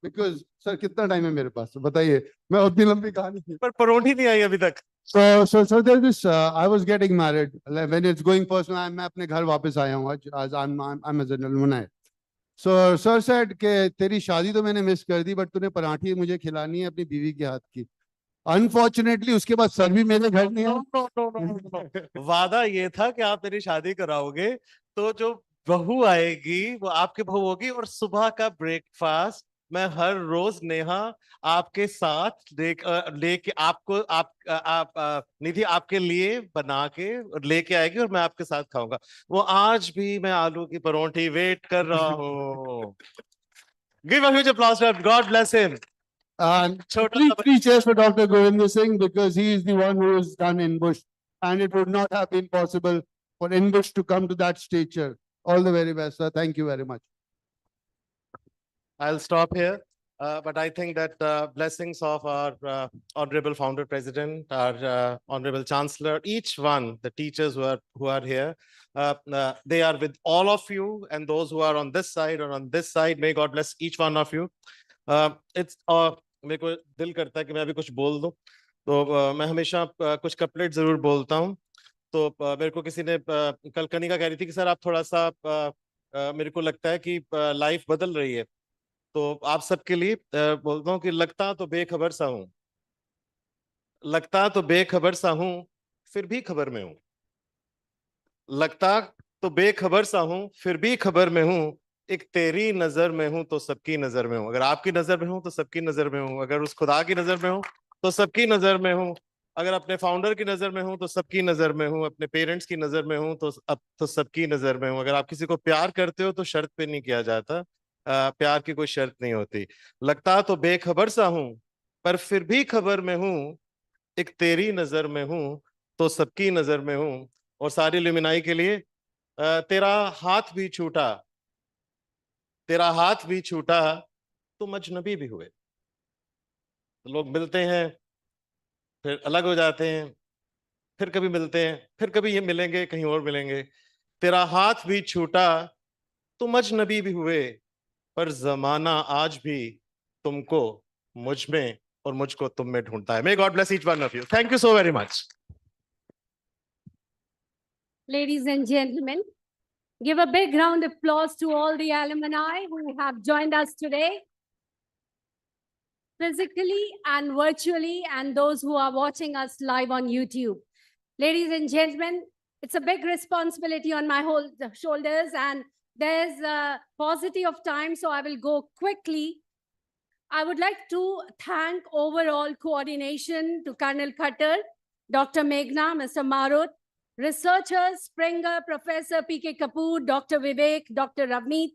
Speaker 6: Because sir कितना टाइम है मेरे पास, बताइए. मैं उतनी लंबी कहानी नहीं.
Speaker 2: पर परोंठी नहीं आई अभी तक.
Speaker 6: So there's this. I was getting married. When it's going personal, मैं अपने घर वापस आया हूँ आज. As I'm as an alumni. So sir said कि तेरी शादी तो मैंने मिस कर दी, बट तूने पराठी मुझे खिलानी है अपनी बीवी के हाथ की. Unfortunately, उसके बाद सर भी मेरे घर नहीं आए.
Speaker 2: वादा ये था कि आप मेरी शादी कराओगे, तो जो बहू आएगी वो आपकी बहू होगी, और सुबह का ब्रेकफास्ट मैं हर रोज नेहा आपके साथ लेके आपको आप निधि आपके लिए बना के लेके आएगी और मैं आपके साथ खाऊंगा. वो आज भी मैं आलू की परोंठी वेट कर रहा हूँ. Give a huge applause to him. God bless him.
Speaker 6: And three cheers for Dr. Gurinder Singh, because he is the one who has done INBUSH, and it would not have been possible for INBUSH to come to that stature. All the very best, sir. Thank you very much.
Speaker 2: I'll stop here. But I think that blessings of our Honorable Founder President, our Honorable Chancellor, each one, the teachers who are here, they are with all of you, and those who are on this side or on this side, may God bless each one of you. It's मेरे को दिल करता है कि मैं अभी कुछ बोल दूं, तो मैं हमेशा कुछ कपलेट जरूर बोलता हूं. तो मेरे को किसी ने कल कनिका कह रही थी कि सर आप थोड़ा सा मेरे को लगता है कि लाइफ बदल रही है, तो आप सबके लिए बोलता हूँ कि लगता तो बेखबर सा हूं, लगता तो बेखबर सा हूं, फिर भी खबर में हूं. लगता तो बेखबर सा हूं, फिर भी खबर में हूं. एक तेरी नजर में हूं तो सबकी नजर में हूं. अगर आपकी नजर में हूं तो सबकी नजर में हूं. अगर उस खुदा की नजर में हूं तो सबकी नजर में हूं. अगर अपने फाउंडर की नजर में हूं तो सबकी नजर में हूं. अपने पेरेंट्स की नजर में हूं तो अब तो सबकी नजर में हूं. अगर आप किसी को प्यार करते हो तो शर्त पे नहीं किया जाता, प्यार की कोई शर्त नहीं होती. लगता तो बेखबर सा हूं, पर फिर भी खबर में हूं. एक तेरी नजर में हूं तो सबकी नजर में हूं. और सारी लुमिनाई के लिए तेरा हाथ भी छूटा, तेरा हाथ भी छूटा, तुम अजनबी भी हुए. लोग मिलते हैं, फिर अलग हो जाते हैं, फिर कभी मिलते हैं, फिर कभी ये मिलेंगे, कहीं और मिलेंगे. तेरा हाथ भी छूटा, तुम अजनबी भी हुए, पर जमाना आज भी तुमको मुझ में और मुझको तुम में ढूंढता है. May God bless each one of you. Thank you so very much.
Speaker 1: Ladies and gentlemen, give a big round of applause to all the alumni who have joined us today, physically and virtually, and those who are watching us live on YouTube. Ladies and gentlemen, it's a big responsibility on my shoulders, and there's a paucity of time, so I will go quickly. I would like to thank overall coordination to Colonel Khattar, Dr. Meghna, Mr. Marut, researchers, Springer, Professor P.K. Kapoor, Dr. Vivek, Dr. Ravneet,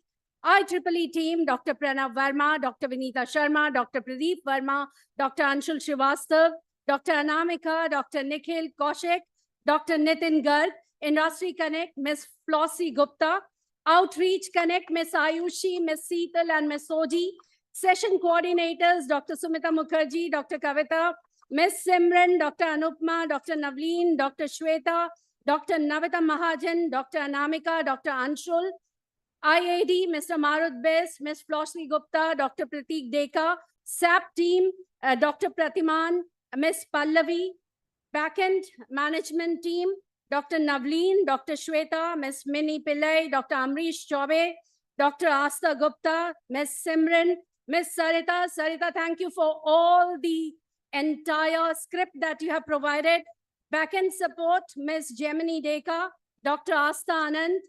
Speaker 1: IEEE team, Dr. Pranav Verma, Dr. Vinita Sharma, Dr. Pradeep Verma, Dr. Anshul Srivastav, Dr. Anamika, Dr. Nikhil Kaushik, Dr. Nitin Garg, Industry Connect, Ms. Flossie Gupta, Outreach Connect, Ms. Ayushi, Ms. Seetal, and Ms. Soji, session coordinators, Dr. Sumita Mukherjee, Dr. Kavita, Ms. Simran, Dr. Anupma, Dr. Navleen, Dr. Shweta, Dr. Navita Mahajan, Dr. Anamika, Dr. Anshul, IAD, Mr. Marut Bes, Ms. Flossie Gupta, Dr. Pratik Deka, SAP team, Dr. Pratiman, Ms. Pallavi, backend management team, Dr. Navleen, Dr. Shweta, Ms. Minnie Pillai, Dr. Amrish Chaube, Dr. Asta Gupta, Ms. Simran, Ms. Sarita. Sarita, thank you for all the entire script that you have provided. Backend support, Ms. Gemini Deka, Dr. Asta Anand.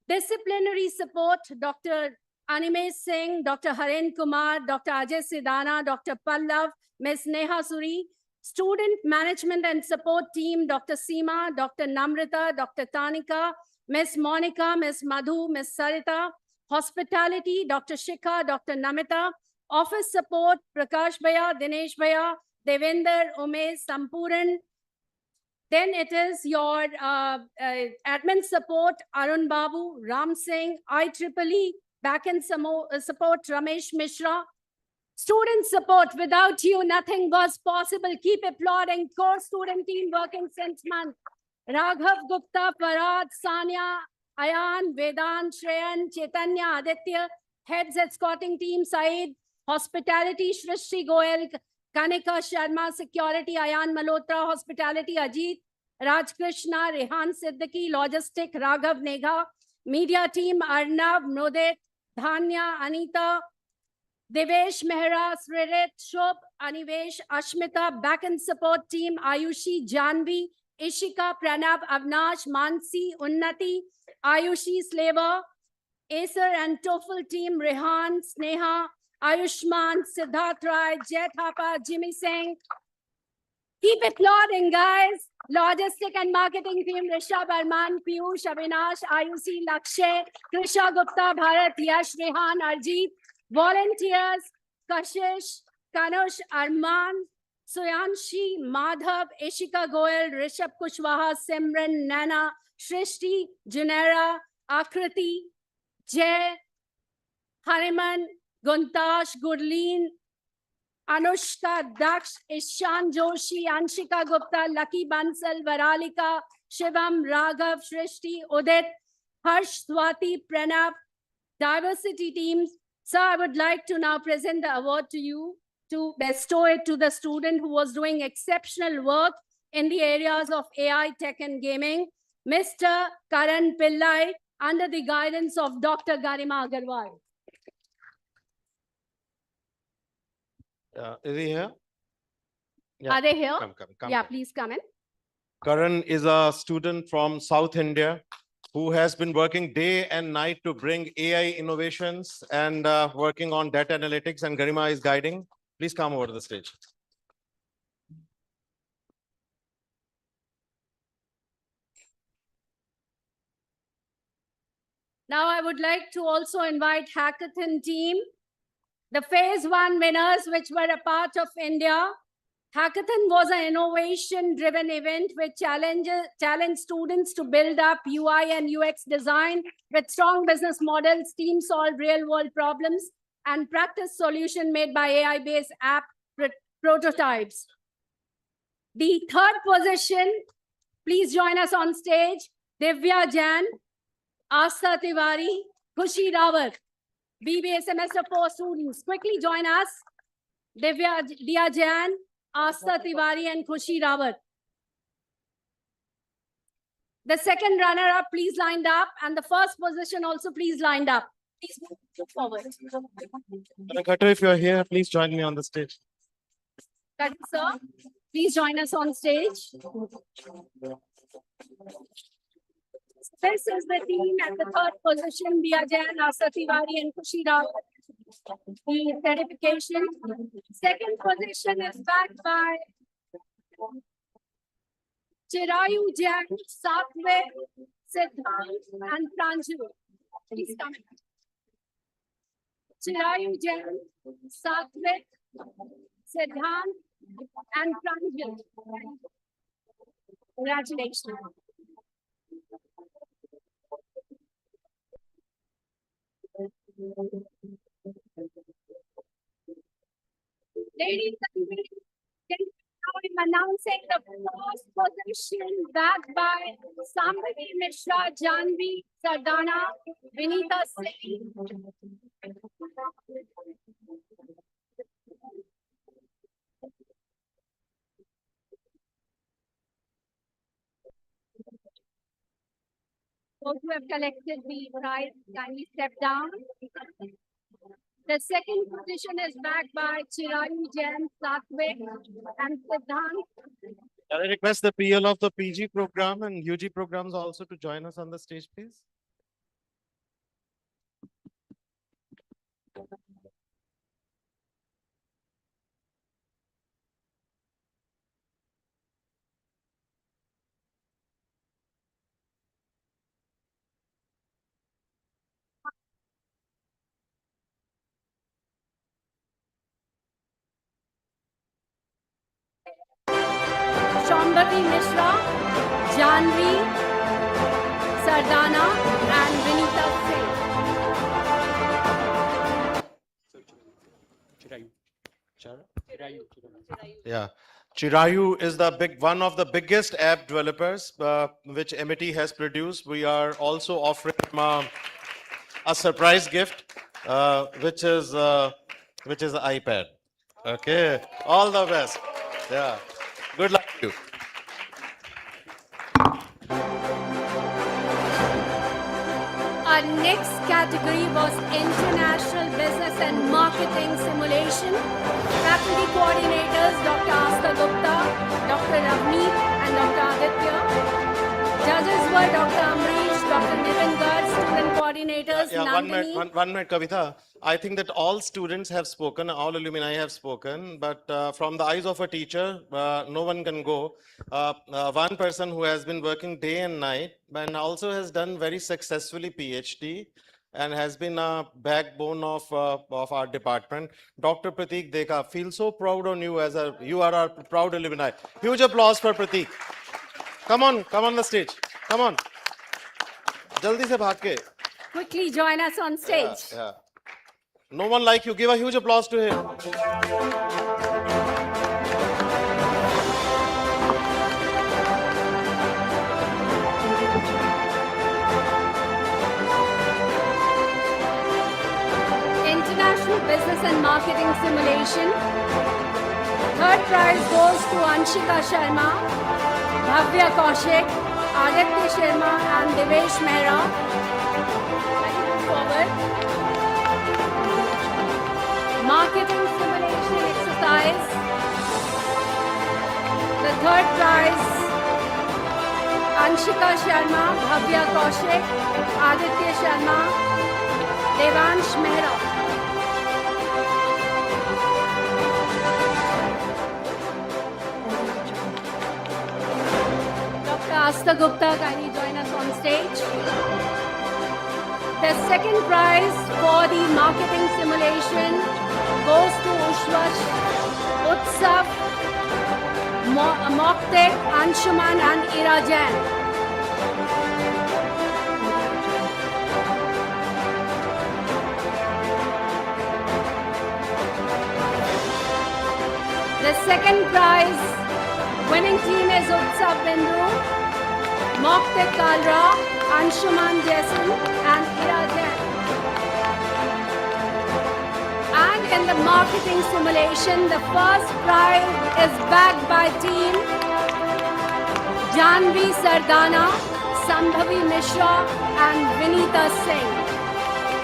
Speaker 1: Disciplinary support, Dr. Animesh Singh, Dr. Haren Kumar, Dr. Ajay Sidana, Dr. Pallav, Ms. Neha Suri, Student Management and Support Team, Dr. Seema, Dr. Namrita, Dr. Tanika, Ms. Monica, Ms. Madhu, Ms. Sarita, Hospitality, Dr. Shikha, Dr. Namita, Office Support, Prakash Bhaiya, Dinesh Bhaiya, Devinder, Umesh, Sampuran. Then it is your admin support, Arun Babu, Ram Singh, IEEE, backend support, Ramesh Mishra. Student support, without you, nothing was possible. Keep applauding. Core student team working since month. Raghav Gupta, Parad, Sanya, Ayan, Vedant, Shreyan, Chaitanya, Aditya. Heads escorting team, Saeed. Hospitality, Shrishti Goel, Kanika Sharma. Security, Ayan Malhotra. Hospitality, Ajit. Raj Krishna, Rehan Siddiqui. Logistic, Raghav Negha. Media team, Arnav, Nodet, Dhanya, Anita. Devesh Mehra, Sririt, Shobh, Anivesh, Ashmita, backend support team, Ayushi, Janvi, Ishika, Pranab, Avnash, Mansi, Unnati, Ayushi, Slaver, Acer and TOEFL team, Rehan, Sneha, Ayushman, Siddharth Rai, Jet Hapa, Jimmy Singh. Keep applauding, guys. Logistic and marketing team, Rishabh Arman, Piyush, Avinash, Ayushi, Lakshay, Krisha Gupta, Bharat, Yash, Rehan, Arjeet. Volunteers, Kashish, Kanush, Arman, Suyanshi, Madhav, Ishika Goel, Rishabh Kushwaha, Simran, Nana, Shrishti, Junera, Akriti, Jay, Hariman, Guntash, Gurleen, Anushka, Daksh, Ishan Joshi, Anshika Gupta, Lucky Bansal, Varalika, Shivam, Raghav, Shrishti, Udit, Harsh, Swati, Pranab, diversity teams. Sir, I would like to now present the award to you to bestow it to the student who was doing exceptional work in the areas of AI, tech, and gaming, Mr. Karan Pillai, under the guidance of Dr. Garima Agarwal.
Speaker 2: Is he here?
Speaker 1: Are they here?
Speaker 2: Come.
Speaker 1: Yeah, please come in.
Speaker 2: Karan is a student from South India who has been working day and night to bring AI innovations and working on data analytics, and Garima is guiding. Please come over to the stage.
Speaker 1: Now I would like to also invite Hackathon team, the phase 1 winners, which were a part of India. Hackathon was an innovation-driven event which challenged students to build up UI and UX design with strong business models, team solve real-world problems, and practice solution made by AI-based app prototypes. The third position, please join us on stage, Divya Jain, Asta Tiwari, Khushi Rawat, BBA Semester 4 students. Quickly join us, Divya Jain, Asta Tiwari, and Khushi Rawat. The second runner-up, please lined up, and the first position also please lined up. Please move forward.
Speaker 2: Khatter, if you're here, please join me on the stage.
Speaker 1: Khatter, sir, please join us on stage. This is the team at the third position, Divya Jain, Asta Tiwari, and Khushi Rawat. The certification. Second position is backed by Chirayu Jain, Satvik, Siddhant, and Pranju. Please come in. Chirayu Jain, Satvik, Siddhant, and Pranju. Congratulations. Ladies and gentlemen, now I'm announcing the first position backed by Sambhavi Mishra, Janvi, Sardana, Vinita Singh. Those who have collected the prize, kindly step down. The second position is backed by Chirayu Jain, Satvik, and Siddhant.
Speaker 2: Can I request the PL of the PG program and UG programs also to join us on the stage, please?
Speaker 1: Shambhavi Mishra, Janvi Sardana, and Vinita Singh.
Speaker 2: Yeah. Chirayu is one of the biggest app developers which Amity has produced. We are also offering a surprise gift, which is an iPad. Okay. All the best. Yeah. Good luck to you.
Speaker 1: Our next category was International Business and Marketing Simulation. Faculty coordinators Dr. Asta Gupta, Dr. Ravneet, and Dr. Aditya. Judges were Dr. Amrish, Dr. Nitin Garg, student coordinators Nandini.
Speaker 2: One minute, Kavitha. I think that all students have spoken, all alumni have spoken, but from the eyes of a teacher, no one can go. One person who has been working day and night and also has done very successfully PhD and has been a backbone of our department. Dr. Prateek Dekha, feel so proud on you you are our proud alumni. Huge applause for Prateek. Come on the stage. Come on. Jaldi se bhaag ke.
Speaker 1: Quickly join us on stage.
Speaker 2: Yeah. No one like you. Give a huge applause to him.
Speaker 1: International Business and Marketing Simulation. Third prize goes to Anshika Sharma, Bhavya Kaushik, Aditya Sharma, and Devesh Mehra. Move forward. Marketing simulation exercise. The third prize, Anshika Sharma, Bhavya Kaushik, Aditya Sharma, Devansh Mehra. Dr. Asta Gupta, kindly join us on stage. The second prize for the marketing simulation goes to Ushwash, Utsav, Moktek, Anshuman, and Irajan. The second prize winning team is Utsav Bindu, Moktek Kalra, Anshuman Jason, and Irajan. And in the marketing simulation, the first prize is backed by team Janvi Sardana, Shambhavi Mishra, and Vinita Singh.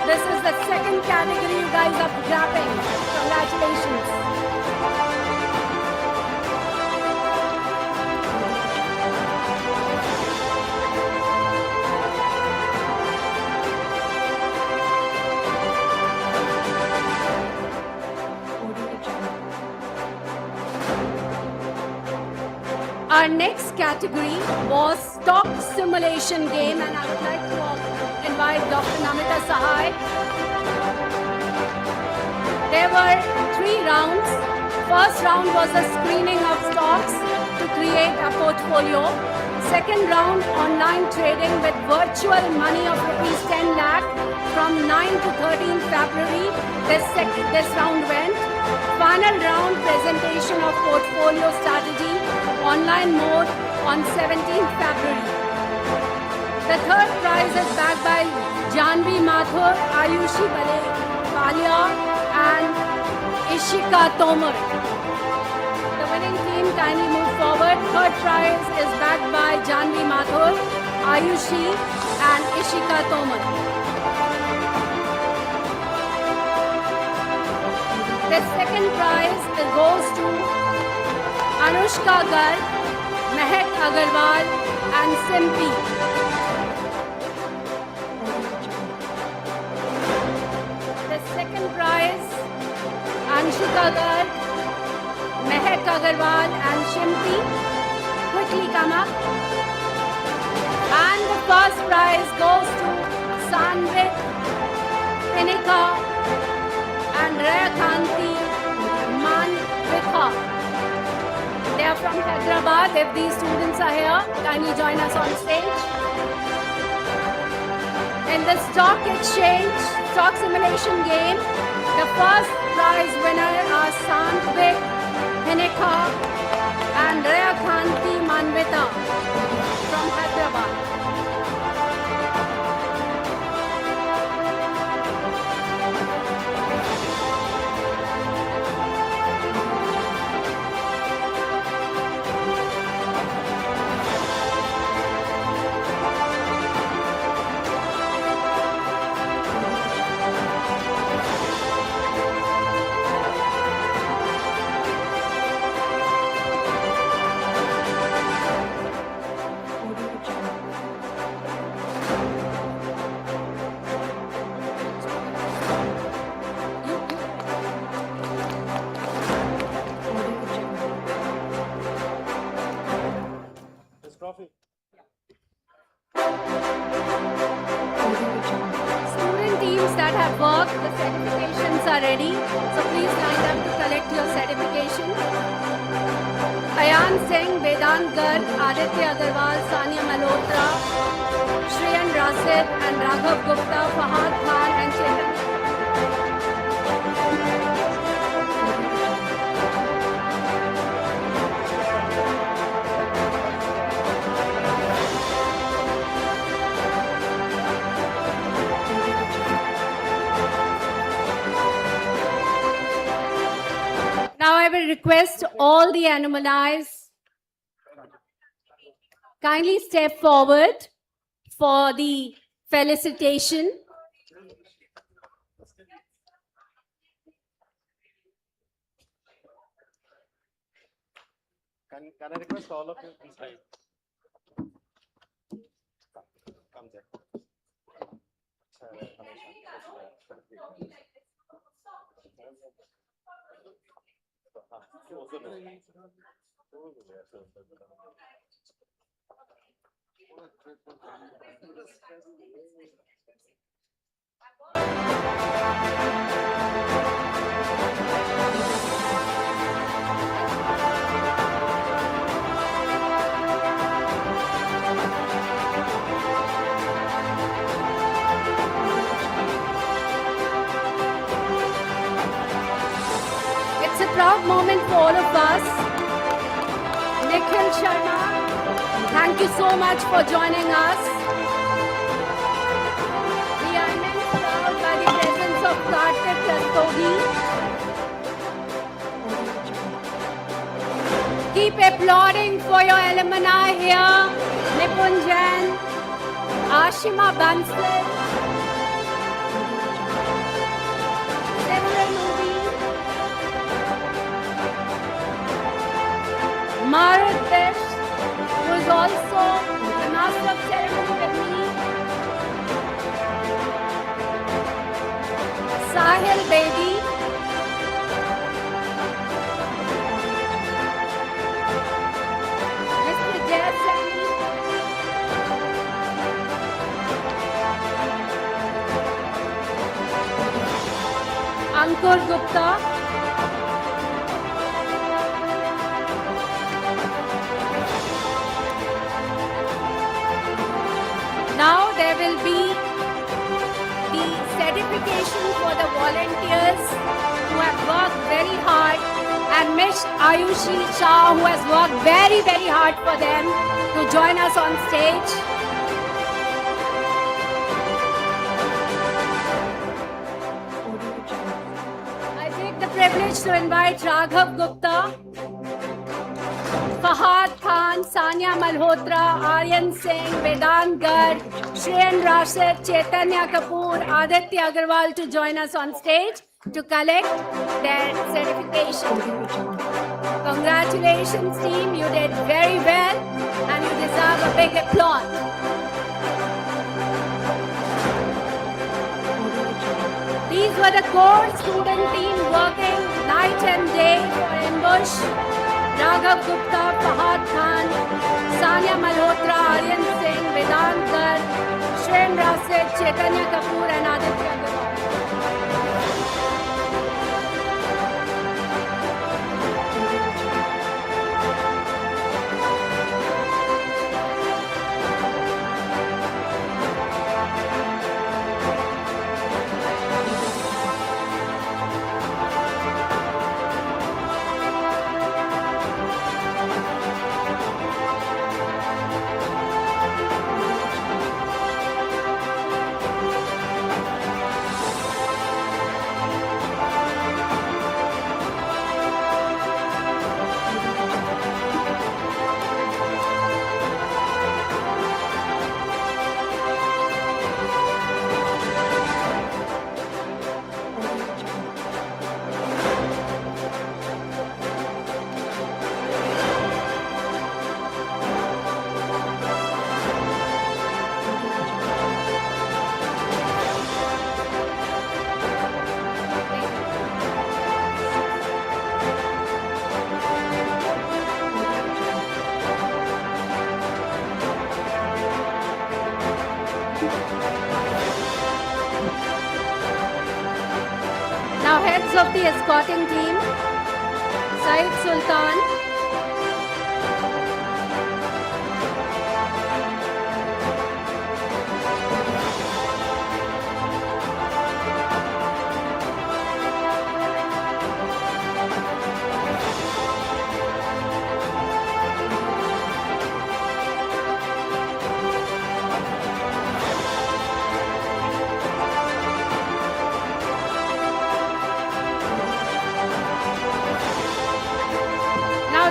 Speaker 1: This is the second category you guys are grabbing. Congratulations. Our next category was stock simulation game, and I would like to invite Dr. Namita Sahai. There were 3 rounds. First round was a screening of stocks to create a portfolio. Second round, online trading with virtual money of rupees 10 lakh from 9 to 13 February. This round went. Final round, presentation of portfolio strategy, online mode on 17th February. The third prize is backed by Janvi Mathur, Ayushi Balia, and Ishika Tomar. The winning team kindly move forward. Third prize is backed by Janvi Mathur, Ayushi, and Ishika Tomar. The second prize goes to Anushka Garg, Mehak Agarwal, and Simpi. The second prize Anshika Garg, Mehak Agarwal and Shimpi quickly come up. And the first prize goes to Sanvit, Pinika and Reyakanti Manvitha. They are from Hyderabad. If these students are here, kindly join us on stage. In the stock exchange, stock simulation game, the first prize winner are Sanvit, Pinika and Reyakanti Manvitha from Hyderabad. Student teams that have worked, the certifications are ready. So please line up to collect your certification. Ayan Singh, Vedant Garg, Aditya Agarwal, Sania Malhotra, Shreyan Rasid and Raghav Gupta, Fahad Khan and Chetan. Now I will request all the alumni kindly step forward for the felicitation.
Speaker 2: Can I request all of you please rise? Come there.
Speaker 1: It's a proud moment for all of us. Nikhil Sharma, thank you so much for joining us. We are immense proud by the presence of Kartik Rastogi. Keep applauding for your alumni here. Nipun Jain, Ashima Bansal, Marut, who is also the master of ceremony with me. Sahil Bedi. Mr. Jason. Ankur Gupta. Now there will be the certification for the volunteers who have worked very hard and Miss Ayushi Shah who has worked very, very hard for them to join us on stage. I take the privilege to invite Raghav Gupta, Fahad Khan, Sania Malhotra, Aryan Singh, Vedant Garg, Shreyan Rasid, Chaitanya Kapoor, Aditya Agarwal to join us on stage to collect their certification. Congratulations team, you did very well and you deserve a big applause. These were the core student team working night Night and day for INBUSH, Raghav Gupta, Fahad Khan, Sania Malhotra, Aryan Singh, Vedant Garg, Shreyan Rasid, Chaitanya Kapoor and Aditya Agarwal. Now heads of the escorting team, Said Sultan,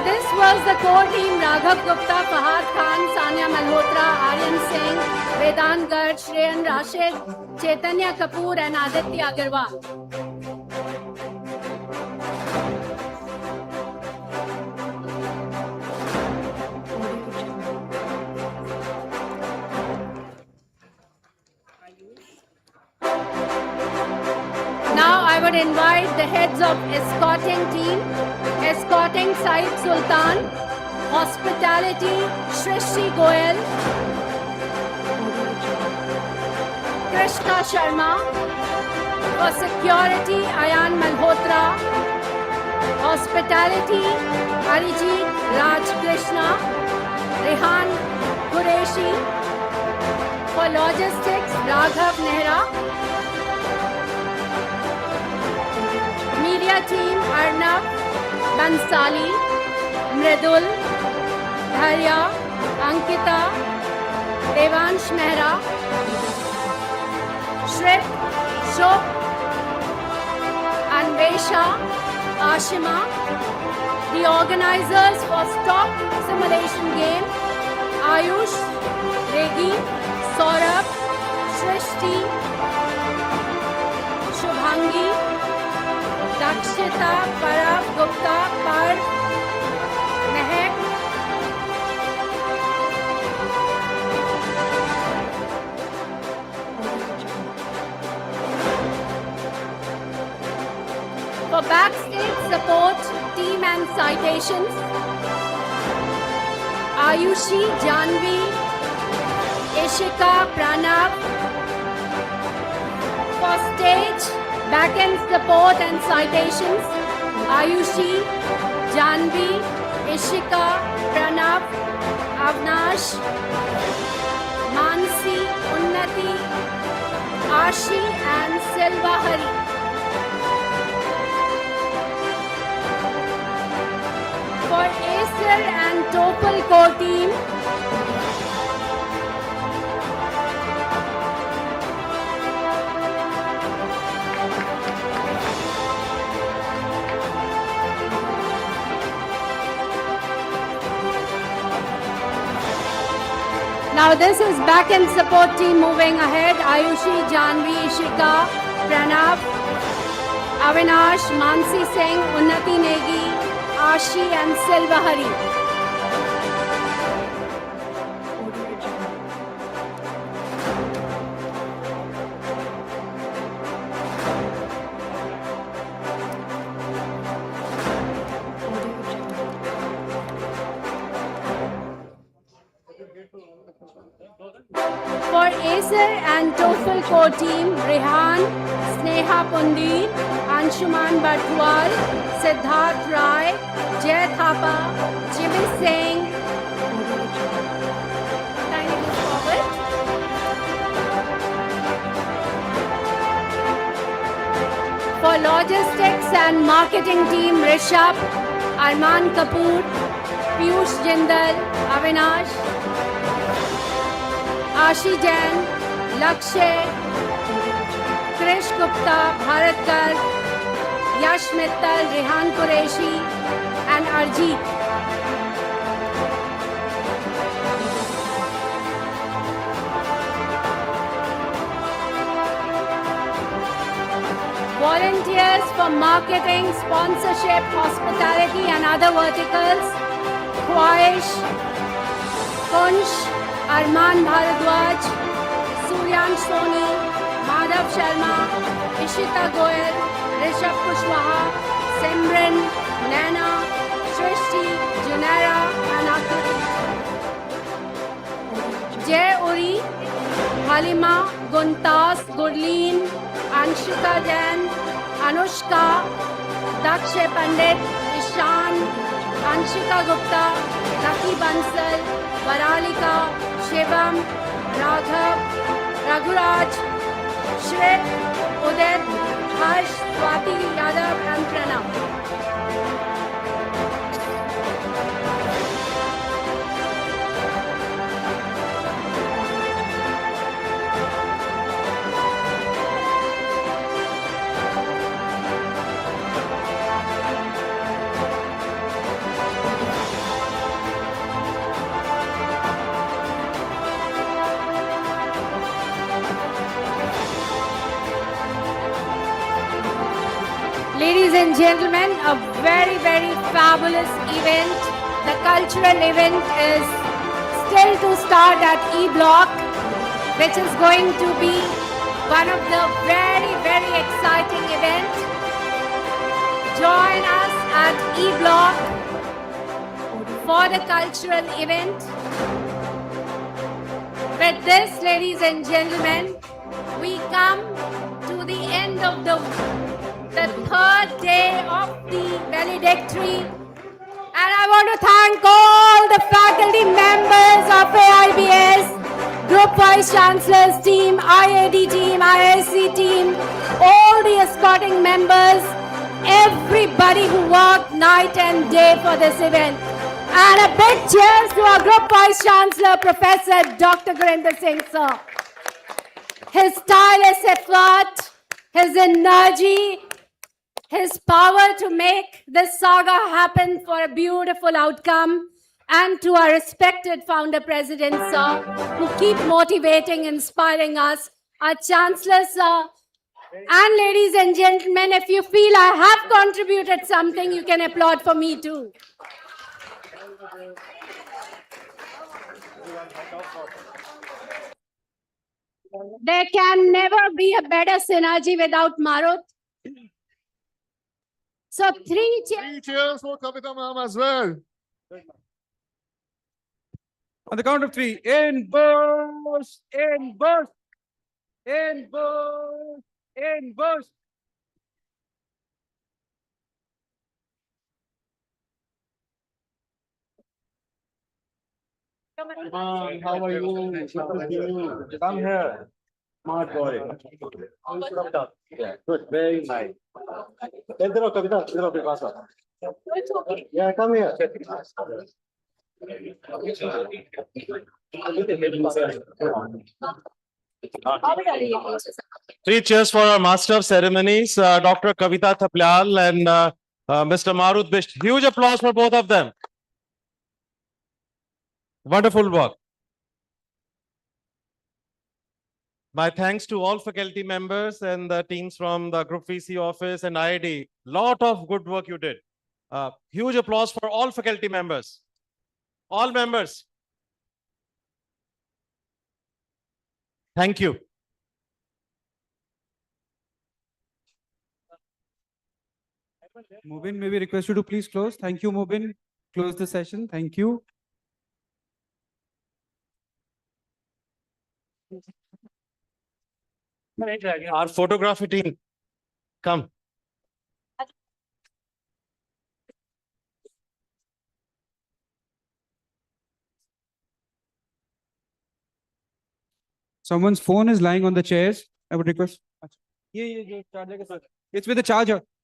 Speaker 1: this was the core team: Raghav Gupta, Fahad Khan, Sania Malhotra, Aryan Singh, Vedant Garg, Shreyan Rashid, Chaitanya Kapoor and Aditya Agarwal. Now I would invite the heads of escorting team. Escorting Said Sultan, Hospitality Shrishti Goyal, Krishna Sharma, for Security Ayan Malhotra, Hospitality Arijit Raj Krishna, Rehan Qureshi, for Logistics Raghav Nehra, Media Team Arnav Bansali, Mridul, Dharya, Ankita, Devansh Mehra, Shrit, Shobh, Anvesha, Ashima, the organizers for Stock Simulation Game, Ayush, Regi, Saurabh, Shrishti, Shubhangi, Dakshita, Parab, Gupta, Parv, Mehak, for backstage support, team and citations, Ayushi, Janvi, Ishika, Pranav, for stage, back-end support and citations, Ayushi, Janvi, Ishika, Pranav, Avnash, Mansi, Unnati, Ashi and Silva Hari. For Acer and Topal core team, now this is back-end support team moving ahead. Ayushi, Janvi, Ishika, Pranav, Avinash, Mansi Singh, Unnati Negi, Ashi and Silva Hari. ICER and TOEFL core team, Rehan, Sneha Pundir, Anshuman Bartwal, Siddharth Rai, Jay Thapa, Jimmy Singh. Kindly move forward. For logistics and marketing team, Rishabh, Arman Kapoor, Piyush Jindal, Avinash, Ashi Jain, Lakshay, Krish Gupta, Bharat Garg, Yash Mittal, Rehan Qureshi, and Arjeet. Volunteers for marketing, sponsorship, hospitality, and other verticals, Khwaish, Kunsh, Arman Bharadwaj, Suryansh Soni, Madhav Sharma, Ishita Goyal, Rishabh Kushwaha, Simran, Naina, Shrishti, Junaira, and Akriti. Jay Uri, Halima, Guntas, Gurleen, Anshika Jain, Anushka, Dakshay Pandit, Ishan, Anshika Gupta, Lucky Bansal, Varalika, Shivam, Raghav, Raghuraj, Shwet, Udit, Harsh, Swati Yadav, and Pranav. Ladies and gentlemen, a very, very fabulous event. The cultural event is still to start at E Block, which is going to be one of the very, very exciting events. Join us at E Block for the cultural event. With this, ladies and gentlemen, we come to the end of the third day of the valedictory. And I want to thank all the faculty members of AIBS, Group Vice Chancellors team, IAD team, ISC team, all the escorting members, everybody who worked night and day for this event. And a big cheers to our Group Vice Chancellor, Professor Dr. Gurinder Singh, sir. His tireless effort, his energy, his power to make this saga happen for a beautiful outcome, and to our respected founder president, sir, who keep motivating, inspiring us, our chancellor, sir. And ladies and gentlemen, if you feel I have contributed something, you can applaud for me too. There can never be a better synergy without Marut. So three cheers
Speaker 7: for Kavita ma'am as well.
Speaker 8: On the count of three, INBUSH, INBUSH, INBUSH, INBUSH.
Speaker 7: How are you? Good to see you. Come here. Smart boy. Yeah, good. Very nice. Yeah, come here.
Speaker 2: Three cheers for our Master of Ceremonies, Dr. Kavita Thaplyal and Mr. Marut Bisht. Huge applause for both of them. Wonderful work. My thanks to all faculty members and the teams from the Group VC office and IID. Lot of good work you did. Huge applause for all faculty members. All members. Thank you.
Speaker 8: Mubin, may we request you to please close? Thank you, Mubin. Close the session. Thank you.
Speaker 2: Our photography team, come.
Speaker 8: Someone's phone is lying on the chairs. I would request. It's with the charger.